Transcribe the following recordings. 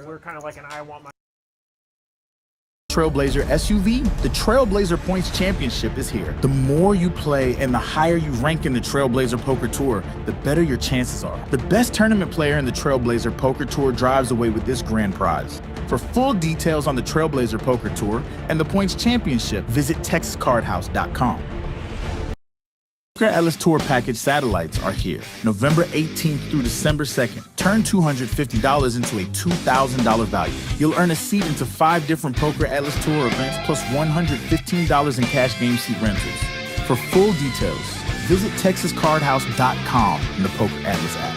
we're kind of like an I want my Trailblazer SUV, the Trailblazer Points Championship is here. The more you play and the higher you rank in the Trailblazer Poker Tour, the better your chances are. The best tournament player in the Trailblazer Poker Tour drives away with this grand prize. For full details on the Trailblazer Poker Tour and the Points Championship, visit TexasCardHouse.com. Poker Atlas Tour Package satellites are here, November 18th through December 2nd. Turn $250 into a $2,000 value. You'll earn a seat into 5 different Poker Atlas Tour events plus $115 in cash game seat rentals. For full details, visit TexasCardHouse.com in the Poker Atlas app.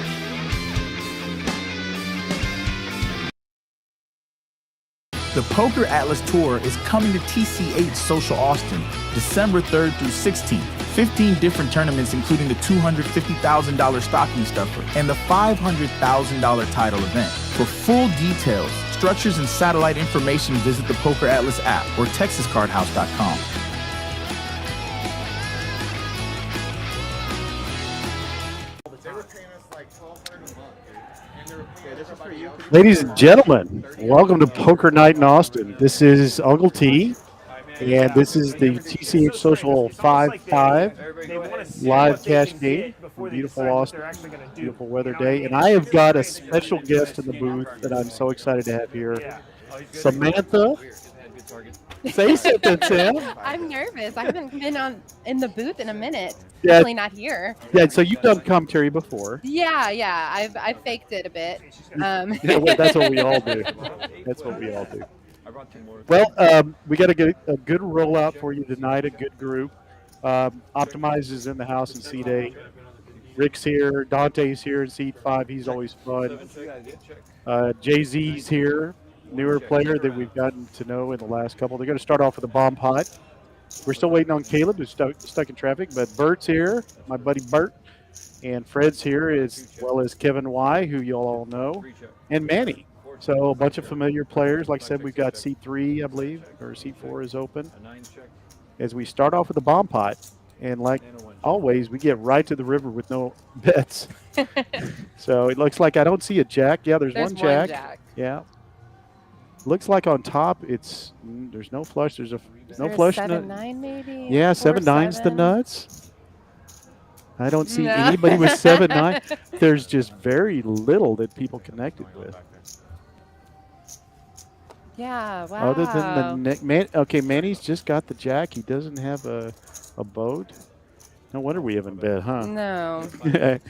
The Poker Atlas Tour is coming to TCH Social Austin, December 3rd through 16th. 15 different tournaments, including the $250,000 stocking stuffer and the $500,000 title event. For full details, structures, and satellite information, visit the Poker Atlas app or TexasCardHouse.com. Ladies and gentlemen, welcome to Poker Night in Austin. This is Uncle T, and this is the TCH Social 5-5 live cash game from beautiful Austin, beautiful weather day. And I have got a special guest in the booth that I'm so excited to have here. Samantha, say something, Sam. I'm nervous. I haven't been in the booth in a minute. Yeah. Definitely not here. Yeah, so you've done commentary before. Yeah. I've faked it a bit. Yeah, well, that's what we all do. That's what we all do. Well, we got a good rollout for you tonight, a good group. Optimize is in the house in seat 8. Rick's here. Dante's here in seat 5. He's always fun. Jay-Z's here, newer player that we've gotten to know in the last couple. They're going to start off with a bomb pot. We're still waiting on Caleb, who's stuck in traffic, but Bert's here, my buddy Bert. And Fred's here, as well as Kevin Y., who you all know, and Manny. So a bunch of familiar players. Like I said, we've got seat 3, I believe, or seat 4 is open. As we start off with the bomb pot, and like always, we get right to the river with no bets. So it looks like I don't see a jack. Yeah, there's one jack. Yeah. Looks like on top there's no flush. There's no flush. 7-9 maybe. Yeah, 7-9's the nuts. I don't see anybody with 7-9. There's just very little that people connected with. Yeah, wow. Other than the Manny's just got the jack. He doesn't have a boat. No wonder we haven't bet, huh? No.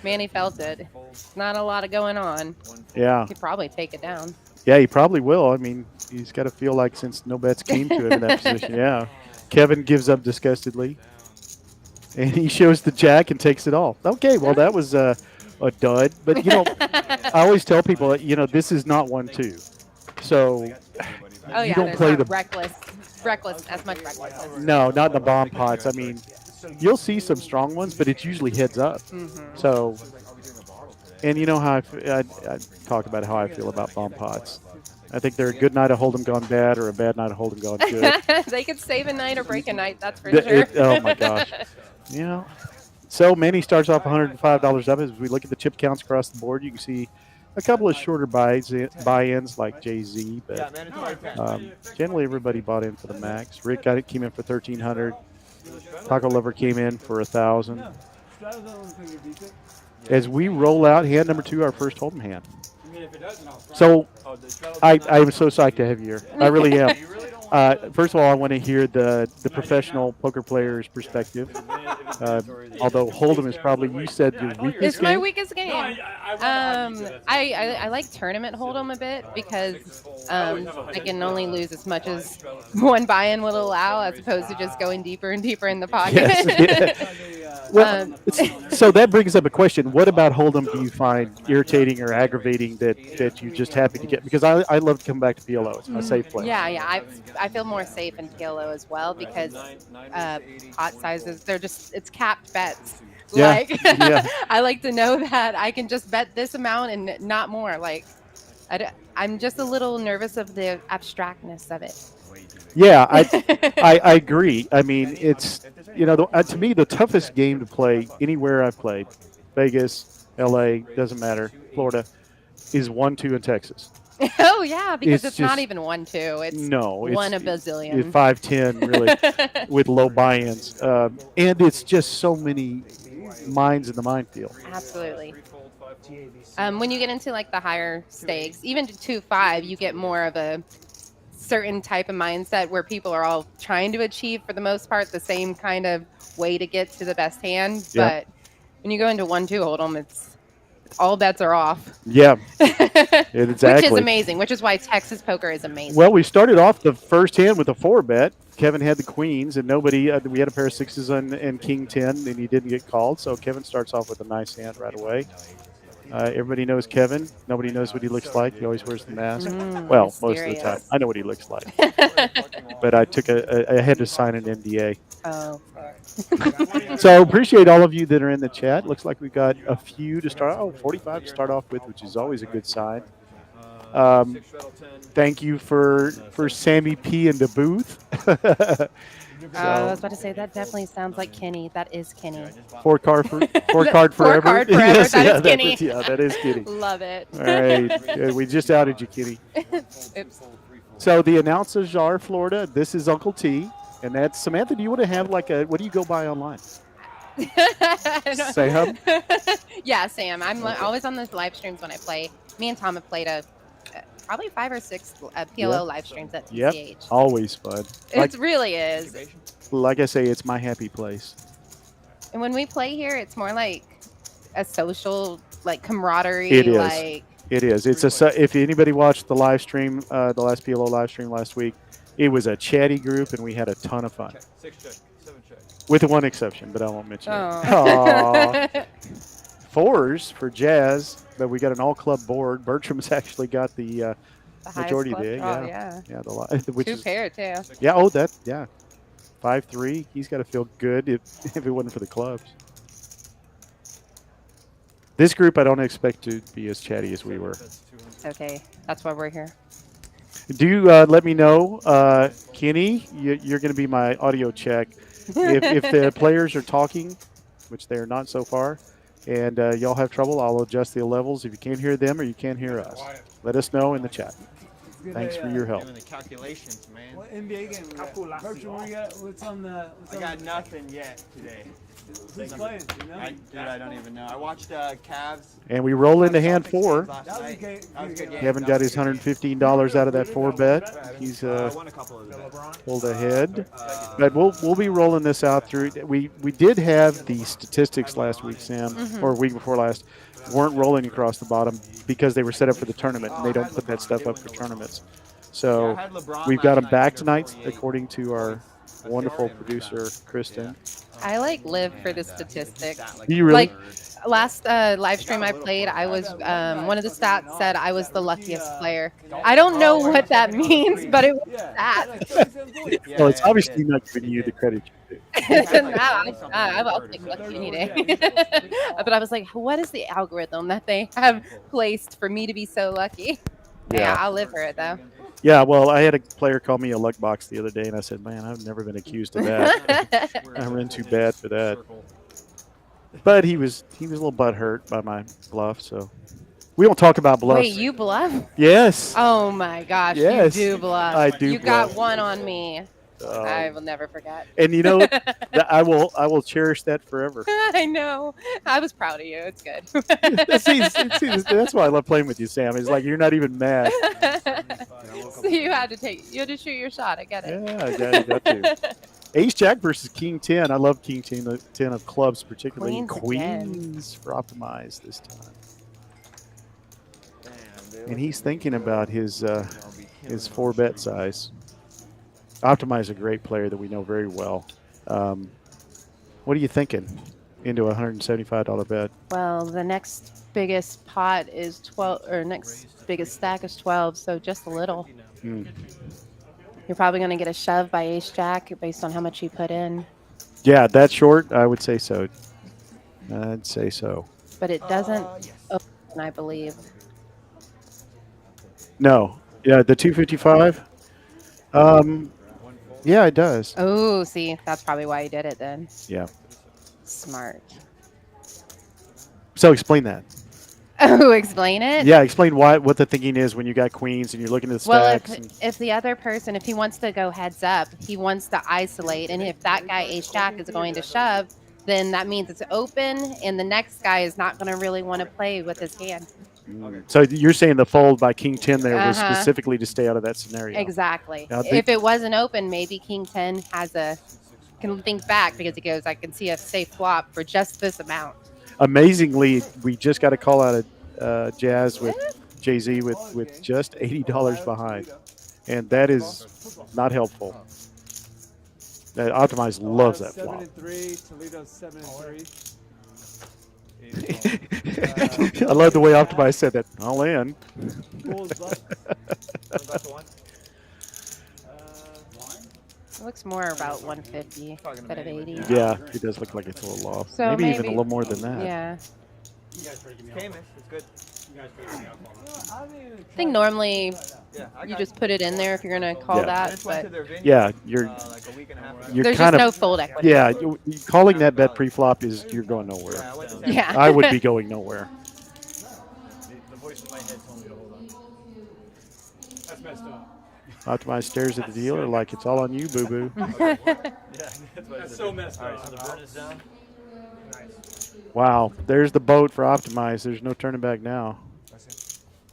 Manny felt it. Not a lot of going on. Yeah. He'd probably take it down. Yeah, he probably will. I mean, he's got to feel like since no bets came to him in that position. Yeah. Kevin gives up disgustedly. And he shows the jack and takes it all. Okay, well, that was a dud. But, I always tell people, that, this is not 1-2. So you don't play the reckless, as much recklessness. No, not in the bomb pots. I mean, you'll see some strong ones, but it's usually heads up. Mm-hmm. So, and you know how I talk about how I feel about bomb pots. I think they're a good night of Hold'em gone bad or a bad night of Hold'em gone good. They could save a night or break a night, that's for sure. Oh, my gosh. So Manny starts off $105 up. As we look at the chip counts across the board, you can see a couple of shorter buy-ins like Jay-Z, but generally everybody bought in for the max. Rick came in for $1,300. Taco Lover came in for $1,000. As we roll out hand number 2, our first Hold'em hand. So I'm so psyched to have you here. I really am. First of all, I want to hear the professional poker player's perspective. Although Hold'em is probably, you said, your weakest game. It's my weakest game. I like tournament Hold'em a bit because I can only lose as much as one buy-in will allow, as opposed to just going deeper and deeper in the pocket. Yes, well, so that brings up a question. What about Hold'em do you find irritating or aggravating that you're just happy to get? Because I love to come back to PLO. It's my safe play. Yeah. I feel more safe in PLO as well because pot sizes, it's capped bets. Yeah. I like to know that I can just bet this amount and not more. I'm just a little nervous of the abstractness of it. Yeah, I agree. I mean, it's, to me, the toughest game to play anywhere I've played, Vegas, LA, doesn't matter, Florida, is 1-2 in Texas. Oh yeah, because It's it's not just- even 1-2. It's No, one a it's bazillion. 5-10 really with low buy-ins, and it's just so many mines in the minefield. Absolutely. When you get into like the higher stakes, even to 2-5, you get more of a certain type of mindset where people are all trying to achieve, for the most part, the same kind of way to get to the best hand. Yeah. But when you go into 1-2 hold'em, it's all bets are off. Yeah, Which is exactly. amazing. Which is why Texas poker is amazing. Well, we started off the first hand with a 4-bet. Kevin had the queens, and nobody. We had a pair of 6s and king 10, and he didn't get called. So Kevin starts off with a nice hand right away. Everybody knows Kevin. Nobody knows what he looks like. He always wears the mask. Well, most of the time, mysterious. I know what he looks like. But I took I had to sign an NDA. Oh. So appreciate all of you that are in the chat. Looks like we've got a few to start. 45 to start off with, which is always a good sign. Thank you for Sammy P in the booth. I was about to say that definitely sounds like Kenny. That is Kenny. Four card forever. Four card forever. Yes, That yeah, is Kenny. that is Kenny. Love it. All right, good. We just outed you, Kenny. Oops. So the announcers are Florida. This is Uncle T, and that's Samantha. Do you want to have like a? What do you go by online? Sam? Yeah, Sam. I'm always on those live streams when I play. Me and Tom have played probably 5 or 6 PLO live streams at TCH. Yep, always fun. It really is. Like I say, it's my happy place. And when we play here, it's more like a social, like camaraderie. It is. Like It is. It's a. If anybody watched the live stream, the last PLO live stream last week, it was a chatty group, and we had a ton of fun. With one exception, but I won't mention it. Oh. 4s for Jazz, but we got an all-club board. Bertram's actually got the majority highest there. club Yeah, draw, yeah. Which 2 is, pair too. yeah. Oh, that. Yeah. 5-3. He's got to feel good if it wasn't for the clubs. This group, I don't expect to be as chatty as we were. Okay, that's why we're here. Do you let me know, Kenny? You're going to be my audio check. If the players are talking, which they are not so far, and y'all have trouble, I'll adjust the levels. If you can't hear them or you can't hear us, let us know in the chat. Thanks for your help. Doing the calculations, man. What NBA game? Virtual, what's on the? I got nothing yet today. Who's playing? You know? Dude, I don't even know. I watched Cavs. And we roll into hand 4. Last That was a night. good That was a good game. Kevin got his $115 out of that 4-bet. He's won a couple of them. pulled ahead. But we'll be rolling this out through. We did have the statistics last week, Sam, or week before last, weren't rolling across the bottom because they were set up for the tournament, and they don't put that stuff up for tournaments. So we've got them back tonight, according to our wonderful producer, Kristen. I like live for the statistics. You really? Like last live stream I played, I was one of the stats said I was the luckiest player. I don't know what that means, but it was that. Well, it's obviously not giving you the credit you do. I'll take lucky any day. But I was like, what is the algorithm that they have placed for me to be so lucky? Yeah, I'll live for it though. Yeah, well, I had a player call me a luck box the other day, and I said, man, I've never been accused of that. I ran too bad for that. But he was a little butthurt by my bluff, so we don't talk about bluffs. Wait, you bluff? Yes. Oh my gosh, Yes, you do bluff. I do You got bluff. one on me. I will never forget. And you know, I will cherish that forever. I know. I was proud of you. It's good. See, that's why I love playing with you, Sam. It's like you're not even mad. So you had to shoot your shot. I get it. Yeah, you got to. Ace Jack versus King 10. I love King 10 of clubs, particularly Queens for optimize this time. And he's thinking about his 4-bet size. Optimize a great player that we know very well. What are you thinking into a $175 bet? Well, the next biggest pot is 12, or next biggest stack is 12, so just a little. You're probably going to get a shove by Ace Jack based on how much you put in. Yeah, that short, I would say so. I'd say so. But it doesn't open, I believe. No. Yeah, the 255. Yeah, it does. Oh, see, that's probably why you did it then. Yeah. Smart. So explain that. Oh, explain it. Yeah, explain what the thinking is when you got queens and you're looking at the Well, stacks. if the other person, if he wants to go heads up, he wants to isolate, and if that guy ace jack is going to shove, then that means it's open, and the next guy is not going to really want to play with his hand. So you're saying the fold by king 10 there was Uh-huh. specifically to stay out of that scenario. Exactly. Now, If it wasn't open, maybe king 10 can think back because he goes, I can see a safe flop for just this amount. Amazingly, we just got a call out of Jazz with Jay-Z with just $80 behind. And that is not helpful. That Optimize loves that flop. 7-3. Toledo 7-3. I love the way Optimize said that. All in. Bulls bluff. It looks more about 150 instead of 80. Yeah, it does look like it's a little off. So maybe even a little more than that. Yeah. Cayman, it's good. I mean, I think normally Yeah, I you got just put it in there if you're going to call Yeah. I that, just went to but their venue, Yeah, you're like a week and a half ago. you're there's kind just of no fold equity. yeah. Calling that bet pre-flop is you're going nowhere. Yeah, I went to San Yeah. I would be going nowhere. The voice in my head told me to hold on. That's messed up. Optimize stares at the dealer like it's all on you, boo boo. Yeah, that's so messed up. So the burn is down. Wow, there's the boat for Optimize. There's no turning back now.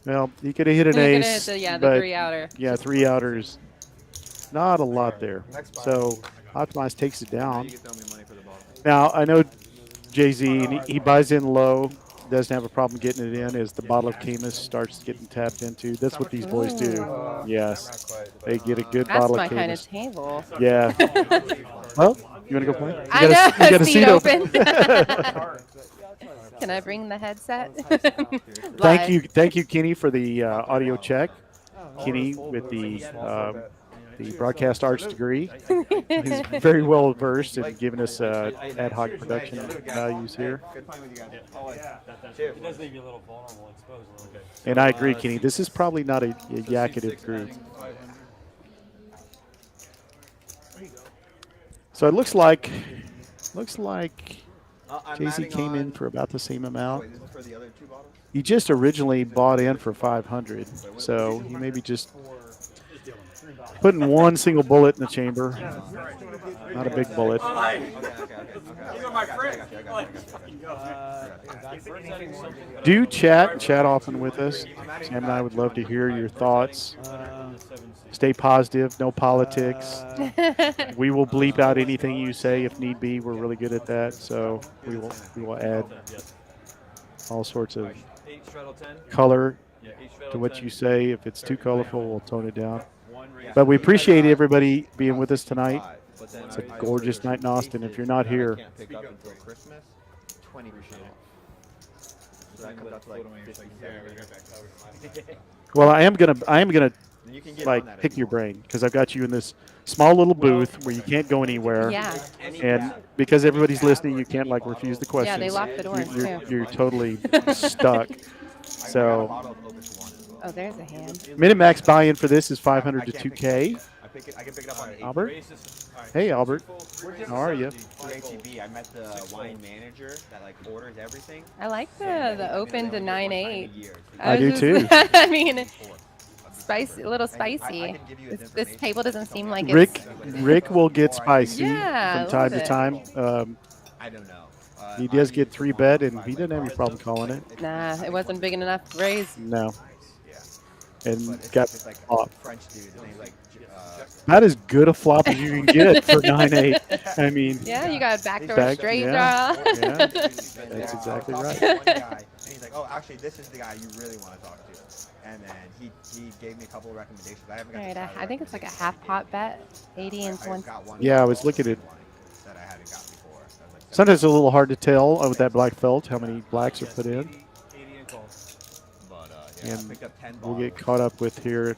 Well, he could have hit an You could ace, hit the but 3-outer. yeah, 3 outers. Not a lot there. So Optimize takes it down. You can throw me money for the ball. Now I know Jay-Z, and he buys in low. Doesn't have a problem getting it in as the bottle of Camus starts getting tapped into. That's what these boys do. Yes, they get a good That's bottle my of kind of Camus. table. Yeah. Well, you want to go play? I know. You got a Seat seat open. open. Can I bring the headset? Thank you, Kenny, for the audio check. Kenny with the broadcast arts degree. He's very well versed in giving us ad hoc production values here. Good playing with you guys. Always. It does leave you a little vulnerable, exposed a little bit. And I agree, Kenny. This is probably not a yakkative group. So it looks like I'm Jay-Z adding came in on- for about the same amount. Wait, this is for the other 2 bottles? He just originally bought in for 500, so he maybe just putting one single bullet in the chamber. Not a big bullet. Okay. These are my friends. Do chat often with us. Sam and I would love to hear your thoughts. Stay positive, no politics. We will bleep out anything you say if need be. We're really good at that, so we will add all sorts of color to what you say. If it's too colorful, we'll tone it down. But we appreciate everybody being with us tonight. It's a gorgeous night in Austin. If you're not here, Can't pick up until Christmas. 20%. So that comes out to like 57. well, I am gonna And you can get on like that pick if your you brain because I've got you in this small little booth where you can't go anywhere. Yeah. And because everybody's listening, you can't like refuse the questions. Yeah, they locked the doors, You're, too. you're totally stuck. So bottle of Opus 1 as well. Oh, there's a hand. Minimax buy-in for this is 500 to 2K. I can pick it up on the Albert? Hey, Albert. How are you? Through HEB. I met the wine manager that like orders everything. I like the open to 9-8. I do too. I mean, spicy, a little I spicy. can give you a This table doesn't seem like Rick will get spicy Yeah, from time love to it. time. I don't know. He does get 3-bet, and he doesn't have any problem calling it. Nah, it wasn't big enough to raise. No. Yeah. And But it's, got it's like flop. French dude. His name's like About as good a flop as you can get for 9-8. I mean, Yeah, you got a backdoor Back- straight yeah. draw. yeah, that's exactly talked right. to one guy, and he's like, "Oh, actually, this is the guy you really want to talk to." And then he gave me a couple of recommendations. I haven't got. All right, to try the I think it's like a recommendations. half pot bet, 80 and I one. got one. Yeah, I was looking at- that I haven't got before. So I was like, Sometimes it's a little hard to tell with that black felt how many blacks are put in. 80 and calls. But yeah, I And picked up 10 we'll get bottles caught up with here.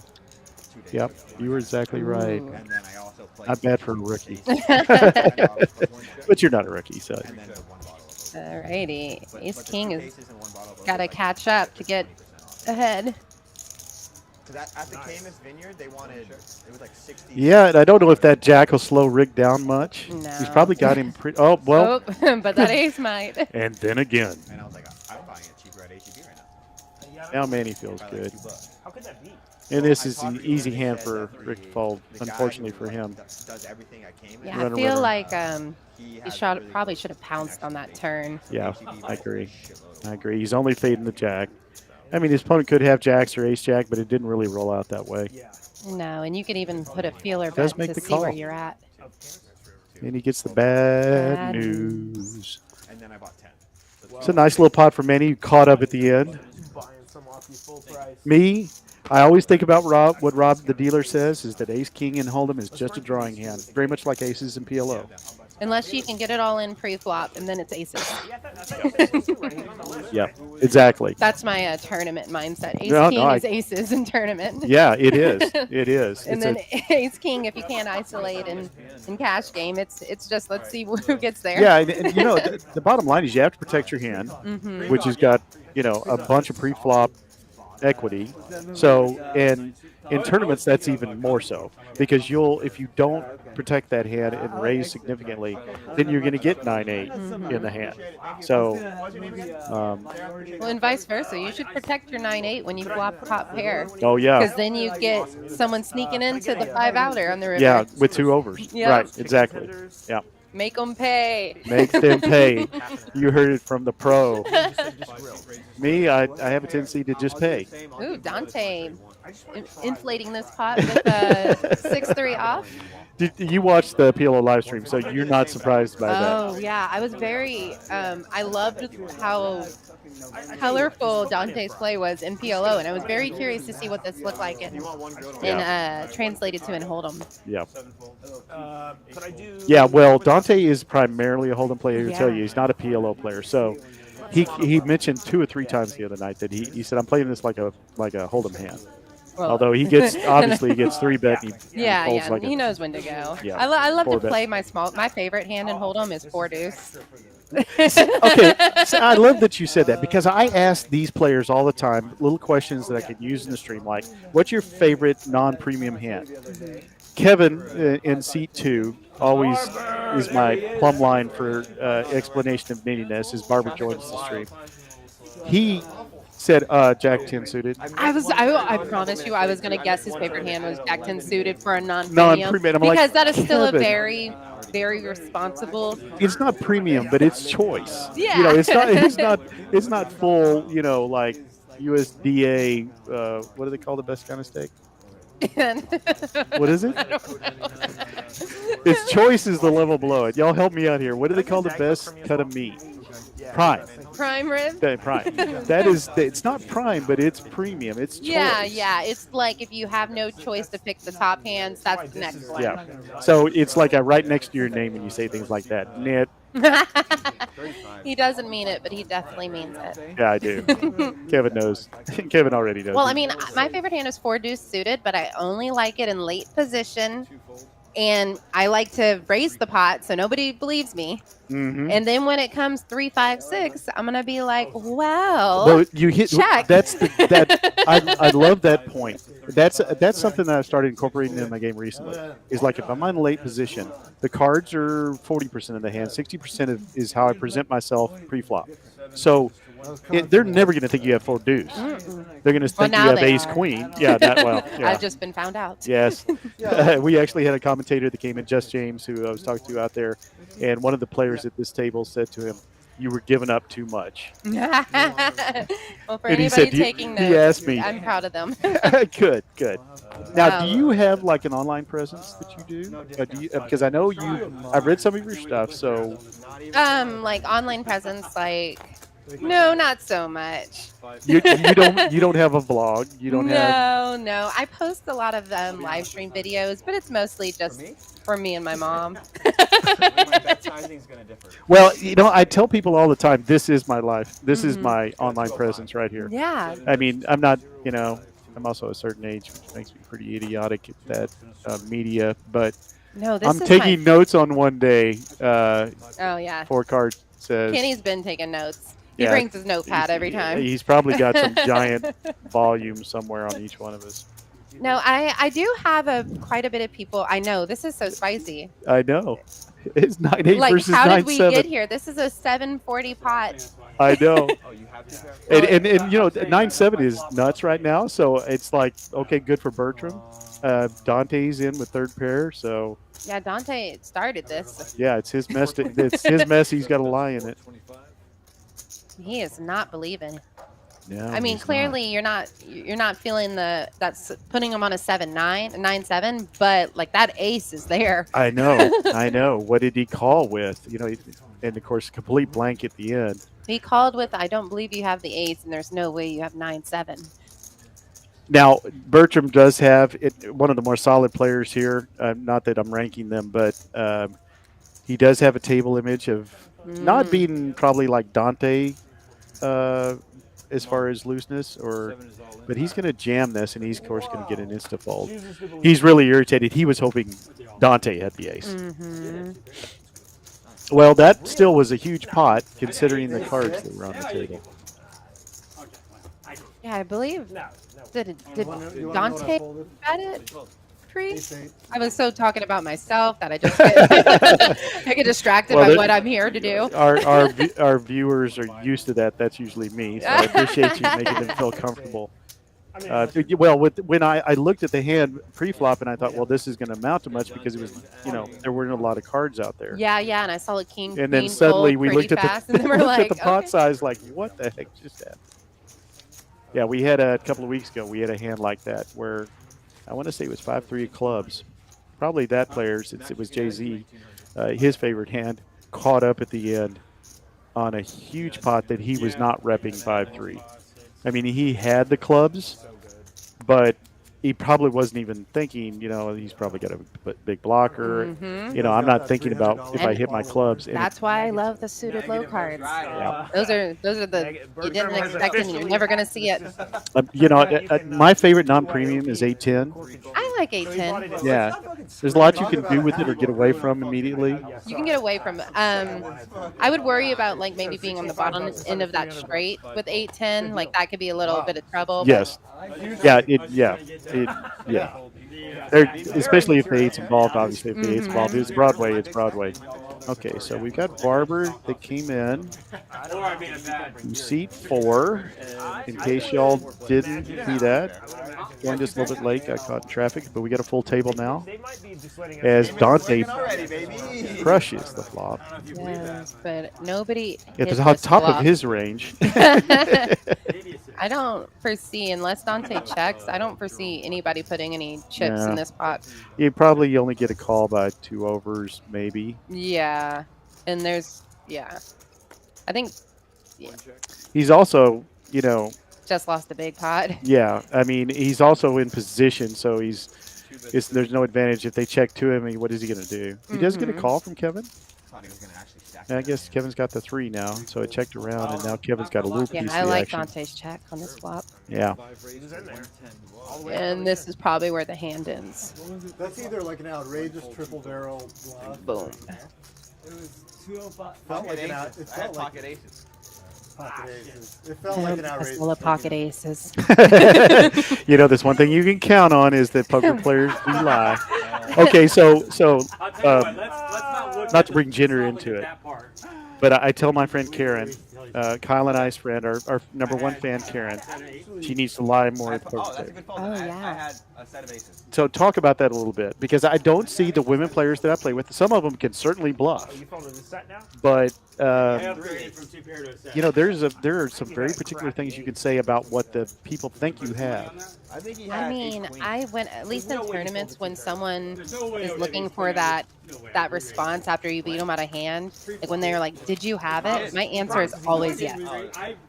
2 days Yep, ago. you were exactly right. Ooh. And then I also played. Not bad for a rookie. But But you're not a rookie, so. And then the 1 bottle of Opus. Alrighty, But Ace the King 2 is cases and 1 bottle of Opus, got to like, catch up to get 50% off. ahead. Because at the Camus Vineyard, they wanted, it was like 60. Yeah, and I don't know if that jack will slow Rick down much. He's No. probably got him pretty. Oh, well, Oh, but that ace might. and then again. And I was like, I'm buying it cheaper at HEB right now. Now Manny feels Probably good. $2. How could that be? And this I is talked an to him easy and he hand said for that Rick to fold, the guy unfortunately who, for him. does everything I came Yeah, in. I Runner, feel winner. like He you has a shot, really probably close should have pounced on that connection turn. to Yeah, HEB I by agree. a shitload of I agree. He's only fading the jack. I mean, his opponent could have jacks or ace jack, but it didn't really roll out that way. Yeah. No, and you could even put a feeler Does bet make to the see where call. you're at. And he gets the bad Bad news. And then I bought 10. It's a nice little pot for Manny. He caught up at the end. Buying some off you full price. Me, I always think about Rob. What Rob, the dealer, says is that ace king and hold'em is just a drawing hand, very much like aces and PLO. Unless you can get it all in pre-flop, and then it's aces. Yeah, exactly. That's my tournament mindset. Ace No, king no, is aces in tournament. Yeah, it is. It is. And It's then ace king, if you can't isolate in cash game, it's just let's see who gets there. yeah, and you know, the bottom line is you have to protect your hand, which has got, you know, a bunch of pre-flop equity. So, and in tournaments, that's even more so because if you don't protect that hand and raise significantly, then you're going to get 9-8 in the hand. So, Well, and vice versa. You should protect your 9-8 when you flop top pair. oh yeah, Because then you get someone sneaking into the 5-outer on the river. yeah, with 2 overs. Yeah. Right, exactly. Yeah, Make them pay. make them pay. You heard it from the pro. Me, I have a tendency to just pay. Ooh, Dante inflating this pot with a 6-3 off. You watched the PLO live stream, so you're not surprised by that. Oh, yeah. I was very, I loved how colorful Dante's play was in PLO, and I was very curious to see what this looked like and translated to in Hold'em. Yeah. Could I do? Yeah, well, Dante is primarily a Hold'em player. He'll tell Yeah. you he's not a PLO player. So he mentioned 2 or 3 times the other night that he said, I'm playing this like a Hold'em hand. Well, Although he gets, obviously, he gets 3-bet. And he yeah, folds yeah, like he a, knows when to go. Yeah, I love to 4-bet. play my favorite hand in Hold'em is 4 deuce. Okay, so I love that you said that because I ask these players all the time little questions that I could use in the stream, like, what's your favorite non-premium hand? Kevin in seat 2 always is my plumb line for explanation of nittiness as Barbara joins the stream. He said Jack 10 suited. I promise you I was going to guess his favorite hand was Jack 10 suited for a Non-premium. non-premium. I'm like, Because that is still a Kevin. very, very responsible. It's not premium, but it's choice. Yeah. You know, it's not full, you know, like USDA, what do they call the best kind of steak? What is it? Its choice is the level below it. Y'all help me out here. What do they call the best cut of meat? Prime. Prime rib? Okay, prime. That is, it's not prime, but it's premium. It's choice. Yeah, yeah. It's like if you have no choice to pick the top hands, that's the next one. Yeah. So it's like right next to your name when you say things like that. Net. He doesn't mean it, but he definitely means it. Yeah, I do. Kevin knows. Kevin already knows. Well, I mean, my favorite hand is 4 deuce suited, but I only like it in late position. And I like to raise the pot so nobody believes me. Mm-hmm. And then when it comes 3, 5, 6, I'm gonna be like, well, Well, you hit. check. That's I love that point. That's something that I've started incorporating in my game recently. Is like if I'm in a late position, the cards are 40% of the hand, 60% is how I present myself pre-flop. So they're never going to think you have 4 deuce. They're going to think now you have they ace are. queen. Yeah, that well. Yeah. I've just been found out. Yes. We actually had a commentator that came in, Just James, who I was talking to out there, and one of the players at this table said to him, "You were giving up too much." Well, for And he anybody said, taking he notes, asked me. I'm proud of them. Good, good. Now, do Wow. you have like an online presence that you do? Because I know I've read some of your stuff, so Like online presence, like no, not so much. you don't have a vlog. You don't have. No. I post a lot of live stream videos, but it's mostly just for me and my mom. My bet sizing's gonna differ. Well, you know, I tell people all the time, this is my life. This is my online presence right here. Yeah. I mean, I'm not, you know, I'm also a certain age, which makes me pretty idiotic at that media. But No, this I'm is taking notes on one day. Oh yeah. 4 card says. Kenny's been taking notes. He Yeah. brings his notepad every time. He's probably got some giant volume somewhere on each one of us. No, I do have quite a bit of people. I know this is so spicy. I know. It's 9-8 Like, versus how 9-7. did we get here? This is a 740 pot I know. Oh, you have to. And you know, 9-7 is nuts right now. So it's like, okay, good for Bertram. Dante's in with third pair. So Yeah, Dante started this. yeah, it's his mess. It's his mess. He's got a lie in it. He is not believing. No, I mean, he's clearly you're not feeling that's putting him on a 7-9, 9-7, but like that ace is there. not. I know. I know. What did he call with? You know, and of course, complete blank at the end. He called with, I don't believe you have the ace, and there's no way you have 9-7. Now, Bertram does have one of the more solid players here. Not that I'm ranking them, but he does have a table image of not being probably like Dante as far as looseness, but he's going to jam this, and he's, of course, going to get an insta-fold. He's really irritated. He was hoping Dante had the ace. Well, that still was a huge pot, considering the cards that were on the table. Yeah, I believe. Did Dante bet it pre? I was so talking about myself that I just I get distracted by what I'm here to do. Our viewers are used to that. That's usually me. So I appreciate you making them feel comfortable. When I looked at the hand pre-flop and I thought, well, this is going to amount to much because it was, you know, there weren't a lot of cards out there. Yeah, and I saw a king. And then suddenly we looked at the pot okay. size, like, what the heck just happened? Yeah, we had a couple of weeks ago. We had a hand like that where I want to say it was 5-3 of clubs. Probably that player, since it was Jay-Z, his favorite hand, caught up at the end on a huge pot that he was not repping 5-3. I mean, he had the clubs, but he probably wasn't even thinking, you know, he's probably got a big blocker. You know, I'm not thinking about if I hit my clubs. That's why I love the suited low cards. Yeah. Those are the you didn't expect it and you're never going to see it. You know, my favorite non-premium is 8-10. I like 8-10. Yeah. There's a lot you can do with it or get away from immediately. You can get away from it. I would worry about like maybe being on the bottom end of that straight with 8-10. Like that could be a little bit of trouble. Yes. Yeah. Especially if the 8's involved, obviously. If the 8's involved, it's Broadway, it's Broadway. Okay, so we've got Barber that came in. Seat 4. In case y'all didn't see that. Joined us a little bit late, got caught in traffic, but we got a full table now. As Dante crushes the flop. Yeah, but nobody At the top of his range. I don't foresee, unless Dante checks, I don't foresee anybody putting any chips in this pot. You probably only get a call by 2 overs, maybe. Yeah. And there's, I think, He's also, you know. Just lost a big pot. Yeah. I mean, he's also in position, so there's no advantage if they check to him. What is he going to do? He does get a call from Kevin. I guess Kevin's got the 3 now, so it checked around, and now Kevin's got a little piece of the I like action. Dante's check on this flop. Yeah. And this is probably where the hand ends. That's either like an outrageous triple barrel bluff. Boom. It was 205. Felt like an out. It I had felt like pocket aces. pocket aces. It felt like an outrageous. Full of pocket aces. You know, there's one thing you can count on is that poker players do lie. Okay, so not to bring gender into it, but I tell my friend Karen, Kyle and I's friend, our #1 fan, Karen, she needs to lie more at poker That's a good call. Oh, I yeah. had a set of aces. So talk about that a little bit, because I don't see the women players that I play with. Some of them can certainly bluff, but you know, there are some very particular things you can say about what the people think you have. I think he I had mean, ace queen. I went at least in tournaments when someone is looking for that response after you beat them out of hand. Like when they're like, "Did you have it?" My answer is always yes.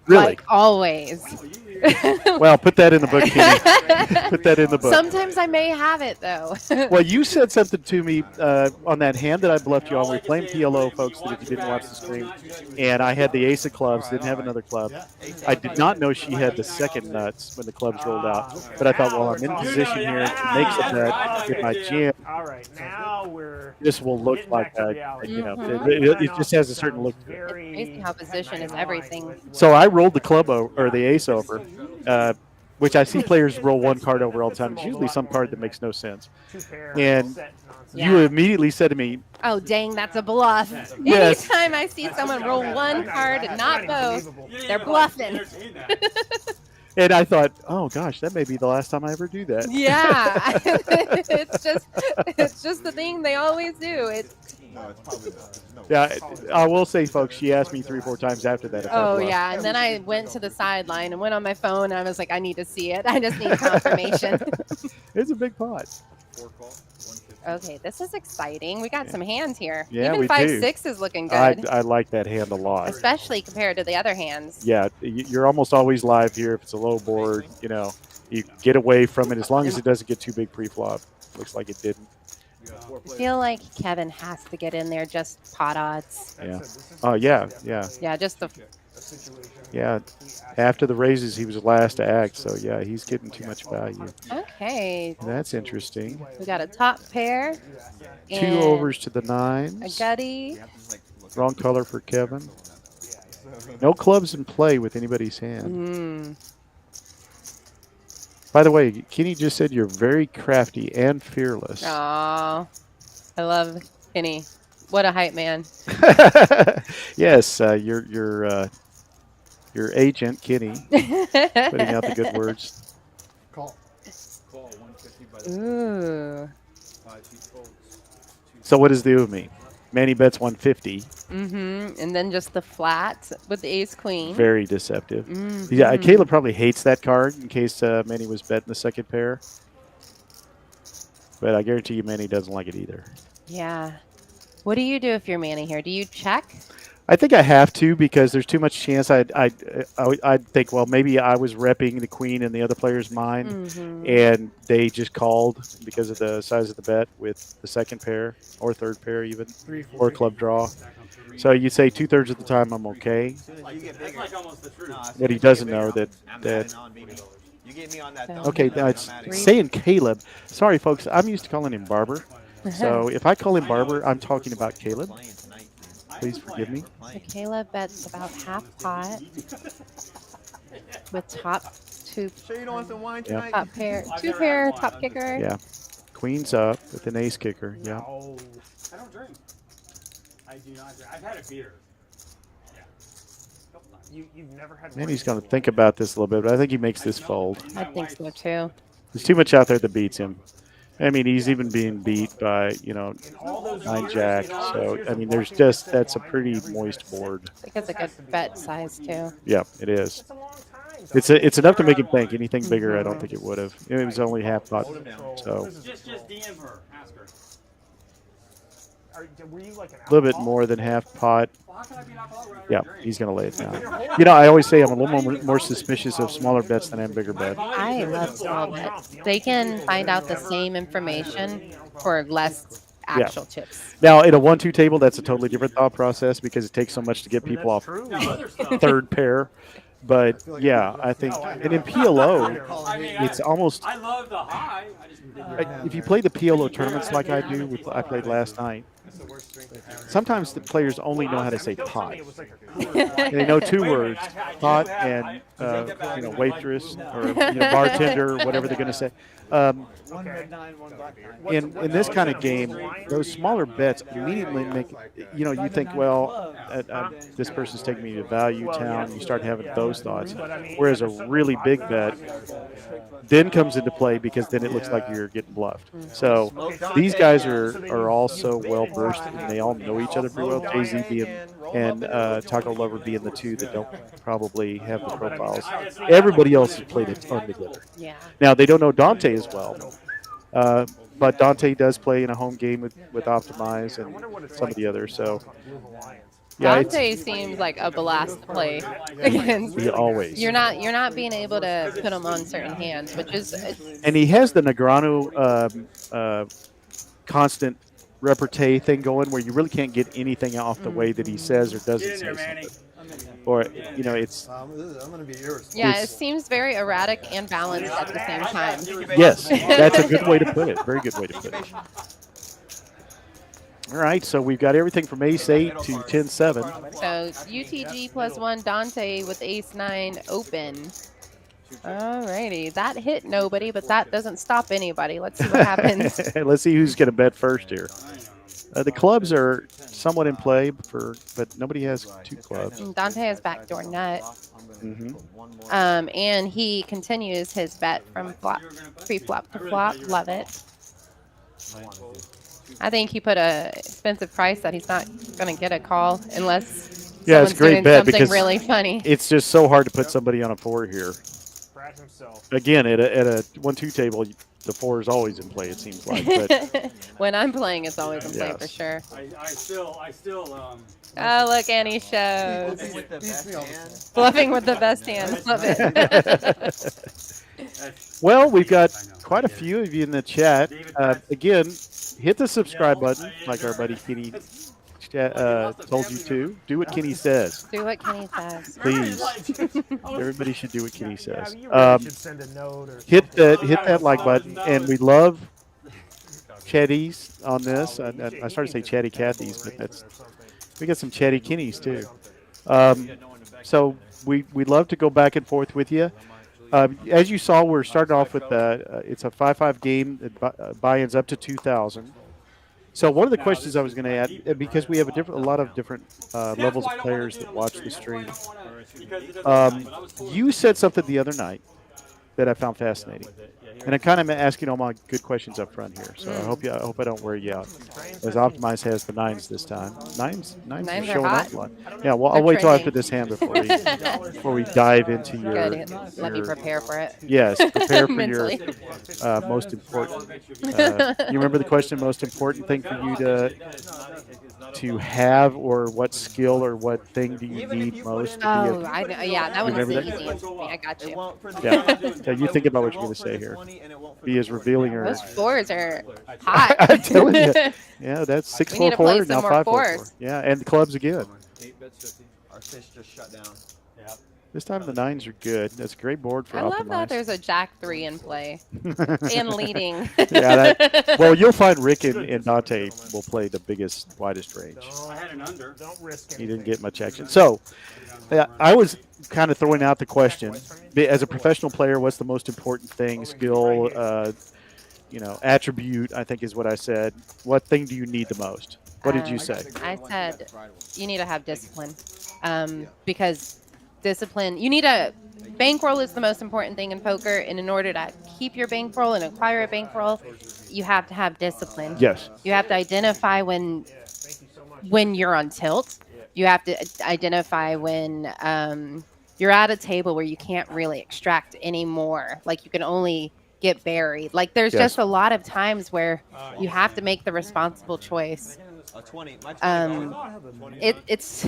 Really? Like always. Well, put that in the book, Kenny. Put that in the book. Sometimes I may have it though. Well, you said something to me on that hand that I bluffed you on. We were playing PLO, folks, that if you didn't watch the stream. And I had the ace of clubs, didn't have another club. I did not know she had the second nuts when the clubs rolled out. But I thought, well, I'm in position here to make some bet with my jam. All right, now we're. This will look like that. You know, it just has a certain look to it. Crazy how position is everything. So I rolled the club or the ace over. which I see players roll one card over all the time. It's usually some card that makes no sense. And you immediately said to me, oh, dang, that's a bluff. Yes. Anytime I see someone roll one card and not both, they're bluffing. and I thought, oh gosh, that may be the last time I ever do that. Yeah. it's just the thing they always do. No, it's probably not. No. Yeah, I will say, folks, she asked me 3 or 4 times after that. If I Oh, bluffed. yeah. And then I went to the sideline and went on my phone. And I was like, I need to see it. I just need confirmation. It's a big pot. Okay, this is exciting. We got some hands here. Yeah, Even we 5-6 is looking good, I like that hand a lot. especially compared to the other hands. Yeah, you're almost always live here. If it's a low board, you get away from it as long as it doesn't get too big pre-flop. Looks like it didn't. I feel like Kevin has to get in there just pot odds. Yeah. Oh, yeah. Yeah, just the Yeah. After the raises, he was the last to act. So, yeah, he's getting too much value. okay. That's interesting. We got a top pair. 2 and overs to the a 9s. gutty. Wrong color for Kevin. No clubs in play with anybody's hand. Mm. By the way, Kenny just said you're very crafty and fearless. Aw, I love Kenny. What a hype man. Yes, your agent, Kenny, putting out the good words. Call. Ooh. So what does the of me? Manny bets 150. Mm-hmm. And then just the flat with the ace queen. Very deceptive. Mhm. Yeah, Caleb probably hates that card in case Manny was betting the second pair. But I guarantee you Manny doesn't like it either. Yeah. What do you do if you're Manny here? Do you check? I think I have to because there's too much chance I'd think, well, maybe I was repping the queen in the other player's mind, and they just called because of the size of the bet with the second pair or third pair even, or club draw. So you say 2/3 of the time I'm okay. But he doesn't know that You get me on that. okay, now it's saying Caleb. Sorry, folks, I'm used to calling him Barber. So if I call him Barber, I'm talking about Caleb. Please forgive me. So Caleb bets about half pot with top two, Sure you don't want some wine Yeah. tonight? top pair, two pair, top kicker. Yeah. Queen's up with an ace kicker. Yeah. Oh, I don't drink. I do not drink. I've had a beer. Yeah. Couple times. You've never had. And he's going to think about this a little bit, but I think he makes this fold. I think so too. There's too much out there that beats him. I mean, he's even being beat by, 9-jack. So, I mean, that's a pretty moist board. I think it's a good bet size too. Yeah, it is. It's a long time. It's enough to make him think. Anything bigger, I don't think it would have. It was only half pot. So, Just DM her. Ask her. Were you like an a little bit more than half pot. Yeah, he's going to lay it down. I always say I'm a little more suspicious of smaller bets than I am bigger bets. I love small bets. They can find out the same information for less actual chips. Now, in a 1-2 table, that's a totally different thought process because it takes so much to get people off third pair. But, yeah, I think, and in PLO, it's almost, I love the high. I just if you play the PLO tournaments like I do, I played last night, sometimes the players only know how to say pot. They know 2 words, pot and waitress or bartender, whatever they're going to say. In this kind of game, those smaller bets immediately make you think, well, this person's taking me to value town. You start having those thoughts. Whereas a really big bet then comes into play because then it looks like you're getting bluffed. So these guys are all so well versed and they all know each other pretty well. Jay-Z being and Taco Lover being the 2 that don't probably have the profiles. Everybody else has played a ton together. Yeah. Now they don't know Dante as well, but Dante does play in a home game with Optimize and some of the others. So yeah, Dante seems like a blast to play against. he always. You're not being able to put him on certain hands, which is And he has the Negreanu constant repartee thing going where you really can't get anything off the way that he says or doesn't say something. Or, it's... I'm going to be irresponsible. yeah. It seems very erratic and balanced at the same time. Yes, that's a good way to put it. Very good way to put it. All right, so we've got everything from ace-8 to 10-7. So UTG +1 Dante with ace-9 open. Alrighty, that hit nobody, but that doesn't stop anybody. Let's see what happens. Let's see who's going to bet first here. The clubs are somewhat in play, but nobody has 2 clubs. Dante has backdoor nut. And he continues his bet from pre-flop to flop. Love it. I think he put a expensive price that he's not going to get a call unless it's a great doing bet something because really funny. It's just so hard to put somebody on a 4 here. Again, at a 1-2 table, the 4 is always in play. It seems like. But when I'm playing, it's always in play for sure. I still. Oh, look, Annie shows. Bluffing with the best hand. Bluffing with the best hand. Love it. Well, we've got quite a few of you in the chat. Again, hit the subscribe button, like our buddy Kenny told you to. Do what Kenny says. Do what Kenny says. Please. Everybody should do what Kenny says. should send a note or Hit that like button, and we love chatties on this. I started to say chatty Cathy's, but we got some chatty Kennies too. So we'd love to go back and forth with you. As you saw, we're starting off with it's a 5-5 game. Buy-ins up to 2,000. So one of the questions I was going to add, because we have a lot of different levels of players that watch the stream, you said something the other night that I found fascinating, and I'm kind of asking all my good questions up front here. So I hope I don't wear you out. As Optimize has the 9s this time. Nines are showing up a lot. Yeah, well, I'll wait till after this hand before we dive into your. Good. Let me prepare for it. Yes, prepare for your most important. You remember the question? Most important thing for you to have, or what skill or what thing do you need most? Oh, I know. Yeah, that one's the easy answer for me. I got you. Yeah. So you think about what you're going to say here. Be as revealing or. Those 4s are hot. I'm telling you. Yeah, that's 6-4-4 now 5-4-4. Yeah, and the clubs again. Our fish just shut down. This time the 9s are good. That's a great board for I Optimize. love that there's a Jack 3 in play and leading. Well, you'll find Rick and Dante will play the biggest, widest range. I had an under. don't risk He didn't get much action. So I was kind of throwing out the question. As a professional player, what's the most important thing? Skill, attribute, I think is what I said. What thing do you need the most? What did you say? I said you need to have discipline because discipline, you need a bankroll is the most important thing in poker, and in order to keep your bankroll and acquire a bankroll, you have to have discipline. Yes. You have to identify when you're on tilt. You have to identify when you're at a table where you can't really extract anymore. Like you can only get buried. Like there's just a lot of times where you have to make the responsible choice. It's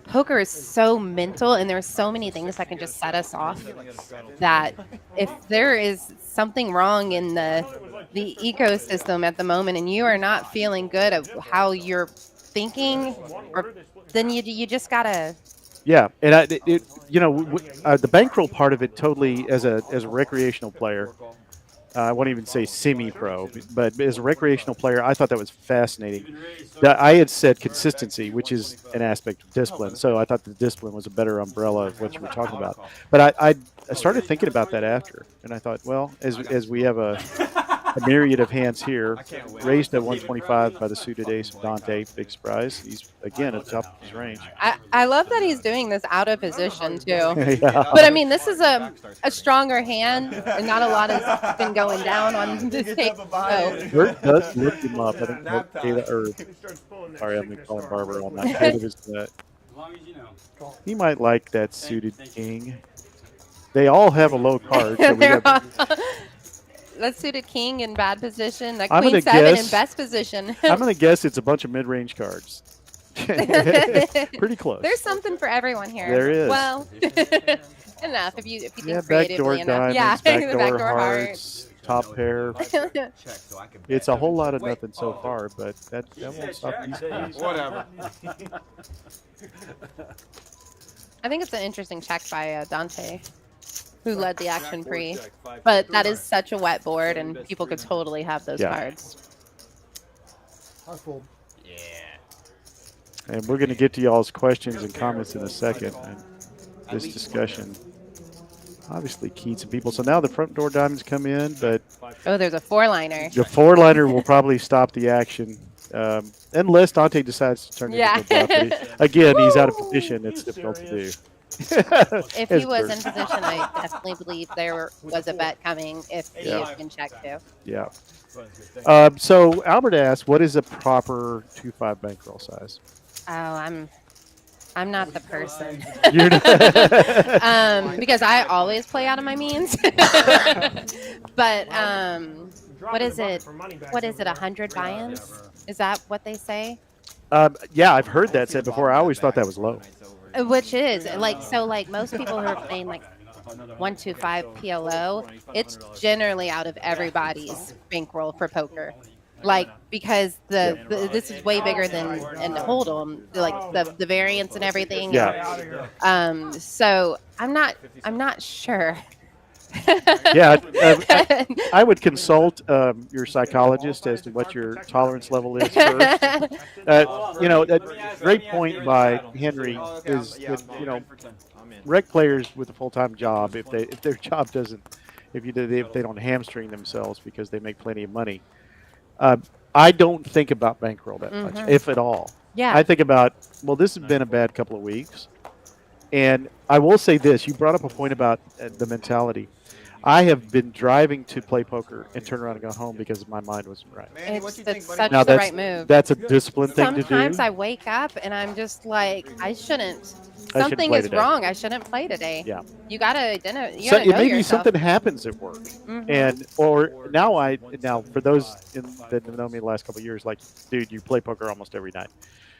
poker is so mental, and there's so many things that can just set us off, that if there is something wrong in the ecosystem at the moment and you are not feeling good of how you're thinking, then you just gotta. Yeah, and the bankroll part of it totally, as a recreational player, I won't even say semi-pro, but as a recreational player, I thought that was fascinating. I had said consistency, which is an aspect of discipline, so I thought the discipline was a better umbrella of what you were talking about. But I started thinking about that after, and I thought, well, as we have a myriad of hands here, raised at 125 by the suited ace of Dante, big surprise. He's, again, at the top of his range. I love that he's doing this out of position, too. Yeah. But, I mean, this is a stronger hand, and not a lot has been going down on this table. So. Bert does lift him up. I think Kayla, sorry, I'm going to call him Barbara on that. As long as you know. He might like that suited king. They all have a low card. So we have, that suited king in bad position. That I'm queen gonna 7 guess- in best position. I'm going to guess it's a bunch of mid-range cards. Pretty close. There's something for everyone here. There is. Well, enough if you think Yeah, creatively backdoor enough. diamonds, Yeah, backdoor hearts, top pair. It's a whole lot of nothing so far, but that won't stop these guys. Whatever. I think it's an interesting check by Dante, who led the action pre. But that is such a wet board, and people could totally have those cards. I fold. And we're going to get to y'all's questions and comments in a second. And this discussion. obviously keyed some people. So now the front door diamonds come in, but Oh, there's a 4-liner. the 4-liner will probably stop the action. Unless Dante decides to turn it Yeah. into a bluff. But again, he's out of position. It's difficult to do. If he was in position, I definitely believe there was a bet coming if he had been checked too. Yeah. So Albert asked, what is a proper 2-5 bankroll size? Oh, I'm not the person. You're not because I always play out of my means. But what is it? What is it? 100 buy-ins? Is that what they say? yeah, I've heard that said before. I always thought that was low. Which is like most people who are playing like 125 PLO, it's generally out of everybody's bankroll for poker. Like because this is way bigger than in the hold'em, like the variance and everything. Yeah. So I'm not sure. Yeah, I would consult your psychologist as to what your tolerance level is first. You know, that great point by Henry is that, you know, rec players with a full-time job, if their job doesn't, if they don't hamstring themselves because they make plenty of money, I don't think about bankroll that much, if at all. Yeah. I think about, well, this has been a bad couple of weeks. And I will say this, you brought up a point about the mentality. I have been driving to play poker and turn around and go home because my mind wasn't right. It's such Now, the right move. That's a discipline thing to do. Sometimes I wake up and I'm just like, I shouldn't. Something is wrong. I shouldn't play today. Yeah. You gotta identify. So it may be something happens at work, and or now for those that have known me the last couple of years, like, dude, you play poker almost every night,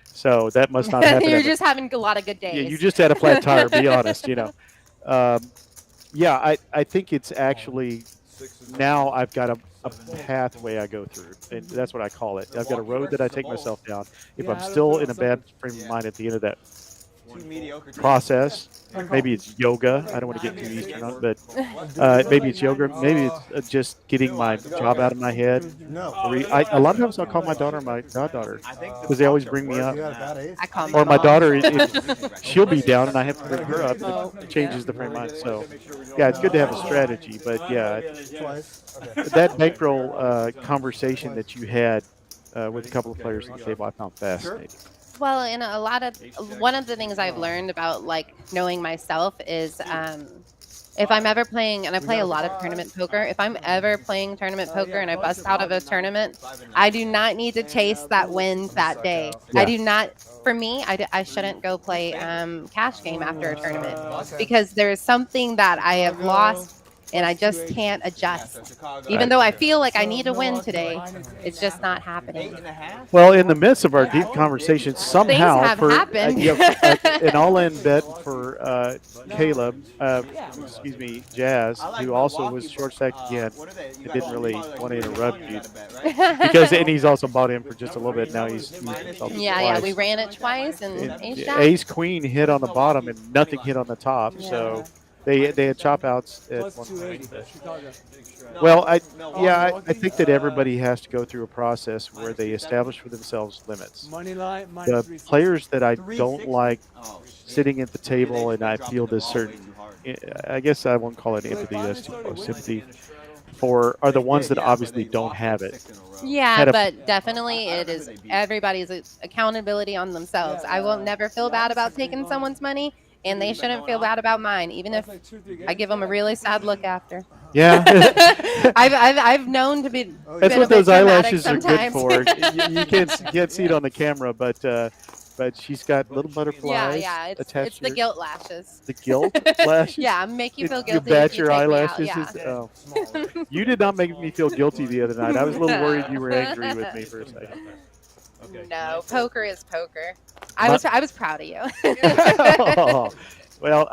so that must not happen. You're just having a lot of good days. Yeah, you just had a flat tire. Be honest, you know. Yeah, I think it's actually now I've got a pathway I go through, and that's what I call it. I've got a road that I take myself down. If I'm still in a bad frame of mind at the end of that process, maybe it's yoga. I don't want to get too Eastern on it, but maybe it's yoga. Maybe it's just getting my job out of my head. A lot of times I'll call my daughter my goddaughter because they always bring me up. I call Or my daughter, she'll be down and I have to bring her up. It changes the frame of mind. So, yeah, it's good to have a strategy. But, yeah, that bankroll conversation that you had with a couple of players on the table, I found fascinating. Well, and one of the things I've learned about like knowing myself is if I'm ever playing, and I play a lot of tournament poker, if I'm ever playing tournament poker and I bust out of a tournament, I do not need to chase that win that day. Yeah. I do not. For me, I shouldn't go play cash game after a tournament because there's something that I have lost and I just can't adjust. Even though I feel like I need to win today, it's just not happening. Well, in the midst of our deep conversation, somehow have for happened. an all-in bet for Caleb, Jazz, who also was short stacked again, and didn't really want to interrupt you and he's also bought in for just a little bit. Now he's yeah. We ran it twice and ace queen hit on the bottom and nothing hit on the top. Yeah. So. They had chop outs at one point. Well, I think that everybody has to go through a process where they establish for themselves limits. The players that I don't like sitting at the table and I feel this certain, I guess I won't call it empathy, that's too close, sympathy for are the ones that obviously don't have it. Yeah, but definitely it is everybody's accountability on themselves. I will never feel bad about taking someone's money. And they shouldn't feel bad about mine, even if I give them a really sad look after. Yeah, I've known to be. That's what those eyelashes sometimes. are good for. You can't see it on the camera, but she's got little butterflies. Yeah. Attached It's the guilt lashes. The guilt lashes. Yeah, make you feel guilty. You bat if your take me eyelashes. out, yeah. You did not make me feel guilty the other night. I was a little worried you were angry with me for a second. No, poker is poker. I was proud of you. Oh, well,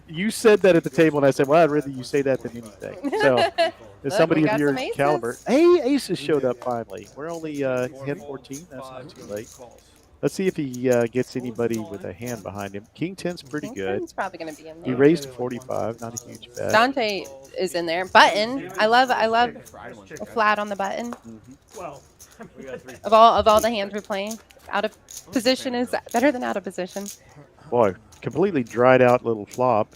you said that at the table, and I said, well, I'd rather you say that than anything. So, as somebody of your caliber. Hey, aces showed up finally. We're only hand 14. That's not too late. Let's see if he gets anybody with a hand behind him. King 10's pretty good. He's probably going to be in there. He raised to 45. Not a huge bet. Dante is in there. Button. I love a flat on the button. Of all the hands we're playing, out of position is better than out of position. Boy, completely dried out little flop.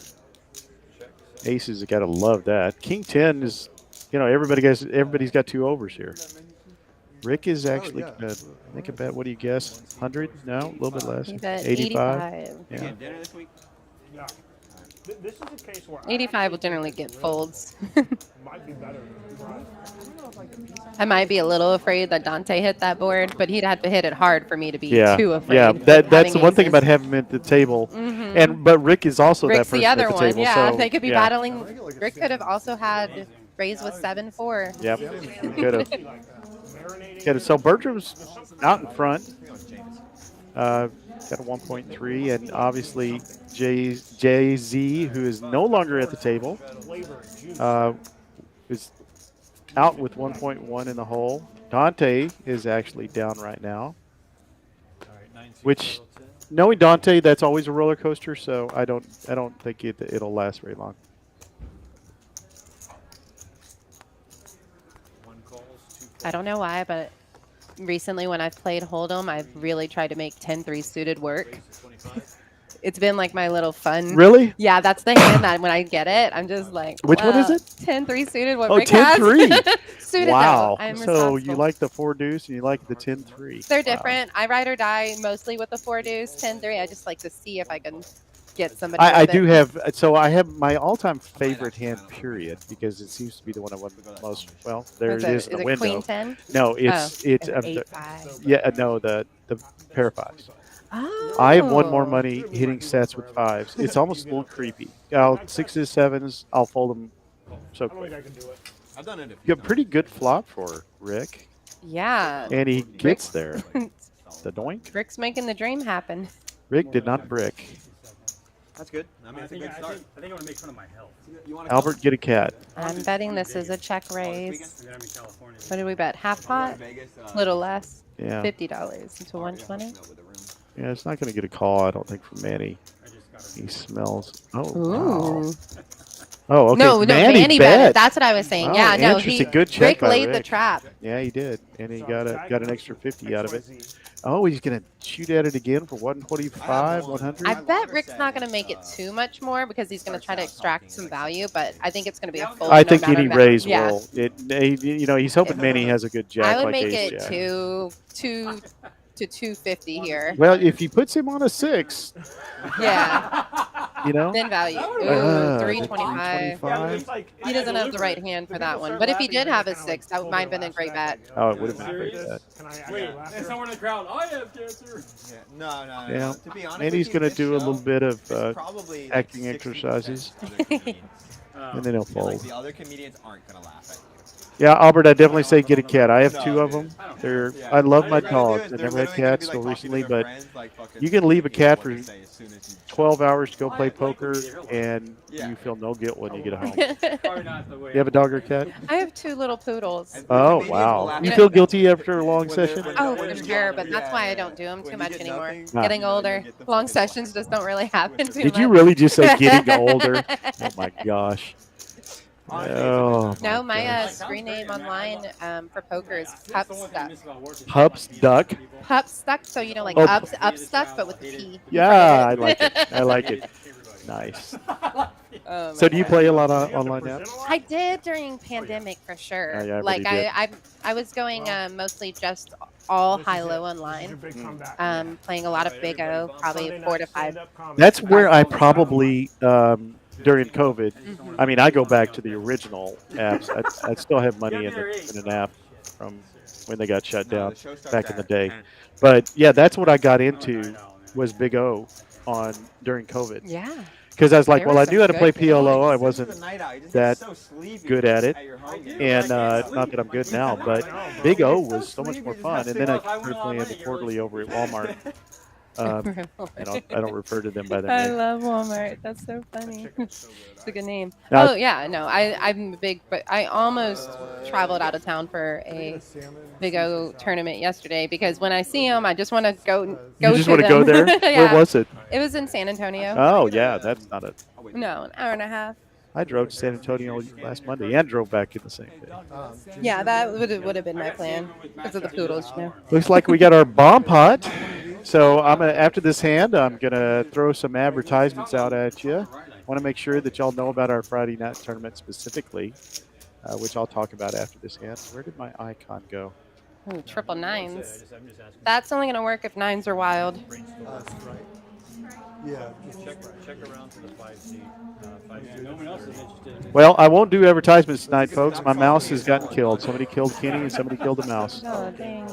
Aces, you gotta love that. King 10 is, everybody's got 2 overs here. Rick is actually gonna make a bet. What do you guess? 100? No, a little bit less. He bet 85. 85. Yeah. Dinner this week? Yeah. This is a case where 85 will generally get folds. might be better. I might be a little afraid that Dante hit that board, but he'd have to hit it hard for me to be Yeah, too afraid. yeah. of That's having the one thing aces. about having him at the table, but Rick is also Rick's that person the other at the one. table. Yeah, so, they could be yeah. battling. Rick could have also had raised with 7-4. Yep, he could have. So Bertram's out in front. Got a 1.3, and obviously Jay-Z, who is no longer at the table, is out with 1.1 in the hole. Dante is actually down right now, which, knowing Dante, that's always a roller coaster. So I don't think it'll last very long. I don't know why, but recently when I've played Hold'em, I've really tried to make 10-3 suited work. It's been like my little fun. Really? Yeah, that's the hand that when I get it, I'm just like, Which one is wow, it? 10-3 suited. What Oh, Rick has. 10-3. Suited, though. Wow. I'm So responsible. you like the 4 deuce and you like the 10-3. They're Wow. different. I ride or die mostly with the 4 deuce, 10-3. I just like to see if I can get somebody. I with do it. have, so I have my all-time favorite hand, period, because it seems to be the one I want most. Well, there What's it is in Is the it window. Queen 10? No, it's It's 8-5. no, the pair of fives. Oh. I have won more money hitting sets with fives. It's almost a little creepy. I'll 6s, 7s, I'll fold them so quick. I've done it. You have a pretty good flop for Rick, Yeah. and he gets there. The doink. Rick's making the dream happen. Rick did not brick. That's good. I mean, I it's a think good start. I think I want to make fun of my health. You want Albert, get a cat. I'm betting this is a check raise. And then I'm in California. What did we bet? Half pot? Little less. Yeah. $50 to 120. Yeah, it's not going to get a call, I don't think, from Manny. I just got He smells. Oh, Ooh. wow. Oh, okay. No, Manny bet bet. it. That's what I was saying. Oh, Yeah, no, interesting. Good check Rick by laid the Rick. trap. Yeah, he did, and he got an extra 50 out of it. Oh, he's gonna shoot at it again for 125, 100. I bet Rick's not going to make it too much more because he's going to try to extract some value, but I think it's going to be a full. I think no matter any what. raise Yeah. will. He's hoping Manny has a good jack. I would like make ace it jack. two to 250 here. Well, if he puts him on a 6, Yeah. then Value. Ooh, the 325. 325. He doesn't have the right hand for that one. But if he did have a 6, that might have been a great bet. Oh, it would have been a great bet. Wait, and someone in the crowd, I have cancer. Yeah. No. Yeah. To be honest, Manny's with you, gonna this do a show little bit of is probably like acting 60% exercises, other comedians. and then he'll Yeah, like fold. the other comedians aren't gonna laugh at you. Yeah, Albert, I definitely say get a cat. I have 2 of them. Yeah. I love my They're dogs. I they're never had literally gonna be, cats like, till talking to recently, their but friends, like, fucking you can leave a thinking of cat what for to say as soon as you- 12 hours to go play poker, and Yeah. you feel no guilt when you get home. Probably not the way. You have a dog or a cat? I have 2 little poodles. And Oh, comedians will wow. laugh You at feel you. guilty after a long When they're- session? when Oh, they're- for when sure, you're- but that's why I yeah. don't do them When too you much get anymore. nothing, Nah. Getting you know, you older, get the long fucking sessions just don't really happen too Did much. you really just say getting older? Oh, my gosh. Oh, No, my my gosh. screen name online for poker is Pup Stuck. Pups duck? Pup Stuck, so you know, like Oh. up stuck, but with the P. Yeah, I like it. I like it. Nice. Oh, So my do you God. play a lot of online now? I did during pandemic for sure. Oh, yeah, I like bet you did. I was going mostly just all high-low online. Playing a lot of Big O, probably 4 to 5. That's where I probably, during COVID, I mean, I go back to the original apps. I still have money in an app from when they got shut No, down the show starts back in the at day. 10. But yeah, that's what I got into was Big O during COVID. Yeah. Because I was like, There well, I was knew some how to play good games. PLO. I Since wasn't the night out, you just that get so sleepy good at it. your home game. and not that I'm good now, but Big O was so much more fun. And then I quickly into Quarterly over at Walmart. I don't refer to them by their I name. love Walmart. That's so funny. It's a good name. Now- Oh yeah, no, I'm a big, but I almost traveled out of town for a Big O tournament yesterday because when I see them, I just want to go. You just to want to go them. there? Yeah. Where was it? It was in San Antonio. Oh, yeah, that's not it. No, an hour and a half. I drove to San Antonio last Monday and drove back in the same day. Yeah, that would have been my plan because of the poodles, you know. Looks like we got our bomb pot. So after this hand, I'm gonna throw some advertisements out at you. want to make sure that y'all know about our Friday night tournament specifically, which I'll talk about after this hand. Where did my icon go? Ooh, triple nines. That's only going to work if nines are wild. That's right. Yeah. Check around to the 5 seat. No one else is interested. Well, I won't do advertisements tonight, folks. My mouse has gotten killed. Somebody killed Kenny and somebody killed the mouse. Oh, dang.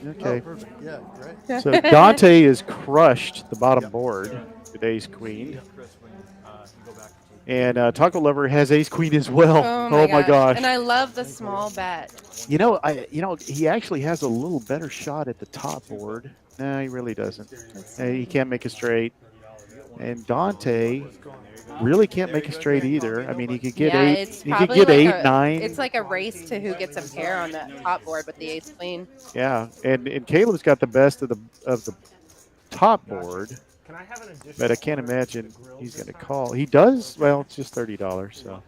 Okay. Oh, perfect. Yeah, great. So Dante has crushed the bottom board with ace queen. And Taco Lover has ace queen as well. Oh my gosh. And I love the small bet. You know, he actually has a little better shot at the top board. No, he really doesn't. He can't make a straight. And Dante really can't make a straight either. I mean, he could get eight. He could get like 8, 9. It's like a race to who gets a pair on that top board with the ace queen. Yeah, and Caleb's got the best of the top board. Can I have an additional But I can't imagine he's going to call. He does? Well, it's just $30, so.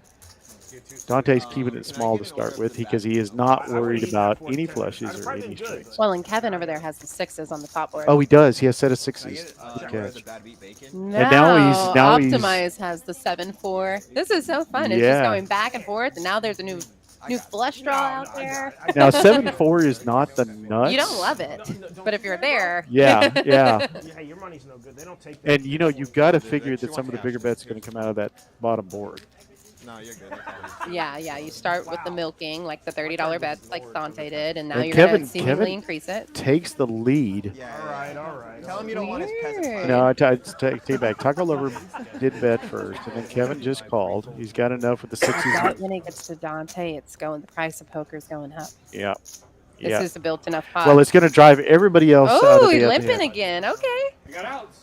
Dante's keeping it small to start with because he is not worried about any flushes or any straights. Well, and Kevin over there has the sixes on the top board. Oh, he does. He has a set of sixes. Good catch. Now Optimize has the 7-4. This is so fun. It's Yeah. just going back and forth, and now there's a new flush draw out there. Now, 7-4 is not the nuts. You don't love it, but if you're there. Yeah. Yeah, your money's no good. They don't take that. And, you know, you've got to figure that some of the bigger bets are going to come out of that bottom board. No, you're good. Yeah. You start with the milking, like the $30 bets, like Dante did, and now And you're Kevin- going to seemingly Kevin- increase it. Takes the lead. Yeah. All right. Tell him you don't want his peasant Weird. fight. No, I take it back. Taco Lover did bet first, and then Kevin just called. He's got enough with the sixes. But when it gets to Dante, it's going. The price of poker is going up. Yeah. This Yeah. is a built enough pot. Well, it's going to drive everybody else out Oh, of he's the limping hand. again. Okay. You got outs.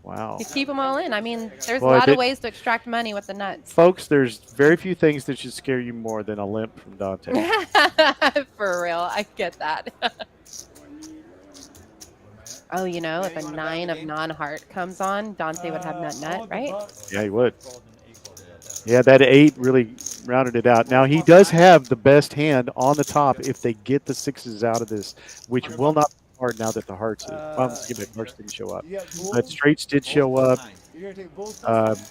Wow. You keep them all in. I mean, there's Boy, a lot they- of ways to extract money with the nuts. Folks, there's very few things that should scare you more than a limp from Dante. For real, I get that. Oh, you know, if a 9 of non-heart comes on, Dante would have nut, right? Yeah, he would. Yeah, that 8 really rounded it out. Now, he does have the best hand on the top if they get the sixes out of this, which will not be hard now that the hearts hearts didn't show up. But straights did show up. You're going to take both?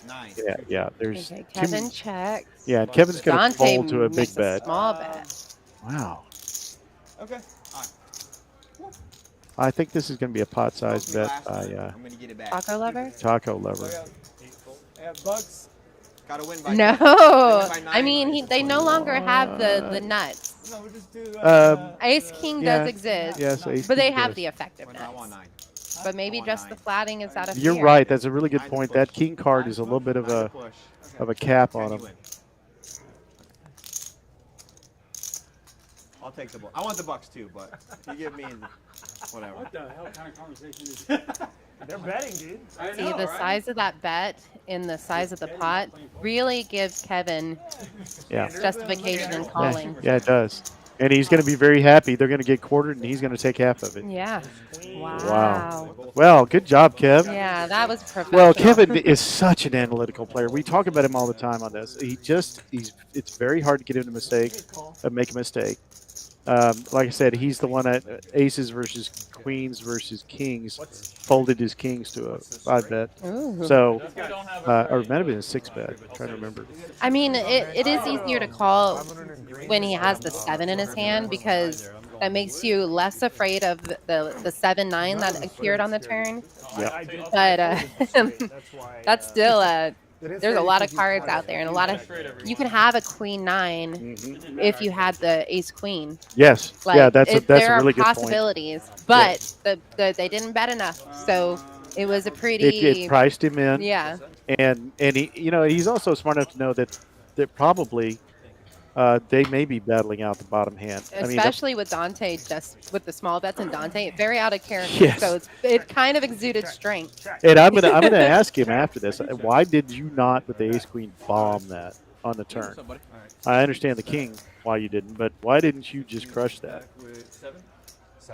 Nine. Yeah, there's Okay, too Kevin many- checks. Yeah, and Kevin's going to Dante fold to a big makes bet. small bet. Wow. Okay. All right. I think this is going to be a pot-sized bet by I'm gonna get it back. Taco lover? Taco Lover. Yeah, Bucks. Gotta win by No. by I mean, nine. they no longer have the nuts. No, we'll just do Ace King yeah, does exist, Yes, ace but they king have does. the effective When I want nuts. 9. But maybe I want just the 9. flatting is out of You're fear. right. That's a really good Nine's point. a That push. king card is a little bit of Nine's a push. cap Can on you him. win? I'll take the bull. I want the Bucks too, but you give me whatever. What the hell kind of conversation is that? They're betting, dude. I See, know, the right? size of that bet and the size of the pot really gives Kevin Yeah. justification in calling. Yeah, it does. And he's going to be very happy. They're going to get quartered, and he's going to take half of it. Yeah. Wow. Wow. Well, good job, Kev. Yeah, that was professional. Well, Kevin is such an analytical player. We talk about him all the time on this. It's very hard to get him to make a mistake. Like I said, he's the one at aces versus queens versus kings folded his kings to a 5-bet. Ooh. So, or it might have been a 6-bet. I'm trying to remember. I mean, it is easier to call when he has the 7 in his hand because that makes you less afraid of the 7-9 that appeared on the turn. Yeah. But that's still there's a lot of cards out there, and a lot of you can have a queen 9 if you had the ace queen. Yes. Like, yeah, that's a there really are good point. possibilities, but they didn't bet enough, so it was a pretty. It priced him in. Yeah. And he, he's also smart enough to know that probably they may be battling out the bottom hand. Especially with Dante, just with the small bets and Dante, very out of character. Yes. So it kind of exuded strength. And I'm gonna ask him after this. Why did you not, with the ace queen, bomb that on the turn? I understand the king why you didn't, but why didn't you just crush that?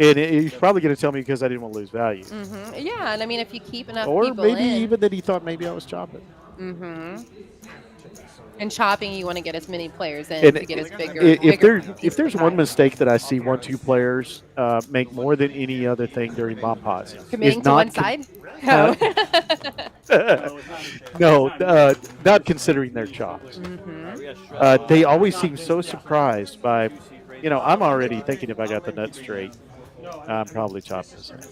And he's probably going to tell me because I didn't want to lose value, Yeah, and I mean, if you keep enough or people maybe in, even that he thought maybe I was chopping. and chopping, you want to get as many players in And to get as bigger. If there's one mistake that I see 1-2 players make more than any other thing during bomb pots, Committing is to one not side. Huh? No, not considering their chops. They always seem so surprised by, I'm already thinking if I got the nut straight, I'm probably chopping this hand.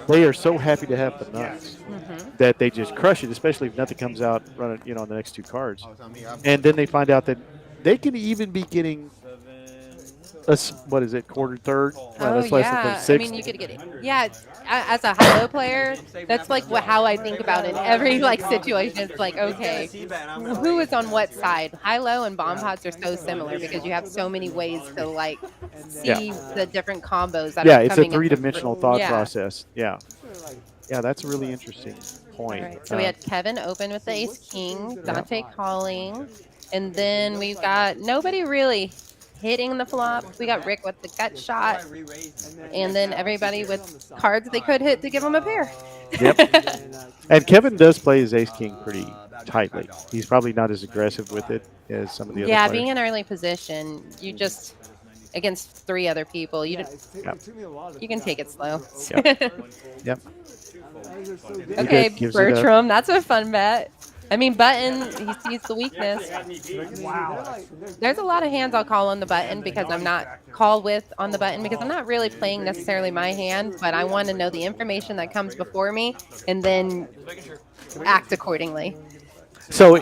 They are so happy to have the nuts that they just crush it, especially if nothing comes out running, on the next two cards. And then they find out that they can even be getting what is it, quarter, third? That's less than I sixth. mean, you could get it. Yeah, as a high-low player, that's like how I think about it. Every situation, it's like, okay, who is on what side? High-low and bomb pots are so similar because you have so many ways to like see the different combos that are it's a coming into three-dimensional thought process. Yeah, that's a really interesting point. All right, so we had Kevin open with the ace-king, Dante calling, and then we've got nobody really hitting the flop. We got Rick with the gut shot, and then everybody with cards they could hit to give them a pair. Yep. And Kevin does play his ace-king pretty tightly. He's probably not as aggressive with it as some of the other players. Being in early position, you just against three other people, you can take it slow. Yep. Okay, Bertram, that's a fun bet. I mean, button, he sees the weakness. Wow. There's a lot of hands I'll call on the button because I'm not call with on the button because I'm not really playing necessarily my hand, but I want to know the information that comes before me and then act accordingly. So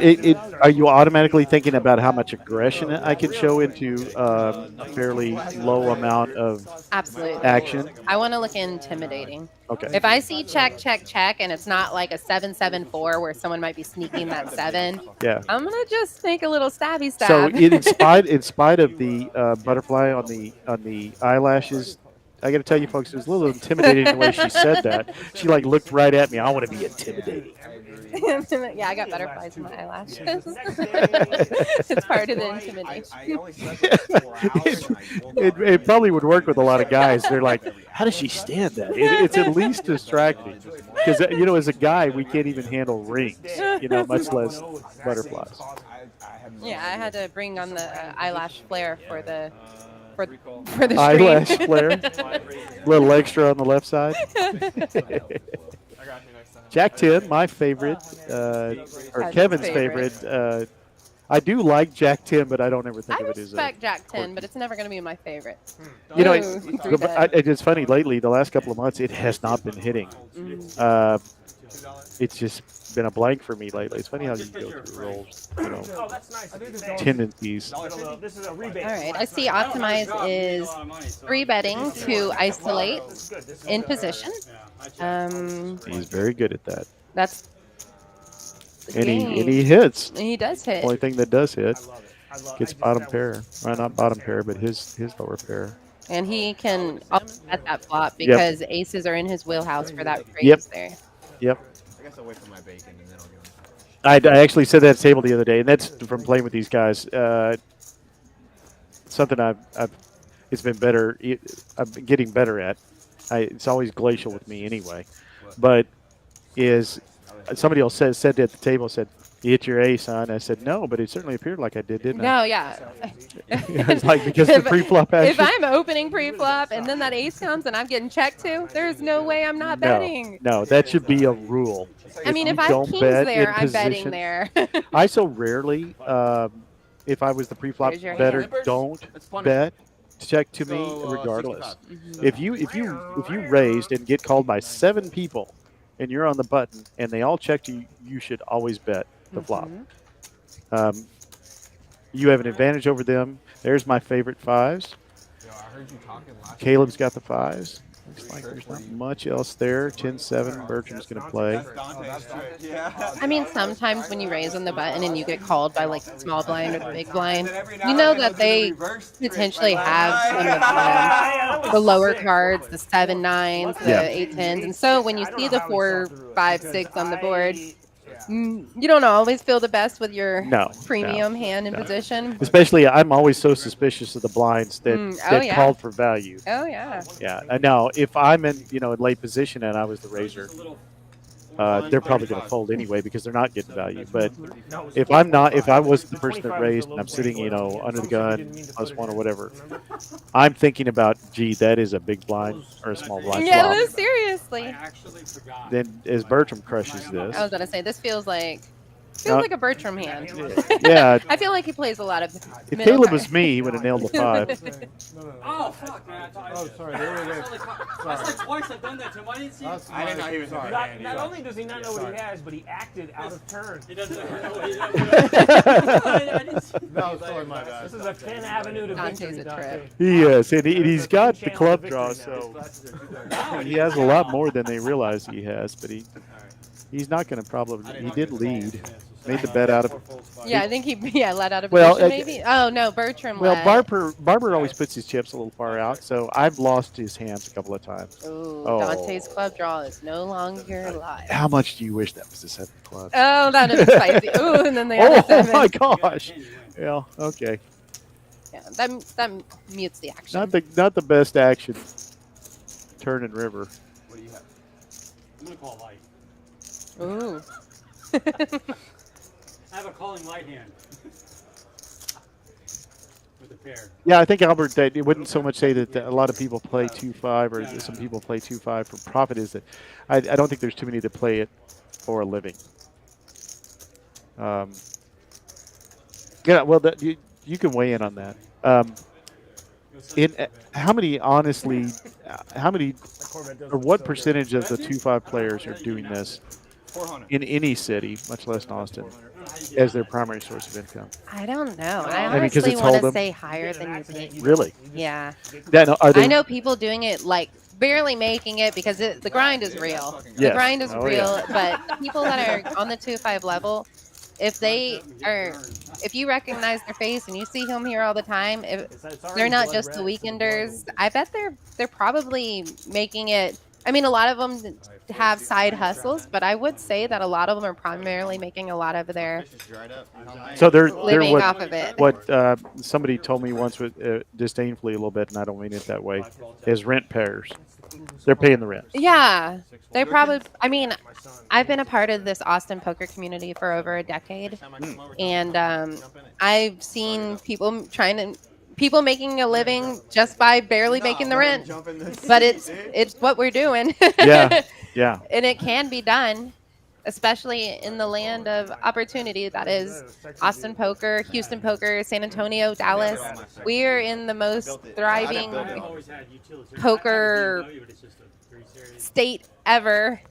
are you automatically thinking about how much aggression I can show into a fairly low amount of action? I want to look intimidating. Okay. If I see check, check, check, and it's not like a 7-7-4 where someone might be sneaking that 7, I'm gonna just make a little stabby stab. So in spite of the butterfly on the eyelashes, I got to tell you folks, it was a little intimidating the way she said that. She like looked right at me. I want to be intimidating. I got butterflies in my eyelashes. It's part of the intimidation. It probably would work with a lot of guys. They're like, how does she stand that? It's at least distracting. Because, as a guy, we can't even handle rings, much less butterflies. Yeah, I had to bring on the eyelash flare for the stream. Eyelash flare. A little extra on the left side. Jack 10, my favorite, or Kevin's favorite. I do like Jack 10, but I don't ever think of it as a... I respect Jack 10, but it's never going to be my favorite. It's funny, lately, the last couple of months, it has not been hitting. It's just been a blank for me lately. It's funny how you go through rolls, tendencies. This is a rebate. All right, I see Optimize is 3-betting to isolate in position. He's very good at that. That's the and game. he hits. He does hit. Only thing that does hit gets bottom pair. Well, not bottom pair, but his lower pair. And he can bet that flop because aces are in his wheelhouse for that raise there. Yep. I guess I'll wait for my bacon and then I'll go. I actually said that at the table the other day, and that's from playing with these guys. Something it's been better. I've been getting better at. It's always glacial with me anyway, but somebody else said at the table, said, "You hit your ace, son." I said, "No, but it certainly appeared like I did, didn't I?" No, yeah. It's like because the pre-flop action. If I'm opening pre-flop and then that ace comes and I'm getting checked too, there's no way I'm not betting. No, that should be a rule. I mean, if I have kings there, I'm betting there. I so rarely, if I was the pre-flop better, don't bet. Check to me regardless. If you raised and get called by 7 people and you're on the button and they all checked you, you should always bet the flop. You have an advantage over them. There's my favorite 5s. Caleb's got the 5s. Looks like there's not much else there. 10-7, Bertram's going to play. I mean, sometimes when you raise on the button and you get called by like the small blind or the big blind, you know that they potentially have some of the lower cards, the 7-9s, the 8-10s. And so when you see the 4, 5, 6 on the board, you don't always feel the best with your premium hand in position. Especially, I'm always so suspicious of the blinds that called for value. Oh, yeah. Yeah. And now, if I'm in late position and I was the raiser, they're probably going to fold anyway because they're not getting value. But if I was the person that raised and I'm sitting, under the gun, +1 or whatever, I'm thinking about, gee, that is a big blind or a small blind Yeah, flop. no, seriously. actually forgot. Then as Bertram crushes this, I was gonna say this feels like a Bertram hand. yeah, I feel like he plays a lot of. if middle Caleb cards. was me, he would have nailed the 5. Oh, fuck, man. I thought Oh, sorry. There we go. That's like twice I've done that to him. I didn't see it. I didn't know he was Sorry. Not only does he not know what he has, but he acted out of turn. He doesn't know what he does. I didn't see it. No, sorry, my bad. This is a 10 avenue to Dante's victory, a Dante. trip. He is, and he's got the Chance club of draw, victory now. so he has a lot more than they realize he has. But he's not going to probably. He did lead, made the bet out of. Yeah, I think he let out of Well, position maybe. Oh no, Bertram. Well, led. Barber always puts his chips a little far out, so I've lost his hands a couple of times. Ooh, Oh. Dante's club draw is no longer alive. How much do you wish that was a 7 club? Oh, that is spicy. Ooh, and then the other Oh 7. my gosh! Yeah, okay. Yeah, that mutes the action. Not the best action. Turn and river. What do you have? I'm going to call light. Ooh. I have a calling light hand. With a pair. Yeah, I think Albert, that it wouldn't so much say that a lot of people play 2-5 or some people play 2-5 for profit. Is that I don't think there's too many that play it for a living. Yeah, well, you can weigh in on that. How many or what percentage of the 2-5 players are doing this 400. in any city, much less in Austin, as their primary source of income? I don't know. I I mean, 'cause honestly it's want to hold'em. say higher than you think. Really? Yeah. Are they, I know people doing it like barely making it because the grind is real. The Yes. grind is Oh, real, but people that are on the 2-5 level, if you recognize their face and you see him here all the time, if they're not just the weekenders, I bet they're probably making it. I mean, a lot of them have side hustles, but I would say that a lot of them are primarily making a lot of their so they're living what, off of it. what somebody told me once with disdainfully a little bit, and I don't mean it that way, is rent payers. They're paying the rent. Yeah, they probably. I mean, I've been a part of this Austin poker community for over a decade, and I've seen people making a living just by barely making the rent. But it's what we're doing. Yeah, yeah. And it can be done, especially in the land of opportunity that is Austin poker, Houston poker, San Antonio, Dallas. We are in the most thriving poker state ever.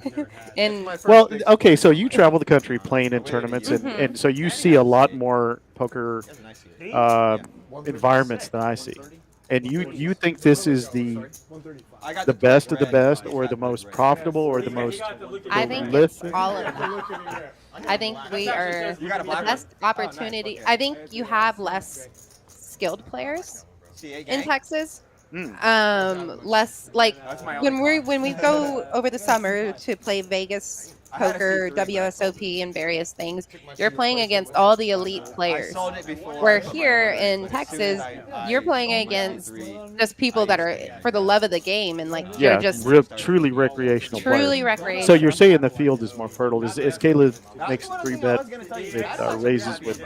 Well, okay, so you travel the country playing in tournaments, and so you see a lot more poker environments than I see. And you think this is the best of the best, or the most profitable, or the most I think it's all of them. I think we are the best opportunity. I think you have less skilled players in Texas. Less like when we go over the summer to play Vegas poker, WSOP, and various things, you're playing against all the elite players. Where here in Texas, you're playing against just people that are for the love of the game and like you're just truly recreational. truly players. recreational. So you're saying the field is more fertile. As Caleb makes 3-bet, it raises with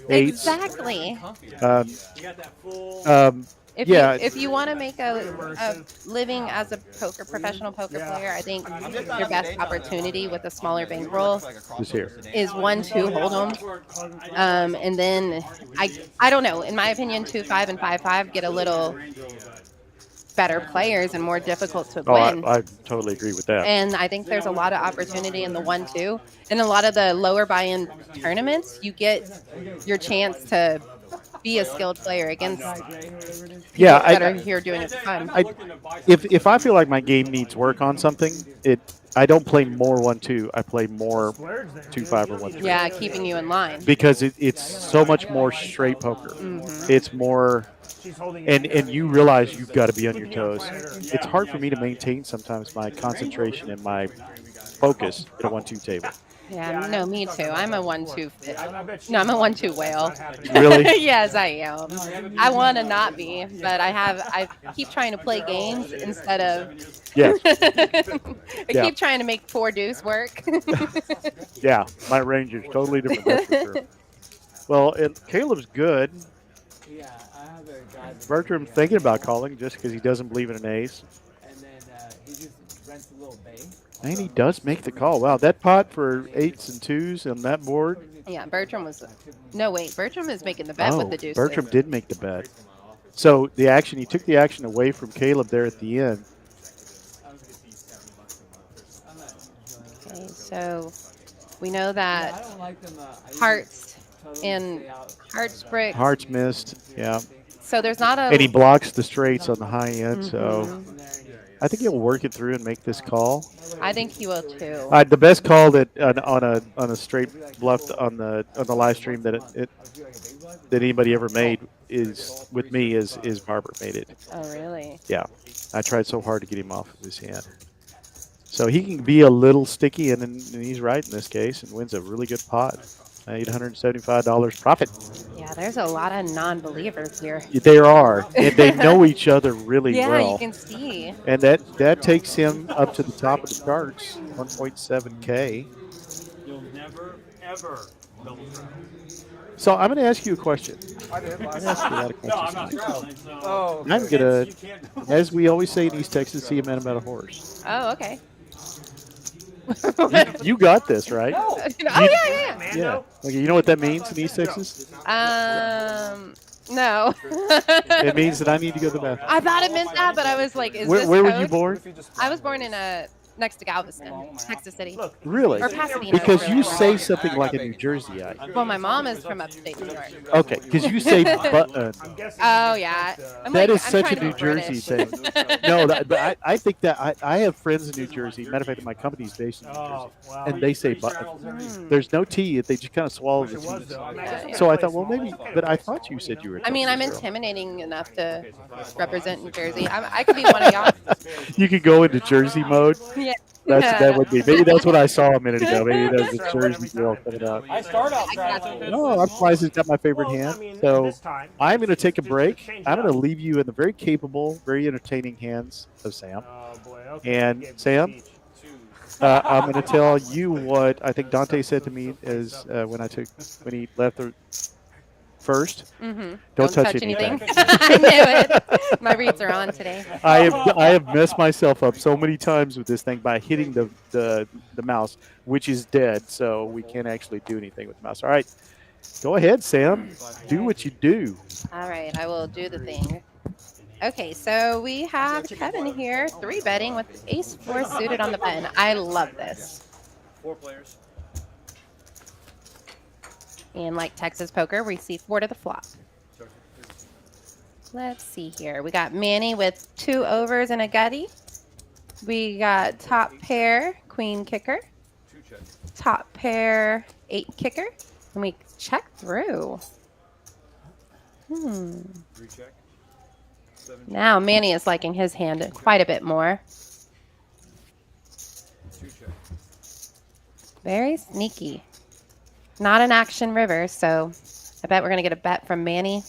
8s. Exactly. If you want to make a living as a professional poker player, I think your best opportunity with a smaller bankroll is here. is 1-2 hold'em, and then I don't know. In my opinion, 2-5 and 5-5 get a little better players and more difficult to win. I totally agree with that. And I think there's a lot of opportunity in the 1-2. In a lot of the lower buy-in tournaments, you get your chance to be a skilled player against people that are here doing it for fun. If I feel like my game needs work on something, I don't play more 1-2. I play more 2-5 or 1-3. Yeah, keeping you in line. Because it's so much more straight poker. It's more, and you realize you've got to be on your toes. It's hard for me to maintain sometimes my concentration and my focus at a 1-2 table. Yeah, no, me too. I'm a 1-2 fit. I bet No, I'm a she's 1-2 that's whale. not happening. Really? Yes, I am. I want to not be, but I keep trying to play games instead of. Yes. I Yeah. keep trying to make 4 deuce work. Yeah, my range is totally different, that's for sure. Well, Caleb's good. Yeah, I have a guy. Bertram's thinking about calling just because he doesn't believe in an ace. And then he just rents a little bay. And he does make the call. Wow, that pot for 8s and 2s on that board. Yeah, Bertram was. No, wait, Bertram is making the bet with the deuce. Bertram did make the bet. So the action, he took the action away from Caleb there at the end. Okay, so we know I that don't like them. hearts and hearts brick. Hearts missed, yeah. So there's not a. And he blocks the straights on the high end, so Mhm. I think he'll work it through and make this call. I think he will too. The best call that on a straight bluff on the live stream that that anybody ever made is with me is Barber made it. Oh, really? Yeah, I tried so hard to get him off of his hand. So he can be a little sticky, and he's right in this case, and wins a really good pot. $875 profit. Yeah, there's a lot of non-believers here. There are, and they know each other really Yeah, well. you can see. And that takes him up to the top of the charts, 1.7K. You'll never, ever double trap. So I'm going to ask you a question. I did I'm last gonna ask you a lot of No, I'm questions. not traveling, so. Oh, I'm going to, You can't. as we always say in East Texas, see a man about a horse. Oh, okay. You got this, right? Oh, yeah. Yeah. Okay, you know what that means in East Texas? No. It means that I need to go to the bathroom. I thought it meant that, but I was like, is this Where were you code? born? I was born in next to Galveston, Texas City. Really? Or Pasadena. Because you really. say something like a New Jerseyite. Well, my mom is from upstate New York. Okay, because you say button. Oh, yeah. I'm That like, is I'm such trying a to New be Jersey British. thing. No, but I think that I have friends in New Jersey. Matter of fact, my company's based in New Jersey, Oh, wow. and they say button. Hmm. There's no T. They just kind of swallow the It was, T. though. I mean, I guess we Yeah. So I gotta thought, play well, maybe, small. but I thought you said you were. a I mean, I'm Texas girl. intimidating enough to represent New Jersey. I could be one of y'all. You could go into Jersey mode. Yeah. That would be. Maybe that's what I saw a minute ago. Maybe that's the Jersey girl coming out. I start out traveling. No, I'm surprised he's got my favorite Well, I hand. mean, So this time, I'm going to take a just break. change it I'm going to up. leave you in the very capable, very entertaining hands of Sam. Oh, boy. Okay. And Gave me a Sam? speech. I'm going to tell you what I think Dante said to me is when he left the first. Mm-hmm. Don't touch anything. anything. I knew it. My reads are on today. I have messed myself up so many times with this thing by hitting the mouse, which is dead, so we can't actually do anything with the mouse. All right, go ahead, Sam. Do what you do. All right, I will do the thing. Okay, so we have Kevin here, 3-betting with ace-4 suited on the button. I love this. 4 players. And like Texas poker, we see 4 to the flop. Let's see here. We got Manny with 2 overs and a gutty. We got top pair, queen kicker. Top pair, 8 kicker. And we check through. Recheck. Now Manny is liking his hand quite a bit more. Very sneaky. Not an action river, so I bet we're going to get a bet from Manny.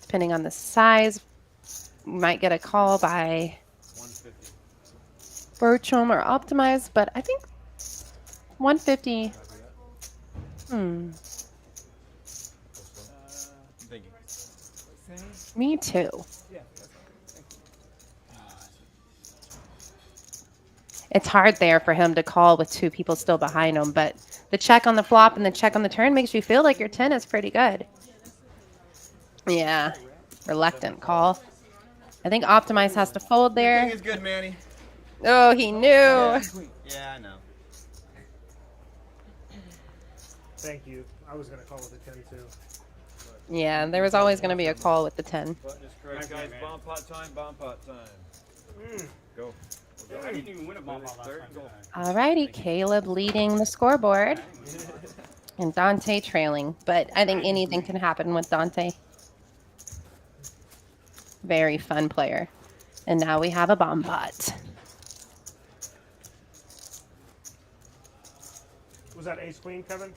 Depending on the size, we might get a call by Bertram or Optimize, but I think 150. Me too. It's hard there for him to call with 2 people still behind him, but the check on the flop and the check on the turn makes you feel like your 10 is pretty good. Yeah, reluctant call. I think Optimize has to fold there. King is good, Manny. Oh, he knew. Yeah, I know. Thank you. I was going to call with a 10, too. Yeah, there was always going to be a call with the 10. Button is correct, guys. Bomb pot time, bomb pot time. Go. I didn't even win a bomb pot last time. Alrighty, Caleb leading the scoreboard. And Dante trailing. But I think anything can happen with Dante. Very fun player. And now we have a bomb pot. Was that ace queen, Kevin?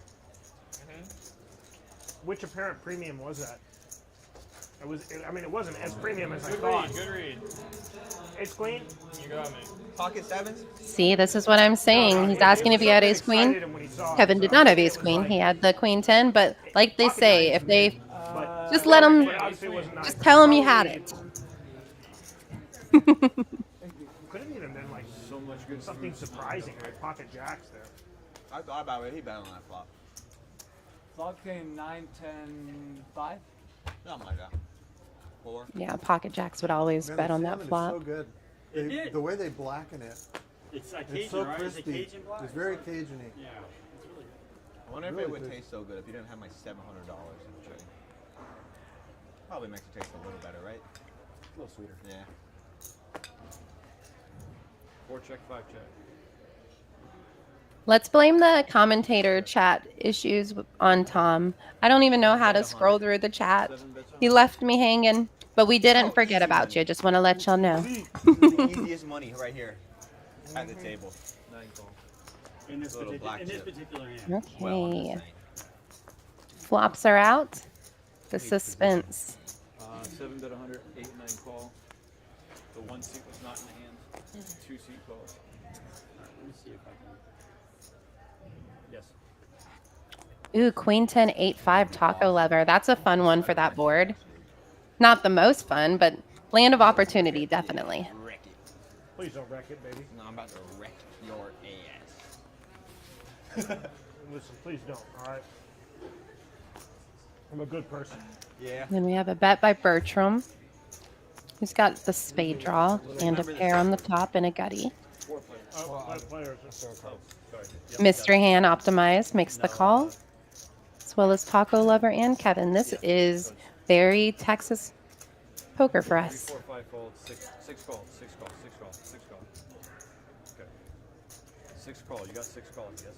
Which apparent premium was that? It was. I mean, it wasn't as premium as I thought. Good read. Ace queen. You got me. Pocket sevens. See, this is what I'm saying. He's asking if he had ace queen. Kevin did not have ace queen. He had the queen 10. But like they say, if they just let him, just tell him you had it. Could have even been like So much good something surprising, like pocket jacks there. I thought about it. He bet on that flop. Flop came 9, 10, 5. Something like that. 4. Yeah, pocket jacks would always Man, bet the on that salmon is flop. so good. It did. The way they blacken it, It's like it's Cajun, so right? Is it crispy. Cajun black? It's very Cajun-y. Yeah, it's really good. I wonder if Really it would good. taste so good if you didn't have my $700 in the tray. Probably makes it taste a little better, right? A little sweeter. Yeah. 4 check, 5 check. Let's blame the commentator chat issues on Tom. I don't even know how to scroll through the chat. He left me hanging, but we didn't forget about you. Just want to let y'all know. This is the easiest money right here at the table. 9 call. In this, Little black in this chip. particular hand. Well, I'm just Okay. saying. Flops are out. The suspense. 7 bet 100, 8, 9 call. The 1 seat was not in the hand. 2 seat call. Let me see if I can. Yes. Ooh, queen 10, 8, 5 taco lever. That's a fun one for that board. Not the most fun, but land of opportunity, definitely. Wreck it. Please don't wreck it, baby. No, I'm about to wreck your ass. Listen, please don't. All right. I'm a good person. Yeah. Then we have a bet by Bertram, who's got the spade draw and a pair on the top and a gutty. 4 players. Oh, players. Sorry. Yep, Mystery hand optimized makes the call, as well as Taco Lover and Kevin. This is very Texas poker for 3, us. 4, 5 fold, 6 call, 6 call, 6 call, 6 call. Okay. 6 call. You got 6 calls, yes?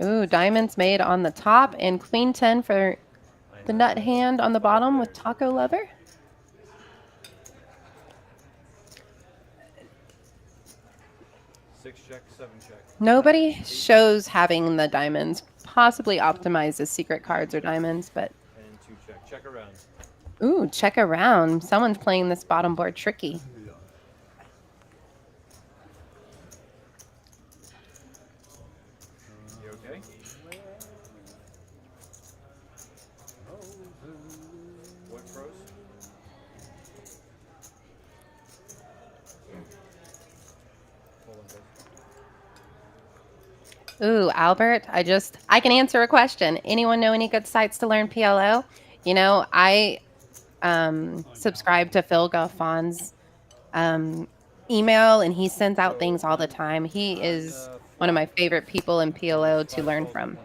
Ooh, diamonds made on the top and queen 10 for the nut hand on the bottom with Taco Lover. Six check, 7 check. Nobody shows having the diamonds. Possibly optimized as secret cards or diamonds, but And 2 check. Check around. ooh, check around. Someone's playing this bottom board tricky. You okay? What pros? Hold on, guys. Ooh, Albert, I can answer a question. Anyone know any good sites to learn PLO? You know, I subscribe to Phil Goffon's email, and he sends out things all the time. He is one of my favorite people in PLO to learn from.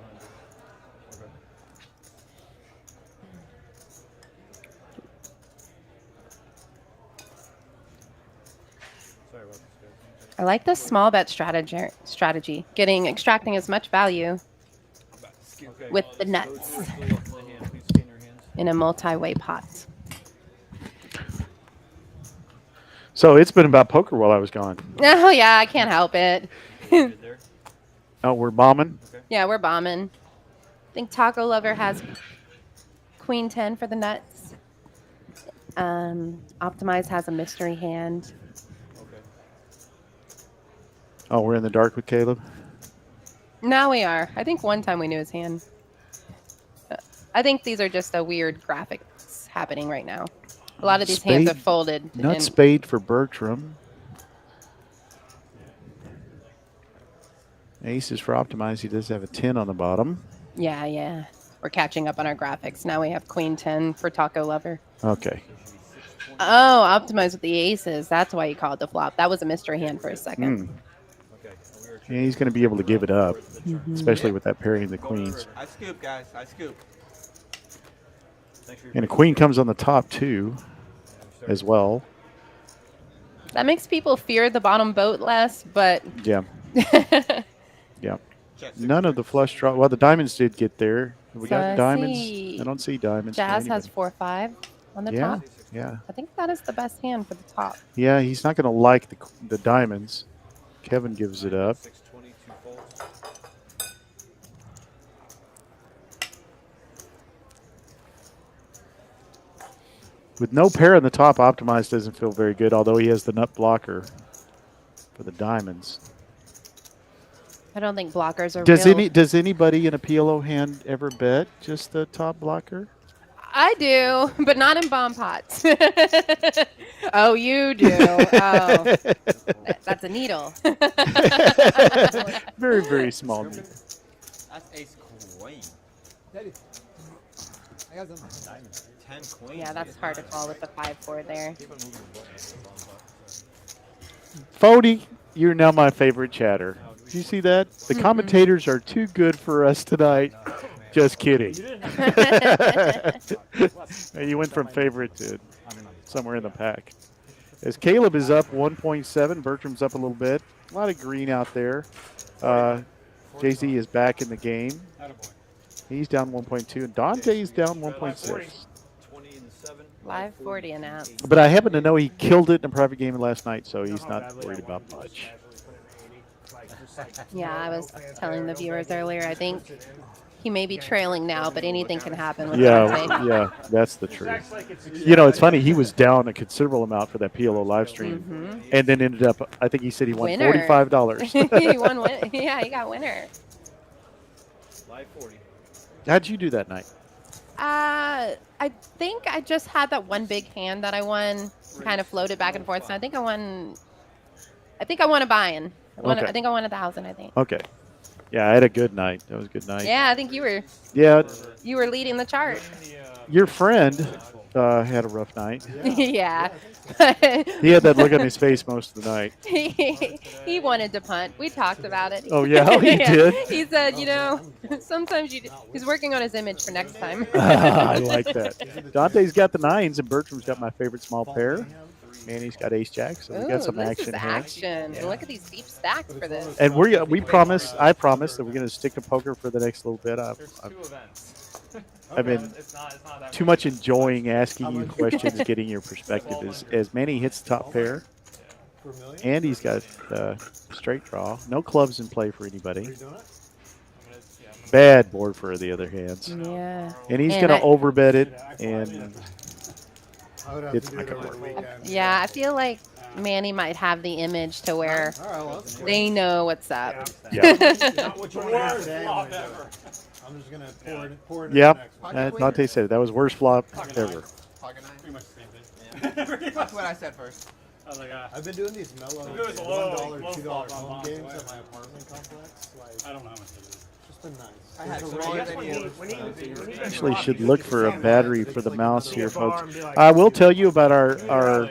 Sorry about this, guys. I like the small bet strategy, extracting as much value Okay. with the Those nuts still left in the hand. Please scan your hands. in a multi-way pot. So it's been about poker while I was gone. Oh yeah, I can't help it. Good there. Oh, we're bombing. Yeah, we're bombing. I think Taco Lover has queen 10 for the nuts. Optimize has a mystery hand. Okay. Oh, we're in the dark with Caleb. Now we are. I think one time we knew his hand. I think these are just a weird graphics happening right now. A lot of these hands are Spade- folded. Nut and- spade for Bertram. Ace is for optimize. He does have a 10 on the bottom. Yeah, yeah. We're catching up on our graphics. Now we have queen 10 for Taco Lover. Okay. Oh, optimize with the aces. That's why you called the flop. That was a mystery hand for a second. Okay. Yeah, he's going to be able to give it up, especially with that pairing of the queens. I scoop, guys. I scoop. Thanks for your And a queen comes on the top too, as well. That makes people fear the bottom boat less, but Yeah. Yeah. Check. None of the flush draw. Well, the diamonds did get there. We So got I diamonds. see I don't see diamonds. for Jazz has anybody. 4-5 on the Yeah. top. Yeah. I think that is the best hand for the top. Yeah. He's not going to like the diamonds. Kevin gives it up. 620, 2 folds. With no pair on the top, optimized doesn't feel very good, although he has the nut blocker for the diamonds. I don't think blockers are Does real. does anybody in a PLO hand ever bet just the top blocker? I do, but not in bomb pots. Oh, you do. Oh, that's a needle. Very, very small needle. That's ace queen. Daddy, I got some diamonds. 10 queen. Yeah, that's hard to call with the 5-4 there. Fody, you're now my favorite chatter. Do you see that? The commentators are too good for us tonight. Just kidding. You went from favorite to somewhere in the pack. As Caleb is up 1.7, Bertram's up a little bit. A lot of green out there. Jay-Z is back in the game. He's down 1.2, and Dante's down 1.6. 540 announced. But I happen to know he killed it in a private game last night, so he's not worried about much. Yeah, I was telling the viewers earlier, I think he may be trailing now, but anything can happen with Dante. Yeah, that's the truth. You know, it's funny. He was down a considerable amount for that PLO live stream, and then ended up. I think he said he won $45. He won. Yeah, he got winner. Live 40. How'd you do that night? I think I just had that one big hand that I won, kind of floated back and forth. So I think I won. I think I won a buy-in. Okay. I think I won 1,000. I think. Okay. Yeah, I had a good night. That was a good night. Yeah, I think you were. Yeah. You were leading the chart. Your friend had a rough night. Yeah. He had that look on his face most of the night. He wanted to punt. We talked about it. Oh, yeah? He did? He said, you know, sometimes he's working on his image for next time. I like that. Dante's got the nines, and Bertram's got my favorite small pair. Manny's got ace jack, so we got some action here. Action. And look at these deep stacks for this. And I promise that we're going to stick to poker for the next little bit. I've been too much enjoying asking you questions, getting your perspective. As Manny hits the top pair, and he's got straight draw. No clubs in play for anybody. Bad board for the other hands. Yeah. And he's going to overbet it, and it's not going to work. Yeah, I feel like Manny might have the image to where they know what's up. Yeah. I'm just gonna pour it. Yep. Dante said it. That was worst flop ever. Pocket nine. Pretty much the same thing. That's what I said first. I was like, I've been doing these mellow If it was low, $1, low $2 flop, home I'm games on at my apartment complex. Like, I don't know how much it is. it's just been nice. I had It's a so raise many and ideas. Actually should look for a battery for the mouse here, folks. I will tell you about our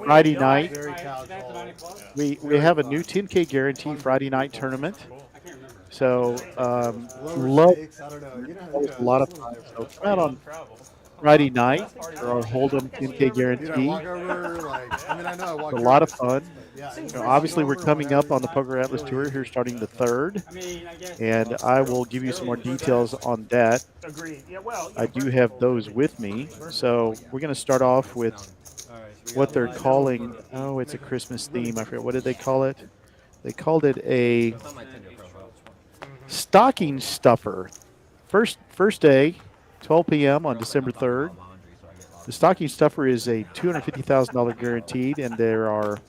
Friday night. very casual. We have a new 10K guarantee Friday night tournament. I can't remember. So Lower love stakes, I don't know. You know, always a lot of fun. So come out on Friday night for our Hold'em 10K Dude, I guarantee. walk over, like, I mean, I know I walk It's a lot of over, fun. yeah, You know, obviously, we're coming up on the Poker Atlas Tour here starting the 3rd, I mean, I guess. and I will give you some more details on that. Agreed. Yeah, well, I do have those with me. So we're going to start off with what they're calling, oh, it's a Christmas theme. I forget, what did they call it? They called it a stocking stuffer. First day, 12 p.m. on December 3rd. The stocking stuffer is a $250,000 guaranteed, and there are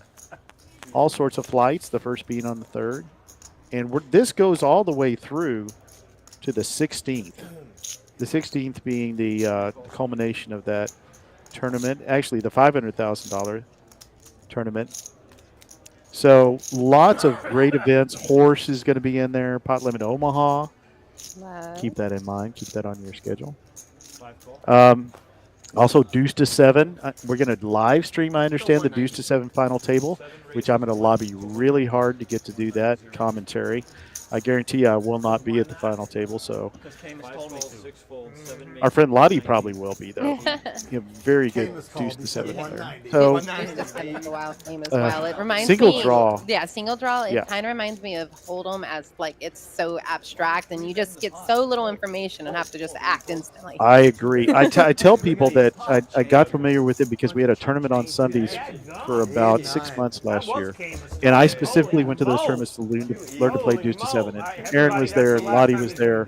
all sorts of flights, the first being on the 3rd. And this goes all the way through to the 16th. The 16th being the culmination of that tournament, actually the $500,000 tournament. So lots of great events. Horse is going to be in there. Pot Limit Omaha. Love. Keep that in mind. Keep that on your schedule. Also, Deuce to 7. We're going to live stream, I understand, the Deuce to 7 final table, which I'm going to lobby really hard to get to do that commentary. I guarantee I will not be at the final table, so our friend Lottie probably will be, though. You have very good Deuce to 7 there. So, It's a wild game as well. It reminds single me, draw. Yeah, single draw. It Yeah. kind of reminds me of Hold'em, as like it's so abstract and you just get so little information and have to just act instantly. I agree. I tell people that I got familiar with it because we had a tournament on Sundays for about 6 months last year. And I specifically went to those tournaments to learn to play Deuce to 7 7. And Aaron was there, Lottie was there.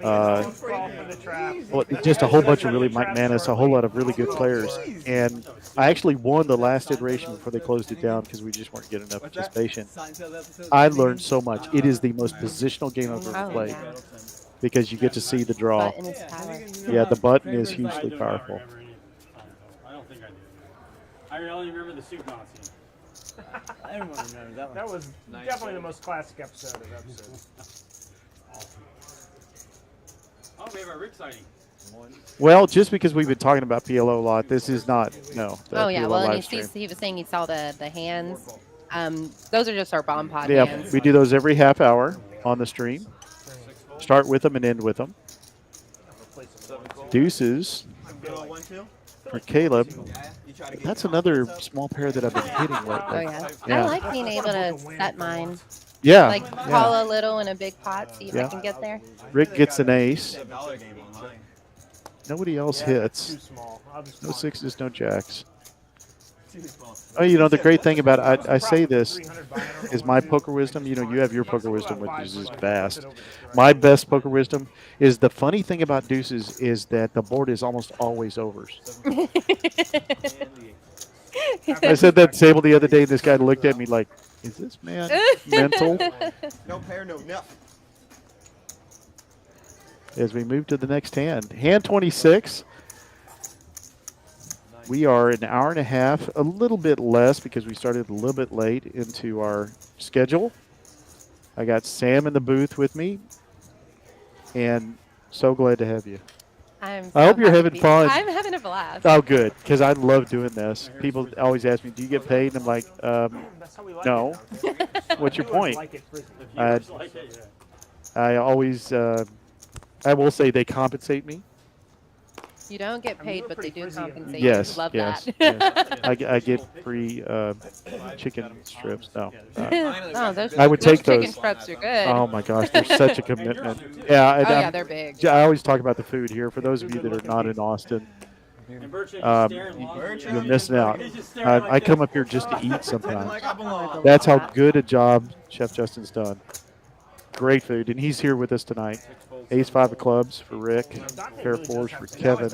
Well, just a whole bunch of really Mike Manis, a whole lot of really good players. And I actually won the last iteration before they closed it down because we just weren't getting enough participation. I learned so much. It is the most positional game I've ever played because you get to see the draw. Yeah, the button is hugely powerful. I don't think I do. I only remember the soup Nazi. Everyone remembers that one. That was definitely the most classic episode of episodes. Oh, we have our Rick sighting. Well, just because we've been talking about PLO a lot, this is not, no. Oh, yeah. PLO Well, and live stream. he was saying he saw the hands. Those are just our bomb pod Yeah, hands. we do those every half hour on the stream. Start with them and end with them. Deuces for Caleb. That's another small pair that I've been hitting lately. Oh, yeah. I like being able to set mine. Yeah. Like call a little in a big pot, see if I can get there. Rick gets an ace. Nobody else hits. No sixes, no jacks. Oh, you know, the great thing about it, I say this, is my poker wisdom. You know, you have your poker wisdom, which is just vast. My best poker wisdom is the funny thing about deuces is that the board is almost always overs. I said that table the other day, and this guy looked at me like, is this man mental? No pair, no nothing. As we move to the next hand. Hand 26. We are an hour and a half, a little bit less because we started a little bit late into our schedule. I got Sam in the booth with me, and so glad to have you. I hope you're having fun. I'm having a blast. Oh, good, because I love doing this. People always ask me, do you get paid? And I'm like, no. What's your point? I always, I will say they compensate me. You don't get paid, but they do compensate. Yes, Love yes, that. yes. I get free chicken strips. No, those, I would take chicken those. strips are good. Oh my gosh, they're such a commitment. Yeah, and, yeah, they're big. I always talk about the food here. For those of you that are not in Austin, you're missing out. I come up here just to eat sometimes. That's how good a job Chef Justin's done. Great food, and he's here with us tonight. Ace-5 of clubs for Rick, pair of fours for Kevin.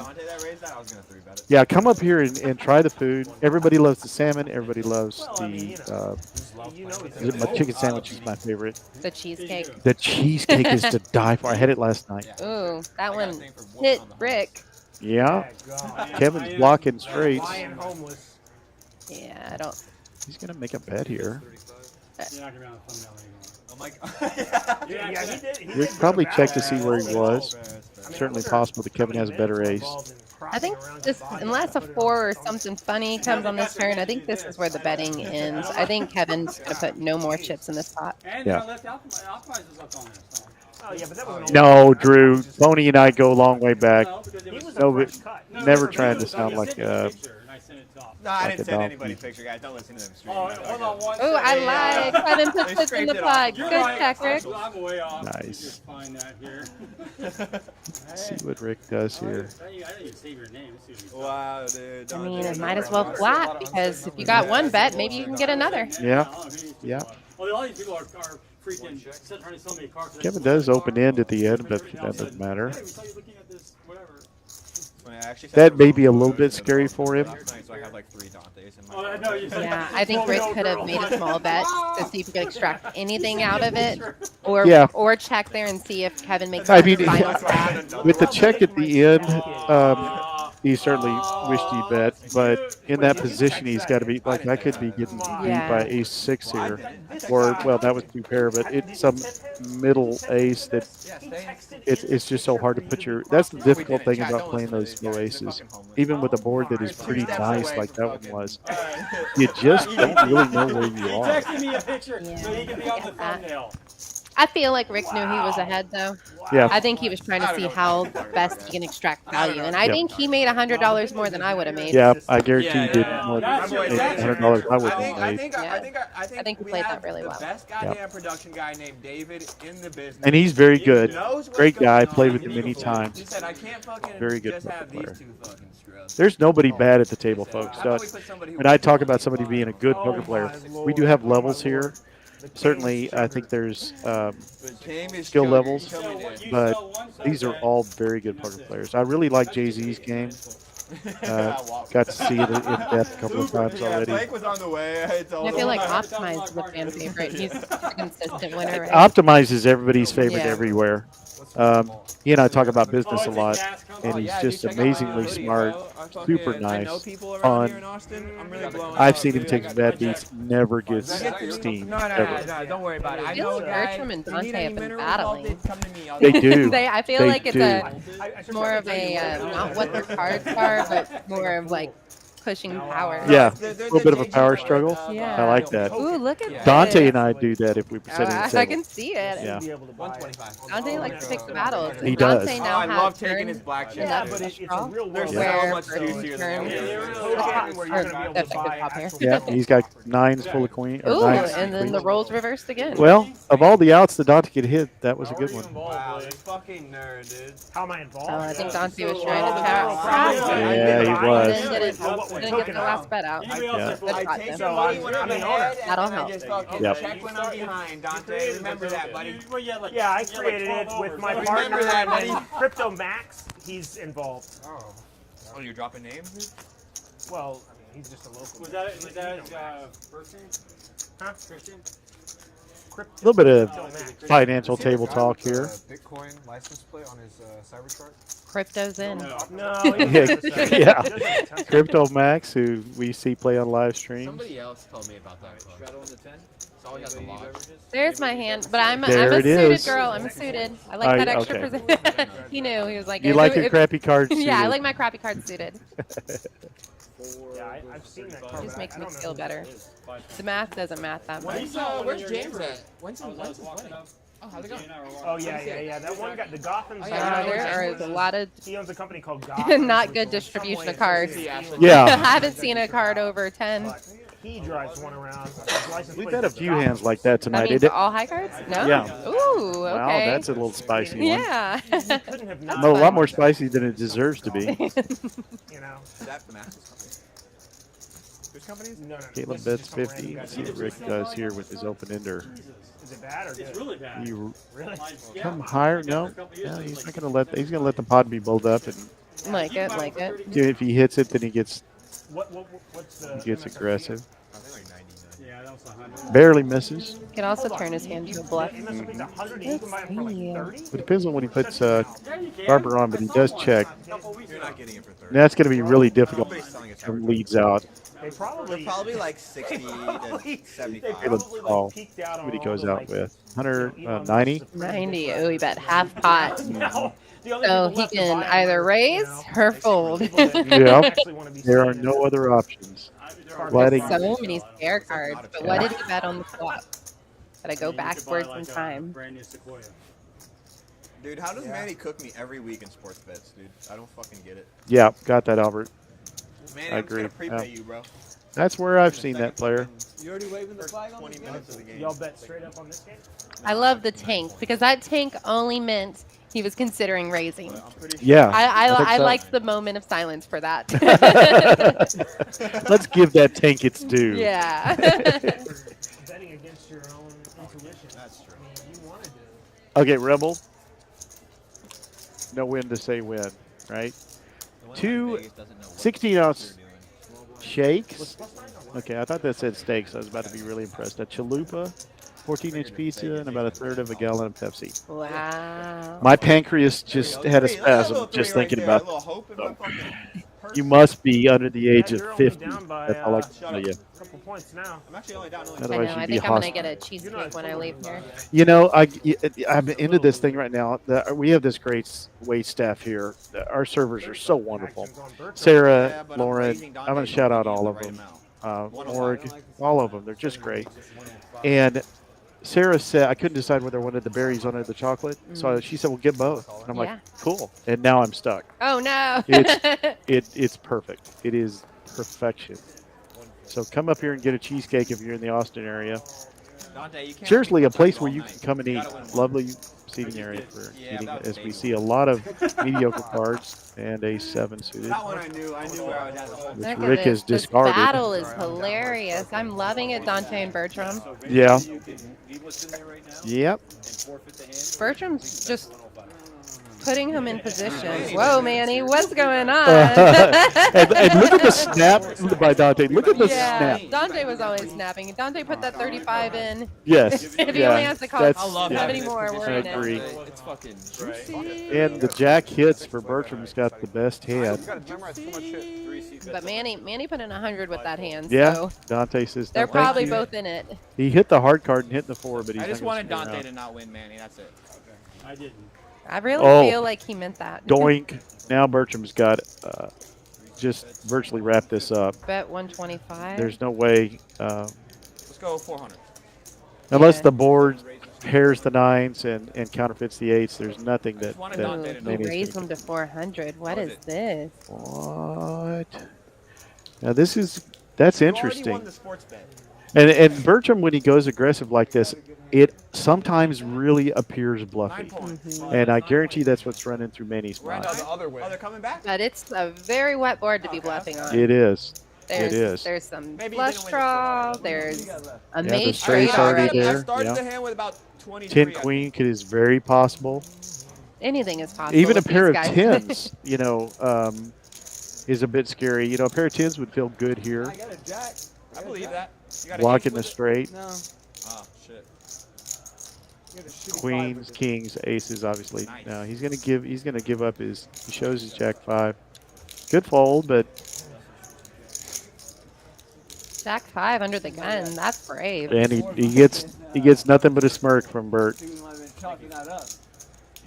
Yeah, come up here and try the food. Everybody loves the salmon. Everybody loves the my chicken sandwich is my favorite. The cheesecake. The cheesecake is to die for. I had it last night. Ooh, that one hit Rick. Yeah, Kevin's blocking straights. Yeah, I don't. He's gonna make a bet here. Oh my God. Rick probably checked to see where he was. Certainly possible that Kevin has a better ace. I think this, unless a 4 or something funny comes on this turn, I think this is where the betting ends. I think Kevin's going to put no more chips in this pot. Yeah. Oh, No, Drew. Tony and I go a long way back. No, but never trying to sound like No, I like didn't send anybody a picture, guys. Don't listen to them stream. Oh, I lied. Kevin put chips in the pot. Good check, Rick. Nice. Let's see what Rick does here. Wow, dude. I mean, it might as well flat because if you got one bet, maybe you can get another. Yeah. Yeah. Well, all these people are freaking trying to sell me a car. Kevin does open end at the end, but that doesn't matter. That may be a little bit scary for him. Yeah, I think Rick could have made a small bet to see if he could extract anything out of it, or check there and see if Kevin makes the final stack. With the check at the end, he certainly wished he bet, but in that position, he's got to be like, I could be getting beat by ace-6 here, or well, that was 2 pair, but it's some middle ace that it's just so hard to put your. That's the difficult thing about playing those low aces, even with a board that is pretty nice like that one was. You just don't really know where you are. Texting me a picture so he can be on the thumbnail. I feel like Rick knew he was ahead, though. Yeah. I think he was trying to see how best he can extract value, and I think he made $100 more than I would have made. Yeah, I guarantee you did more than $100 I would have made. I think he played that really well. Best goddamn production guy named David in the business. And he's very good. Great guy. Played with him many times. He said, I can't fucking very good just have player. these 2 fucking scrubs. There's nobody bad at the table, folks. When I talk about somebody being a good poker player, we do have levels here. Certainly, I think there's Game is skill chill, levels, you told me this. but these are all very good poker players. I really like Jay-Z's game. Got to see it in depth a couple of times already. Blake was on the way. I feel like Optimize is a fan favorite. He's a consistent winner, right? Optimize is everybody's favorite Yeah. everywhere. He and I talk about business a lot, and he's just amazingly smart, super nice, fun. I've seen him take some bad beats, never gets steamed, ever. No, don't worry about it. I feel like Bertram and Dante have been battling. They do. I feel They like it's do. more of a not what their cards are, but more of like pushing power. Yeah, a little bit of a power struggle. Yeah. I like that. Ooh, look at Dante this. and I do that if we sit at the I table. can see it. Yeah. 125. Dante likes to pick the battles. He does. Dante now I has love taking turn his black chips. Yeah, But it's a real They're world. so where much juicier than Poker where you're going to be able to Effective buy top here. actual Yeah, he's got nines full of queen. Or Ooh, nines and then the roles reversed again. Well, of all the outs that Dante could hit, that was a good one. Wow, this fucking nerd, dude. How am I involved? I think Dante was trying to tap. Yeah, he was. Didn't get the last bet out. Yeah. Good I shot, take then. the money when I'm ahead, and That'll then I help. just fucking Yep. check when I'm behind, Dante. Remember that, buddy. Yeah, I created it with my Remember partner that, and then buddy. Crypto Max. He's involved. Oh, you're dropping names? Well, I mean, he's just a local. Was that first name? Huh? Christian? A little bit of financial table talk here. Bitcoin license plate on his Cybertruck. Crypto's in. No. Yeah, Crypto Max, who we see play on live streams. Somebody else told me about that. Shadow on the 10? It's all got the log. There's my hand, but I'm There a it suited is. girl. I'm suited. I like that extra okay. percent. He knew. He was like, You if- like your if- crappy cards Yeah, I suited. like my crappy cards suited. Yeah, I've seen that card. Just but makes I me don't know feel who better. that is. The math doesn't math that much. Where's James at? When's his wedding? Oh, how's it going? Oh yeah. That one got the Gotham. Oh, Uh, yeah, there is a lot of He owns a company called Gotham. not good distribution of cards. I Yeah, haven't seen a card over 10. He drives one around. His license we've plate had a is few Gotham. hands like that That tonight. means It, all high cards? No? Yeah. Ooh, okay. wow, that's a little spicy one. Yeah. You couldn't have not. No, a lot more spicy than it deserves to be. You know. Is that the Master's company? Whose company is it? No. Caleb This is bets just some random 50. guy. Let's see what Rick does here with his open ender. Is it bad or good? It's really bad. You Really? come higher? No. Yeah, he's not going to let. He's going to let the pod be built up, and Like it, like it. if he hits it, then he gets What's the gets aggressive. I think like 99. Yeah, that was 100. Barely misses. He can also turn his hand to a bluff. MSRP's 100 and you can buy it for like 30? It depends on when he puts Barber on, but he does check. You're not getting it for 30. And that's going to be really difficult Nobody's selling it from for leads out. They probably Probably like 60 to 75. Caleb call. peaked out on What he all goes the, out like, with 190. 90. Oh, he bet half pot. No. The only So people he left to can buy 'em either are, raise or fold. people that Yeah. actually wanna be There are seen no as- other options. Card Gliding. card. So many spare cards. But what did he bet on the flop? Gotta go backwards in time. Brand new Sequoia. Dude, how does Manny cook me every week in sports bets, dude? I don't fucking get it. Yeah, got that, Albert. Manny, I I'm just gonna agree. prepay you, bro. That's where I've seen that player. You already waving the flag on 20 minutes of the game. Y'all bet straight up on this game? I love the tank because that tank only meant he was considering raising. I'm pretty sure. Yeah. I think so. liked the moment of silence for that. Let's give that tank its due. Yeah. Betting against your own intuition. That's true. I mean, you want to do it. Okay, Rebel. Know when to say when, right? Two 16-ounce shakes. Okay, I thought that said steaks. I was about to be really impressed. A chalupa, 14-inch pizza, and about a third of a gallon of Pepsi. Wow. My pancreas just had a Hey, look at that little spasm just three right thinking there, a about little hope in my fucking you must be under the age Yeah, of you're only 50. down by, That's all I can shut tell up. you. a couple points now. I'm actually only down only I Otherwise, know. you'd I be think I'm gonna hostile. get a cheesecake when I leave here. You know, I'm into this thing right now. We have this great wait staff here. Our servers are so wonderful. Actions on Bertram. Sarah, Yeah, but I'm Lauren, raising I'm going Dante to shout out to all the of right them. amount. Morg, all of them. They're just great. And Sarah said, I couldn't decide whether I wanted the berries on it or the chocolate. So she said, well, get both. And I'm Yeah. like, cool. And now I'm stuck. Oh no. It's perfect. It is perfection. So come up here and get a cheesecake if you're in the Austin area. Dante, you can't Seriously, a keep place us where all you night. can come and You eat gotta win one. lovely seating area for Yeah, eating, that was as we basic. see a lot of mediocre cards and a 7 suited, That one I knew where I would have the whole. which Look at Rick this. has This discarded. battle is hilarious. I'm loving it, Dante and Bertram. Yeah. You can leave what's in there right now Yep. and forfeit the hand. Bertram's just putting him in position. Whoa, Manny, what's going on? And look at the snap by Dante. Look at the Yeah, snap. Dante was always snapping. Dante put that 35 in. Yes. If he yeah. only has to cost That's- 70 yeah. more, we're I in agree. it. It's fucking juicy. And the jack hits for Bertram's got the best hand. You gotta memorize so much shit. But Manny put in 100 with that hand, Yeah. so Dante says they're no, thank probably you. both in it. He hit the hard card and hit the 4, but he's I just not wanted gonna Dante stick to not win, Manny. That's it. I didn't. I really Oh. feel like he meant that. around. Doink. Now Bertram's got just virtually wrapped this up. Bet 125. There's no way, Let's go 400. unless Yeah. the board pairs the 9s and counterfeits the 8s, there's nothing that, wanted Ooh, Dante to that know. he Manny's raised gonna him to 400. What was is it? this? What? Now that's You already interesting. won the sports bet. And Bertram, when he goes aggressive like this, it sometimes really appears 9 bluffy. points. And I guarantee that's what's running through Manny's We're at mind. the other way. Oh, they're coming back? But it's a very wet board to be bluffing on. It is. There's, it is. There's some Maybe you flush didn't win the draw. first one. There's a the mate straight's straight already already. there. I started yeah. the hand with about 23. 10 queen is very possible. Anything is possible. Even a with pair of these guys. 10s, is a bit scary. A pair of 10s would feel good here. I got a jack. I believe that. You got a Blocking ace the with it? straight. No. Oh, shit. Queens, kings, aces, obviously. Nice. No, he's gonna give up his. He shows his jack 5. Good fold, but Jack 5 under the gun. That's brave. and he gets nothing but a smirk from Bert. You might have been chalking that up.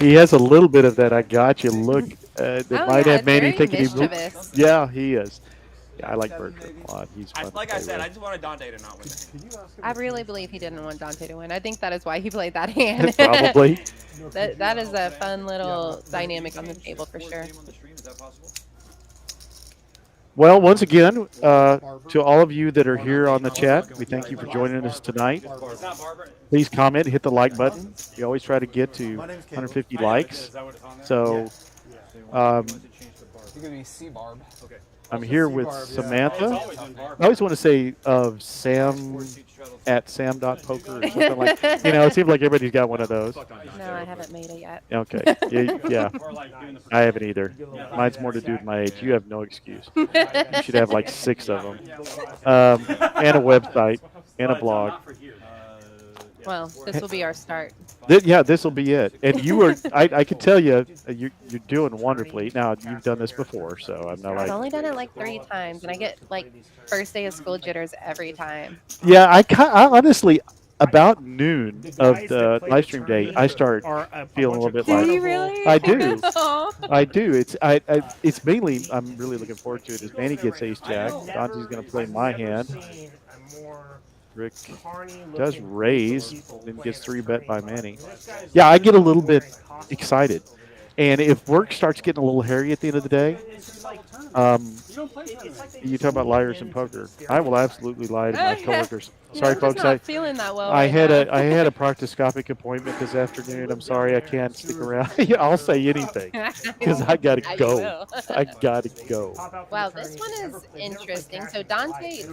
He has a little bit of that I got you look that Oh, might yeah, have Manny very thinking he. mischievous. Yeah, he is. Yeah, I like Bert a lot. He's fun. Like to I play said, with. I just wanted Dante to not win. I really believe he didn't want Dante to win. I think that is why he played that hand. Probably. that is a fun little dynamic on the table for sure. Game on the stream, is that possible? Well, once again, to all of you that are here on the chat, we thank you for joining us tonight. It's not Barbara. Please comment, hit the like button. We always try to get to My name's Caleb. 150 Is likes. that what it's on there? So You're gonna be C-barb. Okay. I'm here with It's Samantha. always been Barbara. I always want to say of Sam at sam.poker or something like. It seems like everybody's got one of those. No, I haven't made it yet. Okay. Yeah. Or like doing the I haven't either. Mine's more to do with my age. You have no excuse. You should have like 6 of them. And a website and a blog. Not for here. Well, this will be our start. Yeah, this will be it. And you are, I can tell you, you're doing wonderfully. Now, you've done this before, so I'm not I've like. only done it like 3 times, and I get like first day of school jitters every time. Yeah, I honestly, about noon of the live stream day, I start feeling a little bit Do like. you really? I do. Aw. I do. It's mainly, I'm really looking forward to it, is Manny gets ace jack. Dante's going to play my hand. Rick does raise, then gets 3-bet by Manny. Yeah, I get a little bit excited. And if work starts getting a little hairy at the end of the day, you talk about liars in poker. I will absolutely lie to my coworkers. Sorry, I'm folks. just not feeling that well. I right had now. I had a proctoscopic appointment this afternoon. I'm sorry I can't stick around. I'll say anything because I gotta I go. will. I gotta go. Wow, this one is interesting. So Dante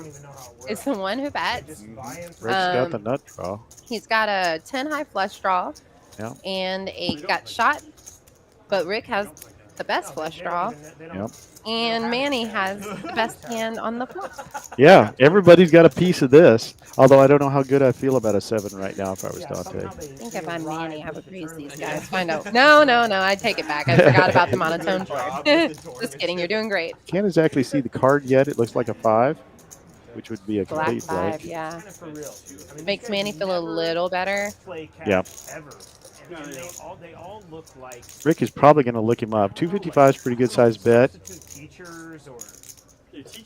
is the one who bets. Rick's got the nut draw. He's got a 10 high flush draw Yeah. and a gut shot, but Rick has the best flush draw, Yep. and Manny has the best hand on the flop. Yeah, everybody's got a piece of this. Although I don't know how good I feel about a 7 right now if I was Dante. I think if I'm Manny, I would raise these guys. Find out. No, I take it back. I forgot about the monotone board. Just kidding. You're doing great. Can't exactly see the card yet. It looks like a 5, which would be a Black complete 5, blank. yeah. Makes Manny feel a little better. Yeah. And they all look like Rick is probably going to look him up. 255 is a pretty good sized bet. teachers or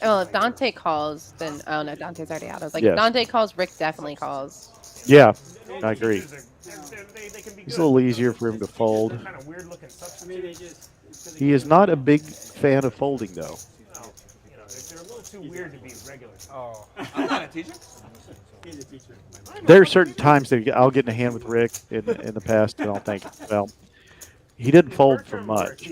Oh, if Dante calls, then oh no, Dante's already out. I was like, Yes. if Dante calls, Rick definitely calls. Yeah, I agree. they can be It's a little easier for him to fold. kind of weird looking substitutes. He is not a big fan of folding, though. They're a little too weird to be regular. Oh. I'm not a teacher? be the teacher. There are certain times that I'll get in a hand with Rick in the past, and I'll think, well, he didn't fold for much.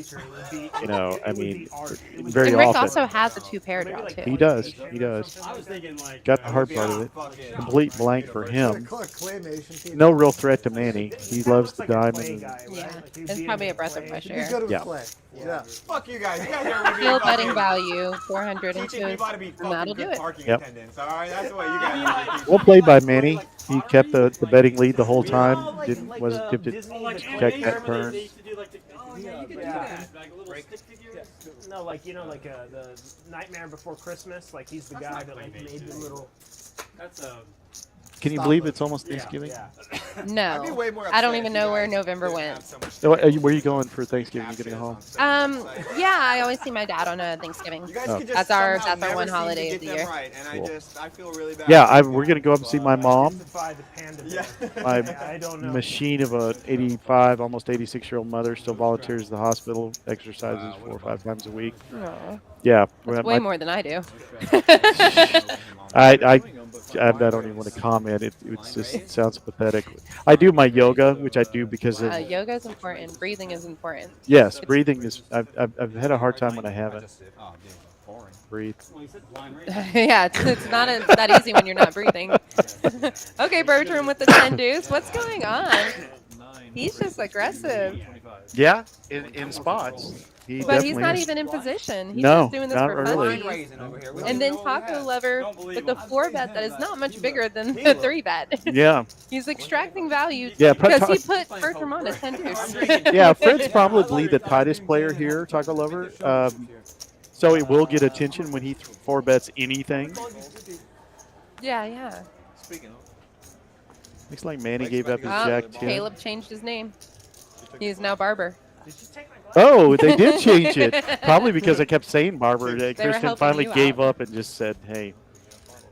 You know, I mean, very And Rick often. also has a 2-pair draw too. He does. He does. I was thinking like Got the hard part of it. Complete blank for him. Claymation team. No real threat to Manny. He loves the diamond. Yeah, it's probably a breath of fresh He's air. good with Yeah. clay. Yeah. Fuck you guys. You guys are Still betting value, 400 teaching into, people how to be and that'll fucking do good it. parking Yep. attendants. All right, that's what you guys are. Well played by Manny. He kept the betting lead the whole time. Wasn't tempted to check that turn. They used to do like the, oh yeah, you can do that. Like a little stick figure. No, like like the Nightmare Before Christmas. Like he's the guy that like made the little. That's a. Can you believe it's almost Thanksgiving? Yeah. No, I don't even know where November went. So, where are you going for Thanksgiving? You gonna go home? Yeah, I always see my dad on a Thanksgiving. You guys Oh. could just That's our somehow one never seem to holiday get of the them year. Right, and Cool. I feel really bad. Yeah, we're gonna go up and see my mom. Justify the panda Yeah. bear. My I don't know. machine of a 85, almost 86-year-old mother still volunteers at the hospital, exercises 4 or 5 times a week. Aw, Yeah, that's way more than I do. I don't even want to comment. It just sounds pathetic. I do my yoga, which I do because of Yoga is important. Breathing is important. yes, breathing is. I've had a hard time when I haven't Oh, dude, boring. breathed. Well, you said blind rate. Yeah, it's not that easy when you're not breathing. Okay, Bertram with the 10 deuce. What's going on? He's just aggressive. Yeah, in spots. He But he's definitely not is. even in position. He's No, just doing this not for really. fun. And then Taco Lover with the 4-bet that is not much bigger than the 3-bet. Yeah, He's extracting value Yeah, because he Ta- put Bertram on his 10 deuce. yeah. Fred's probably the tightest player here, Taco Lover. So it will get attention when he 4-bets anything. Yeah. Speaking of, Looks like Manny gave up his Jack 10. Caleb changed his name. He is now Barber. Oh, they did change it. Probably because I kept saying Barber. Kristen helping finally you gave out. up and just said, hey,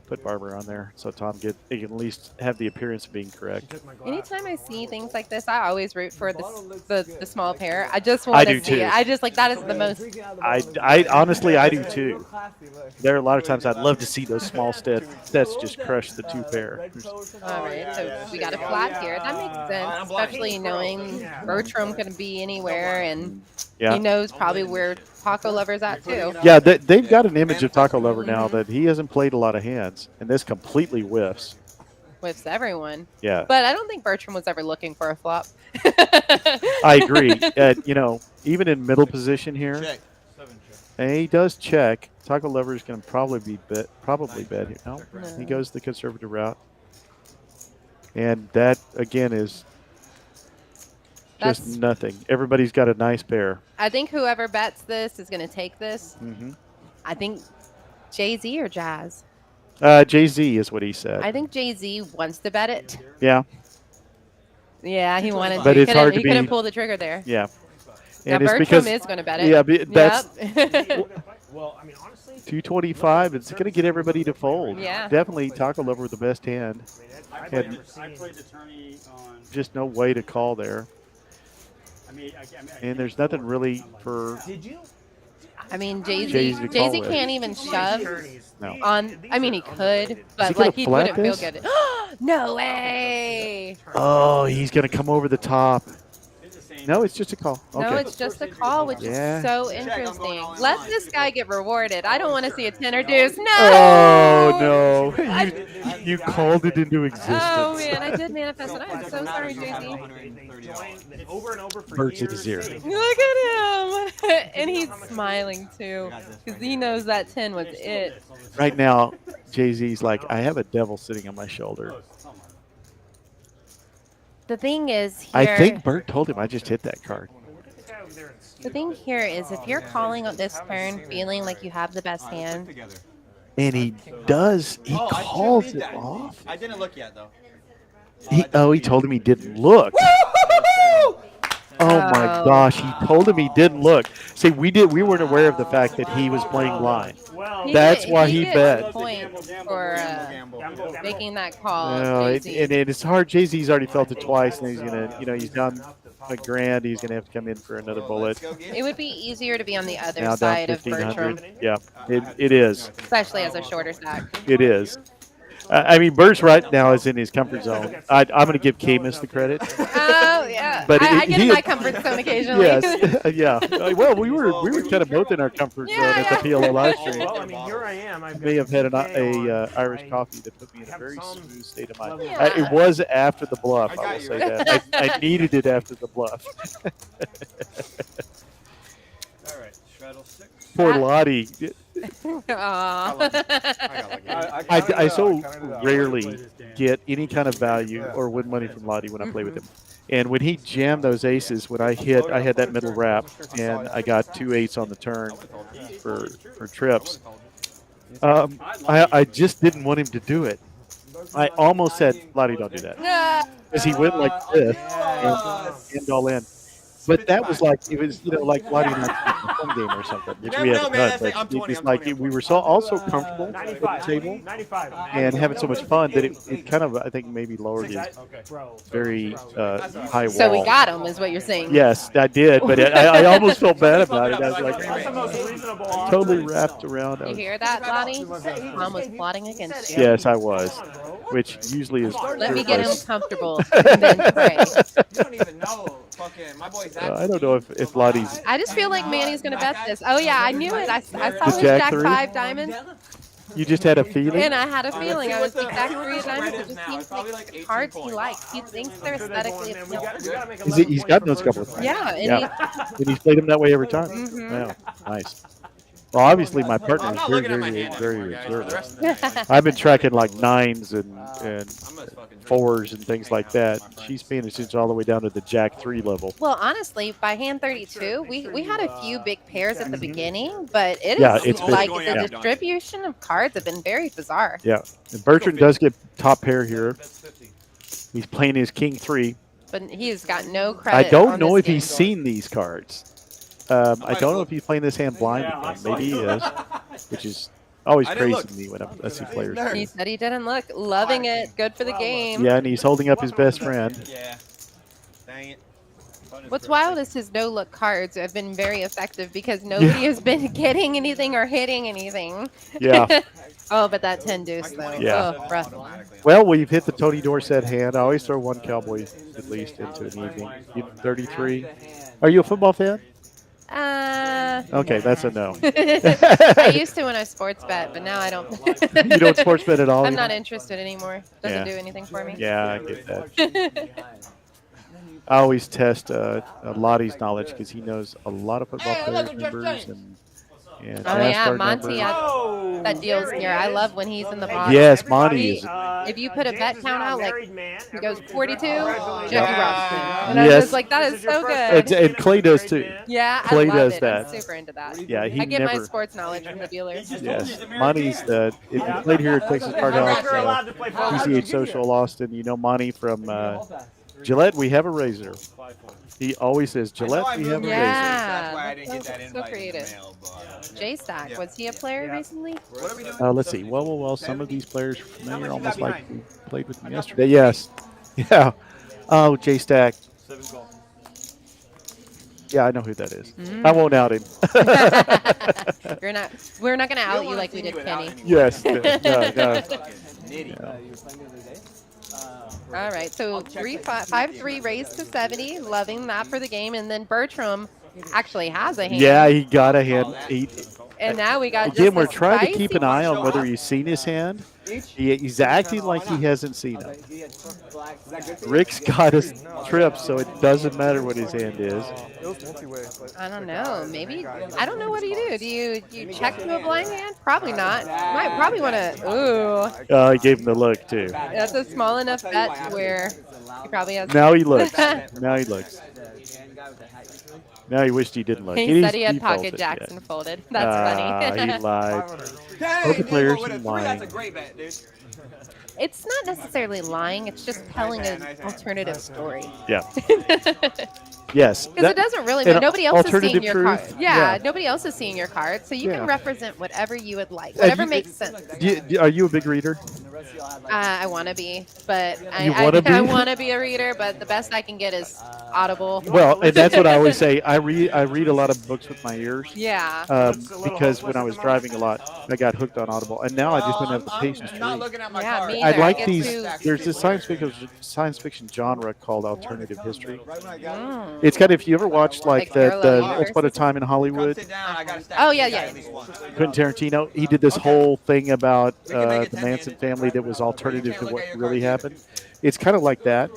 put Barber on there so Tom he can at least have the appearance of being correct. Anytime I see things like this, I always root for the small pair. I just want to do see too. it. I just like that is the most. I honestly, I do too. There are a lot of times I'd love to see those small sets just crush the 2-pair. All right, so we got a flat here. That makes sense, especially knowing Bertram can be anywhere, and Yeah. he knows probably where Taco Lover's at too. Yeah, they've got an image of Taco Lover now that he hasn't played a lot of hands, and this completely whiffs. Whiffs everyone. Yeah, But I don't think Bertram was ever looking for a flop. I agree. Even in middle position here, check. and he does check. Taco Lover is going to probably bet here. No, he goes the conservative route, and that again is just That's- nothing. Everybody's got a nice pair. I think whoever bets this is going to take this. hmm I think Jay-Z or Jazz. Jay-Z is what he said. I think Jay-Z wants to bet it. Yeah, Yeah, he wanted But to. it's hard to He couldn't be- pull the trigger there. yeah. Now And it's Bertram because is going to bet it. yeah, that's Yep. Well, I mean, honestly, 225. It's going to get everybody to fold. Yeah. Definitely Taco Lover with the best hand. I've And- never I seen. played the tourney on. Just no way to call there. I mean, And there's nothing really for Did you? I mean, Jay-Z Jay-Z to call with. can't even shove No. on. I mean, he could, Is but he gonna like he flat wouldn't feel this? good. No way. Oh, he's going to come over the top. No, it's just a call. Okay. No, it's just a call, which Yeah. is so interesting. Let this guy get rewarded. I don't want to see a 10 or deuce. No. Oh, no. You called it into existence. Oh man, I did manifest it. I'm so sorry, Jay-Z. Over and over for Birds at a years. zero. Look at him, and he's smiling too, because he knows that 10 was it. Right now, Jay-Z's like, I have a devil sitting on my shoulder. The thing is here. I think Bert told him I just hit that card. The thing here is, if you're calling on this turn, feeling like you have the best hand, And he does. He Oh, I calls did it that. off. I didn't look yet though. He told him he didn't look. Oh my gosh, he told him he didn't look. See, we weren't aware of the fact that he was playing line. Well, That's why he gets bet. points for making that call. No, Jay-Z. and it's hard. Jay-Z's already felt it twice, and he's gonna, he's down $1,000. He's gonna have to come in for another bullet. It would be easier to be on the other Now down side of Bertram, 1,500. Yeah, it is. especially as a shorter stack. It is. I mean, Bert's right now is in his comfort zone. I'm going to give Camus the credit. Oh yeah, But I get in my comfort zone occasionally. Yes, yeah. Well, we were kind of both in our comfort zone at the PLO live stream. Well, I mean, here I am. I may have had a Irish coffee that put me in a very smooth state of mind. Yeah. It was after the bluff, I will say that. I needed it after the bluff. All right, straddle 6. Poor Lottie. I so rarely get any kind of value or win money from Lottie when I play with him. And when he jammed those aces, when I had that middle wrap, and I got 2 8s on the turn for trips. I just didn't want him to do it. I almost said, Lottie, don't do that. Because he went like this and all in. But that was like, it was, like Lottie and I playing a phone game or something, which we haven't done. But it was like, we were also comfortable at the table and having so much fun that it kind of, I think, maybe lowered his very high wall. So we got him, is what you're saying? Yes, I did, but I almost felt bad about it. I was like, totally wrapped around. You hear that, Lottie? Mom was plotting against you. Yes, I was, which usually is. Let me get him comfortable and then pray. You don't even know. Fucking, my boy's I don't know if Lottie's. I just feel like Manny's going to bet this. Oh, yeah, I knew it. I saw his Jack Jack 3? 5 diamond. You just had a feeling? And I had a feeling. I was like, Jack 3 diamonds. It just seems like cards he likes. He thinks they're aesthetically appealing. He's gotten those couple of times. Yeah. And he's played them that way every time. Yeah, nice. Well, obviously, my partner is very observant. I've been tracking like 9s and 4s and things like that. She's paying attention all the way down to the Jack 3 level. Well, honestly, by hand 32, we had a few big pairs at the beginning, but it's like the distribution of cards have been very bizarre. Yeah, and Bertrand does get top pair here. He's playing his King 3. But he's got no credit. I don't know if he's seen these cards. I don't know if he's playing this hand blind again. Maybe he is, which is always crazy to me when I see players. He said he didn't look. Loving it. Good for the game. Yeah, and he's holding up his best friend. Yeah. Dang it. What's wild is his no-look cards have been very effective because nobody has been getting anything or hitting anything. Yeah. Oh, but that 10 deuce, though. Yeah. Oh, rough. Well, we've hit the Tony Dorsett hand. I always throw one cowboy at least into an evening. 33. Are you a football fan? Okay, that's a no. I used to when I sports bet, but now I don't. You don't sports bet at all? I'm not interested anymore. Doesn't do anything for me. Yeah, I get that. I always test Lottie's knowledge because he knows a lot of football players' numbers and oh yeah, Monty, that deal's here. I love when he's in the box. Yes, Monty is. If you put a bet count out, like he goes 42, Jackie Robinson. And Yes. I was like, that is so good. And Clay does too. Yeah, Clay I love does it. that. I'm super into that. Yeah, he I get never. my sports knowledge from the dealers. Yes, Monty's the. If you played here at Texas Card House, TCH Social Austin, you know Monty from Gillette. We have a razor. He always says, Gillette, we have a razor. Yeah, That's why I didn't get that so invite in the creative. mail, but, J-Stack, was he a player recently? What are we doing? Let's see. Well, some of these players are familiar, almost like we played with them yesterday. Yes. Yeah. Oh, J-Stack. Yeah, I know who that is. I won't out him. We're not going to out you like we did Kenny. Yes. No. All right, so 5-3 raised to 70, loving that for the game, and then Bertram actually has a hand. Yeah, he got a hand. And now we got Again, just we're a trying to keep spicy an eye on whether he's seen his hand. He's acting like he hasn't seen him. Rick's got his trip, so it doesn't matter what his hand is. I don't know. Maybe I don't know. What do? Do you check to a blind hand? Probably not. You might probably want to. Ooh. He gave him the look too. That's a small enough bet where he probably has. Now he looks. Now he looks. Now he wished he didn't look. He said he had pocket Jackson folded. That's funny. He lied. Dang, Poker players with a and 3, that's a lying. great bet, dude. It's not necessarily lying. It's just telling an alternative story. Yeah. Yes. Because it doesn't really matter. Nobody else is seeing alternative your truth? card. Yeah, nobody else is seeing your card, so you Yeah. can represent whatever you would like, whatever makes sense. Are you a big reader? I want to be, but You wanna be? I want to be a reader, but the best I can get is Audible. Well, and that's what I always say. I read a lot of books with my ears. Yeah. Because when I was driving a lot, I got hooked on Audible, and now I just don't have the patience to Not read. looking at my Yeah, card. me I either. like get these. too- There's this science fiction genre called alternative history. Right when I got it. Mm. It's kind of, if you ever watched like Like the parallel Once Upon a Time in Come Hollywood, sit down. I got a stack. Oh, yeah, You got yeah. at least one. Quentin Tarantino, he did this whole thing about We can make it the 10 Manson handed. family that was alternative can't to look what at your really cards happened. It's kind of like that.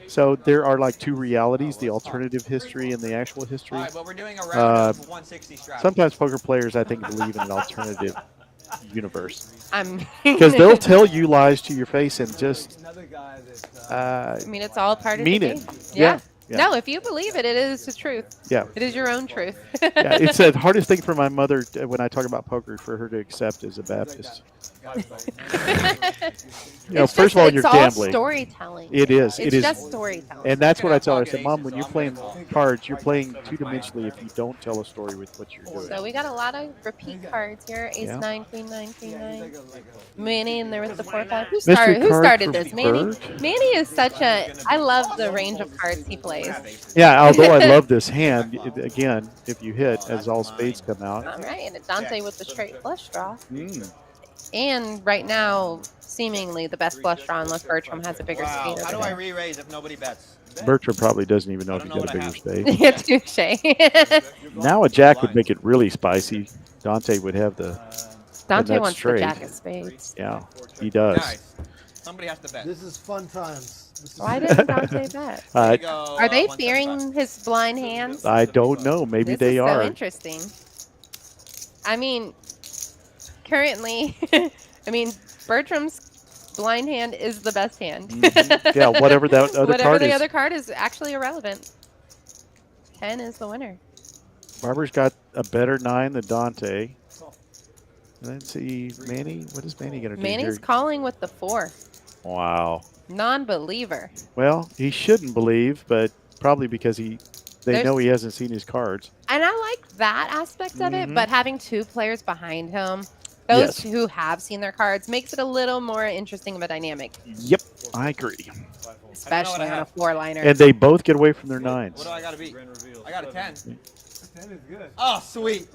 So there are like two realities: the alternative history and the actual history. All right, but we're doing a round of 160 straps. Sometimes poker players, I think, believe in an alternative universe I'm. because they'll tell you lies to your face and just I mean, it's all part of mean the it. game. Yeah. No, if you believe it, it is the truth. Yeah. It is your own truth. Yeah, it's the hardest thing for my mother when I talk about poker for her to accept as a Baptist. You know, It's first of all, just- you're it's all gambling. storytelling. It is. It's It is. just storytelling. And that's what I tell her. I said, Mom, when you're playing cards, you're playing two-dimensionally if you don't tell a story with what you're doing. So we got a lot of repeat cards here. Ace Yeah. 9, Queen 9, King 9. Manny in there with the 4-5. Who Mystery started? Who card started from this? Manny. Bert. Manny is such a. I love the range of cards he plays. Yeah, although I love this hand, again, if you hit, as all spades come out. All right, and Dante with the straight flush draw. Mm. And right now, seemingly the best flush draw, unless Bertram has a bigger Wow. spade. How do over I there. re-raise if nobody bets? Bertram probably doesn't even know I if he don't know got a what bigger I spade. Yeah, touche. Now a jack would make it really spicy. Dante would have the. Dante that's wants straight. the jack of spades. Yeah, he does. Nice. Somebody has to bet. This is fun times. This is Why didn't Dante bet? Here you go, Are they 175. fearing his blind hands? I don't know. Maybe This they is are. so interesting. I mean, currently, I mean, Bertram's blind hand is the best hand. Mhm. Yeah, whatever that other Whatever card the is. other card is actually irrelevant. 10 is the winner. Barber's got a better 9 than Dante. Let's see, Manny. What is Manny gonna do Manny's here? calling with the 4. Wow. Non-believer. Well, he shouldn't believe, but probably because they There's- know he hasn't seen his cards. And I like that aspect of Mhm. it, but having 2 players behind him, those Yes. who have seen their cards, makes it a little more interesting of a dynamic, Yep, I agree. especially on a 4-liner. And they both get away from their 9s. What do I got to beat? I got a 10. 10 is good. Oh, sweet.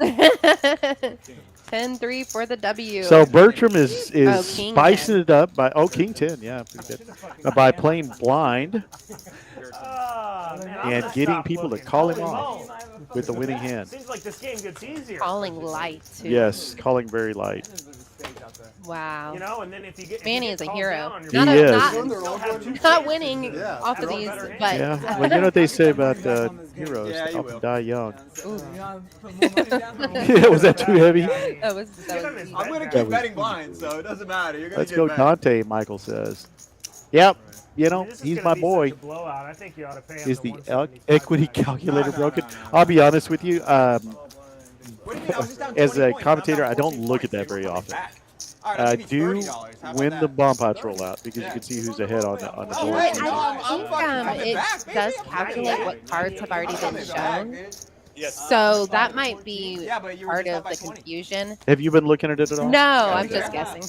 10-3 for the W. So Bertram is King spicing 10. it up by King 10, yeah, pretty good. By playing blind and getting people to call him off with the winning hand. Seems like this game gets easier. Calling light, too. Yes, calling very light. Wow. You know, and then if you get Manny if is you a get hero. calls down, He you're is. Not winning Yeah. off of these, but Yeah, well, you know what they say about heroes, Yeah, they you often will. die young. Ooh. Yeah, was that too heavy? that was easy. I'm going to That keep was betting blind, so it doesn't matter. You're going Let's to go get bet. Dante, Michael says. Yep, you know, This is he's gonna my be boy. such a blowout. I think you ought to pay him Is the the 175. equity calculator broken? I'll be honest with you. What do you mean? I was just down As 20 a points. commentator, I'm I down don't 14 look at points. that very They were often. back. All right, I'll I give you do $30. How about when that? the bomb pots roll out because you can see who's ahead on the Oh, board. right. I No, I'm think fucking coming it back, baby. does I'm calculate coming what back. cards have already I'm been coming back, shown. dude. So that might be Yeah, but you were part just of up the by 20. confusion. Have you been looking at it at all? No, I'm just guessing.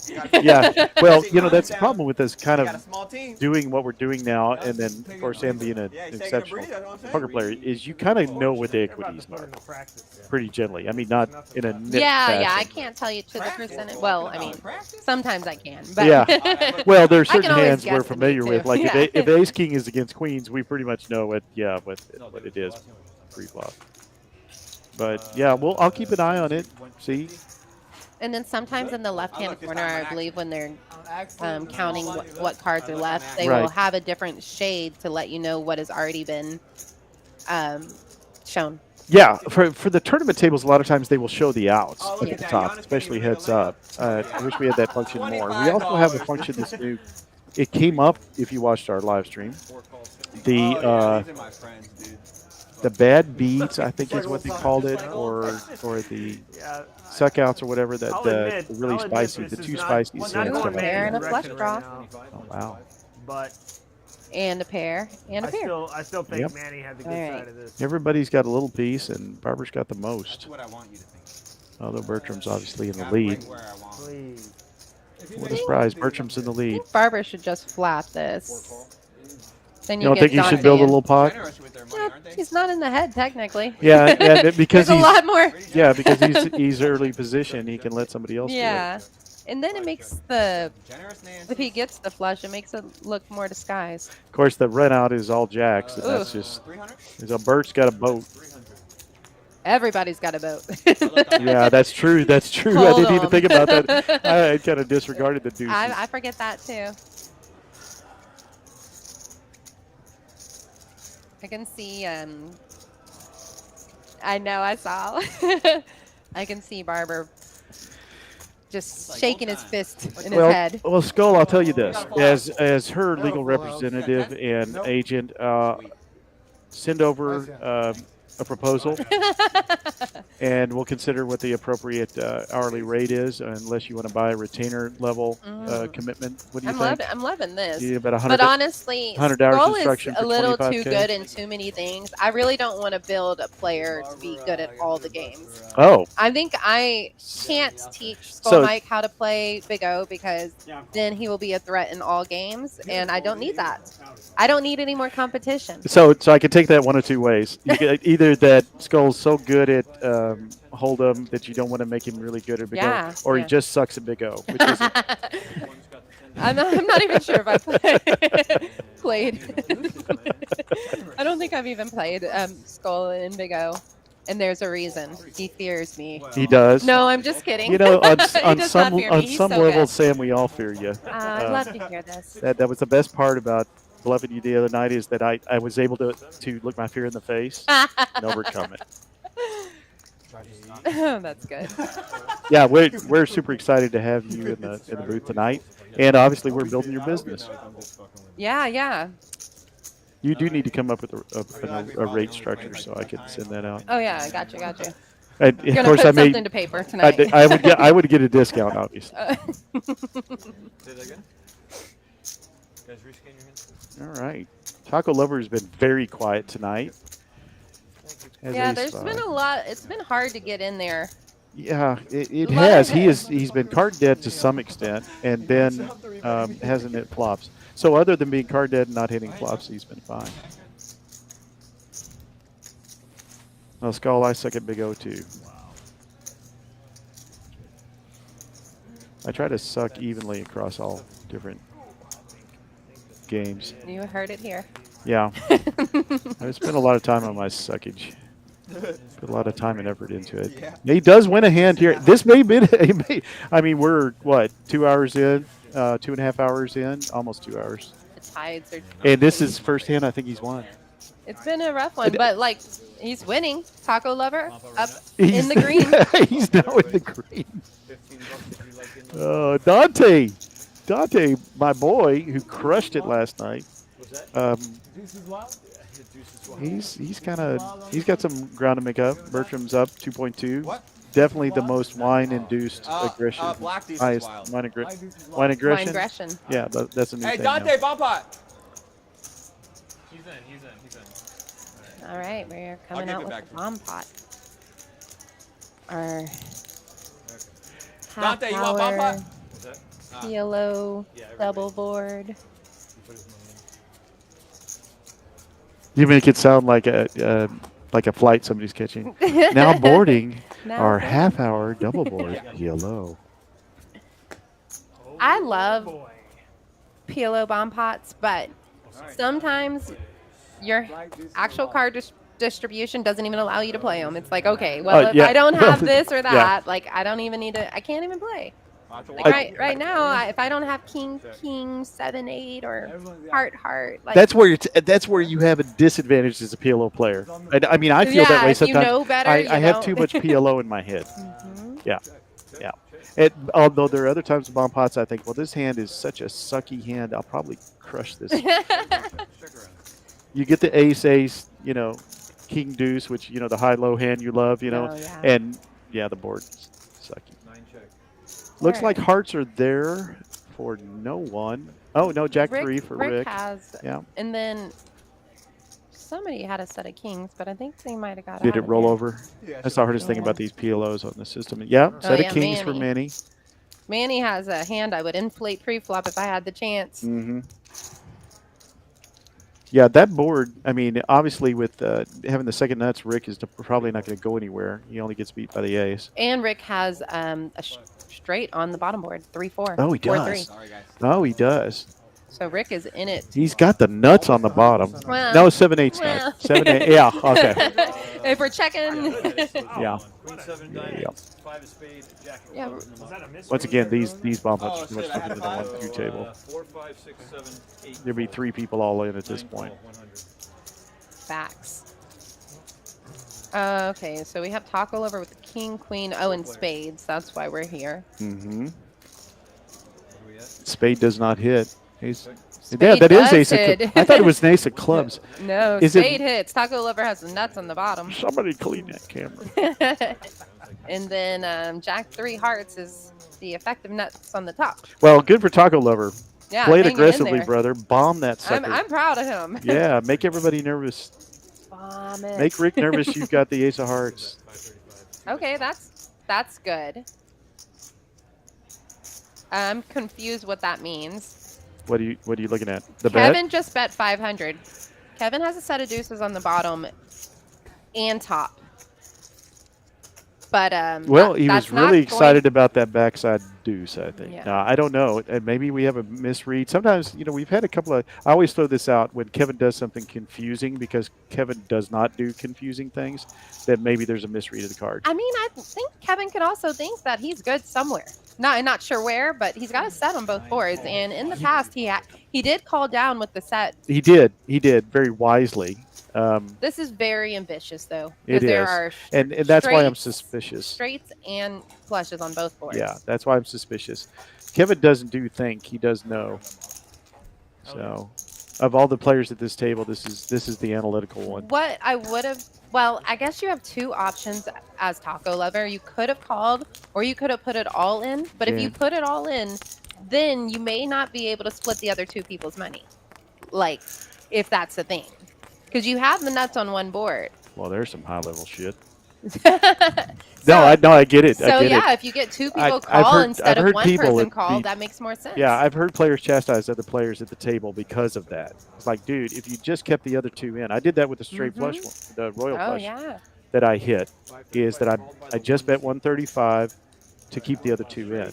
Yeah. Well, you know, that's the problem with this kind You got a of small team. doing what we're doing now, and then, of course, Sam being an Yeah, he's taking a exceptional breather, that's what I'm saying. poker player, is you kind of know what the They're about equities to put are into practice. pretty generally. I mean, not in a nit Yeah, I fashion. can't tell you to the percentage. Well, I mean, sometimes I can. But Yeah. Well, there are I can certain always hands we're guesstimate, familiar with. too. Like Yeah. if Ace King is against Queens, we pretty much know what it is pre-flop. But yeah, well, I'll keep an eye on it. See, And then sometimes in the left-hand corner, I believe when they're counting what cards are left, they will Right. have a different shade to let you know what has already been shown. yeah, for the tournament tables, a lot of times they will show the outs Oh, at look the at that. top, Giannis especially gave me heads a up. I wish we had that function more. We also have a function that's new. It came up if you watched our live stream. The Oh, yeah, these are my friends, dude. the bad beats, I think is what they called it, or the Yeah, suck outs or whatever, that I'll the admit, really I'll admit spicy, this the is too not- spicy well, hands not come going out. Pair and a Manny's flush direction draw. right now, Oh, wow. but And a pair and a pair. I still think Yep. Manny had the good All right. side of this. Everybody's got a little piece, and Barber's got the most. That's what I want you to think. Although Bertram's obviously in the I'm lead. right where I want. Please. What a surprise. Bertram's in the I lead. think Barber should just flat this. Then You you don't think get you should build a Dante little pot? Generous with their money, in. aren't they? He's not in the head technically. Yeah, because There's a lot more. Yeah, because he's early position. He can let somebody else do it. Yeah, and then it makes the Generous Nancy. if he gets the flush, it makes it look more disguised. Of course, the run out is all jacks, and that's Ooh. just. 300? So Bert's got a boat. Everybody's got a boat. Yeah, that's true. That's true. I Hold didn't even on. think about that. I kind of disregarded the deuces. I forget that too. I can see. I know. I saw. I can see Barber just shaking his fist in his head. Well, Skull, I'll tell you this: as her legal representative and agent, send over a proposal, and we'll consider what the appropriate hourly rate is, unless you want to buy a retainer level commitment. What do you think? I'm loving this. You about But honestly, 100 hours Skull is instruction a for little too 25K? good in too many things. I really don't want to build a player to be good at all the games. Oh, I think I can't teach Skull So- Mike how to play Big O because then he will be a threat in all games, and I don't need that. I don't need any more competition. so I can take that one of two ways. You get either that Skull's so good at Hold'em that you don't want to make him really good at Big Yeah, O, or yeah. he just sucks at Big O. Which is I'm not even sure if I played. I don't think I've even played Skull in Big O, and there's a reason. He fears me. he does. No, I'm just kidding. You know, on He does not some fear me. on He's some so level, good. Sam, we all fear you. I'd love to hear this. That was the best part about bluffing you the other night, is that I was able to look my fear in the face and overcome it. That's good. Yeah, we're super excited to have you in the booth tonight, and obviously we're building your business. Yeah. You do need to come up with a rate structure so I can send that out. Oh yeah, gotcha. And You're of gonna course, put I may something to paper tonight. I would get a discount, obviously. Say that again. Guys, rescan your hands. All right, Taco Lover has been very quiet tonight. As Yeah, a there's spy. been a lot. It's been hard to get in there. Yeah, it A lot has. of- He's been card dead to some extent, and then hasn't hit flops. So other than being card dead and not hitting flops, he's been fine. Well, Skull, I suck at Big O too. I try to suck evenly across all different games. You heard it here. Yeah, I spent a lot of time on my suckage. Put a lot of time and effort into it. Yeah. He does win a hand here. This may be. I mean, we're what, 2 hours in, 2.5 hours in, almost 2 hours. The tides are. And this is first hand I think he's won. It's been a rough one, but like he's winning. Taco Lover up He's, in the green. He's now in the green. $15 if you like in Dante, my boy, who crushed it last night. He's got some ground to make up. Bertram's up 2.2. What? Definitely the most wine-induced aggression. Black Deuce is Highest wild. wine aggression. Wine aggression. Yeah, that's a new Hey, thing Dante, now. bomb pot. He's in. All right, we're coming give out it with back the to you. bomb pot. Our Dante, you want bomb pot? PLO double board. You make it sound like a flight somebody's catching. Now boarding our half-hour double board yellow. I love PLO bomb pots, but sometimes your actual card distribution doesn't even allow you to play them. It's like, okay, well, if yeah. I don't have this or Yeah. that, like I don't even need to. I can't even play. Like right now, if I don't have king, 7, 8, or heart, like That's where you have a disadvantage as a PLO player. I mean, I feel that way if you sometimes. know better, I you have don't. too much PLO in my head. Mhm. Yeah. Although there are other times in bomb pots, I think, well, this hand is such a sucky hand. I'll probably crush this. You get the ace, king, king deuce, which you know the high low hand you love, you know, Oh, yeah. and yeah, the board sucky. 9 check. Looks Alright. like hearts are there for no one. Oh no, Jack 3 for Rick. has, Yeah. and then somebody had a set of kings, but I think they might have got Did out it of roll here. over? Yeah, That's the hardest thing about these PLOs on the system. Yeah, set yeah, of kings for Manny. Manny. Manny has a hand I would inflate pre-flop if I had the chance. Mm-hmm. Yeah, that board, I mean, obviously with having the second nuts, Rick is probably not going to go anywhere. He only gets beat by the ace. And Rick has a straight on the bottom board, 3-4. Oh, he 4-3. does. Sorry, guys. Oh, he does. So Rick is in it. He's got the nuts on the bottom. Well, No, 7/8 well. nuts. 7/8. Yeah, okay. If we're checking. Yeah. Queen 7 diamonds, 5 of spades, jack of Yeah, clubs. Was that a miss? Once again, these bomb Oh, punches too much shit, I fun had to the 5. 1-2 table. 4, 5, 6, 7, 8. There'd be 3 people all in at this 9, point. 12, 100. Facts. Okay, so we have Taco Lover with the king, queen, and spades. That's why we're here. Mm-hmm. Where are we at? Spade does not hit. He's, Spade yeah, that is does ace of hit. clubs. I thought it was an ace of clubs. No, Is it- spade hits. Taco Lover has the nuts on the bottom. Somebody clean that camera. And then Jack 3 hearts is the effective nuts on the top. Well, good for Taco Lover. Yeah, Play it hanging in aggressively, there. brother. Bomb that sucker. I'm proud of him. Yeah, make everybody nervous. Bomb it. Make Rick nervous. You've got the ace of hearts. 535. Okay, that's good. I'm confused what that means. What are you looking at? The bet? Kevin just bet 500. Kevin has a set of deuces on the bottom and top. But Well, he that's was not really going- excited about that backside deuce, I think. Yeah. Now, I don't know. And maybe we have a misread. Sometimes, you know, we've had a couple of – I always throw this out when Kevin does something confusing because Kevin does not do confusing things, that maybe there's a misread of the card. I mean, I think Kevin could also think that he's good somewhere. Not sure where, but he's got a set on both boards. And in the past, he did call down with the set. He did very wisely. This is very ambitious, though. It because there is. are And that's why I'm straights- suspicious. Straights and flushes on both boards. Yeah, that's why I'm suspicious. Kevin doesn't think, he does know. So, of all the players at this table, this is the analytical one. What I would have, well, I guess you have two options as Taco Lover. You could have called, or you could have put it all in. But if Yeah. you put it all in, then you may not be able to split the other two people's money. Like, if that's the thing. Because you have the nuts on one board. Well, there's some high level shit. So- I get it. So I get yeah, it. if you get two I- people I've call heard- instead I've of heard one people person would call, be- that makes more sense. Yeah, I've heard players chastise other players at the table because of that. It's like, dude, if you just kept the other two in. I did that with the straight flush one, the royal Oh flush yeah. that I hit, is that I just bet 135 to keep the other two in.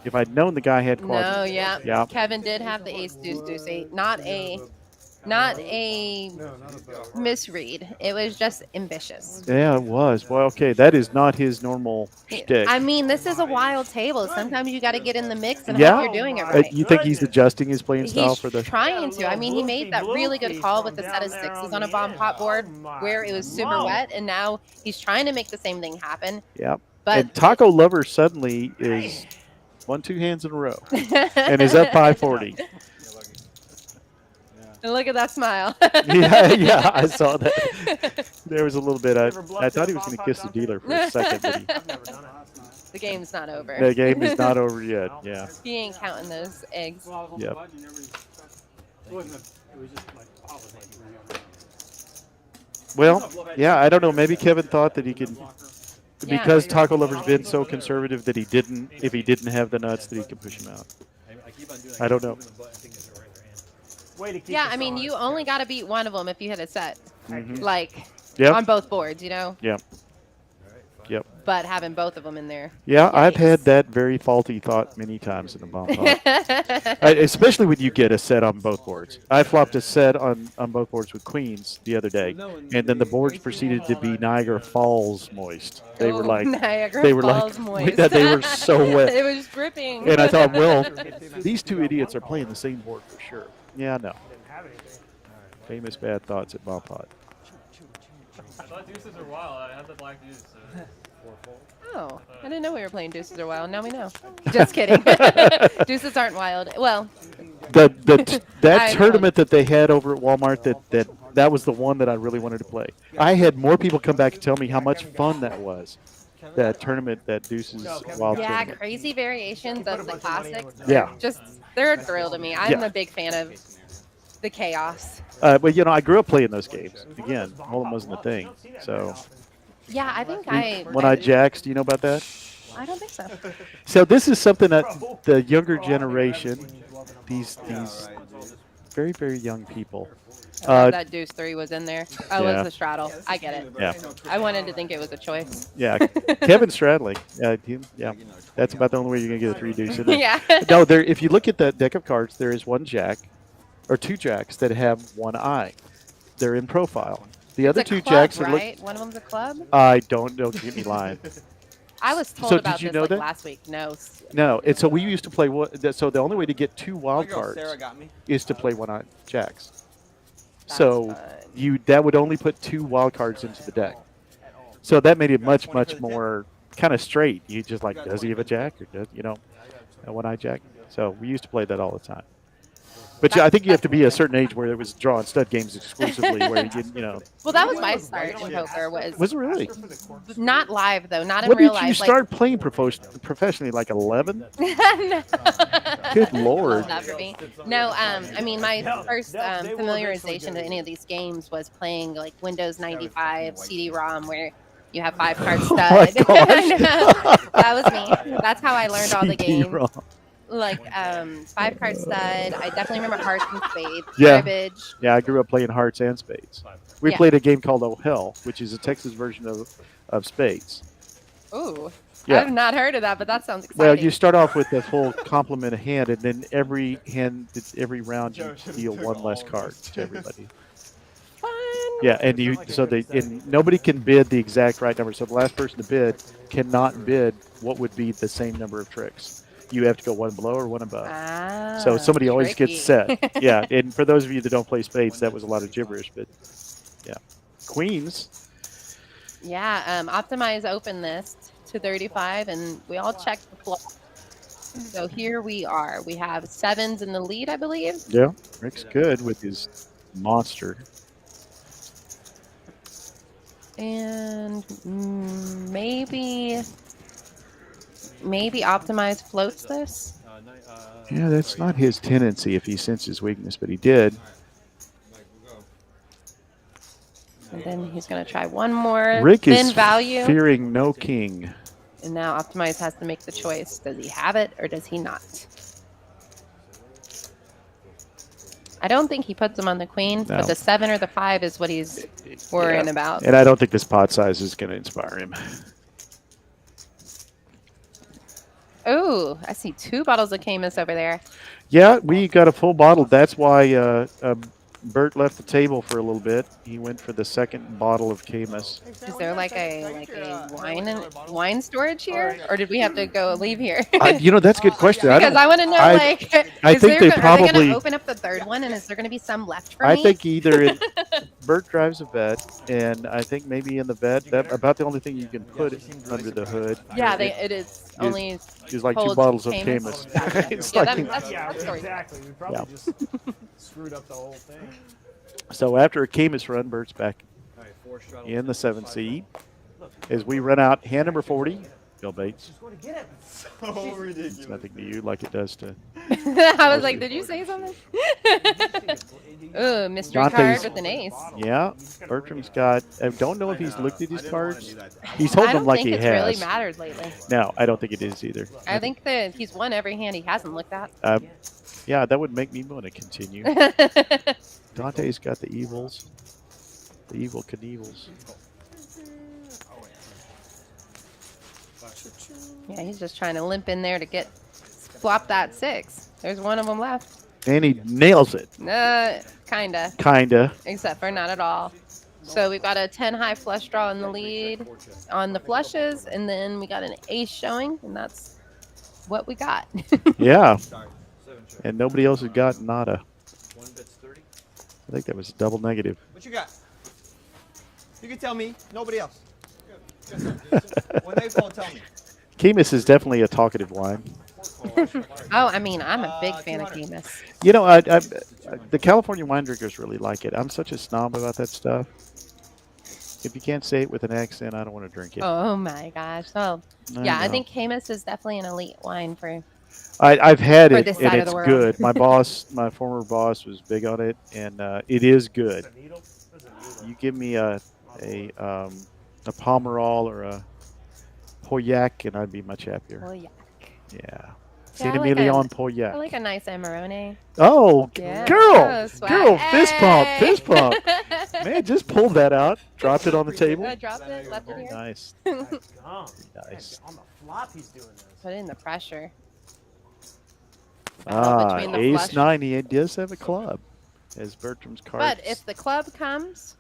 If I'd known the guy had quad. No, yeah. Yeah. Kevin did have the ace deuce deuce eight. Not a misread. It was just ambitious. Yeah, it was. Well, okay, that is not his normal shtick. I mean, this is a wild table. Sometimes you got to get in the mix and Yeah. hope you're doing it right. You think he's adjusting his playing style He's for the? trying to. I mean, he made that really good call with the set of sixes on a bomb pot board where it was super wet, and now he's trying to make the same thing happen. Yeah. But And Taco Lover suddenly is 1-2 hands in a row and is up 540. And look at that smile. yeah, I saw that. There was a little bit. I thought he was going to kiss the dealer for a second, but I've never done it. The game's not over. the game is not over yet. Yeah. He ain't counting those eggs. Well, I was on Yep. the button, you never even it wasn't it was just like, I was like, Well, yeah, I don't know. Maybe Kevin thought that he could, Yeah. because Taco Lover's been so conservative that he didn't, if he didn't have the nuts, that he could push him out. I keep on doing I don't know. Way to keep Yeah, us I mean, honest. you only got to beat one of them if you hit a set. Mhm. Like, Yep. on both boards, you know? Yep. Yep. But having both of them in there. Yeah, I've had Yikes. that very faulty thought many times in the bomb pot. Especially when you get a set on both boards. I flopped a set on both boards with queens the other day, and then the boards proceeded to be Niagara Falls moist. They were Oh, like, Niagara they were Falls like, moist. they were so wet. It was dripping. And I thought, well, these two idiots are playing the same board for sure. Yeah, no. Didn't have anything. Famous bad thoughts at bomb pot. I thought deuces are wild. I had the black deuce. So. Oh, I didn't know we were playing deuces are wild. Now we know. Just kidding. Deuces aren't wild. Well, That I know. tournament that they had over at Walmart that that was the one that I really wanted to play. I had more people come back and tell me how much fun that was. That tournament, that Deuces Wild Yeah, tournament. crazy variations of the classics. Yeah. They're a thrill to me. I'm Yeah. a big fan of the chaos. But you know, I grew up playing those games. Again, Hold'em wasn't a thing. So Yeah, I think I. One-Eyed Jacks. Do you know about that? I don't think so. So this is something that the younger generation, these very, very young people. That Deuce 3 was in there. Oh, it yeah. was the straddle. I get it. Yeah. I wanted to think it was a choice. Yeah, Kevin Stradley. Yeah, that's about the only way you're gonna get a 3 deuce in there. Yeah. No, there. If you look at that deck of cards, there is one jack, or 2 jacks that have 1 eye. They're in profile. The other It's a 2 club, jacks are right? One of them's a club. I don't know. Get me lying. I was told So about did you this know like that? last week. No. No, and so we used to play. So the only way to get 2 wild cards Sarah got me. is to play 1-eyed jacks. That's So fun. that would only put 2 wild cards into the deck. So that made it much more kind of straight. You just like, does he have a jack or does a 1-eyed jack? So we used to play that all the time. But I think you have to be a certain age where it was drawing stud games exclusively, where you know. Well, that was my start in poker. Was it really? Not live though, not in When real did life. you start playing professionally? Like 11? No. Good Lord. That for me. No, I mean my first familiarization to any of these games was playing like Windows 95 CD-ROM where you have 5-card stud. I know. That was me. That's how I learned all the games. CD-ROM. Like 5-card stud. I definitely remember hearts and spades. Yeah. Cribbage. Yeah, I grew up playing hearts and spades. We Yeah. played a game called Oh Hell, which is a Texas version of spades. Ooh. Yeah. I've not heard of that, but that sounds exciting. Well, you start off with the full complement of hand, and then every round you deal 1 less card to everybody. Fun. Yeah, and nobody can bid the exact right number. So the last person to bid cannot bid what would be the same number of tricks. You have to go 1 below or 1 above. So somebody always tricky. gets set. Yeah, and for those of you that don't play spades, that was a lot of gibberish. But yeah, queens. Yeah, optimize open this to 35, and we all checked the floor. So here we are. We have 7s in the lead, I believe. Yeah, Rick's good with his monster. And maybe optimize floats this. Yeah, that's not his tendency if he senses weakness, but he did. And then he's going to try one more. Rick thin is value. fearing no king. And now optimize has to make the choice. Does he have it or does he not? I don't think he puts him on the queen, but the 7 or the 5 is what he's worrying about. And I don't think this pot size is going to inspire him. Oh, I see 2 bottles of Camus over there. Yeah, we got a full bottle. That's why Bert left the table for a little bit. He went for the 2nd bottle of Camus. Is there like a wine storage here, or did we have to go leave here? That's a good question. Because I want to know, I think are they going probably to open up the 3rd one, and is there going to be some left for me? I think either Bert drives a vet, and I think maybe in the vet, that about the only thing you can put under the hood. Yeah, it is only. Is like 2 holds bottles of Camus. Camus. It's Yeah, like- that's exactly. We probably just screwed up the whole thing. So after a Camus run, Bert's back in the 7th seed. As we run out, hand number 40, Bill Bates. So ridiculous. It's nothing to you like it does to. I was like, did you say something? Ooh, mystery card Dante's- with an ace. Yeah, Bertram's got. I don't know if he's looked at his cards. He's holding I them don't like think he it's has. really mattered lately. No, I don't think it is either. I think that he's won every hand he hasn't looked at. Yeah, that would make me want to continue. Dante's got the evils. The evil Knievils. Yeah, he's just trying to limp in there to flop that 6. There's one of them left. And he nails it. Kinda. Kinda. Except for not at all. So we've got a 10 high flush draw in the lead on the flushes, and then we got an ace showing, and that's what we got. Yeah. And nobody else has got nada. I think that was a double negative. What you got? You can tell me. Nobody else. When they fall, tell me. Camus is definitely a talkative wine. Oh, I mean, I'm a big fan of Guinness. You know, the California wine drinkers really like it. I'm such a snob about that stuff. If you can't say it with an accent, I don't want to drink it. Oh my gosh. Oh, I yeah, I know. think Camus is definitely an elite wine for. I've had For it, this and side of it's the world. good. My boss, my former boss, was big on it, and it is good. You give me a Pomerol or a Pauillac, and I'd be much happier. Well, yeah. Yeah. Yeah, Saint I like Emilion I Pauillac. like a nice Amarone. Oh, Yeah. girl, Oh, swag. girl, fist pump, Hey! fist pump. Man, just pulled that out, dropped it on the table. I dropped it, left it here. Nice. Nice. On the flop, he's doing this. Put in the pressure. Battle between the Ace flush. 9, he does have a club, as Bertram's card. But if the club comes,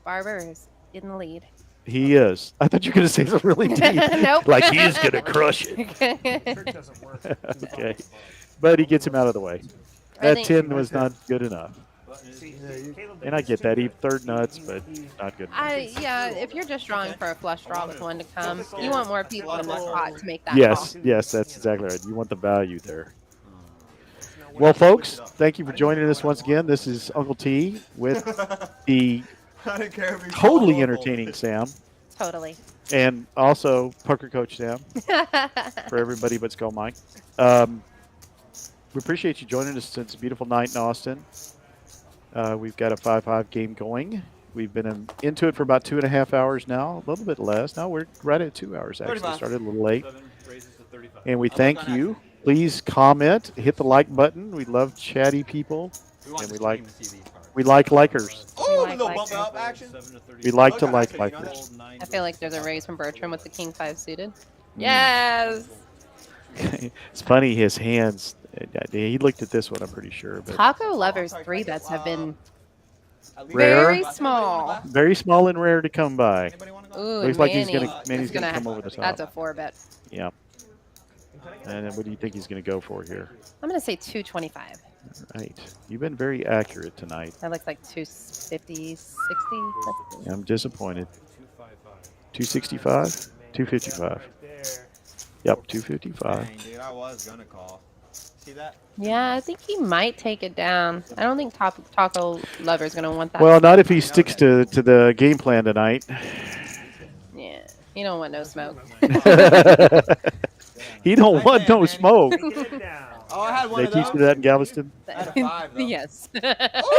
Barber is in the lead. He is. I thought you were going to say something really deep. Nope. Like he's going to crush it. Trick doesn't work. Okay. But he gets him out of the way. I That think- 10 was not good enough. Caleb And I get that. He third nuts, but not good enough. Yeah, if you're just drawing for a flush draw with one to come, you want more people in the spot to make that Yes, call. yes, that's exactly right. You want the value there. Well, folks, thank you for joining us once again. This is Uncle T with the I didn't care if he totally called entertaining Sam, Totally. and also Poker Coach Sam for everybody but Skull Mike. We appreciate you joining us. It's a beautiful night in Austin. We've got a 5-5 game going. We've been into it for about 2.5 hours now, a little bit less. Now we're right at 2 hours, actually. 35. Started a little late. 7 raises to 35. And we thank you. Please comment, hit the like button. We love chatty people, and we like likers. Oh, like the like bump that. up action. 7 to 35. We like to Okay, like actually, you know likers. I feel like there's a raise from Bertram with the King 5 suited. Mm. Yes! It's funny, his hands. He looked at this one, I'm pretty sure. But Taco Lovers 3 bets have been Rare. very small. very small and rare to come by. Anybody want to go? Ooh, Looks and like he's Manny gonna- Manny's is gonna come have- over the top. That's a 4 bet. Yeah. And then what do you think he's going to go for here? I'm going to say 225. Right. You've been very accurate tonight. That looks like 250, 60. I'm disappointed. 265? 255. Yep, 255. Dang, dude, I was gonna call. See that? Yeah, I think he might take it down. I don't think Taco Lover's going to want that. Well, not if he sticks to the game plan tonight. Yeah, you don't want no smoke. He don't want no smoke. Oh, I had one They of teach those. you that in Galveston? I had a 5, though. Yes.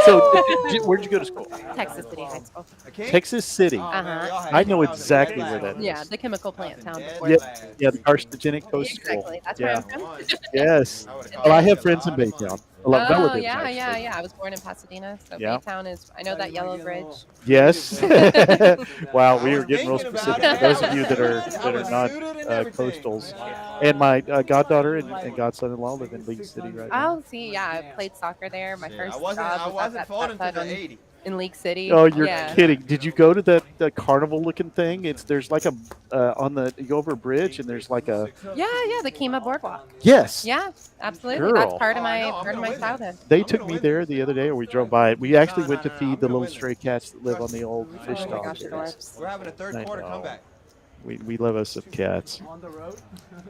So, where'd you go to school? Texas City High School. A king? Texas City. Oh, man, we all had I know that was a exactly dead where lag. that Yeah, the chemical plant town before. Yeah, Lag. yeah, the carcinogenic post school. Exactly. That's where Yeah. I'm from. Yes. I would've Well, I called have it. friends in A lot of Baytown. money. A lot of Oh, relatives, yeah, actually. yeah. I was born in Pasadena, so Yeah. Baytown is, I know that Yellow Bridge. Yes. Wow, we are getting real Thinking specific. about For it. those of you that are not suited and everything. coastals, and my goddaughter and godson-in-law live in League City right now. Oh, see, yeah, I played soccer there. My Yeah, first I wasn't job was at folding that to the side 80. in League City. Oh, you're yeah. kidding! Did you go to that carnival-looking thing? There's like a on the you go over a bridge and there's like a Yeah, the Kima Boardwalk. yes. Yeah, absolutely. Girl. That's part of Oh, I my know, I'm part of gonna my win childhood. They took me there the other day, or we drove by it. We actually went to feed the little stray cats that live on the old fish Oh my stall. gosh, adorable. We're having a third I quarter know. comeback. We love us some cats. On the road?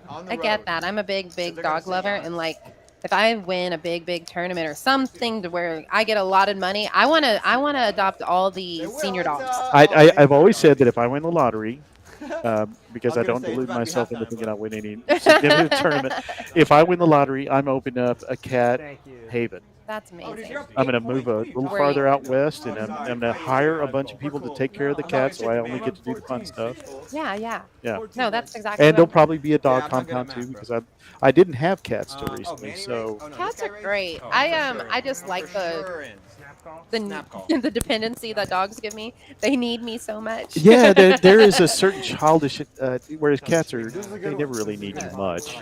On the I get road. that. I'm a big they're gonna dog say lover, yes. and like if I win a big tournament or something to where I get a lot of money, I wanna adopt all the They will, senior it's, dogs. I've always said that if I win the lottery, because I I was gonna don't say, it's delude about to be myself into halftime, thinking bro. I'll win any significant tournament. If I win the lottery, I'm opening up a cat Thank you. haven. That's amazing. I'm going to move a little Where farther you- out west, and I'm going to hire a bunch of people to take care of the cats, so I only get to do the fun stuff. Yeah. Yeah. No, that's exactly. And there'll what probably be a dog Yeah, I'm not good at compound math, too, bro. because I didn't have cats till Oh, recently. Manny So raised? Oh, no, Cats this guy are raised? great. Oh, I for sure. I just like For the sure in. Snap call. Snap call. the dependency that dogs give me. They need me so much. yeah, there is a certain childish, whereas cats they never really need you much.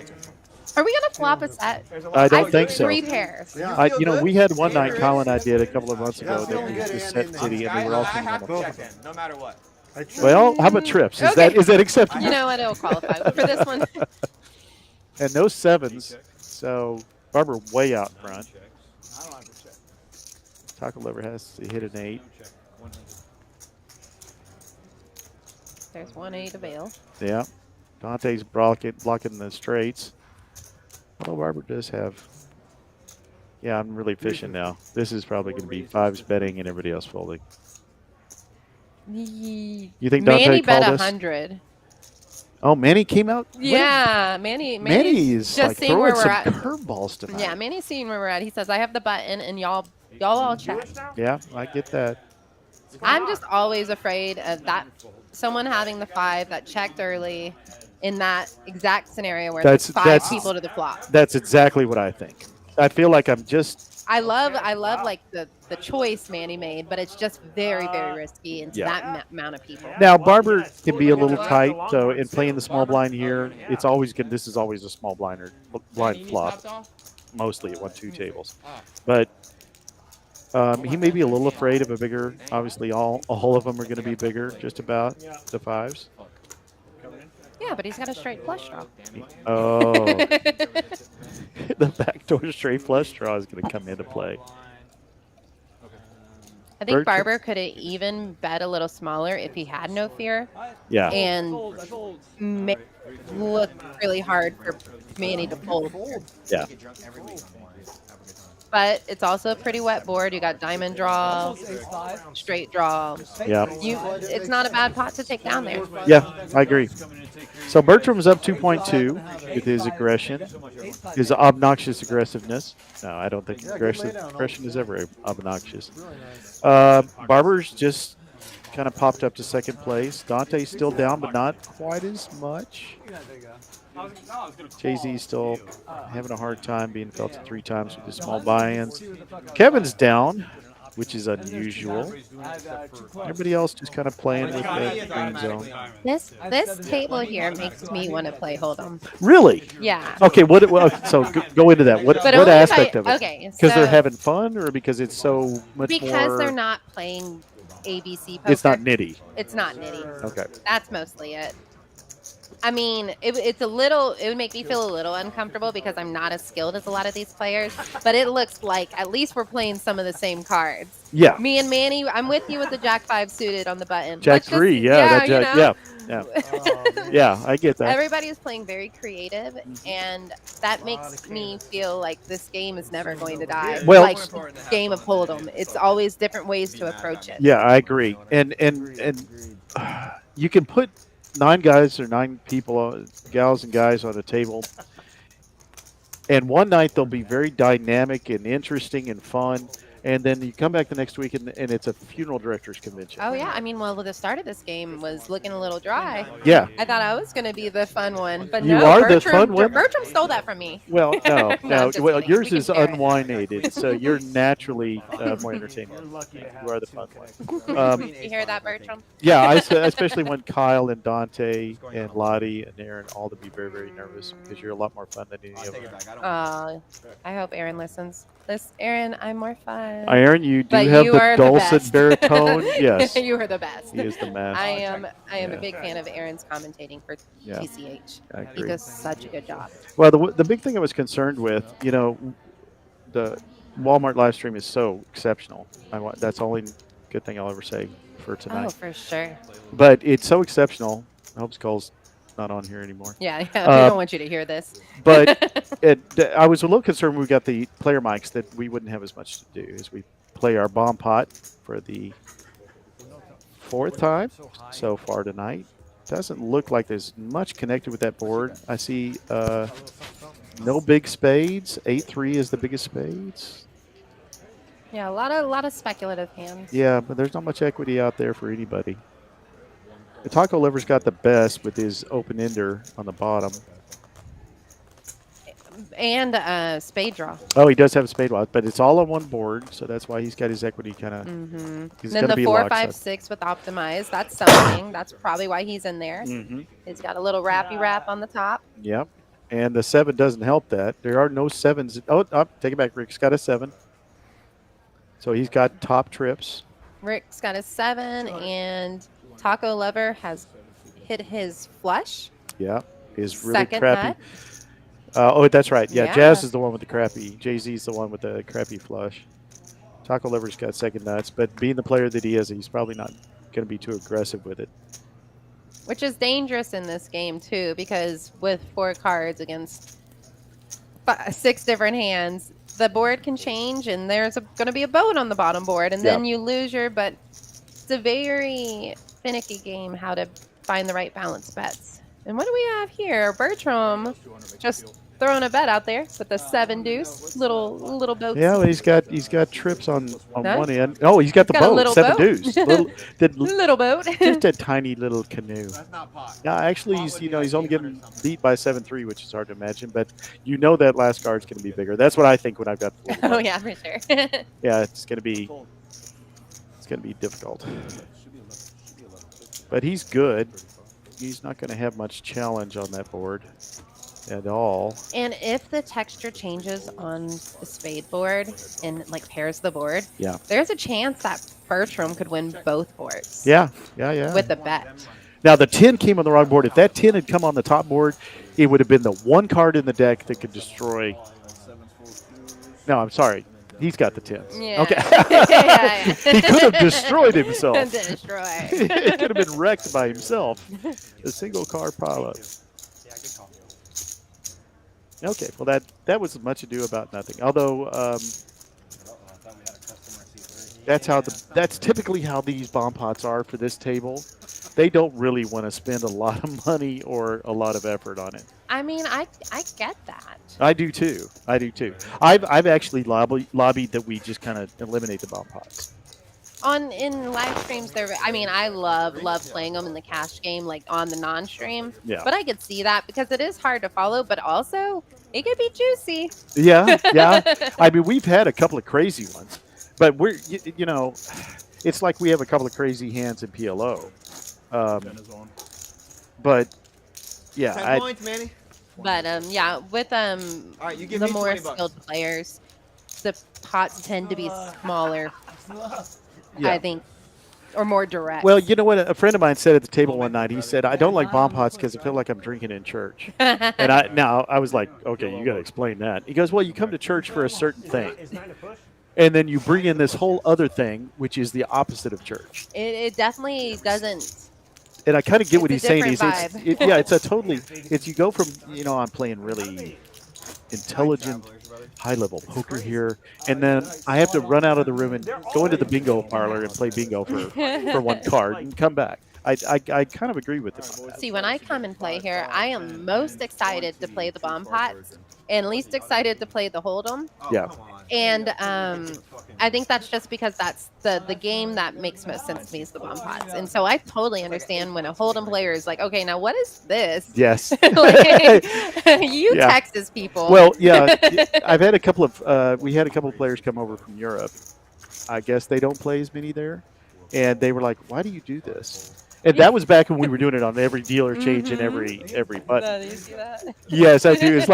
Are we gonna flop a set? I don't I think so. 3 pairs. Yeah. We had one night, Kyle and I did a couple of months Yeah, ago if you that don't we get used in, Set then- City, and we I were all have sitting on to a check in, no matter what. Well, how about trips? Is Okay. that acceptable? You know what? It'll qualify for this one. And no sevens, so Barbara way out front. I don't have to check. Taco Lover has to hit an 8. There's 1-8 avail. Yeah. Dante's blocking the straights. Although Barber does have. Yeah, I'm really fishing now. This is probably going to be fives betting and everybody else folding. You think Dante Manny bet called us? 100. Oh, Manny came out. Yeah, Manny's Manny's just like seeing where throwing we're some at. curveballs tonight. Yeah, Manny's seeing where we're at. He says, "I have the button, and y'all all check." Yeah, I get that. I'm just always afraid of that someone having the 5 that checked early in that exact scenario where there's 5 people to the flop. That's exactly what I think. I feel like I'm just. I love like the choice Manny made, but it's just very, very risky into that amount of people. Now Barber can be a little tight, so in playing the small blind here, it's always good. This is always a small blind or blind flop, mostly at 1-2 tables, but. He may be a little afraid of a bigger. Obviously, all of them are going to be bigger, just about the 5s. Yeah, but he's got a straight flush draw. Oh, the backdoor straight flush draw is going to come into play. I think Barber could have even bet a little smaller if he had no fear. Yeah. And look really hard for Manny to fold. Yeah. But it's also a pretty wet board. You got diamond draw, straight draw. Yeah. It's not a bad pot to take down there. Yeah, I agree. So Bertram's up 2.2 with his aggression, his obnoxious aggressiveness. No, I don't think aggression is ever obnoxious. Barber's just kind of popped up to second place. Dante's still down, but not quite as much. Jay-Z's still having a hard time being felted 3 times with his small buy-ins. Kevin's down, which is unusual. Everybody else just kind of playing with that green zone. This table here makes me want to play Hold'em. Really? Yeah. Okay. So go into that. What aspect of it? Okay. Because they're having fun, or because it's so much more. Because they're not playing ABC poker. It's not nitty. It's not nitty. Okay. That's mostly it. I mean, it would make me feel a little uncomfortable because I'm not as skilled as a lot of these players, but it looks like at least we're playing some of the same cards. Yeah. Me and Manny, I'm with you with the Jack 5 suited on the button. Jack 3, yeah. Yeah. Yeah, I get that. Everybody is playing very creative, and that makes me feel like this game is never going to die. Well, like game of Hold'em. It's always different ways to approach it. Yeah, I agree. And you can put 9 guys or 9 people, gals and guys on a table. And one night they'll be very dynamic and interesting and fun. And then you come back the next week and it's a funeral director's convention. Oh, yeah. I mean, well, the start of this game was looking a little dry. Yeah. I thought I was going to be the fun one. But You no, are Bertram, the fun one? Bertram stole that from me. Well, no. Well, kidding. yours We is can share it. unwinded, so you're naturally more entertaining. You are the fun one. You hear that, Bertram? Yeah, I especially want Kyle and Dante and Lottie and Aaron all to be very, very nervous because you're a lot more fun than any of them. I hope Aaron listens. Aaron, I'm more fun. Aaron, you do But have you the are the dulcet best. baritone. Yes. You are the best. He is the best. I am a big fan of Aaron's commentating for TCH. I He agree. does such a good job. Well, the big thing I was concerned with, the Walmart live stream is so exceptional. That's the only good thing I'll ever say for tonight. Oh, for sure. But it's so exceptional. I hope Skull's not on here anymore. Yeah, we don't want you to hear this. But I was a little concerned when we got the player mics that we wouldn't have as much to do as we play our bomb pot for the 4th time so far tonight. Doesn't look like there's much connected with that board. I see no big spades. 8-3 is the biggest spades. Yeah, a lot of speculative hands. Yeah, but there's not much equity out there for anybody. The Taco Liver's got the best with his open-ender on the bottom. And spade draw. Oh, he does have a spade wad, but it's all on one board, so that's why he's got his equity kind of. Then the 4, 5, 6 with optimize. That's something. That's probably why he's in there. He's got a little wrappy wrap on the top. Yep, and the 7 doesn't help that. There are no 7s. Oh, take it back. Rick's got a 7, so he's got top trips. Rick's got a 7, and Taco Lover has hit his flush. Yeah, is really Second crappy. nut. Oh, that's right. Yeah, Yeah. Jazz is the one with the crappy. Jay-Z's the one with the crappy flush. Taco Liver's got second nuts, but being the player that he is, he's probably not going to be too aggressive with it. Which is dangerous in this game, too, because with 4 cards against 6 different hands, the board can change, and there's going to be a boat on the bottom board, and then you lose your. But it's a very finicky game how to find the right balance bets. And what do we have here? Bertram just throwing a bet out there with the 7 deuce, little boat. Yeah, well, he's got trips on Huh? one end. Oh, he's got the Got a boat, little 7 boat. deuce, Little boat. just a tiny little canoe. That's not pot. Yeah, actually, he's only getting beat by 7-3, which is hard to imagine. But that last card's going to be bigger. That's what I think when I've got. Oh yeah, for sure. Yeah, it's going to be difficult. But he's good. He's not going to have much challenge on that board at all. And if the texture changes on the spade board and like pairs the board, there's a chance that Bertram could win both boards. Yeah. With a bet. Now the 10 came on the wrong board. If that 10 had come on the top board, it would have been the one card in the deck that could destroy. No, I'm sorry. He's got the 10s. Yeah. Okay. Yeah. He could have destroyed himself. Destroy. He could have been wrecked by himself. A single card pileup. Yeah, good call. Okay, well that was much ado about nothing. Although that's typically how these bomb pots are for this table. They don't really want to spend a lot of money or a lot of effort on it. I mean, I get that. I do too. I've actually lobbied that we just kind of eliminate the bomb pots. In live streams, I love playing them in the cash game, like on the non-stream. Yeah. But I could see that because it is hard to follow, but also it could be juicy. Yeah. I mean, we've had a couple of crazy ones, but it's like we have a couple of crazy hands in PLO. But yeah, 10 points, Manny. But with All right, you give the me more $20. skilled players, the pots tend to be smaller. Yeah. I think, or more direct. Well, you know what? A friend of mine said at the table one night. He said, "I don't like bomb pots because I feel like I'm drinking in church." And I was like, "Okay, you got to explain that." He goes, "Well, you come to church for a certain thing, and then you bring in this whole other thing, which is the opposite of church." It definitely doesn't. And I kind of get what he's saying. It's You go from I'm playing really intelligent, high-level poker here, and then I have to run out of the room and go into the bingo parlor and play bingo for one card and come back. I kind of agree with him on that. See, when I come and play here, I am most excited to play the bomb pots and least excited to play the hold'em. Yeah. And I think that's just because that's the game that makes most sense to me is the bomb pots. And so I totally understand when a hold'em player is like, okay, now what is this? Yes. Texas people. Well, yeah, I've had a couple of we had a couple of players come over from Europe. I guess they don't play as many there, and they were like, "Why do you do this?" And that was back when we were doing it on every dealer change and every button. Do you see that? Yes, I do. It's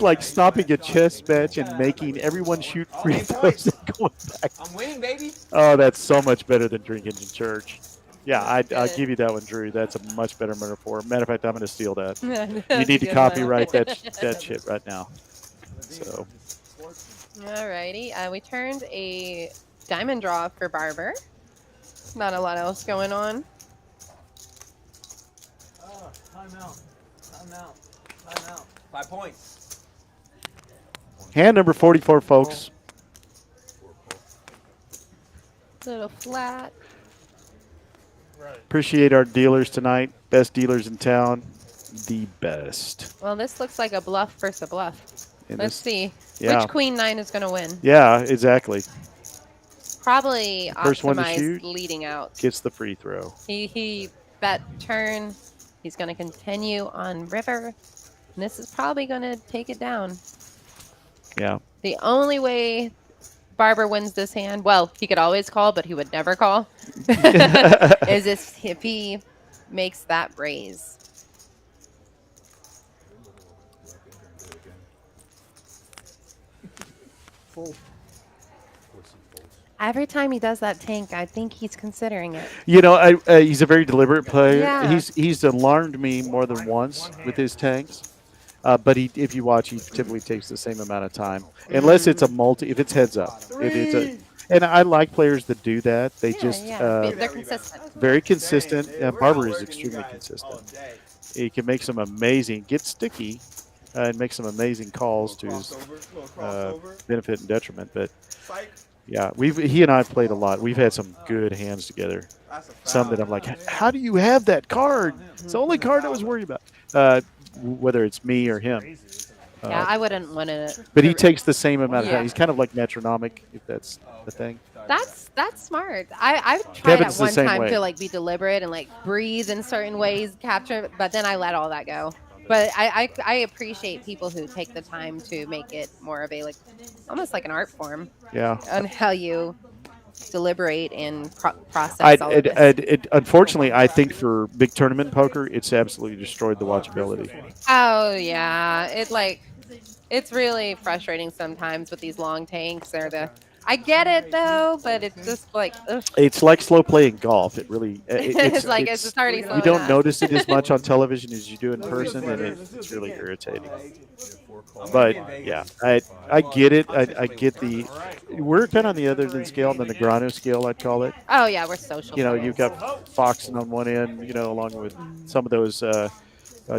like stopping a chess match and making everyone shoot free throws and going back. I'm winning, baby. Oh, that's so much better than drinking in church. Yeah, I'll give you that one, Drew. That's a much better metaphor. Matter of fact, I'm going to steal that. You need to copyright that shit right now. So. Alrighty, we turned a diamond draw for Barber. Not a lot else going on. Time out. 5 points. Hand number 44, folks. Little flat. Appreciate our dealers tonight. Best dealers in town. The best. Well, this looks like a bluff versus a bluff. And Let's see. yeah. Which queen 9 is going to win? Yeah, exactly. Probably First one to optimized shoot leading out. gets the free throw. He bet turn. He's going to continue on river. And this is probably going to take it down. Yeah. The only way Barber wins this hand, well, he could always call, but he would never call, is if he makes that raise. Every time he does that tank, I think he's considering it. You know, he's a very deliberate player. Yeah. He's alarmed me more than once with his tanks. But if you watch, he typically takes the same amount of time, unless it's a multi. If it's heads up, and I like players that do that. They they're consistent. Very consistent. Barber is extremely consistent. He can make some amazing, get sticky, and make some amazing calls to his benefit and detriment. But yeah, he and I have played a lot. We've had some good hands together. Some that I'm like, how do you have that card? It's the only card I was worried about. Whether it's me or him. Yeah, I wouldn't want to. But he takes the same amount of Yeah. time. He's kind of like metronomic, if that's the thing. That's smart. I've tried Kevin's at the one same time way. to like be deliberate and like breathe in certain ways, capture, but then I let all that go. But I appreciate people who take the time to make it more of a like almost like an art form. Yeah. On how you deliberate and process all of this. Unfortunately, I think for big tournament poker, it's absolutely destroyed the watchability. Oh yeah, it's really frustrating sometimes with these long tanks. I get it though, but it's just like ugh. It's like slow playing golf. It really it's already slow you don't enough. notice it as much on television as you do in person, and it's really irritating. But yeah, I get it. I get the. We're kind of on the other end of the scale, on the Negrano scale, I'd call it. Oh yeah, we're social. You know, players. you've got Foxen on one end, you know, along with some of those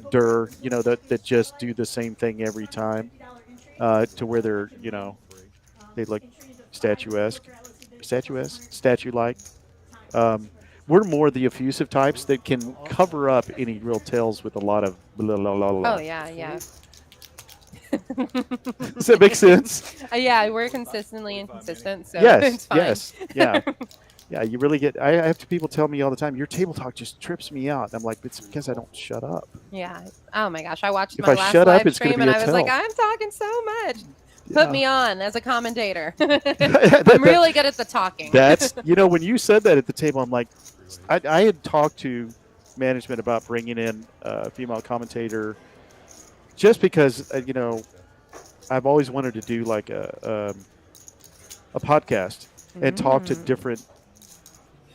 Dur, you know, that just do the same thing every time, to where they're, you know, they look statuesque, statue-like. We're more the effusive types that can cover up any real tells with a lot of blah, blah, blah, blah. Oh yeah. Does that make sense? Yeah, we're consistently inconsistent, so Yes, it's fine. yes, yeah. Yeah, you really get. I have people tell me all the time, your table talk just trips me out. I'm like, it's because I don't shut up. Yeah. Oh my gosh, I watched If my I last shut up, live it's gonna stream be and a I was like, tell. I'm talking so much. Yeah. Put me on as a commentator. I'm really good at the talking. That's, you know, when you said that at the table, I'm like, I had talked to management about bringing in a female commentator, just because you know, I've always wanted to do like a podcast and talk to different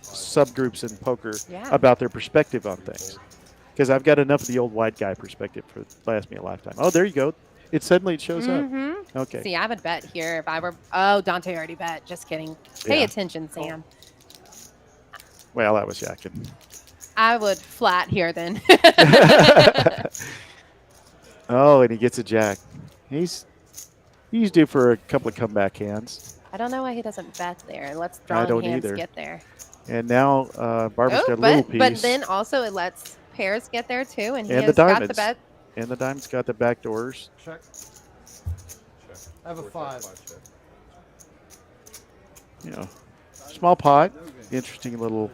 subgroups in poker about their perspective on things. Because I've got enough of the old white guy perspective for last me a lifetime. Oh, there you go. It suddenly shows up. Okay. See, I would bet here if I were. Oh, Dante already bet. Just kidding. Pay attention, Sam. Well, that was yakking. I would flat here then. Oh, and he gets a jack. He's due for a couple of comeback hands. I don't know why he doesn't bet there. Let's draw hands either. get there. And now Barbara's got a little piece. But then also it lets pairs get there too, and he And has the got diamonds. the bet. And the diamond's got the back doors. Check. I have a 5. You know, small pot. Interesting little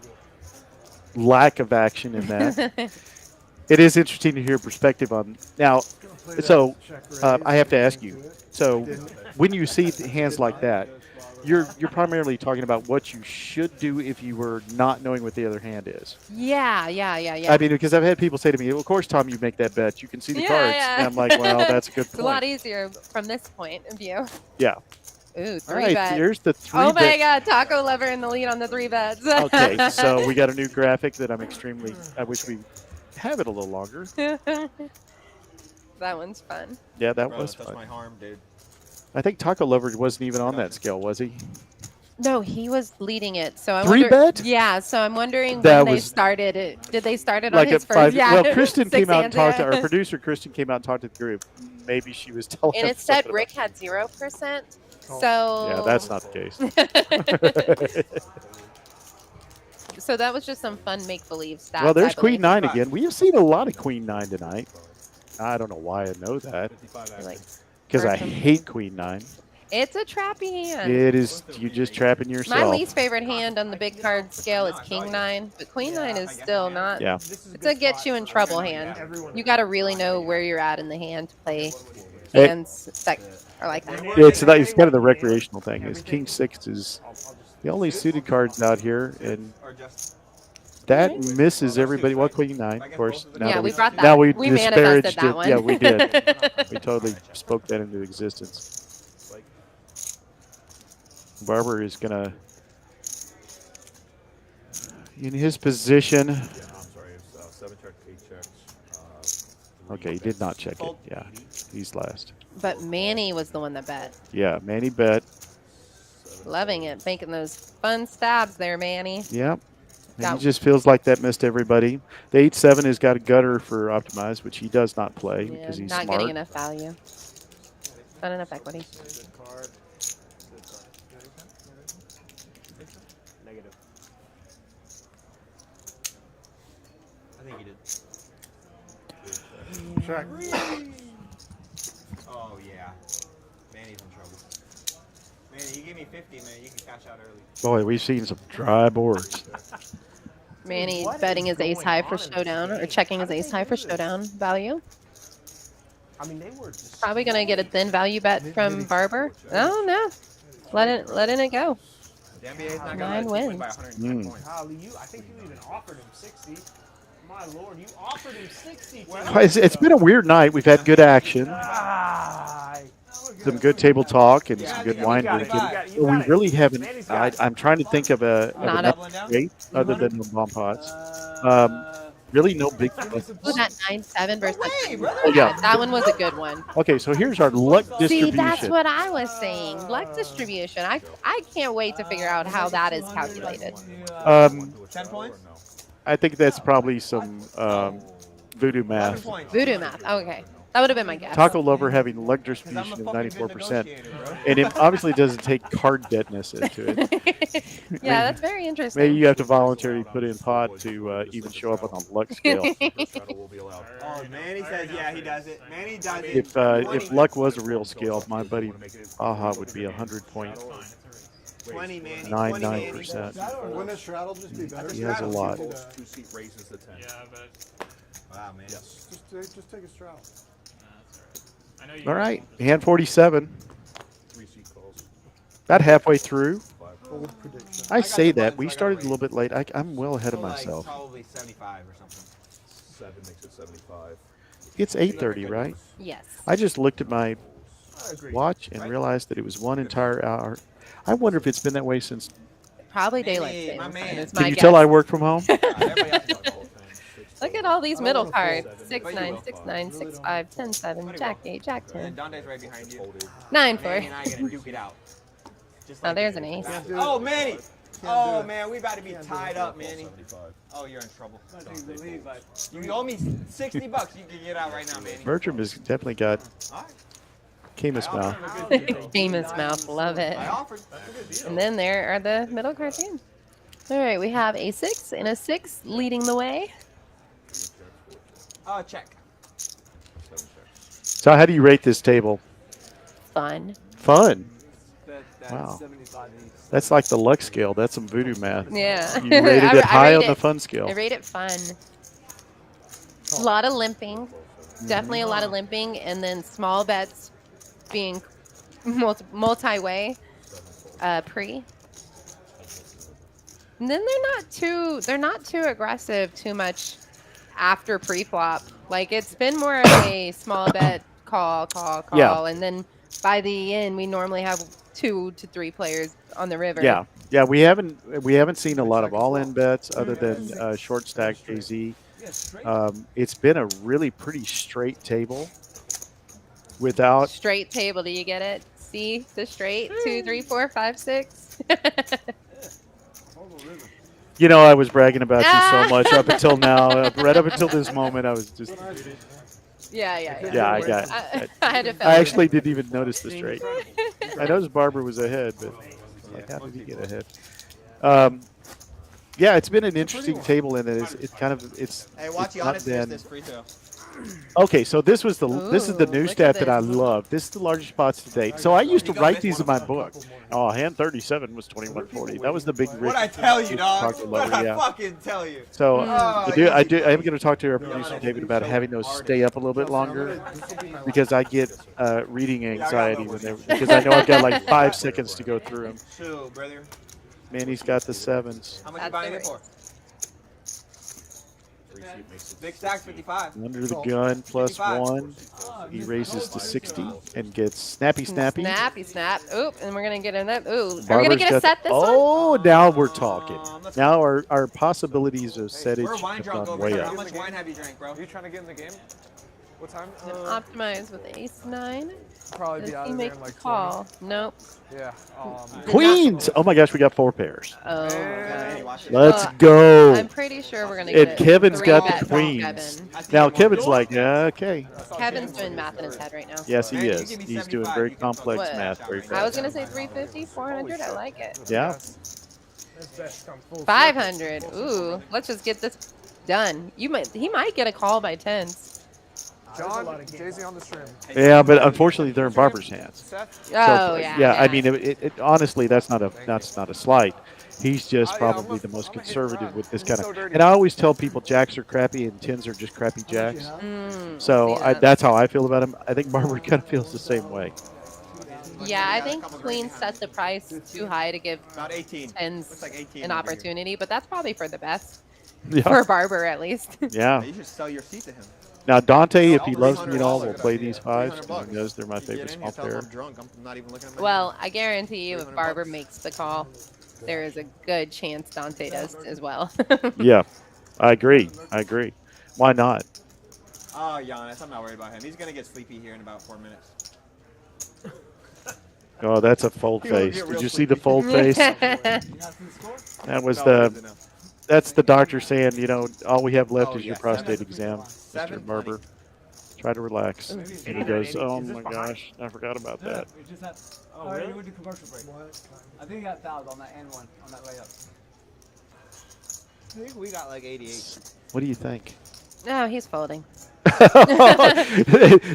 lack of action in that. It is interesting to hear perspective on. Now, so I have to ask you. So when you see hands like that, you're primarily talking about what you should do if you were not knowing what the other hand is. Yeah. I mean, because I've had people say to me, "Of course, Tom, you make that bet. You can see the cards." Yeah. And I'm like, "Well, that's a good point." It's a lot easier from this point of view. Yeah. Ooh, All 3 right, bet. here's the 3 Oh bet. my God, Taco Lover in the lead on the 3 bets. Okay, so we got a new graphic that I'm extremely. I wish we have it a little longer. That one's fun. Yeah, that Bro, was that's fun. my harm, dude. I think Taco Lover wasn't even on that scale, was he? No, he was leading it. So I 3 bet? Yeah, so I'm wondering That when they was- started it. Did they start it Like on his at first? 5. Yeah. Well, Kristen 6 came out and hands, talked to yeah. our producer. Kristen came out and talked to the group. Maybe she was telling And us it said something Rick about- had 0%. So Yeah, that's not the case. So that was just some fun make-believe stats. Well, there's I believe. Queen 9 again. We have seen a lot of Queen 9 tonight. I don't know why I know that. Like, Because I person. hate Queen 9. it's a trappy hand. It is, you just trapping My yourself. least favorite hand on the big card scale is King 9, but Queen 9 is still not. Yeah. It's a get you in trouble hand. You got to really know where you're at in the hand to play Hey. hands that are like that. It's kind of the recreational thing. Is King 6 is the only suited cards out here, and that misses everybody. Well, Queen 9, of course. Now Yeah, that we brought that. Now we We disparaged manifested it. that one. Yeah, we did. We totally spoke that into existence. Barber is going to, in his position. I'm sorry, it's 7 checks, 8 checks. Okay, he did not check it. Yeah, he's last. But Manny was the one that bet. Yeah, Manny bet. Loving it. Making those fun stabs there, Manny. Yep. And he just feels like that missed everybody. The 8-7 has got a gutter for optimized, which he does not play Yeah, because he's not smart. getting enough value. Not enough equity. Negative. I think he did. Check. Oh yeah. Manny's in trouble. Manny, you give me 50, man. You can cash out early. Boy, we've seen some dry boards. Manny What betting is his ace going high on for in this showdown or game? checking How his did ace they high do for this? showdown value. I mean, they were just Probably gonna get a thin value bet from Barber. Oh no, letting it go. The NBA's not 9 gonna let us win wins. by 110 Mm. points. Golly, I think you even offered him 60. My lord, you offered him 60. It's been a weird night. We've had good action, Ah, some good table talk, and Yeah, some I good think wine you got it. drinking. You got it. You But we got it. really haven't. Manny's got it. I'm trying to think of Not another rate other than the bomb pots. Really, no big. Oh, that 9-7 versus that way, 10. brother. Oh, yeah. That one was a good one. Okay, so here's our luck See, distribution. that's what I was saying. Luck distribution. I can't wait to figure out how that is calculated. 10 points? I think that's probably some voodoo 11 math. points. Voodoo math. Okay, that would have been my guess. Taco Lover having luck Because I'm a distribution of fucking good 94%. negotiator, bro. And it obviously doesn't take card debtness into it. Yeah, that's very interesting. Maybe you have to voluntarily put in pot to even show up on the luck scale. Oh, Manny says, yeah, he does it. Manny does it. If luck was a real scale, my buddy Aha would be 100.99%. 20, Manny. 20, Manny. Wouldn't a straddle just be better? He has a lot. Two-seat raises the 10. Yeah, but Wow, man. Just take a straddle. I know you. All right, hand 47. Three-seat calls. About halfway through. Bold prediction. I say that. We started a little bit late. I'm well ahead of So, like, myself. probably 75 or something. 7 makes it 75. It's 8:30, right? Yes. I just looked at my I agree. watch and realized that it was one entire hour. I wonder if it's been that way since. Probably Manny, daylight my savings man. time is Can my you guess. tell I work from home? Everybody else is on gold. Look at all these middle cards. But 6-9, you 6-9, 6-5, 10-7, Jack 8, Jack And 10. Dante's right behind you. 9-4. Manny and I are gonna duke it out. Just Oh, like there's that. an ace. Oh, Manny. Oh, it. man, we about to be tied up, Manny. 75. Oh, you're in trouble. You owe me $60. You can get out right now, Manny. Bertram has definitely got All right. Camus mouth. Famous mouth. Love it. I offered. And then there are the middle cards again. All right, we have a 6 and a 6 leading the way. Check. So how do you rate this table? Fun. Fun. That's Wow. 75 each. That's like the luck scale. That's some voodoo math. Yeah. You rated it high on the fun I scale. rate it fun. A lot of limping. Definitely a lot of limping. And then small bets being multi-way pre. And then they're not too aggressive too much after pre-flop. Like it's been more of a small bet call, Yeah. and then by the end we normally have 2 to 3 players on the river. Yeah, yeah. We haven't seen a lot of all-in bets other than short stack KZ. It's been a really pretty straight table. Without Straight table, do you get it? See the straight 2, 3, 4, 5, 6. You know, I was bragging about you so much up until now. Right up until this moment, I was just. Yeah. Yeah, I got. I had to. I actually didn't even notice the straight. I noticed Barber was ahead, but like, how did he get ahead? Yeah, it's been an interesting table, and it's kind of it's. Hey, watch it's the not honest miss been. this free throw. Okay, so this is the new look stat at that I this. love. This is the largest spots to date. So I used to write these in my book. Oh, hand 37 was 2140. That was the big. What'd I tell you, dog? Taco What'd Lover, I yeah. fucking tell you? So Oh, I am going to talk to our producer David about having those stay up a little bit longer because I get reading anxiety because I know I've got like 5 seconds to go through them. Chill, brother. Manny's got the 7s. How much you buying it for? Big stack 55. Under the gun plus 1. He raises to 60 and gets snappy. Snappy snap. Oop, and we're gonna get in that. Ooh, are we Barber's gonna get a got set this one? Oh, now we're talking. Now our possibilities of We're settage wine have drunk gone over way here. How up. much wine have you drank, bro? Are you trying to get in the game? What time? Optimize with ace 9. Probably Does be out he of there make in the like 20. call? Nope. Yeah. Queens. Oh my gosh, we got 4 pairs. Oh. Hey, watch it. Let's I'm go. pretty sure we're gonna And get Kevin's 3 got bet the from queens. Kevin. I see Now him on Kevin's the- like, yeah, okay. Kevin's doing math in his head right now. Yes, he Man, you is. give me He's doing 75, very you can complex What? math very I was fast. gonna say 350, 400. I like it. Yeah. This bet's come full 500. Ooh, let's just get this done. He might get a call by tens. John, Jay-Z on the stream. Yeah, but unfortunately they're in Barber's hands. Seth? Oh yeah. I mean, honestly, that's not a slight. He's just I'm probably a- the most I'm a hit conservative run. with this He's kind so of. dirty. And I always tell people jacks are crappy and tens are just crappy jacks. So see that. that's how I feel about him. I think Barber kind of feels the same way. Yeah, I think Queen set the price too high to give About 18. tens Looks like 18 an over here. opportunity, but that's probably for the best. Yeah. For Barber, at least. Yeah. You should sell your seat to him. Now Dante, if he loves me at all, will $300. play these fives. 300 He knows they're my You get favorite in, small you tell him pair. I'm drunk. I'm not even looking at my Well, I guarantee you, if 300 Barber bucks. makes the call, there is a good chance Dante does as well. Yeah, I agree. Why not? Oh, Giannis, I'm not worried about him. He's going to get sleepy here in about 4 minutes. Oh, that's a fold He'll face. get Did real you see the fold face? That was No, it isn't, no. that's the doctor saying, all we have left Oh, is your yeah, prostate 7. exam, 7, Mr. Barber. Try to relax. And he goes, oh my gosh, I forgot about that. Oh, really? We went to commercial break. I think he got fouled on that and one on that layup. I think we got like 88. What do you think? No, he's folding.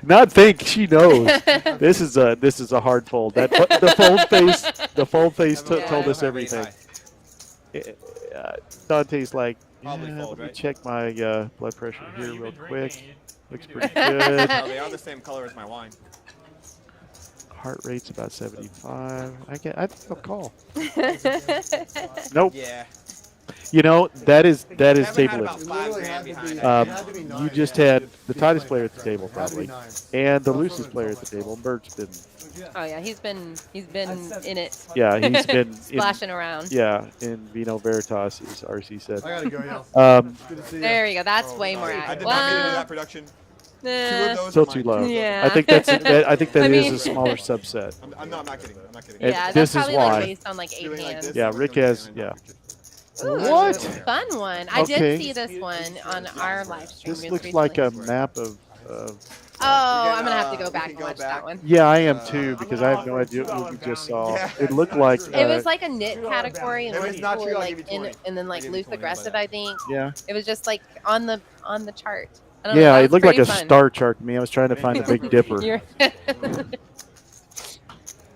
Not think, she knows. This is a hard fold. The fold face told us everything. Dante's like, Probably yeah, fold, let me right? check my blood pressure here real quick. Looks pretty good. No, they are the same color as my wine. Heart rate's about 75. I think I'll call. Nope. Yeah. That is Kevin had table. about 5 grand behind that. You just had the tightest player at the table probably, and the loosest player at the table. Bert's been. Oh yeah, he's been in it, Yeah, he's been splashing around. Yeah, in Vino Veritas, as RC said. I gotta go, y'all. Good to see you. There you go. That's Oh, way more sorry. I accurate. did not mean to do that production. Two Nah. of those Still are too mine. low. Yeah. I think that I is mean- a smaller subset. I'm not kidding. I'm not kidding. And Yeah, this that's is probably why. like based on like 8 Doing like hands. this. Yeah, Rick has. Yeah. Ooh, What? Fun one. I Okay. did see this one on our live stream. This just looks like a recently. map of. Oh, I'm gonna have to We go back can and go watch back. that one. Yeah, I am too because I have no idea what we just saw. Yeah. It looked like. It was like a knit category, and If we're it's not cool, true, I'll like give you 20. and then I'll like give you loose 20, aggressive. but- I think Yeah. it was just like on the chart. I don't know, Yeah, that it was looked like pretty a fun. star chart to me. I was trying to find the Big Dipper. You're-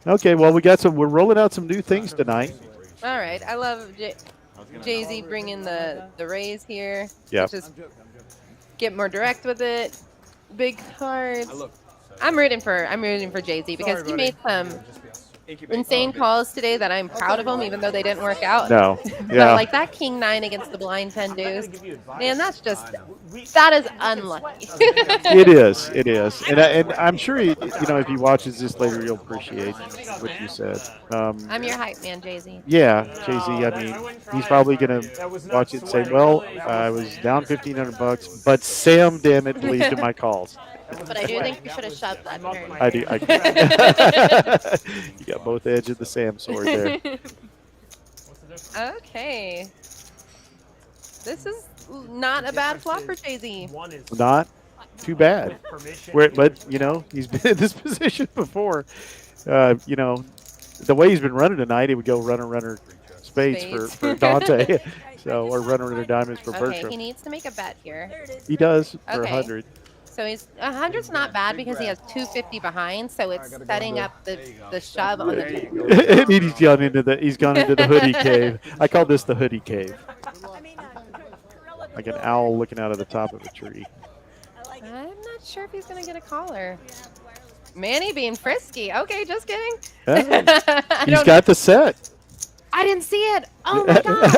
Okay, well we're rolling out some new things tonight. All right, I love Jay-Z bringing the raise here. Yeah. Just get more direct with it. Big cards. I'm rooting for Jay-Z because he made some insane calls today that I'm proud of him, even though they didn't work out. No. But Yeah. like that King 9 against the blind 10 deuce, man, that is unlucky. It is. And I'm sure if he watches this later, he'll appreciate what you said. I'm your hype man, Jay-Z. Yeah, Jay-Z. I mean, he's probably gonna watch it and say, "Well, I was down $1,500, but Sam, damn it, believed in my calls." But I do think we should have shoved that turn. I do. You got both edges of the Sam sword there. Okay. This is not a bad flop for Jay-Z. Not too bad. But he's been in this position before. The way he's been running tonight, he would go runner spades for Dante. Or runner diamonds for Okay, Bertram. he needs to make a bet here. He does for Okay. 100. So 100's not bad because he has 250 behind, so it's setting up the shove on the And he's gone into the hoodie cave. I call this the hoodie cave. Like an owl looking out of the top of a tree. I'm not sure if he's going to get a caller. Manny being frisky. Okay, just kidding. He's got the set. I didn't see it. Oh my gosh.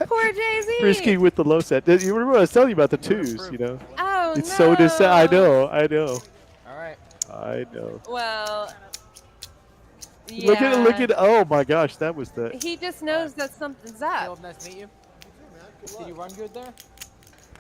Poor Jay-Z. Frisky with the low set. You remember I was telling you about the twos, Oh, It's no. so sad. I know. All right. I know. Well, yeah. Look at oh my gosh, that was the He just knows that something's up. Caleb, nice to meet you. Did you run good there?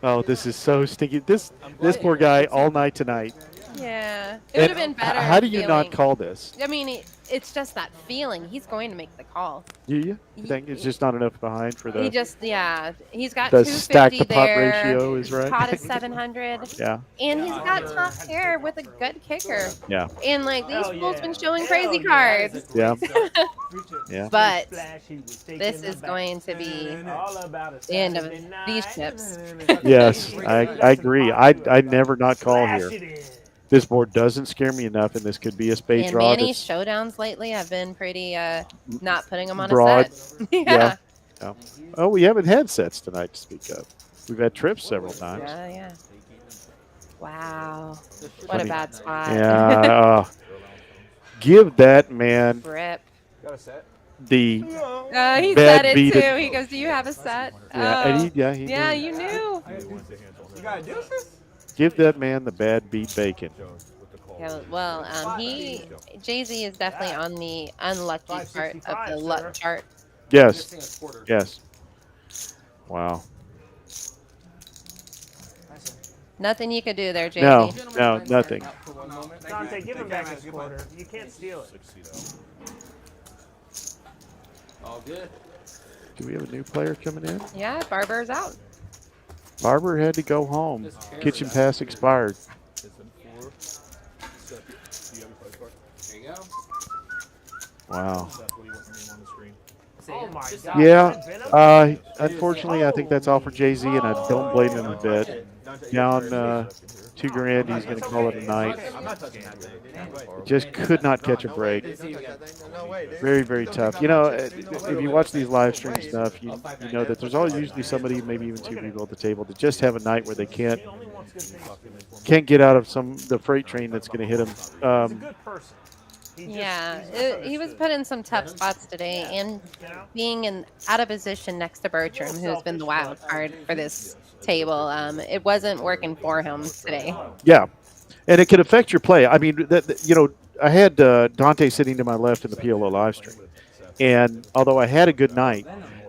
oh, this is so stinky. This poor guy all night tonight. Yeah, it would have been better. How do you feeling. not call this? I mean, it's just that feeling. He's going to make the call. You think it's just not enough behind for the He just, he's got the 250 stack to pot there. ratio is right. Pot is 700. Yeah. And he's got top pair with a good kicker. Yeah. And like these fools been showing crazy cards. Yeah. Yeah. But this is going to be the end of these chips. Yes, I agree. I never not call here. This board doesn't scare me enough, and this could be a spade And draw. Manny's showdowns lately have been pretty not putting them on broad. a set. Yeah. Oh, we haven't had sets tonight to speak of. We've had trips several times. Yeah. Wow. What a bad spot. Yeah. Give that man Rip. the He bad said it beat. too. He goes, "Do you have a set?" Yeah, oh. and he Yeah, knew. you knew. You gotta do this? Give that man the bad beat bacon. Yeah, well, Jay-Z is definitely on the unlucky part of the luck chart. Yes. Yes. Wow. Nothing you could do there, Jay-Z. No, nothing. Dante, give him back his quarter. You can't steal it. All good. Do we have a new player coming in? Yeah, Barber's out. Barber had to go home. Kitchen pass expired. There you go. Wow. Oh my God. Yeah. Unfortunately, I think that's all for Jay-Z, and I don't blame him a bit. Down $2,000, he's going to call it a night. Just could not catch a break. Very, very tough. You know, if you watch these live stream stuff, you know that there's always usually somebody, maybe even two people at the table, that just have a night where they can't get out of the freight train that's going to hit them. Yeah, he was put in some tough spots today, and being out of position next to Bertram, who's been the wild card for this table, it wasn't working for him today. Yeah, and it can affect your play. I mean, I had Dante sitting to my left in the PLO live stream, and although I had a good night,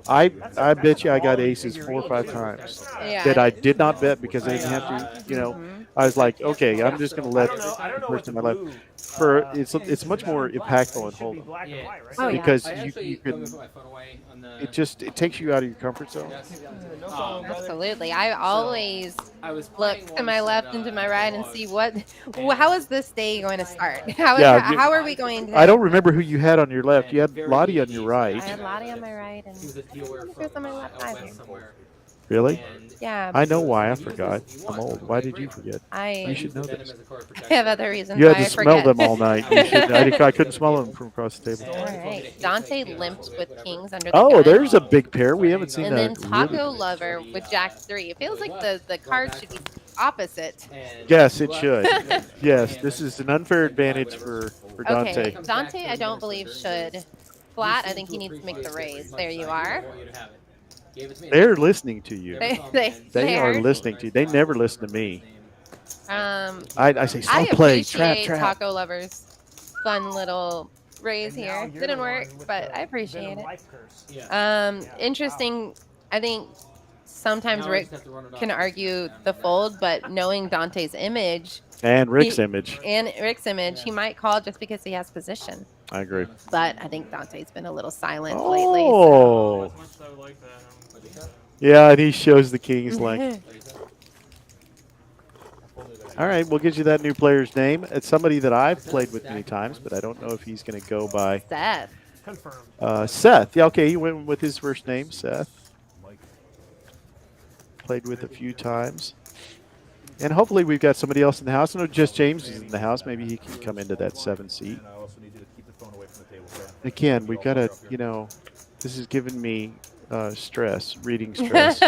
I bet you I got aces 4 or 5 times that I did not bet because I didn't have to. I was like, okay, I'm just going to let the person on my left. It's much more impactful in hold'em because you can. It takes you out of your comfort zone. Absolutely. I always look to my left and to my right and see how is this day going to start? How are we going to? I don't remember who you had on your left. You had Lottie on your right. I had Lottie on my right and who's on my left either. Really? Yeah. I know why. I forgot. I'm old. Why did you forget? You should know this. I have other reasons You had why to I smell forget. them all night. I couldn't smell them from across the table. All right. Dante limped with kings under the gun. Oh, there's a big pair. We haven't seen and that. then Taco Lover with Jack 3. It feels like the card should be opposite. Yes, it should. Yes, this is an unfair advantage for Dante. Okay, Dante, I don't believe should flat. I think he needs to make the raise. There you are. They're listening to you. They are listening to you. They never listen to me. I say, I stop playing. appreciate Trap. Taco Lover's fun little raise here. Didn't work, but I appreciate it. Interesting. I think sometimes Rick can argue the fold, but knowing Dante's image and Rick's image, he might call just because he has position. I agree. But I think Dante's been a little silent lately. Oh. Yeah, and he shows the king's length. All right, we'll get you that new player's name. It's somebody that I've played with many times, but I don't know if he's going to go by Seth. Seth. Yeah, okay, he went with his first name, Seth. Played with a few times. And hopefully we've got somebody else in the house. I know just James is in the house. Maybe he can come into that 7 seat. Again, we've got to, this is giving me stress, reading stress.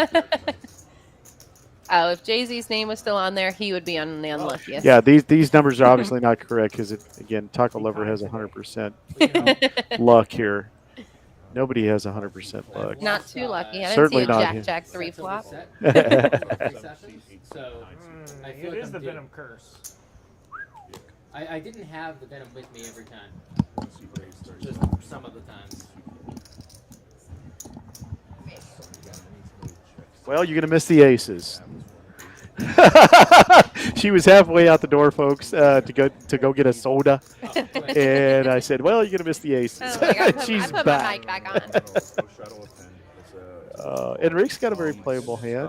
Oh, if Jay-Z's name was still on there, he would be on the unluckiest. Yeah, these numbers are obviously not correct because, again, Taco Lover has 100% luck here. Nobody has 100% luck. Not too lucky. I didn't Certainly see a not Jack 3 flop. It is the Venom curse. I didn't have the Venom with me every time. Just some of the times. Well, you're going to miss the aces. She was halfway out the door, folks, to go get a soda, and I said, "Well, you're gonna miss the aces." Oh my God, She's I put back. my mic back on. And Rick's got a very playable hand.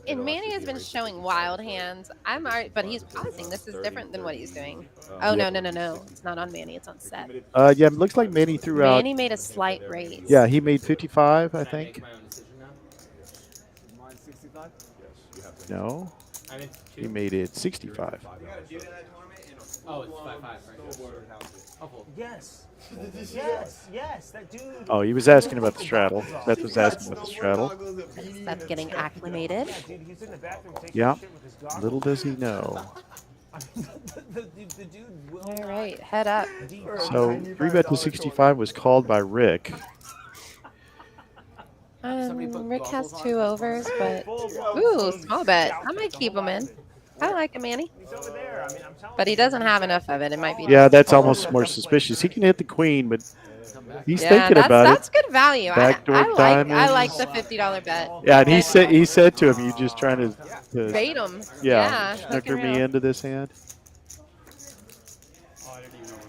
And Manny has been showing wild hands. I'm already, but he's pausing. This is different than what he's doing. Oh no. It's not on Manny. It's on set. Yeah, it looks like Manny threw out. Manny made a slight raise. Yeah, he made 55, I think. Mine 65? No, he made it 65. Oh, it's 5-5, right? Yes. Yes. That dude. Oh, he was asking about the straddle. Beth was asking about the straddle. That's getting acclimated. Yeah, dude, he's in the bathroom taking Yeah. shit with his goggles. Little does he know. the dude will All right, head up. So 3-bet to 65 was called by Rick. Rick has 2 overs, but ooh, small bet. I might keep him in. I like him, Manny. He's over there. I mean, I'm telling But he doesn't have enough of it. It might be. Yeah, that's almost more suspicious. He can hit the queen, but he's Yeah, thinking about that's it. good value. Backdoor I like diamonds. the $50 bet. Yeah, and he said to him, "You just trying to Bait him. yeah, hook snooker him me out. into this hand."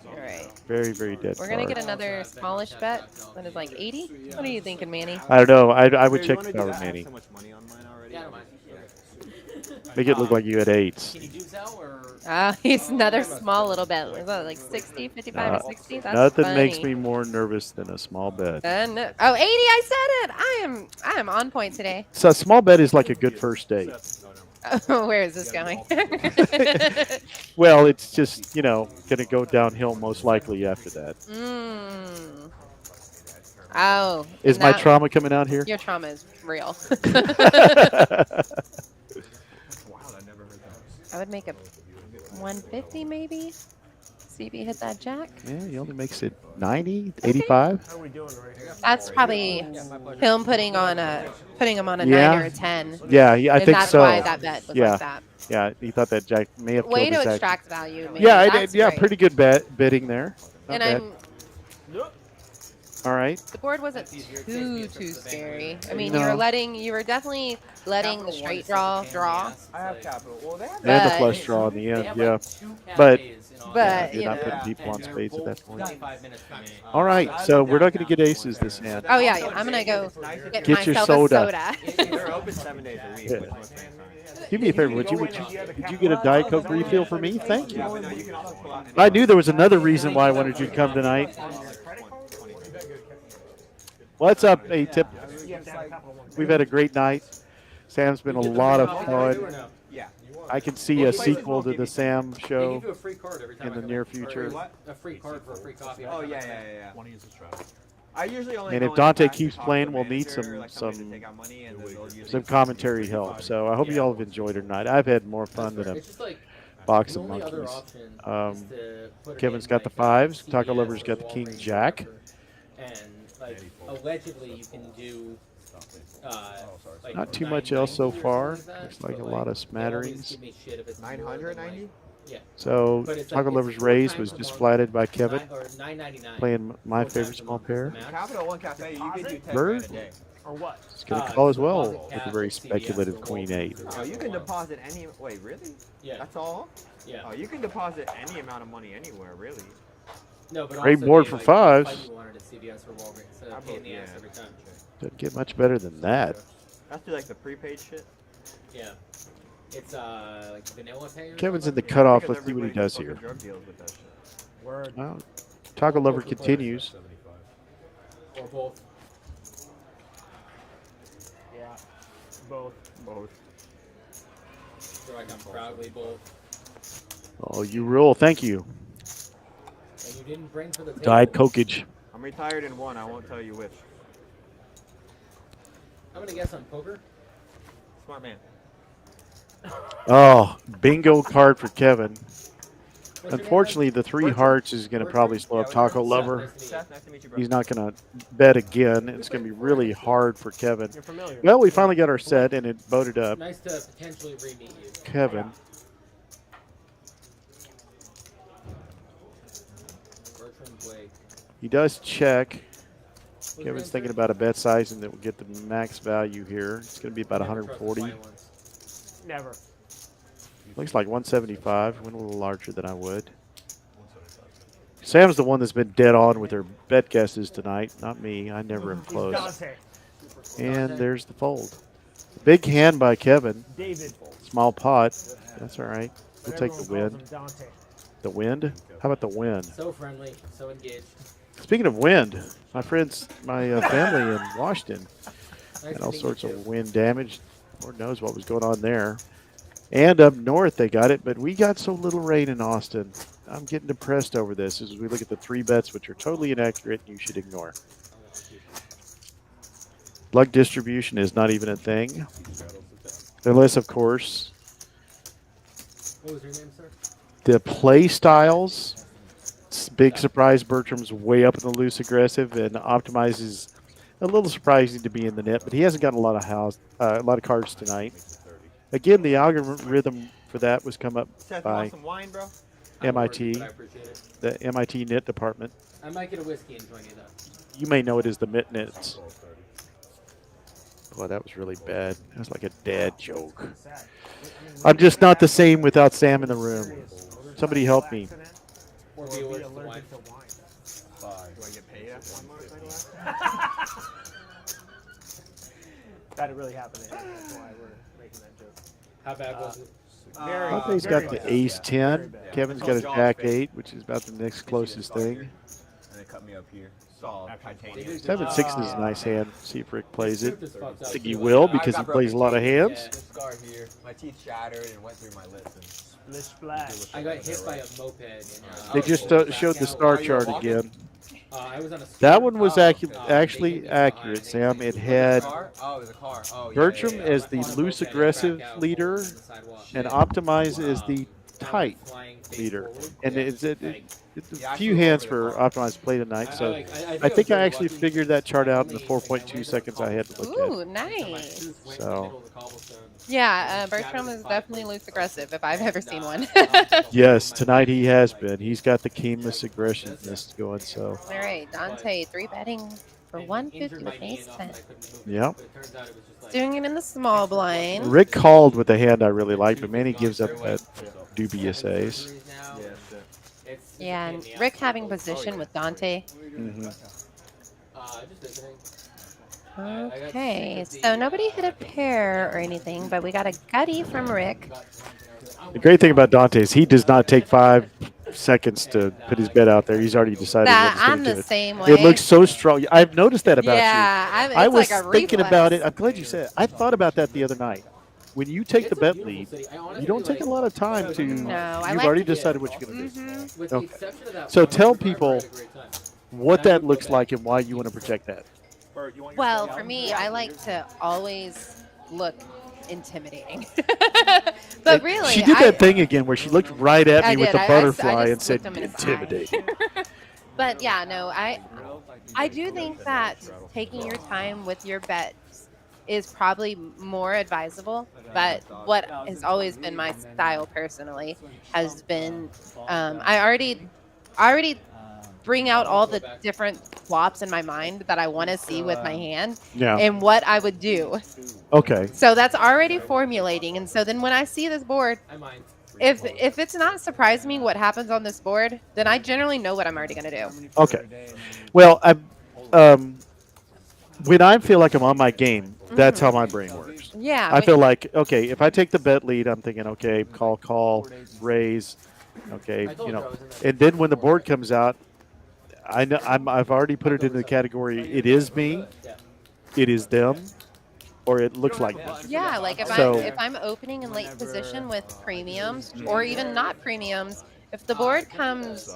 All right. Very, very dead. We're gonna card. get another smallish bet that is like 80. What are you thinking, Manny? I don't know. I would Here, check you the wanna do power, that? I have Manny. so much money on mine already. Yeah, I don't mind. Make it look like you had 8s. Can you do Zell or? He's another small little bet. What, like 60, 55, or 60? That's Nothing funny. makes me more nervous than a small bet. Oh, 80! I said it. I am on point today. So a small bet is like a good first date. Oh, where is this going? Well, it's just, going to go downhill most likely after that. Oh. Is my trauma coming out here? Your trauma is real. I would make a 150 maybe. See if he hit that jack. Yeah, he only makes it 90, 85. How are we doing right here? That's probably him putting him on a Yeah. 9 or a 10. Yeah, I And think that's so. why that bet was Yeah. like that. Yeah, he thought that jack may have Way killed to his action. extract value. Manny. Yeah, I That's did. Yeah, great. pretty good bidding there. Not And bad. I'm. All right. The board wasn't too scary. I mean, No. you were definitely letting the straight draw. I have capital. Well, they have And the But- flush draw in the They end, have yeah. like 2 But- cafes in but, Austin. You're not you putting know. people on spades at that point. 25 minutes for me. All right, so we're not going to get aces this hand. Oh yeah, I'm gonna go get Get your myself soda. a soda. They're open 7 days a week. Yeah. Which most banks aren't. Do me a favor, would you get a Diet Coke refill for me? Thank Yeah, you. but no, you can also pull out. I knew there was another reason why I wanted you to come tonight. What's up, A-Tip? We've had a great night. Sam's been a lot of fun. Yeah. I can see a sequel to the Sam They show give you a free card every time in I the come near in. future. What? A free card for a free coffee. Oh, yeah. I usually only And go if in Dante class to keeps talk playing, to we'll the need manager, like somebody to take out money, and then they'll usually Some just commentary give help. $5. So I hope you all have enjoyed it tonight. I've had more fun than a It's just like box the of only other monkeys. option is Um, to put it Kevin's in, got the like, fives. CVS Taco or Lover's got the king Walgreens or jack. whatever. And like allegedly you can do like Not too much else so 990 or far. something like that, Looks like but, a lot of they always smatterings. give me shit if it's more than, 990? like- Yeah. So But it's Taco like, Lover's it's raise 4 was times just a flatted by month, Kevin, or $9.99. playing my 4 favorite times a small month pair. is the max. Capital One Cafe, you can do 10 Bird? grand a day. Or what? It's going to call as well deposit with a cash very at CVS speculative or queen Walgreens 8. or Oh, you can whatever. deposit any. Wait, really? Yeah. That's all? Yeah. Oh, you can deposit any amount of money anywhere, really. No, but Great also board they, for like, fives. fight you wanted at CVS or Walgreens. So I pain in the vote- ass yeah. every time. Doesn't get much better than that. That's through like the prepaid shit. Yeah. It's like vanilla pay. Or Kevin's in something? the cutoff. Because Let's see what he everybody does fucking here. drug deals with that shit. Word. Well, Taco Lover continues. Or both. Yeah. Both. Both. Feel like I'm proudly both. Oh, you rule. Thank you. And you didn't bring for the table. Diet Cokeage. I'm retired in one. I won't tell you which. I'm gonna guess on poker. Smart man. Oh, bingo card for Kevin. What's your name, Unfortunately, the 3 hearts is going to probably slow up Taco Lover. Seth, nice to meet you, bro. He's not going to bet again. It's going to be really hard for Kevin. You're familiar. Well, we finally got our set, and it voted up. Nice to potentially re-meet you. Kevin. Bertrand Blake. He does check. What's your Kevin's name, thinking sir? about a bet size, and that will get the max value here. It's going to be about Never trust the 140. silence. Never. Looks like 175. Went a little larger than I would. Sam's the one that's been dead on with her bet guesses tonight, not me. I never am close. Dante. And there's the fold. Big hand by Kevin. David. Small pot. That's all right. We'll But take everyone the calls win. him Dante. The wind? How about the wind? So friendly, so engaged. Speaking of wind, my friends, my family in Washington Nice had to all meet you sorts too. of wind damage. Lord knows what was going on there. And up north they got it, but we got so little rain in Austin. I'm getting depressed over this as we look at the 3 bets, which are totally inaccurate and you should ignore. Luck distribution is not even a thing. Unless, of course, What was your name, sir? the play styles. Big surprise, Bertram's way up in the loose aggressive and optimizes a little surprising to be in the net, but he hasn't gotten a lot of cards tonight. Again, the algorithm for that was come up Seth, you by want some wine, bro? I'm worried, MIT, but I appreciate it. the MIT Knit department. I might get a whiskey and join you though. You may know it as the Mitt Knits. Boy, that was really bad. That was like a dad joke. I'm just not the same without Sam in the room. Somebody help me. Or Or be be allergic to wine. allergic to wine. Do I get paid after one motorcycle? That really happened to him. That's why we're making that joke. How bad was it? Very, Dante's very got the bad. ace 10. Very bad. Kevin's got a jack 8, which is about the next closest thing. And they cut me up here. Solid titanium. 7-6 is a nice hand. See if Rick plays it. Just fucked up I think too. he will I because got he plays a lot of broken hands. teeth. Scar here. My teeth shattered and went through my lips. And Splish splash. I got hit by a moped. They just showed the star chart again. I was on a That one was Oh. actually accurate, Sam. It had car? Oh, it was a car. Oh, yeah. Bertram yeah. as the loose aggressive leader and Optimize as the tight leader. And it's a few hands for Optimize to play tonight, so I think I actually figured that chart out in the 4.2 seconds I had to look at. Ooh, nice. So. Yeah, Bertram is definitely loose aggressive if I've ever seen one. Yes, tonight he has been. He's got the keenness aggressiveness going, so. All right, Dante, 3 betting for 150 with ace 10. Yep. Doing it in the small blind. Rick called with a hand I really like, but Manny gives up that dubious ace. Yeah, and Rick having position with Dante. Okay, so nobody hit a pair or anything, but we got a gutty from Rick. The great thing about Dante is he does not take 5 seconds to put his bet out there. He's already decided what he's I'm going to the do. same way. It looks so strong. I've noticed that about Yeah, you. I was like a thinking reflex. about it. I'm glad you said it. I thought about that the other night. When you take the bet lead, you don't take a lot of time to. No, I You've like already to- decided what you're going to Mhm. do. Okay. So tell people what that looks like and why you want to project that. Well, for me, I like to always look intimidating. But really, She did that thing again where she looked right at me I with did. the I butterfly just and said, looked him in his eye. intimidating. But yeah, no, I do think that taking your time with your bets is probably more advisable. But what has always been my style personally has been I already bring out all the different flops in my mind that I want to see with my hand Yeah. and what I would do. Okay. So that's already formulating. And so then when I see this board, if it's not surprising me what happens on this board, then I generally know what I'm already going to do. Okay. Well, when I feel like I'm on my game, that's how my brain works. Yeah. I feel like, okay, if I take the bet lead, I'm thinking, okay, call, raise, okay, and then when the board comes out, I know I've already put it into the category. It is me, it is them, or it looks like me. Yeah, like if I'm opening in late position with premiums or even not premiums, if the board comes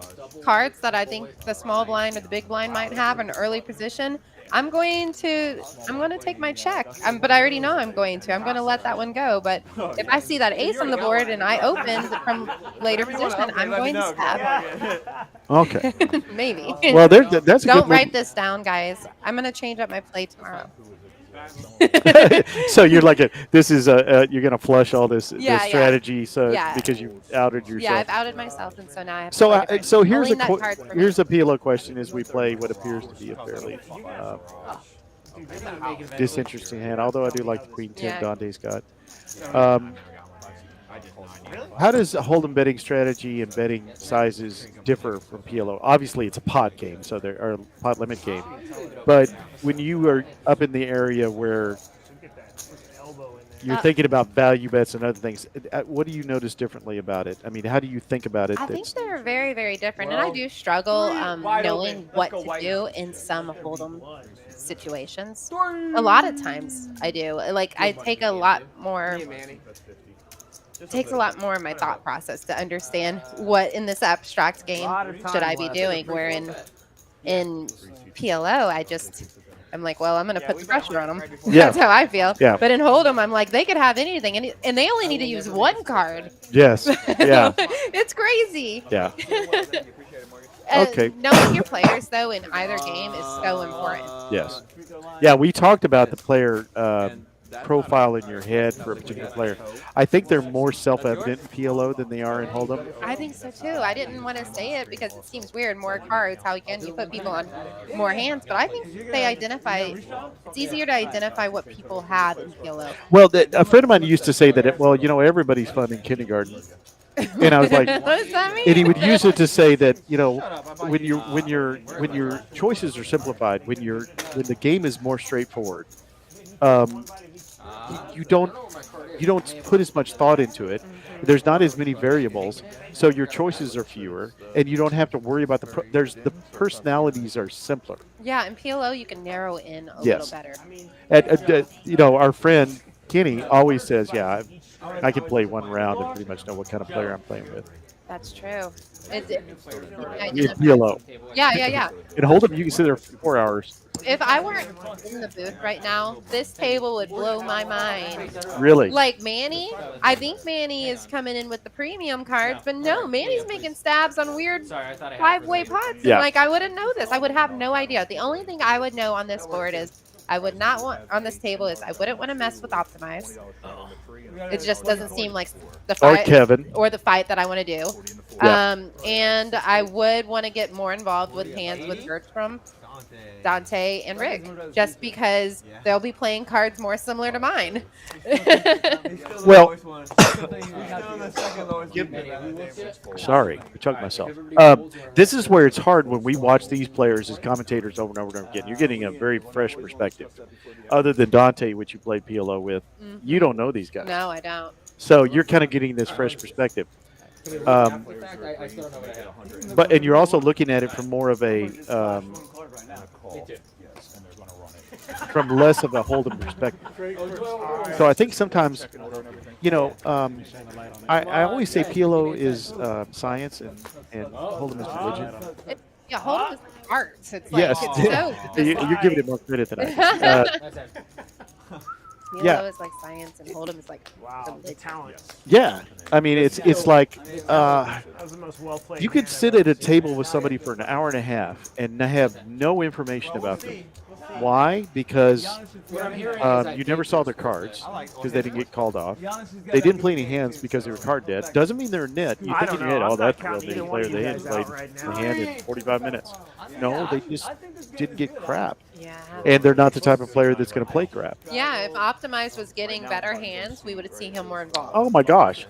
cards that I think the small blind or the big blind might have in early position, I'm going to take my check. But I already know I'm going to let that one go. But if I see that ace on the board and I opened from later position, I'm going to stab. Okay. Maybe. Well, that's a Don't good write this down, guys. I'm going to change up my play tomorrow. So you're like this is you're gonna flush all this Yeah, strategy Yeah. because you outed yourself. Yeah, I've outed myself, and so now I have to So play different. so I'll here's lean that card for me. here's a PLO question as we play what appears to be a fairly disinteresting hand. Although I do like the Queen 10 Yeah. Dante's got. How does a Hold'em betting strategy and betting sizes differ from PLO? Obviously, it's a pot game, so there are pot limit game. But when you are up in the area where you're thinking about value bets and other things, what do you notice differently about it? I mean, how do you think about it? I think they're very, very different, and I do struggle knowing what to do in some Hold'em situations. A lot of times I do. Like, I take a lot more. It takes a lot more of my thought process to understand what in this abstract game should I be doing. Where in PLO, I'm like, well, I'm going to put the pressure on them. Yeah. That's how I feel. Yeah. But in Hold'em, I'm like, they could have anything, and they only need to use one card. Yes. Yeah. It's crazy. Yeah. Okay. Knowing your players, though, in either game is so important. Yes. Yeah, we talked about the player profile in your head for a particular player. I think they're more self-evident in PLO than they are in Hold'em. I think so too. I didn't want to say it because it seems weird. More cards, how can you put people on more hands? But I think they identify. It's easier to identify what people have in PLO. Well, a friend of mine used to say that, everybody's fun in kindergarten. And I was like, what does that mean? And he would use it to say that, when your choices are simplified, when the game is more straightforward, you don't put as much thought into it. There's not as many variables, so your choices are fewer, and you don't have to worry about the personalities are simpler. Yeah, in PLO you can narrow in a little better. Our friend Kenny always says, "Yeah, I can play one round and pretty much know what kind of player I'm playing with." That's true. It's PLO. Yeah. In Hold'em, you can sit there for 4 hours. If I weren't in the booth right now, this table would blow my mind. Really? Like Manny, I think Manny is coming in with the premium cards, but no, Manny's making stabs on weird five-way pots. Yeah. And I wouldn't know this. I would have no idea. The only thing I would know on this board is I would not want on this table is I wouldn't want to mess with Optimize. It just doesn't seem like the fight or Kevin or the fight that I want to do. Yeah. And I would want to get more involved with hands with Bertram, Dante, and Rick, just because they'll be playing cards more similar to mine. Well, sorry, I choked myself. This is where it's hard when we watch these players as commentators over and over and over again. You're getting a very fresh perspective. Other than Dante, which you played PLO with, you don't know these guys. No, I don't. So you're kind of getting this fresh perspective. And you're also looking at it from more of a from less of a Hold'em perspective. So I think sometimes, I always say PLO is science and Hold'em is religion. Hold'em is art. It's Yes, you're giving it more credit than I do. PLO is like science, and Hold'em is like the talent. Yeah, I mean it's like that was the most well-played you could sit at a table with somebody for an hour and a half and have no information about them. Why? Because you never saw their cards because they didn't get called off. They didn't play any hands because they were card dead. Doesn't mean they're a net. You think in your head, oh, that's a real nitty player. They hadn't played the hand in 45 minutes. No, they just didn't get crap. Yeah. And they're not the type of player that's going to play crap. Yeah, if Optimize was getting better hands, we would see him more involved. Oh my gosh,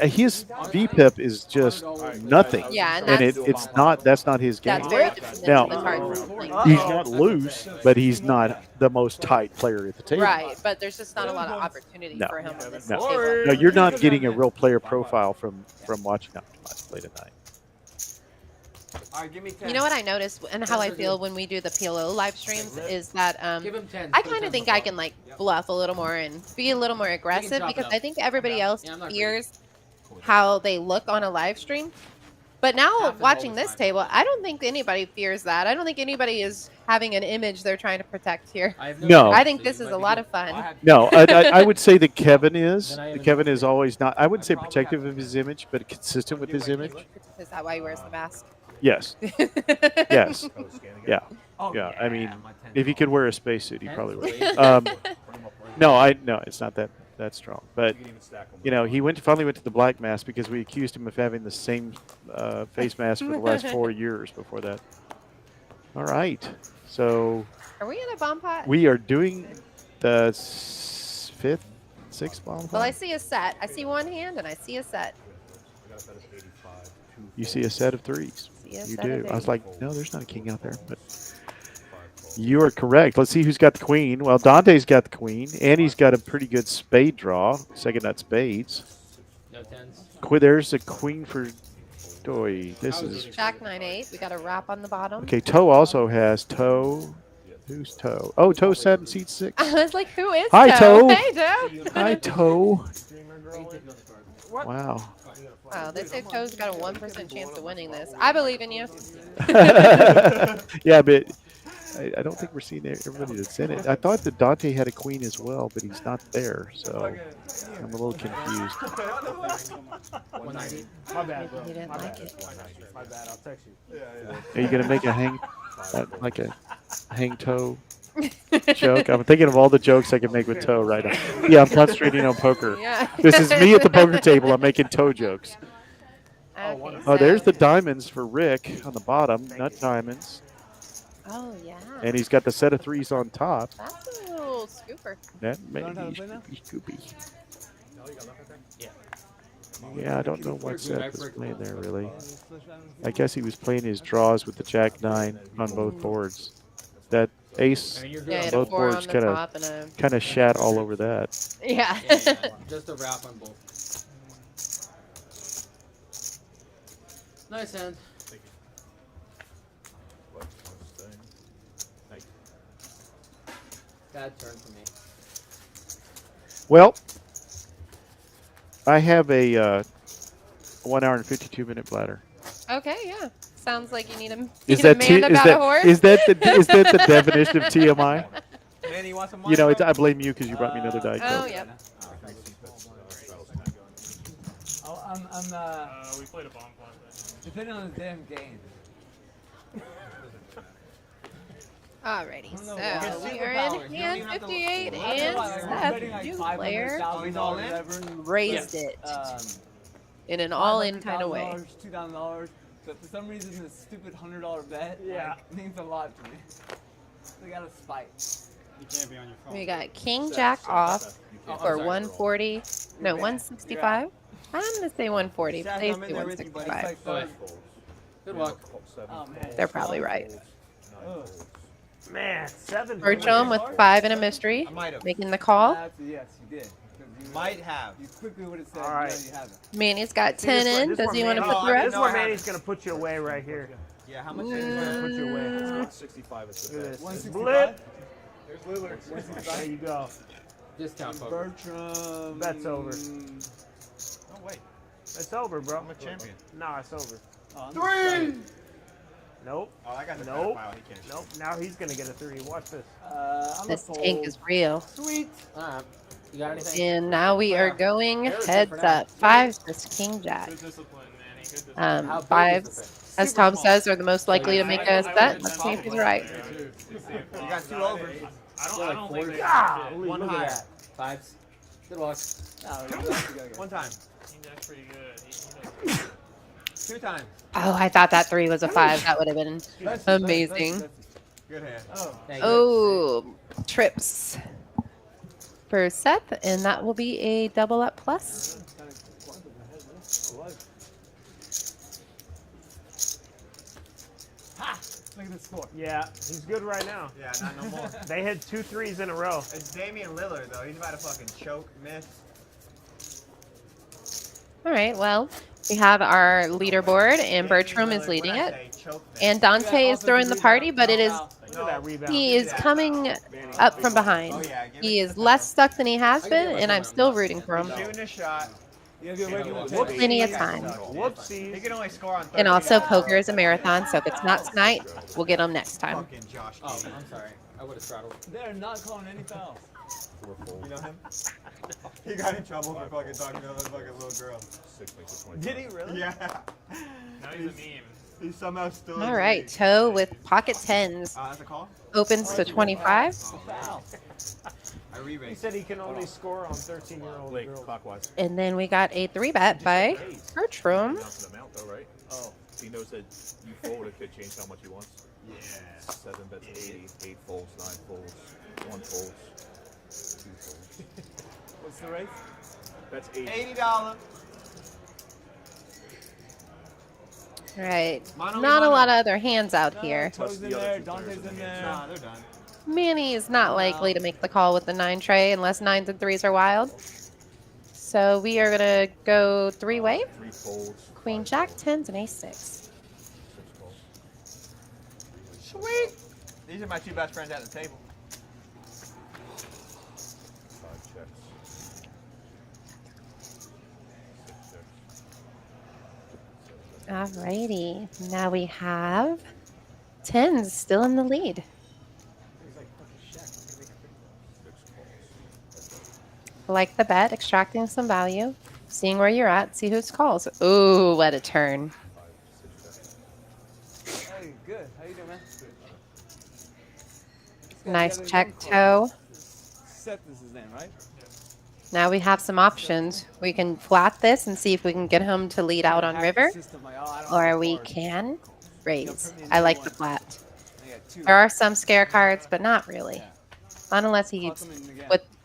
his VPIP is just nothing. Yeah, and it's not. That's not his game. That's very different Now, than the cards. he's not loose, but he's not the most tight player at the table. Right, but there's just not a lot of opportunity for him on this table. No, you're not getting a real player profile from watching Optimize play tonight. You know what I noticed and how I feel when we do the PLO live streams is that I kind of think I can bluff a little more and be a little more aggressive because I think everybody else fears how they look on a live stream. But now watching this table, I don't think anybody fears that. I don't think anybody is having an image they're trying to protect here. No. I think this is a lot of fun. No, I would say that Kevin is. Kevin is always not, I wouldn't say protective of his image, but consistent with his image. Is that why he wears the mask? Yes. Yes. Yeah. Yeah. I mean, if he could wear a spacesuit, he probably would. No, it's not that strong. But he finally went to the black mask because we accused him of having the same face mask for the last 4 years before that. All right. So are we in a bomb pot? we are doing the 6 bomb Well, I pot? see a set. I see one hand and I see a set. You see a set of 3s. See a You set of do. I was threes. like, no, there's not a king out there. But you are correct. Let's see who's got the queen. Well, Dante's got the queen, and he's got a pretty good spade draw. Second nut spades. No tens. There's a queen for Doy. This is Jack 9-8. We got a wrap on the bottom. okay. Toe also has Toe. Who's Toe? Oh, Toe sat in seat 6. I was like, who is Hi, Toe. Hey, Toe. Hi, Toe. Wow. Wow, they say Toe's got a 1% chance of winning this. I believe in you. Yeah, but I don't think we're seeing everybody that's in it. I thought that Dante had a queen as well, but he's not there, so I'm a little confused. 190. My bad, bro. He didn't My like bad. it. My bad. I'll text you. Are you gonna make a like a hang toe joke? I'm thinking of all the jokes I can make with toe right now. Yeah, I'm concentrating on poker. Yeah. This is me at the poker table. I'm making toe jokes. Okay, Oh, there's so- the diamonds for Rick on the bottom, nut diamonds. Oh, yeah. And he's got the set of 3s on top. That's a little scooper. That may be Scoopy. Yeah, I don't know what set was playing there, really. I guess he was playing his draws with the Jack 9 on both boards. That ace I mean, you're Yeah, good. he had a both 4 on boards the kind top and a... of shat all over that. Yeah. Just a wrap on both. Nice hand. Bad turn for me. Well, I have a 1 hour and 52-minute bladder. Okay, yeah. Sounds like you need a, Is need a that man about a horse. is that the definition of TMI? Man, you want some You know, money, I blame you because you brought me another Diet Oh, Coke. yep. Oh, we played a bomb pot. Depending on the damn game. Alrighty, so why. we are in Superpowers. You hand don't even have to- 58 I don't know why, and I'm Seth, betting like new $500,000 player, all in? whatever. raised it in an all-in kind of way. $2,000, but for some reason this stupid $100 bet Yeah. means a lot to me. They got a spike. You can't be on your phone. We got King Jack off for 140, no, 165. I'm going to say 140, but they say 165. Go ahead. Good luck. Oh man. They're probably right. Ugh. Man, 7. Bertram with 5 and a mystery, I might have. making the call. Yes, you did. 'Cause you- Might have. You quickly would have said, All right. no, you haven't. Manny's got See, 10 this in. one- Does this he one want to Manny- put the This rest? is where Manny's going to put you away right here. Yeah, how much He's is going to put you away. 65 is Look the at best. this. 165? Blip. There's Lillard. There you go. Discount poker. Bertram. Bet's over. Oh, wait. It's over, bro. I'm a champion. Nah, it's over. Oh, I'm 3! Nope. Oh, I got the Nope. pedophile. He can't. Nope. Now he's going to get a 3. Watch this. I'm This a tank is real. Sweet. Alright. You got anything? And now we are going There's heads good for now. up. 5s is King Jack. Good discipline, Manny. Good discipline. How big is 5s, the thing? as Tom says, are the most likely to make a set. Let's see if he's right. You got 2 overs. I don't think they Golly, One look at higher. that. Fives. Good luck. One time. That's pretty good. 2 times. Oh, I thought that 3 was a 5. That would have been amazing. Good hand. Thank you. Oh, trips for Seth, and that will be a double up plus. Look at the score. Yeah, he's good right now. Yeah, not no more. They hit 2 3s in a row. It's Damian Lillard, though. He's about to fucking choke, miss. All right, well, we have our leaderboard, and Bertram is leading it. And Dante is throwing the party, but it is Look at that rebound. he is coming up from behind. He is less stuck than he has been, and I'm still rooting for him. Shooting a shot. Plenty of time. He Whoopsies. can only score on 30. And also, poker is a marathon, so if it's not tonight, we'll get him next time. Fucking Josh Oh, Giddy. I'm sorry. I would have throttled. They're not calling any fouls. You know him? He got in trouble for fucking talking to another fucking little girl. 6 makes it 25. Did he really? Yeah. Now he's a meme. He's somehow still. All right, Toe with pocket 10s That's a call? opens to 25. Foul. I He re-raised. said he can only score on 13-year-old Blake, girls. clockwise. And then we got a 3-bet by Bertram. Down to the amount, though, right? Oh. He knows that you fold, it could change how much he wants. Yeah. 7 bets 80, 8 folds, 9 folds, 1 folds, 2 folds. What's the race? That's 80. $80. Right. Not a lot of other hands out here. Toad's in there, Dante's in there. Nah, they're done. Manny is not likely to make the call with the 9 tray unless 9s and 3s are wild. So we are going to go 3-way. 3 folds. Queen Jack, 10s, and Ace 6. 6 folds. Sweet. These are my 2 best friends at the table. 5 checks. 6 checks. Alrighty. Now we have 10s still in the lead. Like the bet, extracting some value, seeing where you're at, see whose calls. Ooh, what a turn. Hey, good. How you doing, man? Nice check toe. Seth is his name, right? Now we have some options. We can flat this and see if we can get him to lead out on river, or we can raise. I like the flat. There are some scare cards, but not really. Not unless he's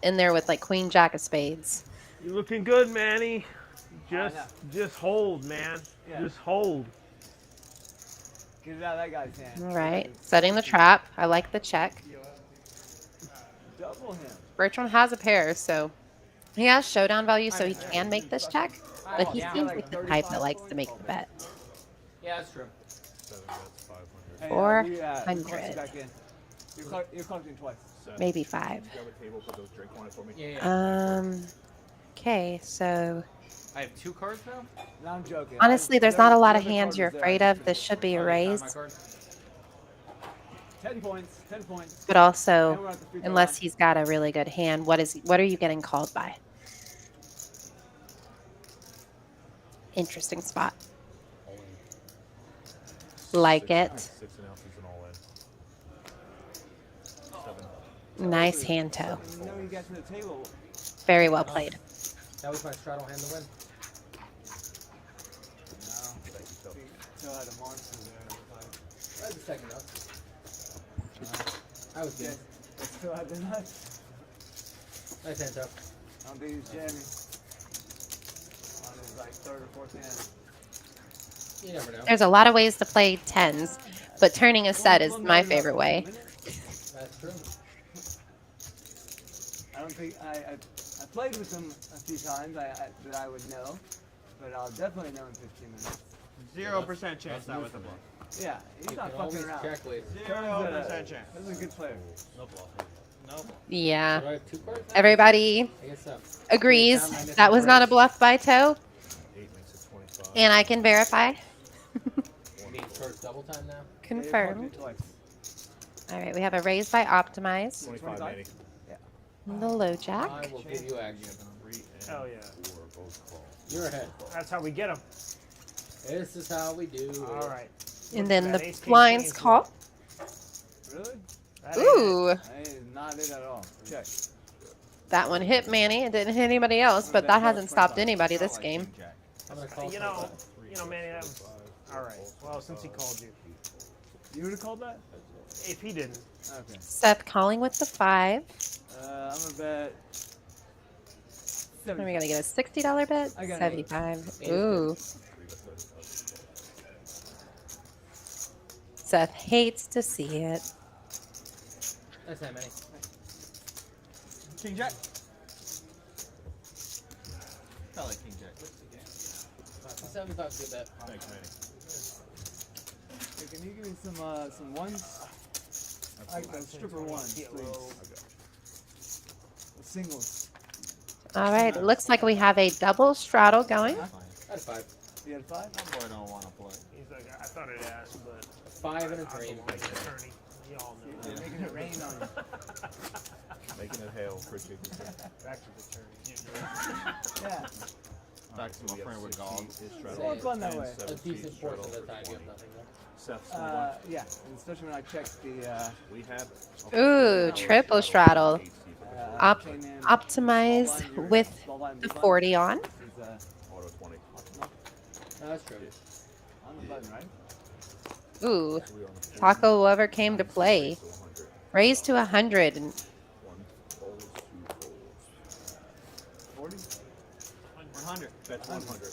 in there with like Queen Jack of spades. You're looking good, Manny. Just hold, man. Yeah. Just hold. Get it out of that guy's hand. All right, setting the trap. I like the check. Double him. Bertram has a pair, so he has showdown value, so he can make this check. But he seems like the type that likes to make the bet. Yeah, that's true. 7 bets, 500. Hey, 400. back in. You're collecting twice. Maybe 5. Grab a table, put those drink on it for me. Yeah. Okay, so I have 2 cards now? No, I'm joking. honestly, there's not a lot of hands you're afraid of. This should be a raise, 10 points. 10 points. but also, unless he's got a really good hand, what are you getting called by? Interesting spot. Like it. 6 ounces and all in. 7. Nice hand toe. You know you got to the table. Very well played. That was my straddle hand to win. Still had a monster there. I had the second up. I was good. Still had the nuts. Nice hand toe. I don't think he's jamming. On his like 3rd or 4th hand. You never know. There's a lot of ways to play 10s, but turning a set is my favorite way. That's true. I don't think I played with him a few times that I would know, but I'll definitely know in 15 minutes. 0% chance that was a bluff. Yeah, he's not fucking around. Check later. 0% chance. This is a good player. No bluff. No bluff. Yeah. Do I have 2 cards now? Everybody I guess so. agrees that was not a bluff by toe, 8 makes it 25. and I can verify. You mean charge double time now? Confirmed. Twice. All right, we have a raise by optimize. 25, Manny. The low jack. I will give you action. 3 and Hell yeah. 4 both call. You're ahead. That's how we get them. This is how we do. All right. And then That the ace king blinds queen's call. Really? That ain't Ooh, That is not it at all. Check. that one hit Manny. It didn't hit anybody else, but that hasn't stopped anybody this game. I'm gonna call it. You know, Manny, that was all right. Well, since he called you, You would have called that? if he didn't, Okay. Seth calling with the 5. I'm gonna bet. What are we gonna get a $60 bet? I got an 75. Ooh. Seth hates to see it. That's not many. King Jack. Felt like King Jack. 75 is a good bet. Thanks, Manny. Hey, can you give me some ones? I got stripper ones, please. Singles. All right, it looks like we have a double straddle going. I had a 5. You had 5? That boy don't want to play. he's like, I thought I'd ask, but A 5 and a I'm dream. like an attorney. You all know. You're making it rain on you. Making it hail. Appreciate it. Back to the attorney. Yeah. Back to my friend with golf. It's more fun that way. A decent portion of the time you have nothing though. Seth's Yeah, and especially when I check the we have Ooh, triple straddle. came in, Optimize with the 40 on. is, auto 20. No, that's true. on the button, right? Ooh, Taco Lover came to play. Raise to 100. And 100. That's 100.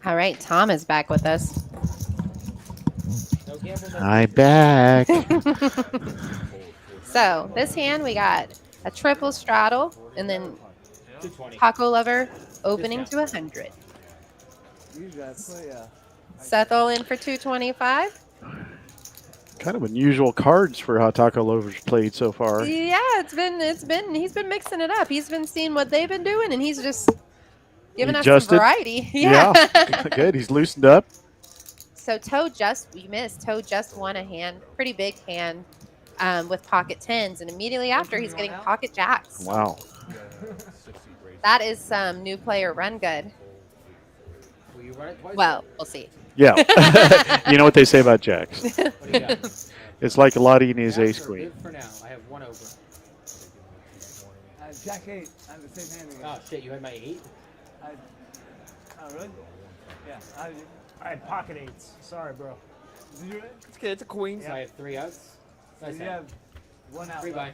All right, Tom is back with us. No gamble, no I'm back. So this hand we got a triple straddle and then 220. Taco Lover opening to 100. Usually I play Seth all in for 225. Kind of unusual cards for how Taco Lover's played so far. Yeah, he's been mixing it up. He's been seeing what they've been doing and he's just giving us some Adjusted. variety. Yeah. Good. He's loosened up. So Toad we missed. Toad just won a hand, pretty big hand with pocket tens, and immediately after he's getting pocket jacks. Wow. That is some new player run good. Will you run it twice? Well, we'll see. Yeah. You know what they say about jacks. What do you got? It's like a lot in his ace Jacks are queen. good for now. I have one over. Jack 8. I have the same hand again. Oh shit, you had my 8? Oh, really? Yeah. I had pocket eights. Sorry, bro. Did you really? It's good. It's a queen. So I have 3 outs. Nice You hand. have one out. 3 left. by.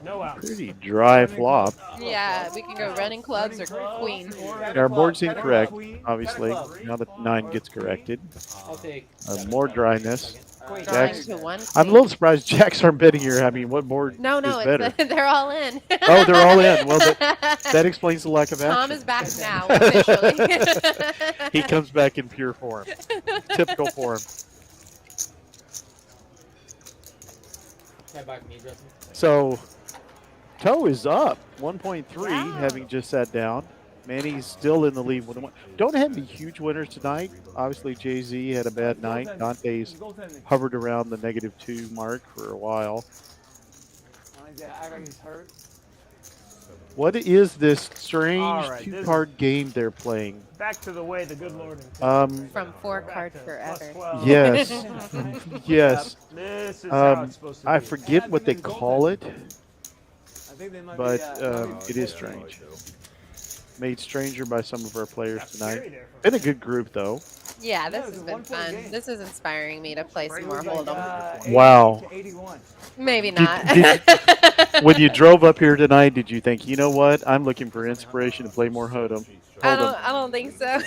No outs. Pretty dry flop. Yeah, we can go running clubs or queen. Our board's incorrect, obviously. Now that 9 gets corrected. I'll take More dryness. Drawing Jacks. to one. I'm a little surprised jacks aren't betting here. I mean, what board No, is it's better? they're all in. Oh, they're all in. Well, that explains the lack of action. Tom is back now officially. He comes back in pure form. Typical form. Can I buy from you, Justin? So, Toe is up 1.3, Wow. having just sat down. Manny's still in the lead with 1. Don't have any huge winners tonight. Obviously, Jay-Z had a bad night. Dante's hovered around the -2 mark for a while. I got he's hurt. What is this strange All right, two-card game they're playing? Back to the way the good Lord intended. From 4 card Plus forever. 12. Yes. Yes. This is how it's supposed to be. I forget what they call it, I think they might but be, it is strange. Made stranger by some of our players tonight. Scary there for Been a good group, though. Yeah, this has been fun. This is inspiring me to play some more Hold'em. Wow. 81. Maybe not. When you drove up here tonight, did you think, you know what? I'm looking for inspiration to play more Hold'em. I don't think so.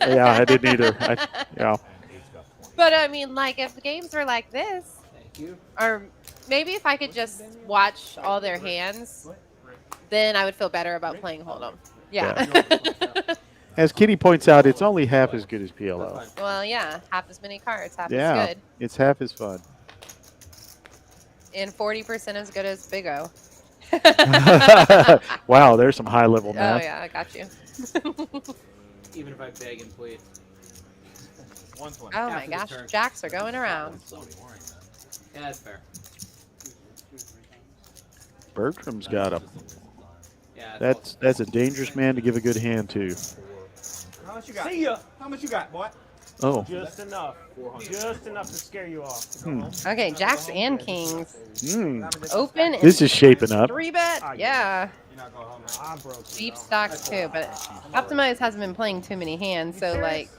Yeah, I didn't either. Yeah. But I mean, like, if the games were like this, Thank you. or maybe if I could just watch all their hands, then I would feel better about playing Hold'em. Yeah. As Kitty points out, it's only half as good as PLO. Well, yeah, half as many cards, half Yeah, as good, it's half as fun. and 40% as good as Big O. Wow, there's some high-level Oh math. yeah, I got you. Even if I beg and plead. 120. Oh my After this gosh, turn. jacks are going around. Yeah, that's fair. Bertram's got him. Yeah, That's a dangerous man to give a good hand to. How much you got? See ya. How much you got, boy? Oh. Just enough. Just enough to scare you off. Okay, jacks and kings. Open and This is shaping up. 3-bet. Yeah. You're not going home. I broke. Deep stocks too, but Optimize hasn't been playing too many hands, so like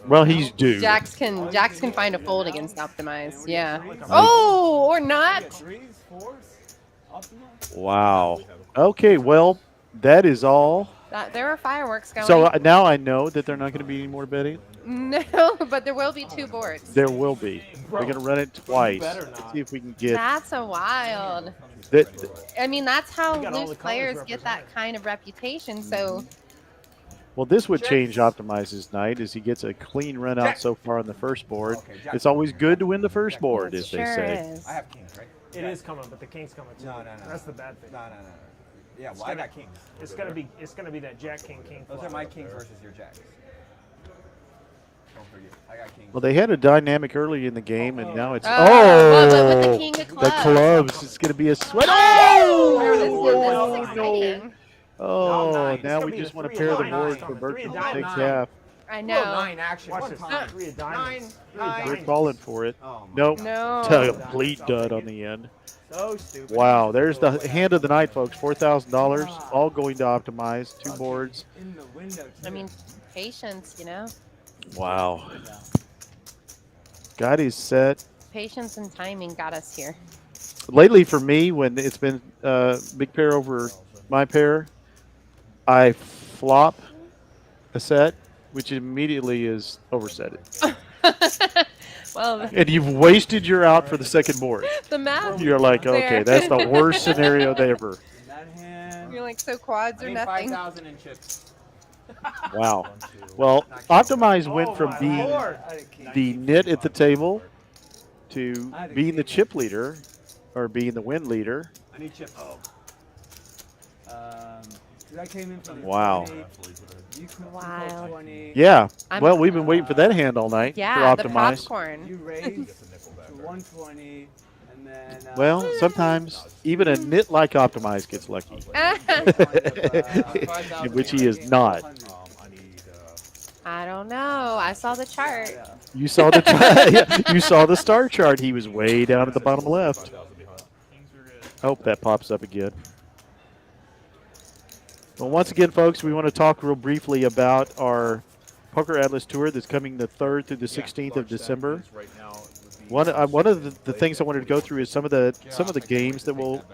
Well, he's due. jacks can find a fold against Optimize. Yeah. Oh, or not. Wow. Okay, well, that is all. There are fireworks going. So now I know that they're not going to be any more betting. No, but there will be 2 boards. There will be. We're going to run it twice. Let's see if we can get That's a wild. that. I mean, that's how You got all loose the colors players get that kind of reputation. So Well, this would change Optimize's night as he gets a clean run out so far on the first board. It's always good to win the first board, as they sure say. is. I have kings, right? It is coming, but the king's coming too. No. That's the bad thing. No. Yeah, well, I got kings. It's gonna be that Jack King King. Those flop. are my kings versus your jacks. Don't forget, I got kings. Well, they had a dynamic early in the game, and now it's well, with the king of the clubs. clubs. It's going to be a sweat. Oh, this is exciting. Oh, nine. now It's we gonna just be want a to pair the 3 of board nines for coming. Bertram 3 to of take nines. half. I Well, know. 9 action. Watch One this. time. 3 of diamonds. 3 of Nine. We're diamonds. calling for it. Oh, my Nope. No. Complete dud on the end. So stupid. Wow, there's the hand of the night, folks. $4,000, all going to Optimize. 2 boards. In the window. I mean, patience, you know? Wow. Got his set. Patience and timing got us here. Lately, for me, when it's been big pair over my pair, I flop a set, which immediately is overset it. Well, And you've wasted your out for the second board. the math. You're like, there. okay, that's the worst scenario ever. That hand. You're like, so quads I or need nothing. 5,000 in chips. Wow. Well, Optimize went Oh from my being Lord. the nit at the table to being the chip leader or being the win leader. I need chips. I came in for the Wow. 20. You called Wow. 20. Yeah. I'm- Well, we've been waiting for that hand all night Yeah, for the Optimize. popcorn. You raised to 120, and then. Well, sometimes even a nit like Optimize gets lucky, in which he is not. I don't know. I saw the chart. You saw the you saw the star chart. He was way down at the bottom left. I hope that pops up again. Well, once again, folks, we want to talk real briefly about our Poker Atlas Tour that's coming the 3rd through the 16th of December. One of the things I wanted to go through is some of the games that we'll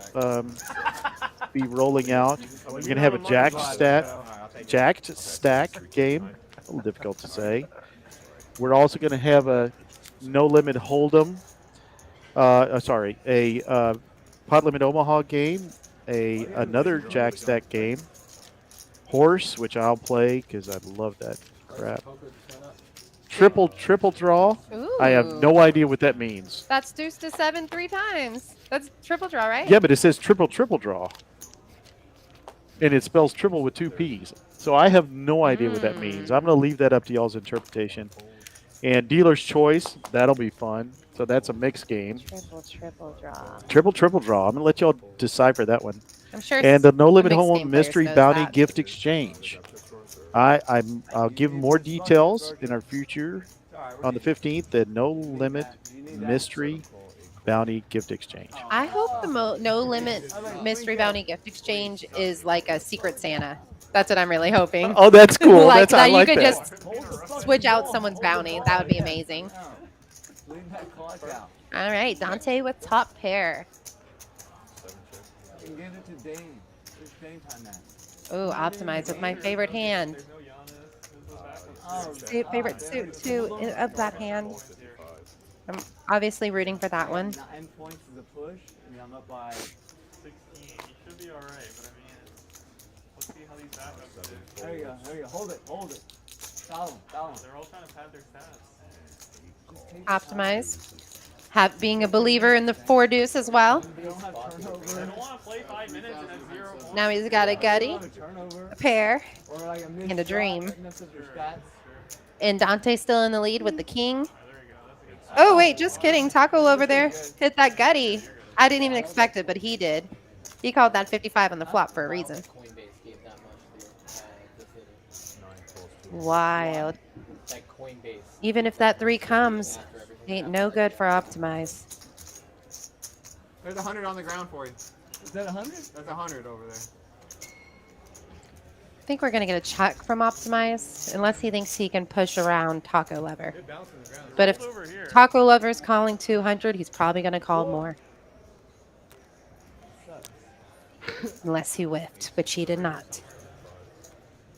be rolling out. We're going to have a jacked stack game. A little difficult to say. We're also going to have a no limit hold'em. A pot limit Omaha game. Another jack stack game. Horse, which I'll play because I love that crap. Triple draw. Ooh. I have no idea what that means. That's deuce to 7 3 times. That's triple draw, right? Yeah, but it says triple draw. And it spells triple with 2 P's. So I have no idea what that means. I'm going to leave that up to y'all's interpretation. And dealer's choice, that'll be fun. So that's a mixed game. Triple draw. Triple draw. I'm going to let y'all decipher that one. I'm sure. And the no limit mixed home game players mystery knows bounty that. gift exchange. I'll give more details in our future on the 15th. The no limit mystery bounty gift exchange. I hope the no limit mystery bounty gift exchange is like a Secret Santa. That's what I'm really hoping. Oh, that's cool. Like I like you could that. just switch out someone's bounty. That would be amazing. Lean that clock out. All right, Dante with top pair. And give it to Dane. It's Dane time now. Ooh, Optimize with my favorite hand. Favorite suit too of that hand. I'm obviously rooting for that one. 9 points is a push, and I'm up by 16. You should be all right, but I mean, let's see how these backups do. There you go. Hold it. Foul him. They're all trying to pad their stats. Optimize. Being a believer in the 4 deuce as well. They don't have turnover. I don't want to play 5 minutes and have 0 points. Now he's got a gutty, Turnover. a pair, Or like a and a dream. mess up your stats. And Dante's still in the lead with the king. Oh wait, just kidding. Taco over there hit that gutty. I didn't even expect it, but he did. He called that 55 on the flop for a reason. Coinbase gave that much to this Wild. That Coinbase. Even if that 3 comes, ain't no good for Optimize. There's 100 on the ground for you. Is that 100? There's 100 over there. I think we're going to get a check from Optimize, unless he thinks he can push around Taco Lover. But if Taco Lover's calling 200, he's probably going to call more. Unless he whiffed, which he did not.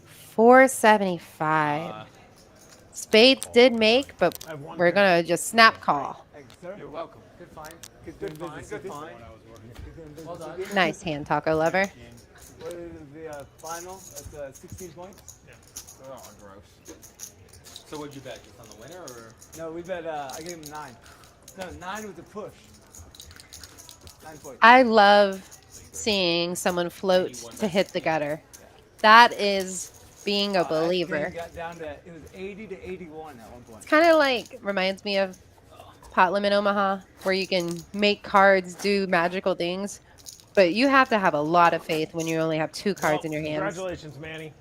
475. Spades did make, but we're going to just snap call. You're welcome. Good find. Good find. Well done. Nice hand, Taco Lover. What is the final? That's 16 points? Oh, gross. So what'd you bet? Just on the winner, or? No, we bet, I gave him 9. No, 9 with the push. 9 points. I love seeing someone float to hit the gutter. That is being a believer. Got down to, it was 80 to 81 at one point. It's kind of like, reminds me of Pot Limit Omaha, where you can make cards do magical things. But you have to have a lot of faith when you only have 2 cards in your hands. Congratulations, Manny.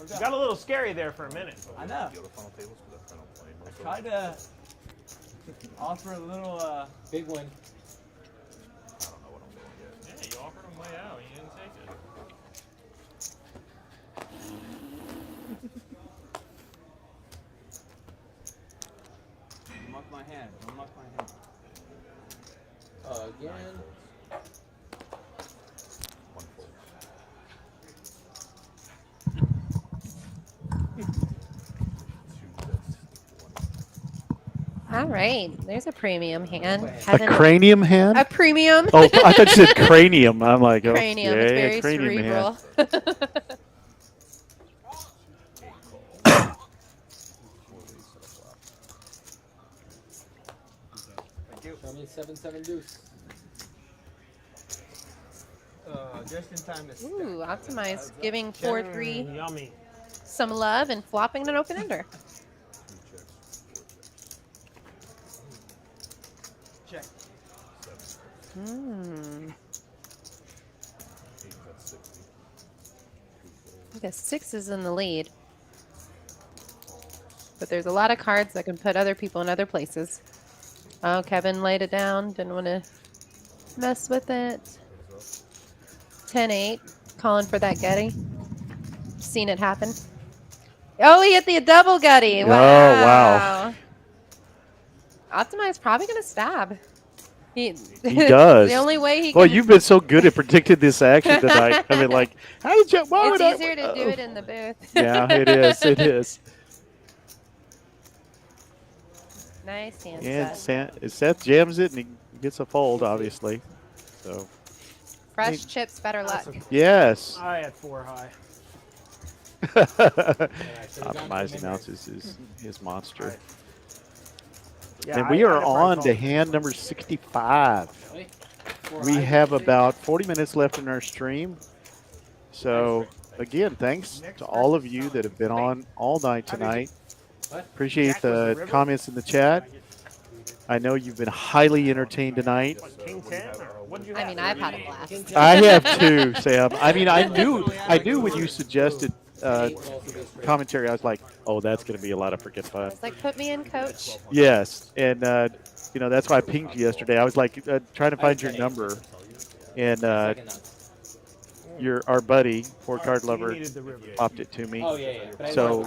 You got a little scary there for a minute. I know. I tried to offer a little, Big win. Yeah, you offered him way out. You didn't take it. Unlock my hand. Unlock my hand. Again. All right, there's a premium hand. A cranium hand? A premium. Oh, I thought you said cranium. I'm like, oh, cranium. yeah, It's very cranium cerebral. hand. Show me 7-7 deuce. Just in time to stack. Ooh, optimized, giving 4-3 Yummy. some love and flopping an open ender. Check. I guess 6 is in the lead. But there's a lot of cards that can put other people in other places. Oh, Kevin laid it down. Didn't want to mess with it. 10-8. Calling for that gutty. Seen it happen. Oh, he hit the double gutty. Wow. Oh, wow. Optimize probably going to stab. He does. The only way he Well, can. you've been so good at predicting this action tonight. I mean, like, how did you? Why It's would easier to do it in the booth. Yeah, it is. It is. Nice hand And set. Seth jams it and he gets a fold, obviously. So. Fresh chips, better luck. Yes. I had 4 high. Optimizing ounces is his monster. Yeah, And we are I'd probably on call to it. hand number 65. We have about 40 minutes left in our stream. So, again, thanks to all of you that have been on all night tonight. Appreciate the comments in the chat. I know you've been highly entertained tonight. King 10? What did you have? I mean, I've had a blast. I have too, Sam. I mean, I knew when you suggested commentary, I was like, oh, that's going to be a lot of freaking fun. It's like, put me in, coach. Yes, and you know, that's why I pinged you yesterday. I was like trying to find your number, and our buddy, 4-card lover, popped it to me. Oh, yeah, yeah. So,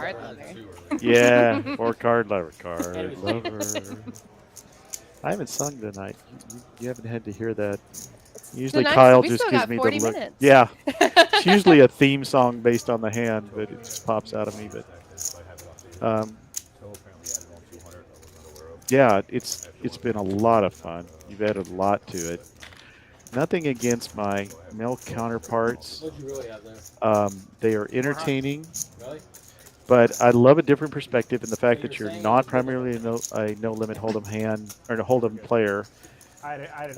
yeah, 4-card lover, card lover. I haven't sung tonight. You haven't had to hear that. Usually Tonight, Kyle we just still gives got me 40 the look. minutes. Yeah, it's usually a theme song based on the hand, but it just pops out of me. But yeah, it's been a lot of fun. You've added a lot to it. Nothing against my male counterparts. What'd you really have there? They are entertaining, Really? but I love a different perspective in the fact that you're not primarily a no-limit hold'em hand or a hold'em player,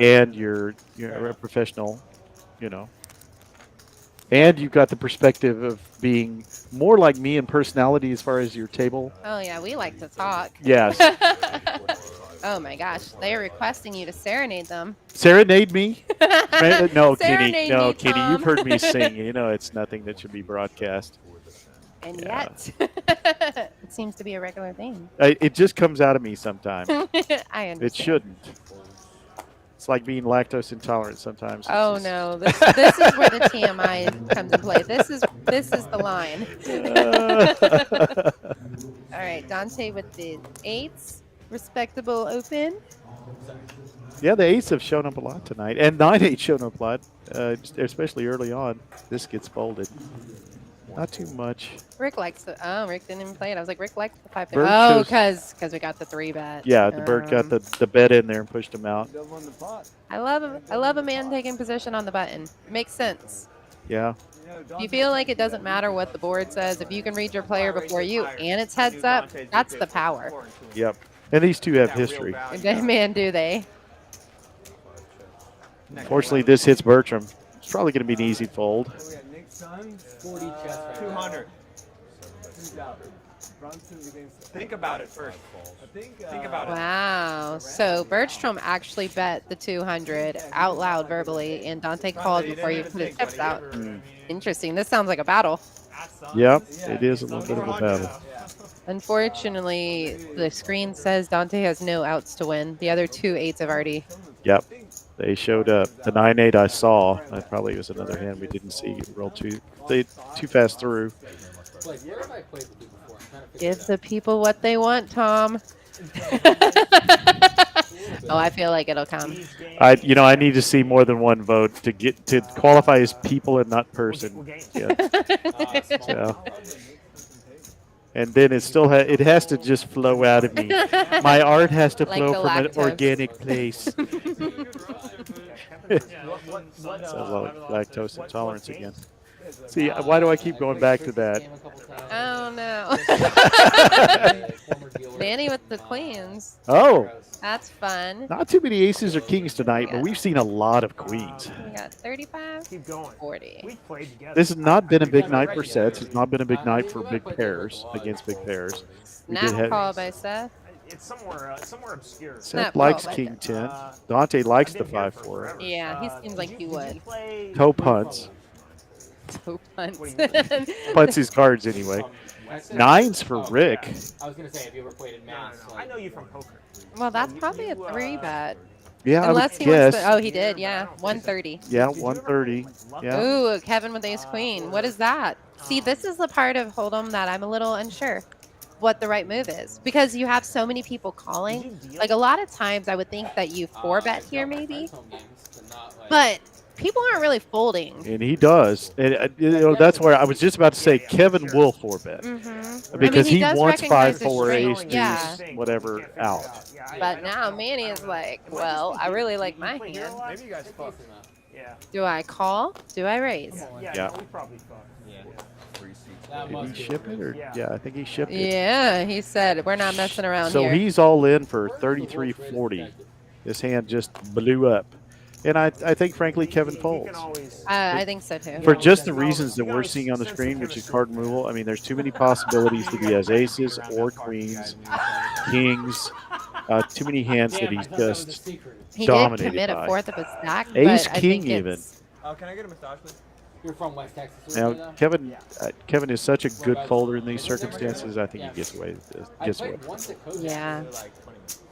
and you're a professional, you know. And you've got the perspective of being more like me in personality as far as your table. Oh, yeah, we like to talk. Yes. Oh, my gosh. They are requesting you to serenade them. Serenade me? No, Kenny. Serenade No, me, Kenny. Tom. You've heard me sing. You know it's nothing that should be broadcast. And Yeah. yet, it seems to be a regular thing. It just comes out of me sometimes. I understand. It shouldn't. It's like being lactose intolerant sometimes. It's Oh just- no, this is where the TMI comes into play. This is the line. All right, Dante with the 8s, respectable open. Yeah, the 8s have shown up a lot tonight, and 9-8 shown up a lot, especially early on. This gets folded. Not too much. Rick likes the. Oh, Rick didn't even play it. I was like, Rick likes the 5. Bird Oh, chose- because we got the 3 bet. Yeah, the bird got the bet in there and pushed him out. I love a man taking position on the button. It makes sense. Yeah. If you feel like it doesn't matter what the board says, if you can read your player before you and it's heads up, that's the power. Yep. And these two have history. Man, do they? Fortunately, this hits Bertram. It's probably going to be an easy fold. 40 chest. 200. Think about it first. Think about it. Wow. So Bergstrom actually bet the 200 out loud verbally, and Dante called before you put his chips out. Interesting. This sounds like a battle. Yep, it is a little bit of a battle. Unfortunately, the screen says Dante has no outs to win. The other 2 8s have already. Yep, they showed up. The 9-8 I saw. That probably was another hand we didn't see. It rolled too fast through. Like, where have I played with you before? I'm trying to figure Give the people what they want, Tom. Oh, I feel like it'll come. I need to see more than one vote to qualify as people and not person. Yeah. So, And then it still it has to just flow out of me. My art has to Like flow the from an lactose. organic place. What, So lactose intolerance again. See, why do I keep going back to that? Oh no. Manny with the queens. Oh, That's fun. not too many aces or kings tonight, but we've seen a lot of queens. We got 35. Keep going. 40. We played together. This has not been a big night for sets. It's not been a big night for big pairs against big pairs. We did Snap have call by Seth. It's somewhere obscure. Seth Snap likes call, king 10. Dante likes the 5-4. Yeah, he seems like he would. Toe punts. Toe punts. Punts his cards anyway. Nines for Rick. I was gonna say, have you ever played in mass? I know you from poker. Well, that's probably a 3-bet. Yeah, Unless I he would wants guess. to. Oh, he did. Yeah, 130. Yeah, 130. Yeah. Ooh, Kevin with ace queen. What is that? See, this is the part of Hold'em that I'm a little unsure what the right move is because you have so many people calling. Like a lot of times, I would think that you 4-bet here maybe, but people aren't really folding. And he does. And that's where I was just about to say Kevin will 4-bet. Because he does wants recognize 5-4, his ace, strength. deuce, Yeah. whatever out. But now Manny is like, well, I really like my hand. Maybe you guys fuck. Yeah. Do I call? Do I raise? Yeah. We probably fucked. Did he ship it? Or yeah, I think he shipped it. Yeah, he said we're not messing around So here. he's all in for 33-40. This hand just blew up. And I think, frankly, Kevin folds. I think so too. For just the reasons that we're seeing on the screen, which is card removal. I mean, there's too many possibilities that he has aces or queens, kings. Too many hands that he's just He did dominated commit a by. fourth of a stack. Ace, but I king, think even. it's- Can I get a massage, please? You're from West Texas. Now, Kevin is such a good folder in these circumstances. I think he gets away with this. Gets away with this. Yeah.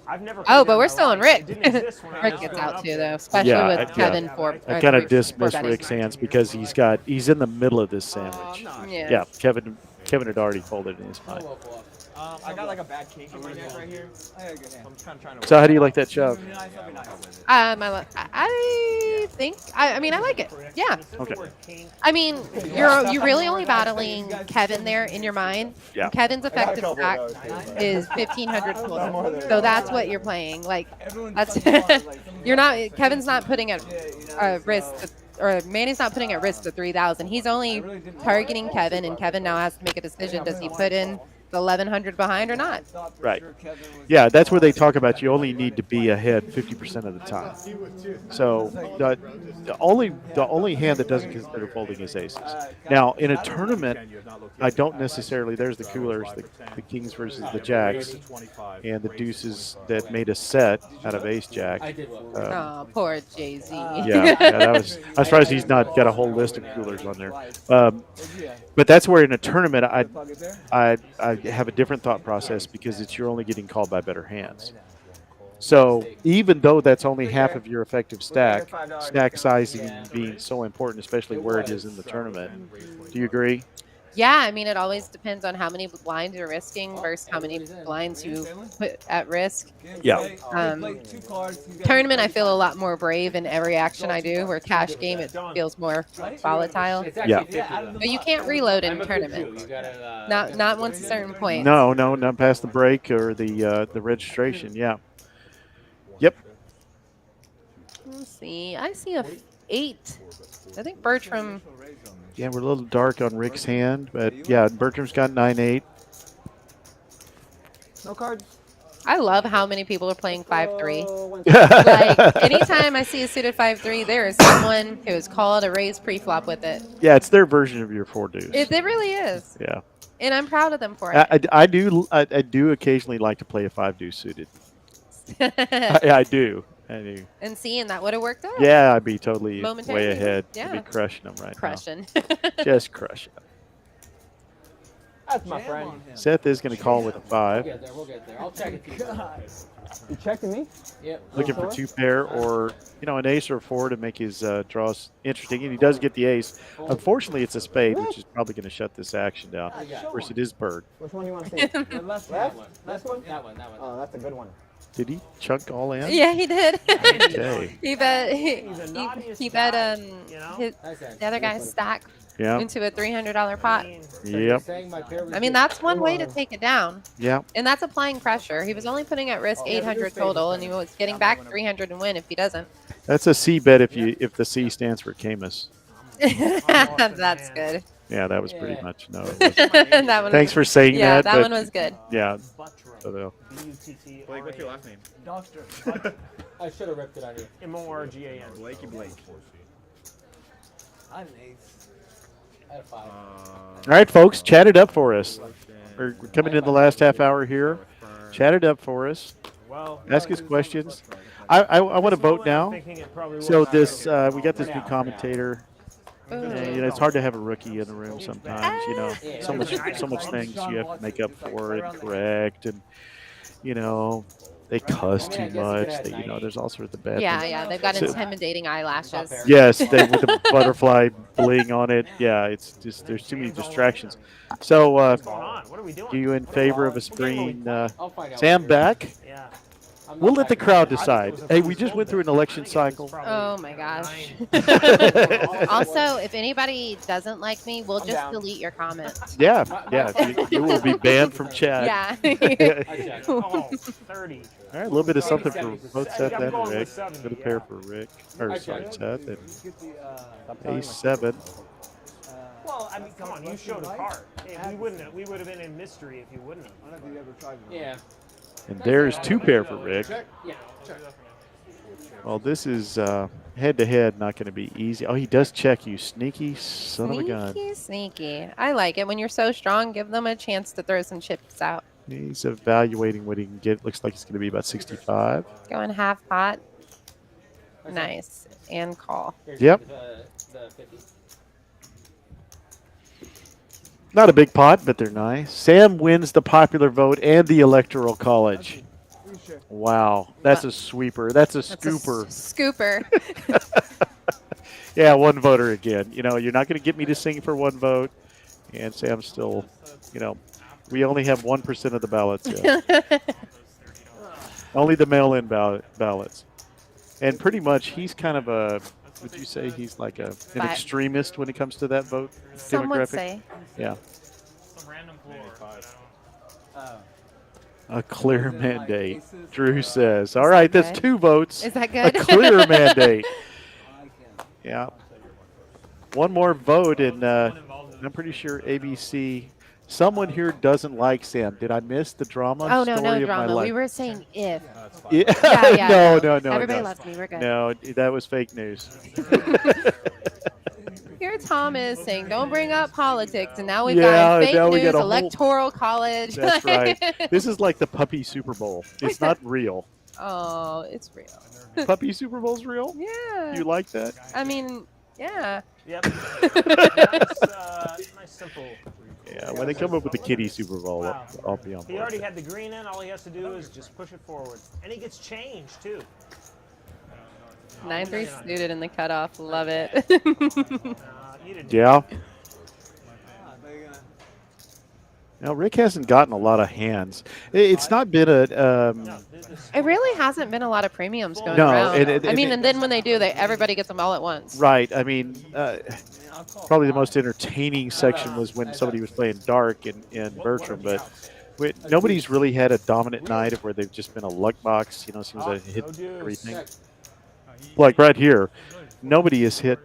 I've never. Oh, but we're still on Rick. Rick gets out too, though, especially with Kevin for. I kind of dismiss Rick's hands because he's in the middle of this sandwich. Yeah, Kevin had already folded in his mind. I got like a bad kink in my hand right here. I got a good hand. I'm kind of trying to. So how do you like that shove? I think. I mean, I like it. Yeah. Okay. I mean, you're really only battling Kevin there in your mind. Yeah. Kevin's effective stack is 1,500 total, so that's what you're playing. Like, that's you're not. Kevin's not putting at risk. Or Manny's not putting at risk the 3,000. He's only targeting Kevin, and Kevin now has to make a decision. Does he put in the 1,100 behind or not? Right. Yeah, that's where they talk about you only need to be ahead 50% of the time. So the only hand that doesn't consider folding is aces. Now, in a tournament, I don't necessarily, there's the coolers, the kings versus the jacks, and the deuces that made a set out of ace jack. Oh, poor Jay-Z. Yeah, I was surprised he's not got a whole list of coolers on there. But that's where in a tournament, I have a different thought process because you're only getting called by better hands. So even though that's only half of your effective stack sizing being so important, especially where it is in the tournament. Do you agree? Yeah, I mean, it always depends on how many blinds you're risking versus how many blinds you put at risk. Yeah. Tournament, I feel a lot more brave in every action I do, where cash game, it feels more volatile. Yeah. But you can't reload in tournament. Not once a certain point. No, not past the break or the registration. Yeah. Yep. Let's see. I see a 8. I think Bertram. Yeah, we're a little dark on Rick's hand, but yeah, Bertram's got 9-8. No cards. I love how many people are playing 5-3. Like, anytime I see a suited 5-3, there is someone who is called a raise pre-flop with it. Yeah, it's their version of your 4 deuce. It really is. Yeah. And I'm proud of them for it. I do occasionally like to play a 5 deuce suited. I do. And seeing that would have worked out. Yeah, I'd be totally Momentarily. way ahead. Yeah. I'd be crushing them right Crushing. now. Just crushing them. That's my friend. Seth is going to call with a 5. We'll get there. I'll check it. You checking me? Yep. Looking for 2 pair or, an ace or a 4 to make his draws interesting. And he does get the ace. Unfortunately, it's a spade, which is probably going to shut this action down. Of course, it is bird. Which one do you want to see? The left? Left one? That one. Oh, that's a good one. Did he chunk all in? Yeah, he did. Okay. he bet the other guy's stack Yeah. into a $300 pot. Yep. I mean, that's one way to take it down. Yeah. And that's applying pressure. He was only putting at risk 800 total, and he was getting back 300 and win if he doesn't. That's a C bet if the C stands for Camus. That's good. Yeah, that was pretty much no. That one Thanks for saying yeah, that. that one was good. Yeah. Blake, what's your last name? Doctor. I should have ripped it on you. M-O-R-G-A-N. Blakey Blake. I'm an ace. I had a 5. All right, folks, chat it up for us. We're coming in the last half hour here. Chat it up for us. Well, Ask us questions. I want to vote now. So this we got this new commentator. You know, it's hard to have a rookie in the room sometimes. You know, so much things you have to make up for and correct, and you know, they cuss too much. They, you know, there's all sorts of bad things. Yeah, they've got intimidating eyelashes. Yes, with the butterfly bling on it. Yeah, it's just there's too many distractions. So, What's going on? What are we doing? you in favor of us bringing Sam back? Yeah. We'll let the crowd decide. Hey, we just went through an election cycle. Oh my gosh. Also, if anybody doesn't like me, we'll just delete your comment. Yeah, you will be banned from chat. Yeah. Oh, 30. All right, a little bit of something for both Seth and Rick. Good pair for Rick. Or sorry, Seth and Ace 7. Well, I mean, come on, you showed a card. We would have been in mystery if you wouldn't have. I don't think you ever tried one. Yeah. And there's 2 pair for Rick. Yeah. Well, this is head-to-head not going to be easy. Oh, he does check you. Sneaky son of a gun. Sneaky. I like it. When you're so strong, give them a chance to throw some chips out. He's evaluating what he can get. Looks like it's going to be about 65. Going half pot. Nice. And call. Yep. The 50. Not a big pot, but they're nice. Sam wins the popular vote and the Electoral College. Wow. That's a sweeper. That's a scooper. Scooper. Yeah, one voter again. You know, you're not going to get me to sing for one vote. And Sam's still, you know, we only have 1% of the ballots yet. Only the mail-in ballots. And pretty much he's kind of a, would you say he's like an extremist when it comes to that vote? Some would demographic? say. Yeah. Some random floor. A clear mandate, Drew says. All right, that's 2 votes. Is that good? A clear mandate. Yeah. One more vote, and I'm pretty sure ABC. Someone here doesn't like Sam. Did I miss the drama? Oh, no, story no of my drama. life? We were saying if. Yeah. No. Everybody loves me. We're good. No, that was fake news. Here Tom is saying, don't bring up politics, and now we've got fake news, electoral college. That's right. This is like the puppy Super Bowl. It's not real. Oh, it's real. Puppy Super Bowl's real? Yeah. You like that? I mean, yeah. Yep. Nice, simple. Yeah, when they come up with the kitty Super Bowl, I'll be on board. He already had the green in. All he has to do is just push it forward. And he gets changed, too. 9-3 suited in the cutoff. Love it. Yeah. Now, Rick hasn't gotten a lot of hands. It's not been a... it really hasn't been a lot of premiums going No, around. And then when they do, everybody gets them all at once. Right. I mean, probably the most entertaining section was when somebody was playing dark in Bertram, but nobody's really had a dominant night of where they've just been a luck box. You know, seems to hit everything. Like right here, nobody has hit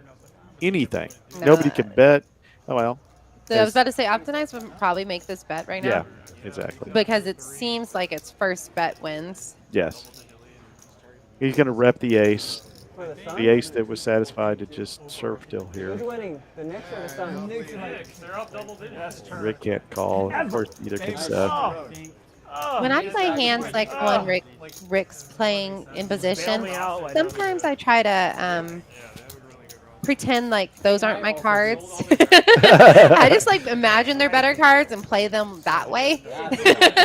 anything. No. Nobody can bet. Oh, well. So I was about to say, Optimize would probably make this bet right now. Yeah, exactly. Because it seems like its first bet wins. Yes. He's going to rep the ace. The ace that was satisfied to just serve still here. Who's winning? The Knicks or the Suns? They're up double digits. Rick can't call. Of course, neither can Seth. When I play hands like one Rick's playing in position, sometimes I try to pretend like those aren't my cards. I just like imagine they're better cards and play them that way.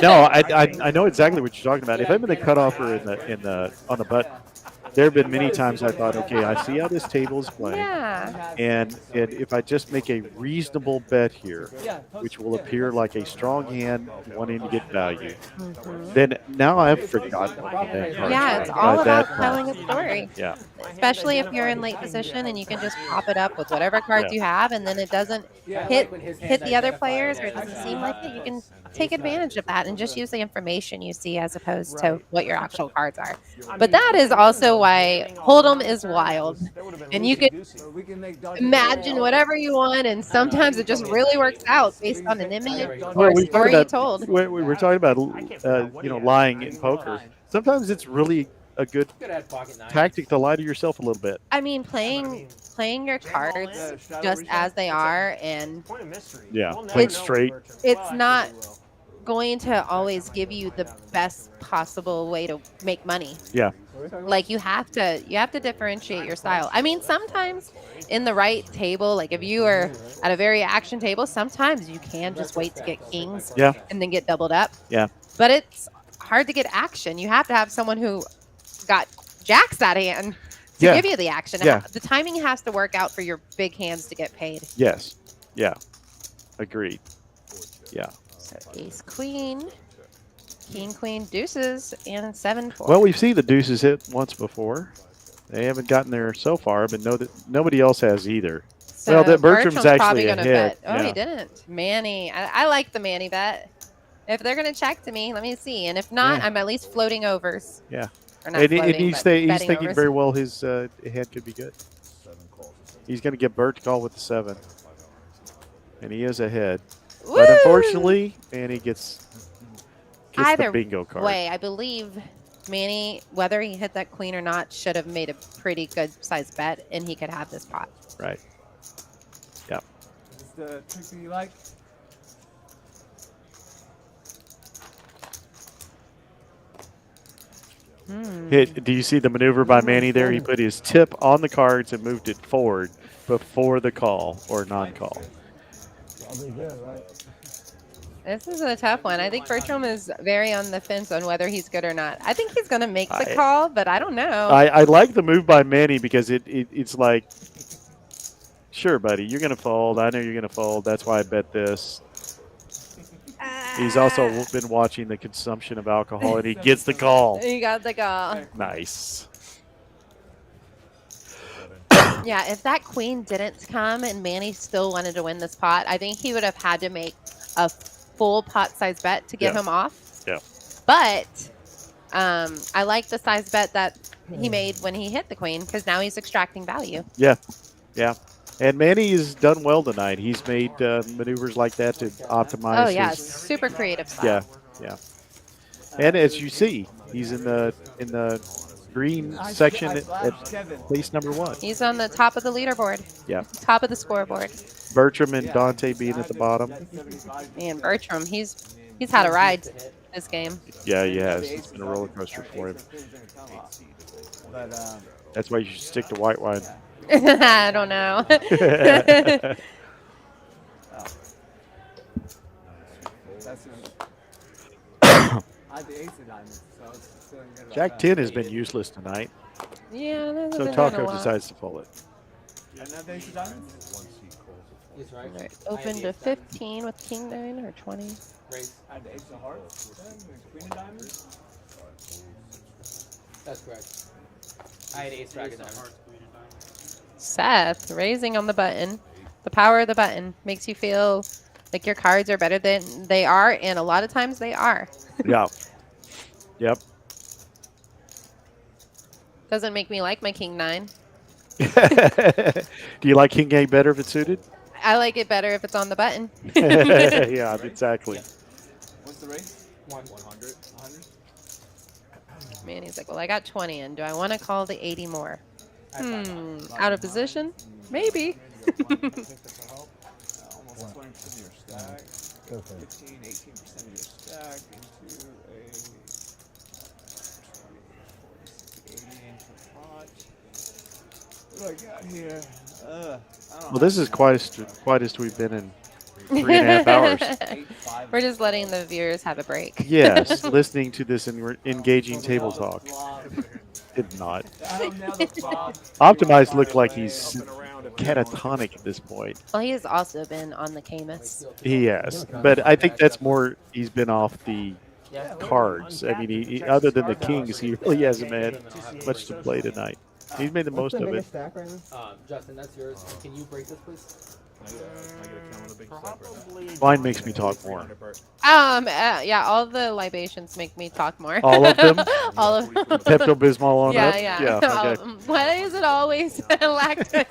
No, I know exactly what you're talking about. If I'm in the cutoff or on the there have been many times I thought, okay, I see how this table is playing. Yeah. And if I just make a reasonable bet here, which will appear like a strong hand wanting to get value, then now I've forgotten what the dang cards Yeah, are it's by all that about point. telling a story. Yeah. Especially if you're in late position and you can just pop it up with whatever cards you have, and then it doesn't hit the other players, or it doesn't seem like it. You can take advantage of that and just use the information you see as opposed to what your actual cards are. But that is also why Hold'em is wild, and you can imagine whatever you want, and sometimes it just really works out based on an image or a story you told. We were talking about lying in poker. Sometimes it's really a good tactic to lie to yourself a little bit. I mean, playing your cards just as they are, and playing straight. It's not going to always give you the best possible way to make money. Yeah. Like you have to differentiate your style. I mean, sometimes in the right table, like if you are at a very action table, sometimes you can just wait to get kings and then get doubled up. Yeah. But it's hard to get action. You have to have someone who got jacks that hand to give you the action. The timing has to work out for your big hands to get paid. Yes. Yeah. Agreed. Yeah. So ace, queen, king, queen, deuces, and 7-4. Well, we've seen the deuces hit once before. They haven't gotten there so far, but know that nobody else has either. So well, that Bertram's actually probably a gonna hit. bet. Oh, he didn't. Manny. I like the Manny bet. If they're going to check to me, let me see. And if not, I'm at least floating overs. Yeah. Or not And floating, he's but thinking overs. very well his hand could be good. He's going to get Bert to call with the 7. And he is ahead. Woo! But unfortunately, Manny gets Either the bingo card. way, I believe Manny, whether he hit that queen or not, should have made a pretty good sized bet, and he could have this pot. Right. Yeah. Is this the trick that you like? Do you see the maneuver by Manny there? He put his tip on the cards and moved it forward before the call or non-call. This is a tough one. I think Bertram is very on the fence on whether he's good or not. I think he's going to make the call, but I don't know. I like the move by Manny because it's like, sure, buddy, you're going to fold. I know you're going to fold. That's why I bet this. He's also been watching the consumption of alcohol, and he gets the call. He got the call. Nice. Yeah, if that queen didn't come and Manny still wanted to win this pot, I think he would have had to make a full pot size bet to get him off. Yeah. But I like the size bet that he made when he hit the queen, because now he's extracting value. Yeah. Yeah. And Manny has done well tonight. He's made maneuvers like that to optimize. Oh, yeah. Super creative style. Yeah. Yeah. And as you see, he's in the green section at place number 1. He's on the top of the leaderboard. Yeah. Top of the scoreboard. Bertram and Dante being at the bottom. Man, Bertram, he's had a ride this game. Yeah, he has. It's been a roller coaster for him. That's why you should stick to white wine. I don't know. Jack 10 has been useless tonight. Yeah, so Taco decides to pull it. Right. Open to 15 with king 9 or 20. That's correct. I had ace dragon diamond. Seth raising on the button. The power of the button makes you feel like your cards are better than they are, and a lot of times they are. Yeah. Yep. Doesn't make me like my king 9. Do you like king 8 better if it's suited? I like it better if it's on the button. Yeah, exactly. What's the race? 100. 100. Man, he's like, well, I got 20 in. Do I want to call the 80 more? Out of position? Maybe. Almost 20% of your stack. 15, 18% of your stack into a 80 into a pot. What do I got here? Well, this is quietest we've been in 3.5 hours. We're just letting the viewers have a break. Yes, listening to this engaging table talk. Did not. Bob. Optimized looked like he's catatonic at this point. Well, he has also been on the Camus. He has, but I think that's more. He's been off the cards. I mean, other than the kings, he really hasn't had much to play tonight. He's made the most of it. Justin, that's yours. Can you break this, please? Wine makes me talk more. Yeah, all the libations make me talk more. All of them? All of them. Pepto-Bismol on up? Yeah. Yeah, okay. Why is it always lactose?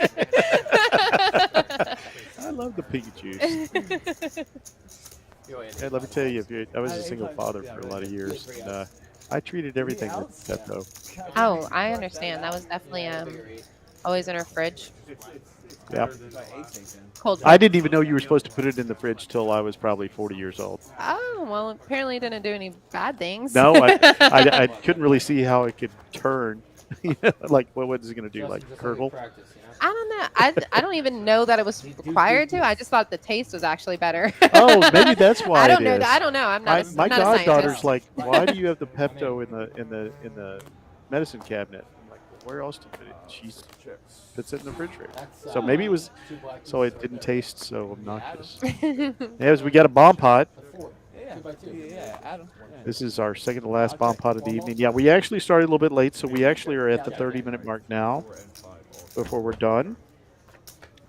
I love the pink juice. Hey, let me tell you, I was a single father for a lot of years. And, I treated everything with Pepto. Oh, I understand. That was definitely always in our fridge. Yeah. Cold. I didn't even know you were supposed to put it in the fridge till I was probably 40 years old. Oh, well, apparently it didn't do any bad things. No, I couldn't really see how it could turn. Like, what is it going to do? Like, curdle? I don't know. I don't even know that it was required to. I just thought the taste was actually better. Oh, maybe that's why I don't it know. is. I don't know. I'm not. My I'm not a goddaughter's scientist. like, why do you have the Pepto in the medicine cabinet? I'm like, well, where else to put it? She puts it in the refrigerator. So maybe it was, so it didn't taste so obnoxious. As we got a bomb pot. This is our second to last bomb pot of the evening. Yeah, we actually started a little bit late, so we actually are at the 30-minute mark now before we're done.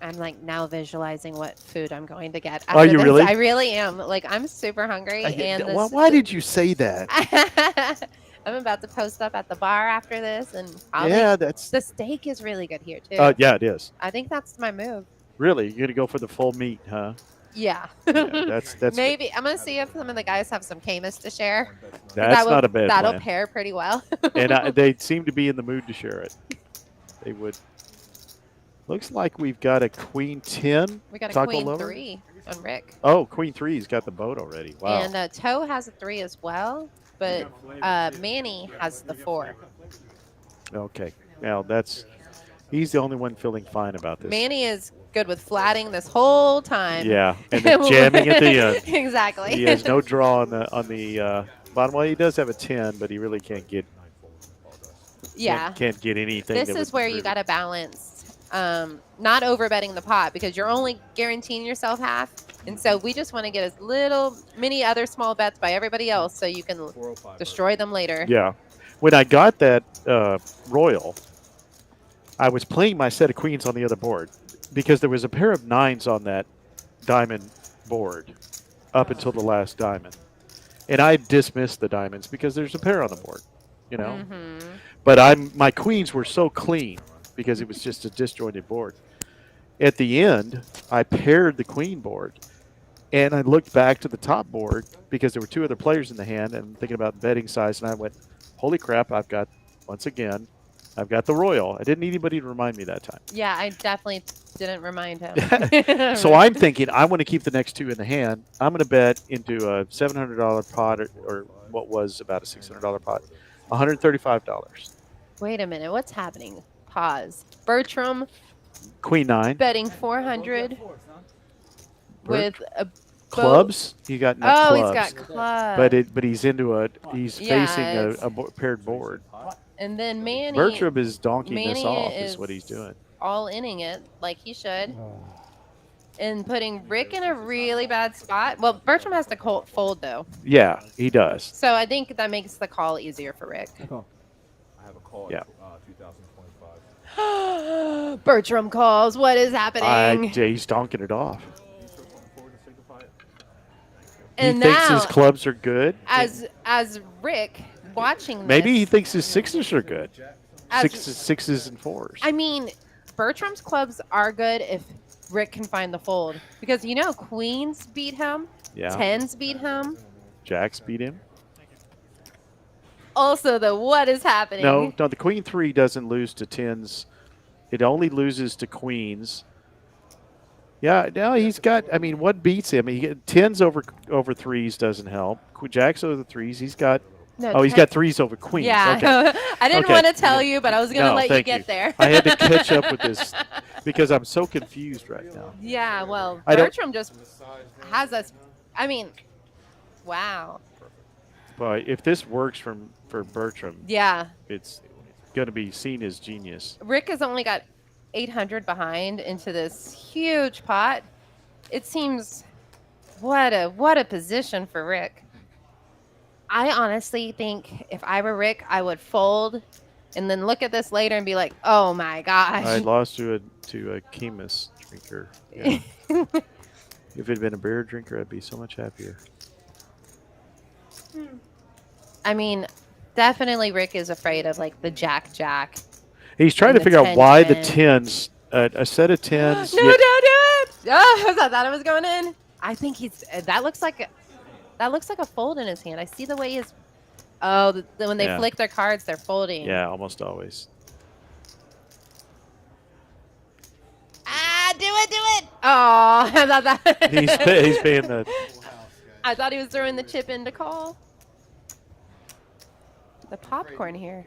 I'm like now visualizing what food I'm going to get. Are after you this. really? I really am. Like I'm super hungry. And Why did you say that? I'm about to post up at the bar after this, and the steak is really good here too. Yeah, it is. I think that's my move. Really, you're gonna go for the full meat, huh? Yeah. That's maybe I'm gonna see if some of the guys have some Camus to share. That's not a bad That'll plan. pair pretty well. And they seem to be in the mood to share it. They would. Looks like we've got a queen 10. We got a taco queen lover. 3 on Rick. Oh, queen 3's got the boat already. Wow. And Toe has a 3 as well, but Manny has the 4. Okay. Now he's the only one feeling fine about this. Manny is good with flatting this whole time. Yeah, and then jamming at the end. Exactly. He has no draw on the bottom. Well, he does have a 10, but he really can't get. Yeah. Can't get anything. This is where you got to balance. Not over betting the pot because you're only guaranteeing yourself half. And so we just want to get as many other small bets by everybody else so you can destroy them later. Yeah. When I got that Royal, I was playing my set of queens on the other board because there was a pair of 9s on that diamond board up until the last diamond. And I dismissed the diamonds because there's a pair on the board, you know. Mm-hmm. But my queens were so clean because it was just a disjointed board. At the end, I paired the queen board, and I looked back to the top board because there were 2 other players in the hand and thinking about betting size, and I went, holy crap, I've got the Royal. I didn't need anybody to remind me that time. Yeah, I definitely didn't remind him. So I'm thinking I want to keep the next 2 in the hand. I'm going to bet into a $700 pot or what was about a $600 pot, $135. Wait a minute. What's happening? Pause. Bertram Queen 9. betting 400 with a clubs. He got clubs. He's got clubs. But he's into he's facing a paired board. And then Manny. Bertram is donkeying this off. Is what he's doing. All inning it like he should. And putting Rick in a really bad spot. Well, Bertram has to fold though. Yeah, he does. So I think that makes the call easier for Rick. I have a call. Yeah. 2025. Bertram calls. What is happening? He's donking it off. And he thinks now, his clubs are good. As Rick watching this, Maybe he thinks his 6s are good. Sixes and 4s. I mean, Bertram's clubs are good if Rick can find the fold. Because, queens beat him. Yeah. 10s beat him. Jacks beat him. Also, what is happening? No, the queen 3 doesn't lose to 10s. It only loses to queens. Yeah, now he's got. I mean, what beats him? 10s over 3s doesn't help. Jacks over 3s. He's got. No, he's got 3s over queens. Yeah, okay. I didn't want to tell you, but I was going to let you get there. I had to catch up with this because I'm so confused right now. Yeah, well, Bertram just has us. I mean, wow. But if this works for Bertram, yeah, it's going to be seen as genius. Rick has only got 800 behind into this huge pot. It seems what a position for Rick. I honestly think if I were Rick, I would fold and then look at this later and be like, "Oh my gosh." I lost to a Chemus drinker. Yeah. If it had been a beer drinker, I'd be so much happier. I mean, definitely Rick is afraid of like the jack. He's trying And to the figure out why the 10-10. tens, a set of tens. No, don't do it. Oh, I thought it was going in. I think he's. That looks like a fold in his hand. I see the way his. Oh, when they flick their cards, they're folding. Yeah, almost always. Ah, do it. Oh, I thought that. He's paying the. I thought he was throwing the chip in to call. The popcorn here.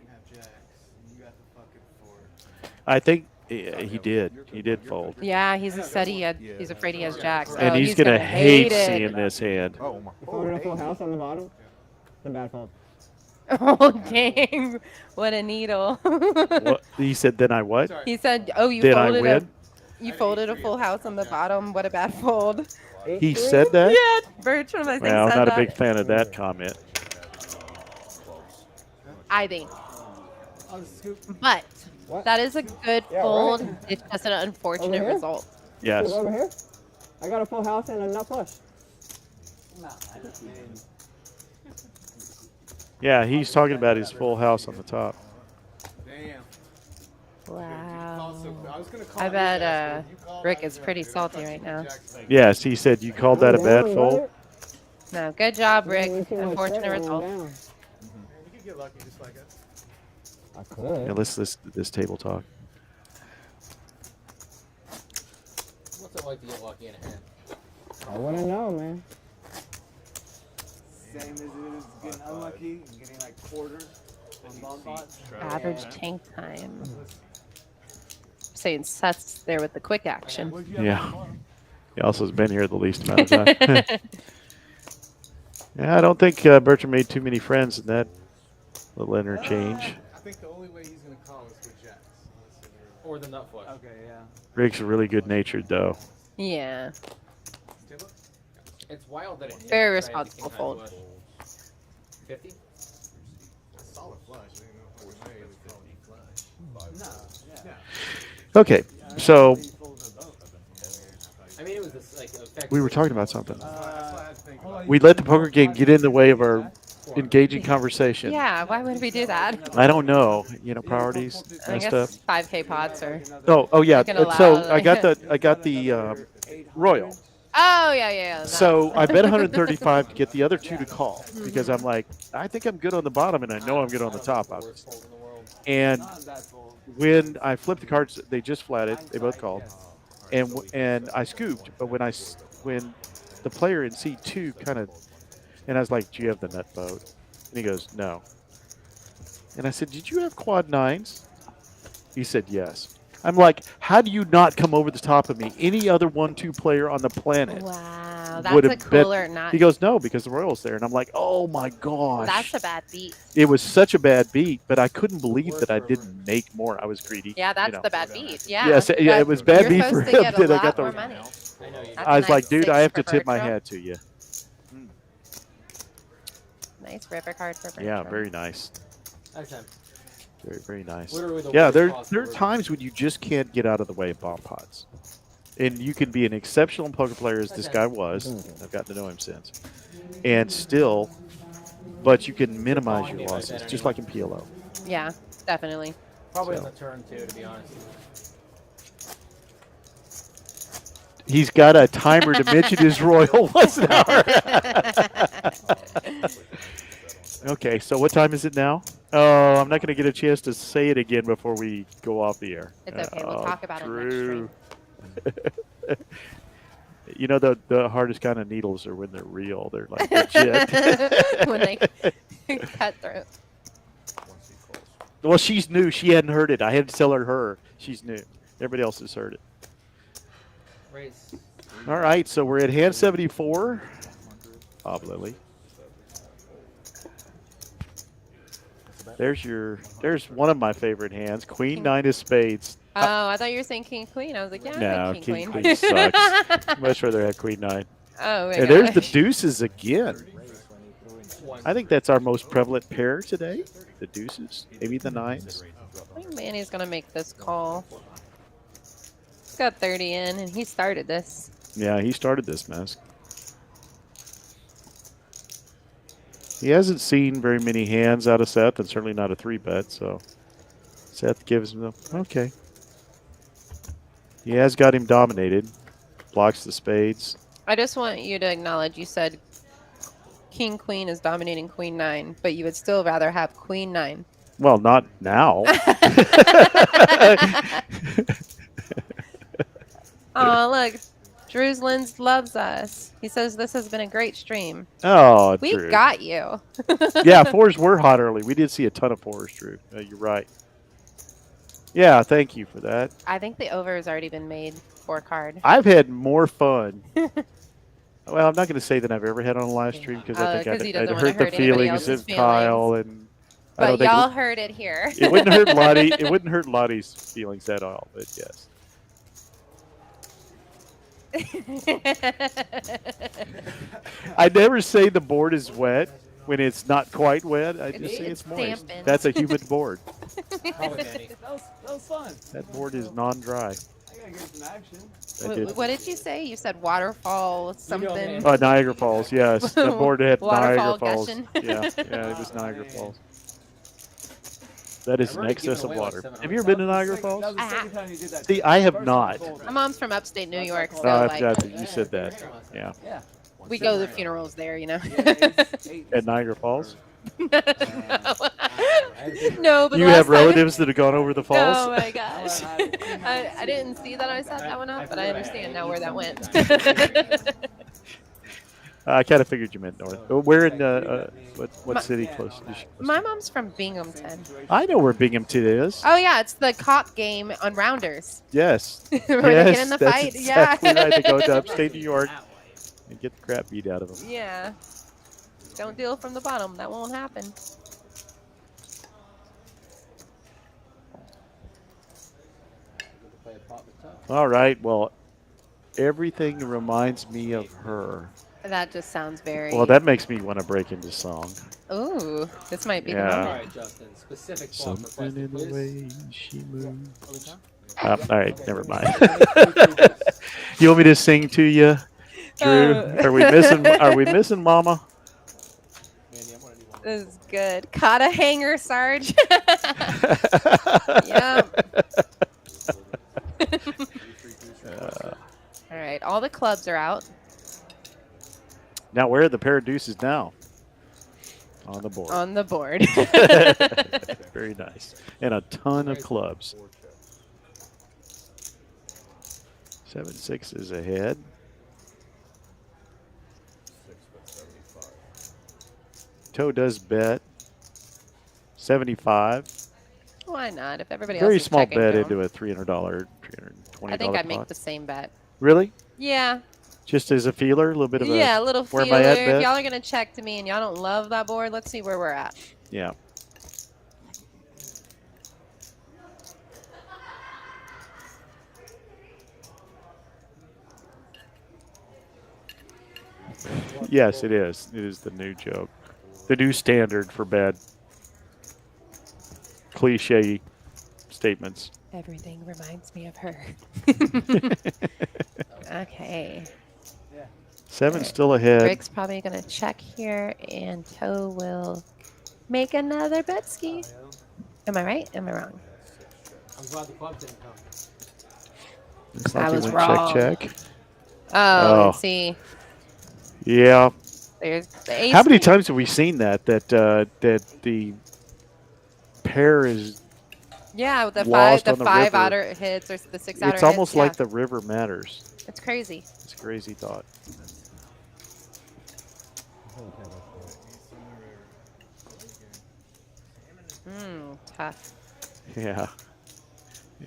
I think he did. He did fold. Yeah, he's said he's afraid he has jacks. And oh, he's gonna hate it. seeing this hand. Oh my. Folded a full house on the bottom. It's a bad fold. Oh dang! What a needle. What? He said, "Then I what?" He said, "Oh, you Did I folded win? You folded a full house on the bottom. What a bad fold." He said that. Yeah, Bertram, I think Well, I'm said not that. a big fan of that comment. I think. But that is a good fold. Right. It's just an unfortunate Over here? result. Yes. Over here, I got a full house and a nut flush. Yeah, he's talking about his full house on the top. Damn. Wow. I was gonna call I it bet jacks, but you called Rick out is the pretty jacks. salty right now. Jacks. Yes, he said you called that a bad fold. No, good job, Rick. You see my Unfortunate shirt result. going down. You could get lucky just like us. I could. Yeah, let's this table talk. What's it like to get lucky in a hand? I wouldn't know, man. Same as it is getting unlucky and getting like quarters on bomb pots. Average tank time. Saying Seth's there with the quick action. Yeah. He also has been here the least amount of time. Yeah, I don't think Bertram made too many friends in that little interchange. I think the only way he's gonna call is with jacks. Or the nut flush. Okay, yeah. Rick's really good natured though. Yeah. It's wild that it hit, Very right? responsible King high fold. flush. 50? Solid flush. I didn't know if it was made. No. Yeah. Okay, so I mean, it was this, like, effective. we were talking about something. We let the poker game get in the way of our engaging conversation. Yeah, why would we do that? I don't know. You know, priorities I and guess stuff. 5K pots are. Oh yeah. Not gonna So allow I got the Royal. Oh yeah. So I bet 135 to get the other two to call because I'm like, I think I'm good on the bottom and I know I'm good on the top, obviously. And when I flipped the cards, they just flatted. They both called, and I scooped. But when the player in C2 kind of, and I was like, "Do you have the nut boat?" And he goes, "No." And I said, "Did you have quad nines?" He said, "Yes." I'm like, how do you not come over the top of me? Any other 1-2 player on the planet Wow, would that's a have bet. cooler not. He goes, no, because the Royal's there. And I'm like, oh my gosh. That's a bad beat. It was such a bad beat, but I couldn't believe that I didn't make more. I was greedy. Yeah, that's you know. the bad beat. Yeah. Yes, yeah, it was bad You're beat for supposed to him get a that I lot got the. more money. I was like, dude, I have to for tip my Bertram. hat to you. Nice ripper card for Bertram. Yeah, very nice. Next time. Very, very nice. Literally the Yeah, worst there possible are times when you just can't get out of the way of bomb pots. And you can be an exceptional poker player as this guy was. I've gotten to know him since. And still, but you can minimize your losses, just like in PLO. Yeah, definitely. Probably So. on the turn, too, to be honest. He's got a timer to mention his Royal once an hour. Okay, so what time is it now? Oh, I'm not going to get a chance to say it again before we go off the air. It's okay. We'll talk about it next Drew. stream. You know, the hardest kind of needles are when they're real. They're like legit. When they cut through. Well, she's new. She hadn't heard it. I had to tell her. She's new. Everybody else has heard it. Raise. All right, so we're at hand 74. Bob Lilly. There's one of my favorite hands. Queen nine of spades. Oh, I thought you were saying king queen. I was like, yeah, I No, like king queen sucks. Much rather have queen nine. Oh, my and there's the gosh. deuces again. I think that's our most prevalent pair today. The deuces, maybe the nines. I think Manny's gonna make this call. He's got 30 in, and he started this. Yeah, he started this mess. He hasn't seen very many hands out of Seth, and certainly not a 3-bet, so Seth gives him the, okay. He has got him dominated. Blocks the spades. I just want you to acknowledge you said king queen is dominating queen nine, but you would still rather have queen nine. Well, not now. Oh, look. Drew's Lens loves us. He says this has been a great stream. Oh, we Drew. got you. Yeah, fours were hot early. We did see a ton of fours, Drew. You're right. Yeah, thank you for that. I think the over has already been made for card. I've had more fun. Well, I'm not going to say that I've ever had on a live stream because I think I'd hurt the feelings of Kyle, and I don't but y'all think heard it here. it wouldn't hurt Lottie. It wouldn't hurt Lottie's feelings at all. But yes. I never say the board is wet when it's not quite wet. I just say it's moist. dampened. That's a humid board. That was fun. That board is non-dry. I gotta get some action. What did you say? You said waterfall something. Oh, Niagara Falls, yes. The board had Niagara Waterfall Falls. gushing. Yeah, it was Niagara Falls. That is an excess of water. Have you ever been to Niagara Falls? That was the second time you did that. See, I have not. My mom's from upstate New York, so I like, forgot that you said that. Yeah. we go to the funerals there, you know. At Niagara Falls? No, but You last have time- relatives that have gone over the falls? Oh my gosh. I didn't see that I set that one up, but I understand now where that went. I kind of figured you meant north. Where in what city close? My mom's from Binghamton. I know where Binghamton is. Oh yeah, it's the cop game on Rounders. Yes. Where they get in the that's fight. exactly Yeah. right. They go to upstate New York and get the crap beat out of them. Yeah. Don't deal from the bottom. That won't happen. All right. Well, everything reminds me of her. That just sounds very. Well, that makes me want to break into song. Ooh, this might be Yeah. the All moment. right, Justin. Specific fault Something in requested, the way please. she moves. All All right, never mind. You want me to sing to you, Drew? Are we missing? Are we missing, Mama? This is good. Caught a hanger, Sarge. Yep. All right, all the clubs are out. Now, where are the pair of deuces now? On the board. On the board. Very nice. And a ton of clubs. 7-6 is ahead. Toe does bet. 75. Why not? If everybody Very else is small checking bet down. into a $300, $320 I think I'd make pot. the same bet. Really? Yeah. Just as a feeler, a little bit of a Yeah, a little where feeler. am I at If bet? y'all are gonna check to me and y'all don't love that board, let's see where we're at. Yeah. Yes, it is. It is the new joke. The new standard for bad cliche statements. Everything reminds me of her. Okay. 7 still ahead. Rick's probably gonna check here, and Toe will make another bet ski. Am I right? Am I wrong? I'm glad the club didn't come. Looks I like he was went wrong. check. Oh, let's see. Yeah. There's the ace. How many queen. times have we seen that the pair is Yeah, the lost five, on the the five river? outer hits or the 6 outer It's almost hits. like Yeah. the river matters. It's crazy. It's a crazy thought. Tough. Yeah.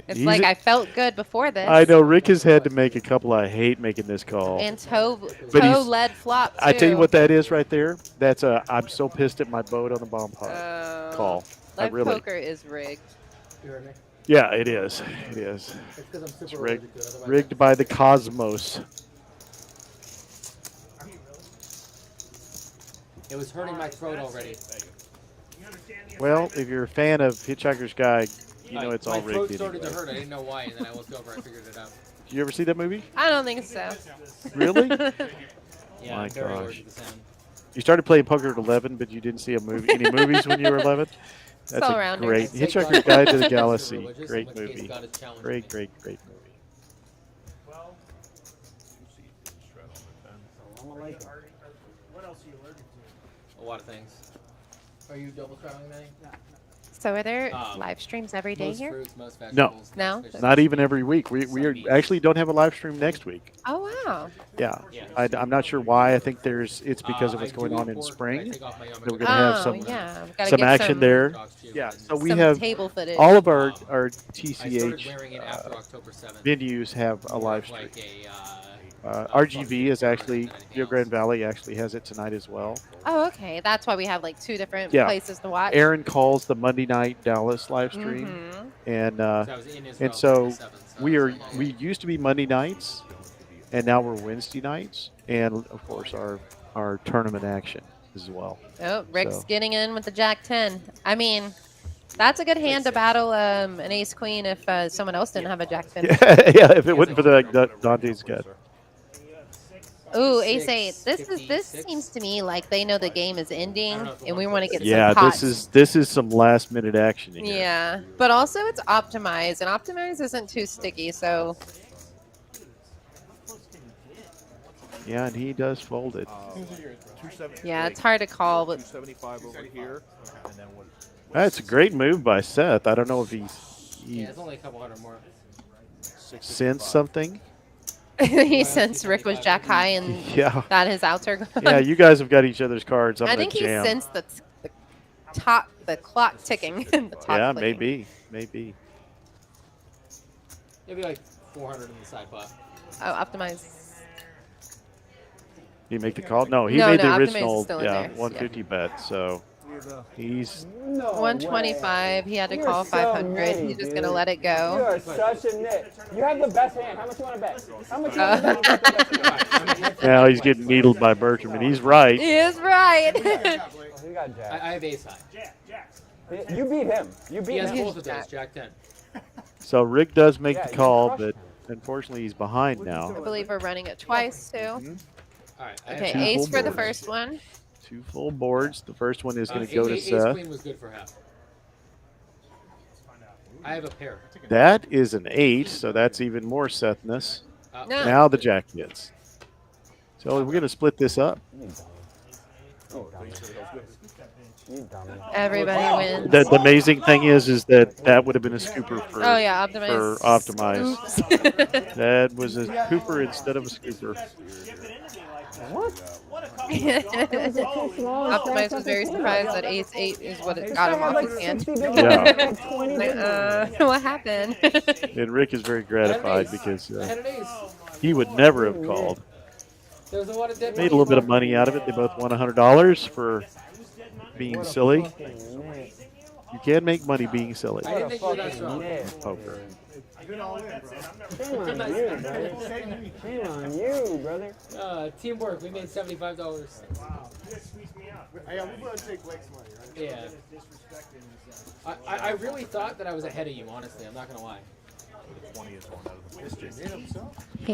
It's He's like a- I felt good before this. I know Rick has had to make a couple. I hate making this call. And Toe But he's- led flop too. I tell you what that is right there. That's a I'm so pissed at my boat on the bomb pot call. Live really. poker is rigged. You heard me? Yeah, it is. It is. It's because I'm super It's allergic rigged, to it. Otherwise rigged by the cosmos. it was hurting my throat already. Well, if you're a fan of Hitchhiker's Guide, you know it's all my rigged throat started anyway. to hurt. I didn't know why, and then I looked over. I figured it out. Did you ever see that movie? I don't think so. Really? Yeah, My I'm very gosh. allergic to sound. You started playing poker at 11, but you didn't see any movies when you were 11? That's all a around great I'd say Hitchhiker's God Guide to is the super Galaxy. religious, in Great which case movie. God is challenging Great, me. great, great movie. What else are you allergic to? A lot of things. Are you double traveling, Manny? So are there live streams every day Most here? fruits, most No. vegetables. No? most Not even every week. We actually don't have a live stream next week. Oh wow. Yeah. Yeah. I'm not sure why. I think it's because of what's I going do on in report, spring. but I take off my That yarmulke. we're going to have Oh, yeah. We've gotta some get action some there. dogs too, Yeah. and So we some have table footage. all of our I started TCH wearing it after October 7th. venues have a More live of stream. like a, RGV is function actually, than anything Rio Grande else. Valley actually has it tonight as well. Oh, okay. That's why we have like two different Yeah. places to watch. Aaron calls the Monday night Dallas live stream, Mhm. and So I was in Israel and so on the 7th, so we I are was like, we used to be Monday nights, and now we're Wednesday nights, and of course our tournament action as well. Oh, Rick's So- getting in with the Jack 10. I mean, that's a good hand to battle an ace queen if someone else didn't have a Jack 10. Yeah, if it wasn't for the Dante's gut. Ooh, ace 8. This 56. seems to me like they know the game is ending and we want to get Yeah, some pots. this is some last minute action in here. Yeah, but also it's optimized, and optimized isn't too sticky, so Yeah, and he does fold it. yeah, it's hard to call. But 275 over here, and then what? That's a great move by Seth. I don't know if he Yeah, it's only a couple hundred more. sensed something. he sensed Rick was Jack high and Yeah. that his outs are gone. Yeah, you guys have got each other's cards. I'm I gonna think he jam. sensed the clock ticking. the top Yeah, clicking. maybe. Maybe like 400 in the side pot. Oh, optimize. Did he make the call? No, he No, made no, the Optimize is original, still in yeah, there. 150 bet. So he's 125. He had to You're call so 500. nitty, He's just dude. gonna let it You go. are such a nit. You have the best hand. How much you want to bet? How much you want to bet? now he's getting needled by Bertram, and he's right. He is right. Oh, he got Jack. I have ace high. You beat him. You He beat has him. both of those, Jack 10. So Rick does make Yeah, the you call, crushed but unfortunately he's behind now. I believe we're running it twice too. All right. I have Okay, Two ace full for the boards. first one. 2 full boards. The first one is going to go to ace Seth. queen was good for half. I have a pair. That is an 8, so that's even more Sethness. No. Now the Jack hits. So we're going to split this up. You dummy. Everybody wins. The amazing thing is that would have been a scooper for, Oh yeah, optimize. for Optimize. Oops. That was a Cooper instead of a scooper. Optimize was very surprised that ace 8 is what it got him off his hand. Yeah. What happened? And Rick is very gratified because I had an ace. he would never have called. There was a lot of dead Made a little bit of money out of it. They both won $100 for being silly. You can make money being silly. I didn't think you were that strong. Poker. Shame on you, brother. Shame on you, brother. Teamwork. We made $75. Wow. Hey, I'm going to take Blake's money, right? Yeah. I really thought that I was ahead of you, honestly. I'm not going to lie.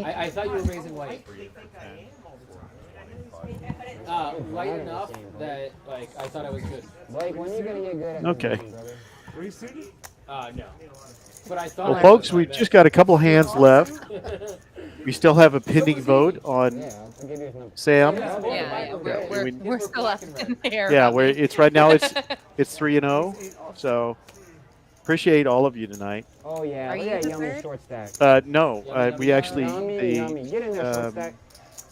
I thought you were raising light. Light enough that like I thought I was good. Blake, when are you going to get good at Okay. this game, brother? No. But I thought. Well, folks, we've just got a couple hands left. got. We still have a pending vote on Yeah, I'll give you his number. Sam. Yeah, we're still up in there. Yeah, where it's right now it's 3-0. So appreciate all of you tonight. Oh, yeah. Are Look you at that the yummy third? short stack. No, we actually Yummy, yummy. Get in there, short stack.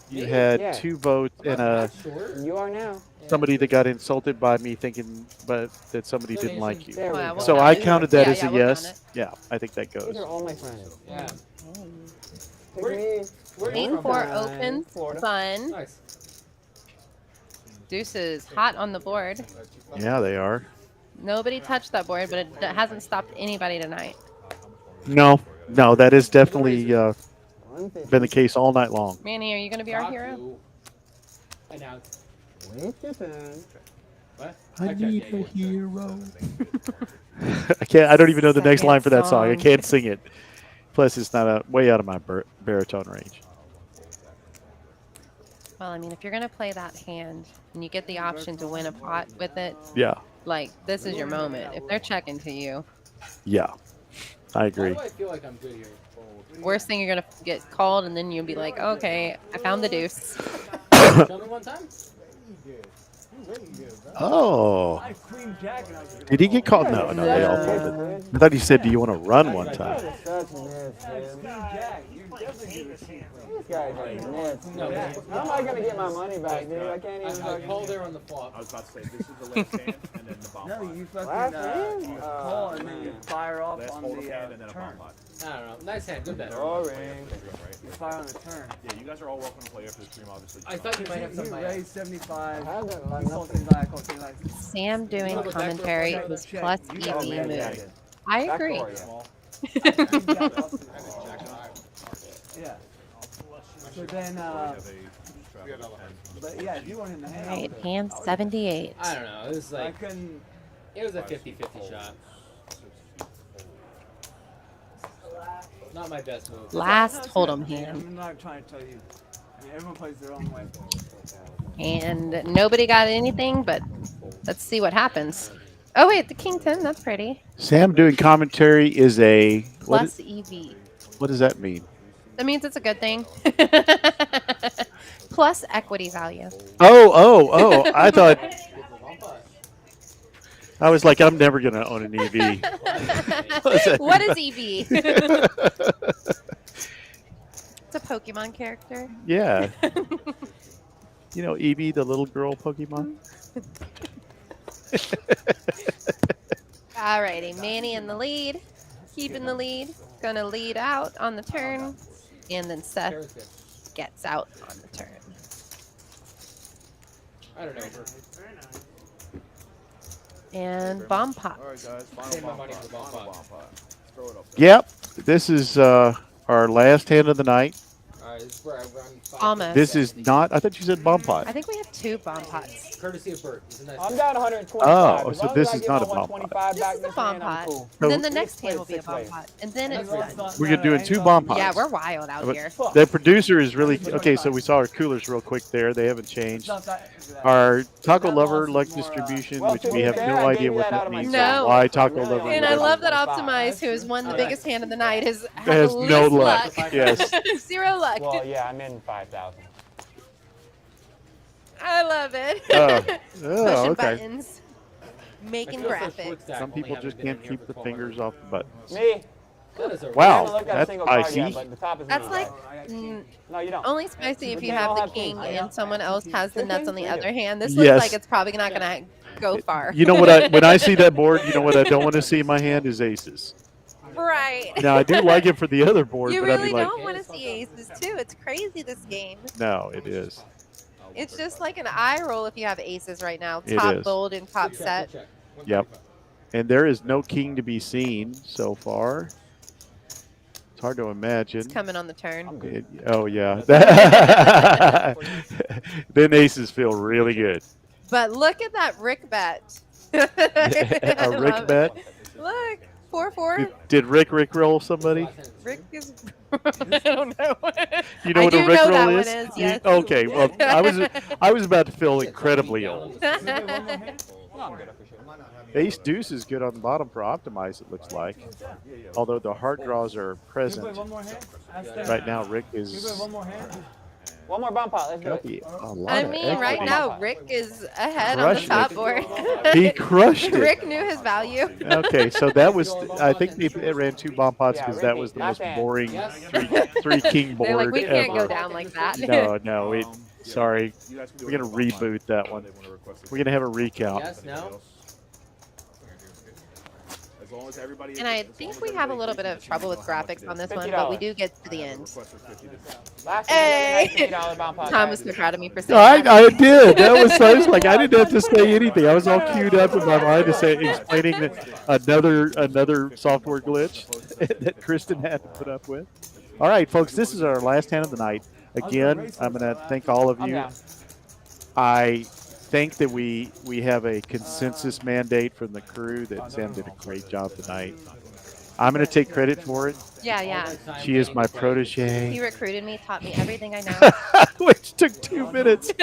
you had Yeah. 2 votes and You are now. somebody that got insulted by me thinking but that somebody didn't like you. There we Well, go. So count I it. counted that Yeah, as yeah, a we'll yes. count it. Yeah, I think that These goes. are all my friends. Yeah. Pick me. Queen 4 opens. Florida. Fun. Nice. Deuce is hot on the board. Yeah, they are. Nobody touched that board, but it hasn't stopped anybody tonight. No, that has definitely been the case all night long. Manny, are you going to be our hero? Announced. What? I need a hero. I can't. I don't even know the next line for that song. I can't sing it. Plus, it's not way out of my baritone range. Well, I mean, if you're going to play that hand and you get the option to win a pot with it, yeah, like, this is your moment. If they're checking to you. Yeah, I agree. Why do I feel like I'm good here? Worst thing, you're going to get called, and then you'll be like, okay, I found the deuce. Show me one time. Oh. Did he get called? No, they all folded. I thought he said, do you want to run one time? How am I going to get my money back, dude? I can't even. I called there on the flop. I was about to say, this is the last hand and then the bomb pot. No, you fucking you call and then you fire off Last on hold of the hand and then a turn. bomb pot. I don't know. Nice hand. Good bet. You fire on the turn. Yeah, you guys are all welcome to play after the stream, obviously. I thought you might have You some. raised 75. Something back, okay, like. Sam doing commentary was plus EV move. I agree. Yeah. So then, but yeah, if you want him to hand. Right, hand 78. I don't know. It was like. It was a 50-50 shot. Not my best move. Last hold'em hand. I'm not trying to tell you. I mean, everyone plays their own way. And nobody got anything, but let's see what happens. Oh, wait, the king 10. That's pretty. Sam doing commentary is a Plus EV. What does that mean? That means it's a good thing. Plus equity value. Oh! I thought. I was like, I'm never going to own an EV. What is EV? It's a Pokemon character. Yeah. You know Eevee, the little girl Pokemon? Alrighty, Manny in the lead. Keeping the lead. Gonna lead out on the turn. And then Seth gets out on the turn. I don't know. And bomb pot. All right, guys. Final bomb pot. Throw it up. Yep. This is our last hand of the night. This is where I run 5. Almost. This is not. I thought you said bomb pot. I think we have 2 bomb pots. Courtesy of Bert. I'm down 125. Oh, As so long this as I is get not my a bomb pot. 125 This back is a this bomb hand, I'm pot. cool. And then the So- next hand will be a bomb pot. And then it's done. We're going to do 2 bomb pots. Yeah, we're wild out But here. the producer is really okay. So we saw our coolers real quick there. They haven't changed. Our Taco Lover luck distribution, which we have no idea what that means. No. Or why Taco Lover? And I love that Optimize, who has won the biggest hand of the night, has no luck. Yes. 0 luck. Well, yeah, I'm in 5,000. I love it. Oh, Pushing okay. buttons. Making graphics. Some people just can't keep the fingers off the buttons. Me. Wow, that's icy. That's like no, you don't. only spicy if you have the king and someone else has the nuts on the other hand. This Yes. looks like it's probably not going to go far. You know what? When I see that board, you know what I don't want to see in my hand is aces. Right. Now I do like it for the other board, You but I'd really be like, don't want to see aces too. It's crazy this game. no, it is. It's just like an eye roll if you have aces right now. It Top is. bold and top set. Yep. And there is no king to be seen so far. It's hard to imagine. It's coming on the turn. Oh yeah. Then aces feel really good. But look at that Rick bet. A I Rick love bet. it. Look, 4-4. Did Rick roll somebody? Rick is. I don't know. You know I what do a Rick know roll that is? one is, yes. Okay, well I was about to feel incredibly old. Ace deuce is good on the bottom for optimize, it looks like. Although the heart draws are present. Right now Rick is One more bomb pot. Let's do got it. a lot I of mean, right equity. now Rick is ahead on the Crushed top it. board. He crushed it. Rick knew his value. Okay, so that was, I think they ran 2 bomb pots because that was the most boring three king board They're like, we can't ever. go down like that. No, sorry. We're going to reboot that one. We're going to have a recount. Yes, no. long as everybody. And I think we have a little bit of trouble with graphics on this one, but we do get to the end. Last Hey! $50 bound pot. Tom was so proud of me for saying No, I did. That was so. I was like, I didn't have to say anything. I was all queued up in my mind to say, explaining another software glitch that Kristen had to put up with. All right, folks, this is our last hand of the night. Again, I'm going to thank all of you. I think that we have a consensus mandate from the crew that Sam did a great job tonight. I'm going to take credit for it. Yeah. She is my protege. He recruited me, taught me everything I know. Which took 2 minutes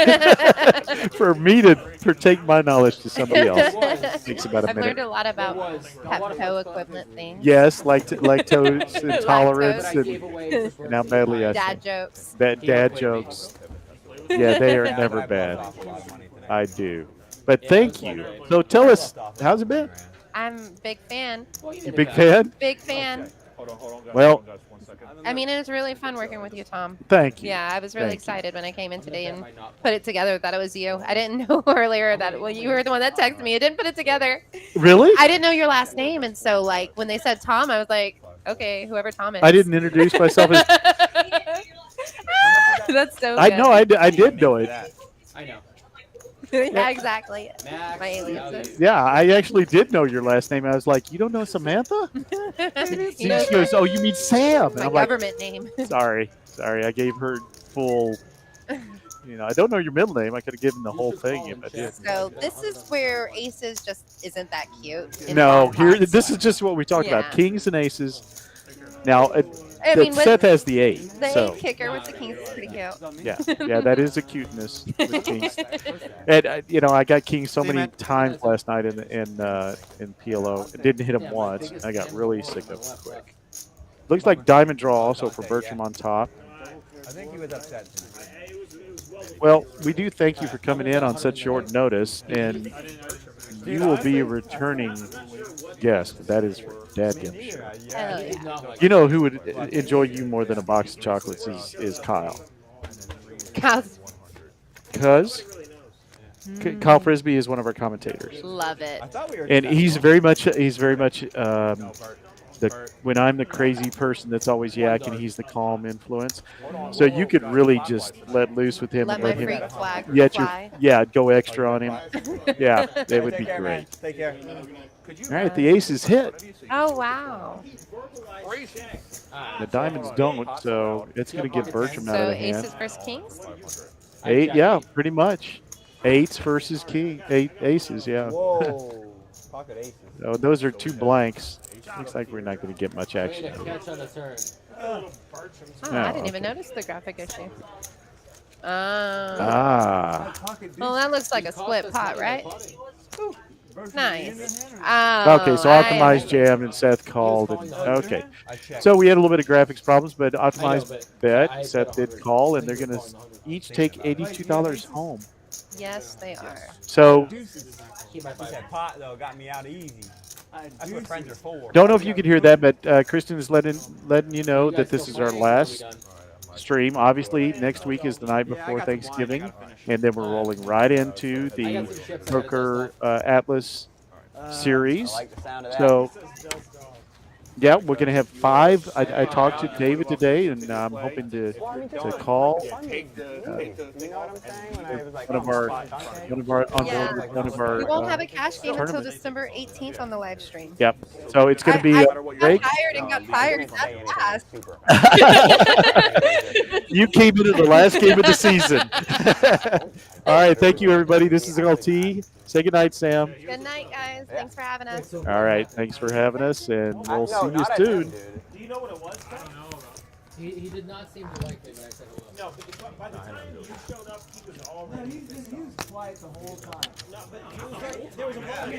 for me to take my knowledge to somebody else. Takes about a I've minute. learned a lot about Pepto equivalent things. Yes, lactose intolerance and how badly I dad jokes. Dad jokes. Yeah, they are never bad. I do. But thank you. So tell us, how's it been? I'm a big fan. You big fan? Big fan. Hold on, guys. Well, I mean, it was really fun working with you, Tom. Thank you. Yeah, I was really Thank you. excited when I came in today and put it together that it was you. I didn't know earlier that you were the one that texted me. I didn't put it together. Really? I didn't know your last name, and so like when they said Tom, I was like, okay, whoever Tom is. I didn't introduce myself as. That's so. I good. know. I did know it. I know. Yeah, exactly. Max, My aliases. Yeah, I actually did know your last name. I was like, you don't know Samantha? She goes, oh, you mean Sam? And My I'm like, government name. Sorry. I gave her full. I don't know your middle name. I could have given the whole thing if I did. So this is where aces just isn't that cute. in No, ball here. pots. This is just what we talked about: Yeah. kings and aces. Now, I mean, with Seth has the 8. The So 8 kicker with the kings is pretty cute. yeah, that is a cuteness with kings. And I got kings so many times last night in PLO. I didn't hit him once. I got really sick of it quick. Looks like diamond draw also for Bertram on top. I think he was upset tonight. Well, we do thank you for coming in on such short notice, and you will be a returning guest. That is for dadgum sure. Hell yeah. You know who would enjoy you more than a box of chocolates is Kyle. Cows. Kyle Frisbee is one of our commentators. Love it. And he's very much when I'm the crazy person that's always yakking, he's the calm influence. So you could really just let loose with him Let and my let him freak flag fly. go extra on him. Yeah, that would be great. Take care. All right, the aces hit. Oh wow. The diamonds don't, so it's going to get Bertram out of So the hand. aces versus kings. 8, yeah, pretty much. 8s versus aces, yeah. Whoa. Pocket aces. So those are 2 blanks. Looks like we're not going to get much action. Catch on the turn. Oh, I didn't even notice the graphic issue. Ah. Well, that looks like a split pot, right? Nice. Okay, so Optimized jammed and Seth called. And, okay. So we had a little bit of graphics problems, but Optimized bet. Seth did call, and they're going to each take $82 home. Yes, they are. So That pot, though, got me out easy. That's what friends are for. don't know if you could hear that, but Kristen is letting you know that this is our last stream. Obviously, next week is the night before Thanksgiving, and then we're rolling right into the Poker Atlas series. So, yeah, we're going to have 5. I talked to David today, and I'm hoping to call one of our We won't have a cash game until tournament. December 18th on the live stream. Yep. So it's going to be I a got break. hired and got fired that fast. You came into the last game of the season. All right. Thank you, everybody. This is LT. Say goodnight, Sam. Good night, guys. Thanks for having us. All right. Thanks for having us, and we'll see you soon. Do you know what it was? I don't know. He did not seem to like me when I said hello. No, but by the time you showed up, he was already. He was quiet the whole time. No, but there was a moment.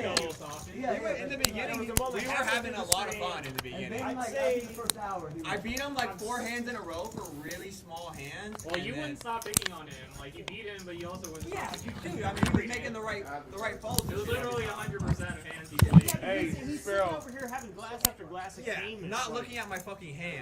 In the beginning, we were having a lot of fun in the beginning. I'd say the first hour. I beat him like 4 hands in a row for really small hands. Well, you wouldn't stop picking on him. Like, you beat him, but you also wouldn't Yeah, stop. you do. I mean, he was making the right folds. It was literally 100% of hands he played. Hey, Sparrow. Over here having glass after glass of Yeah, game. not looking at my fucking hand.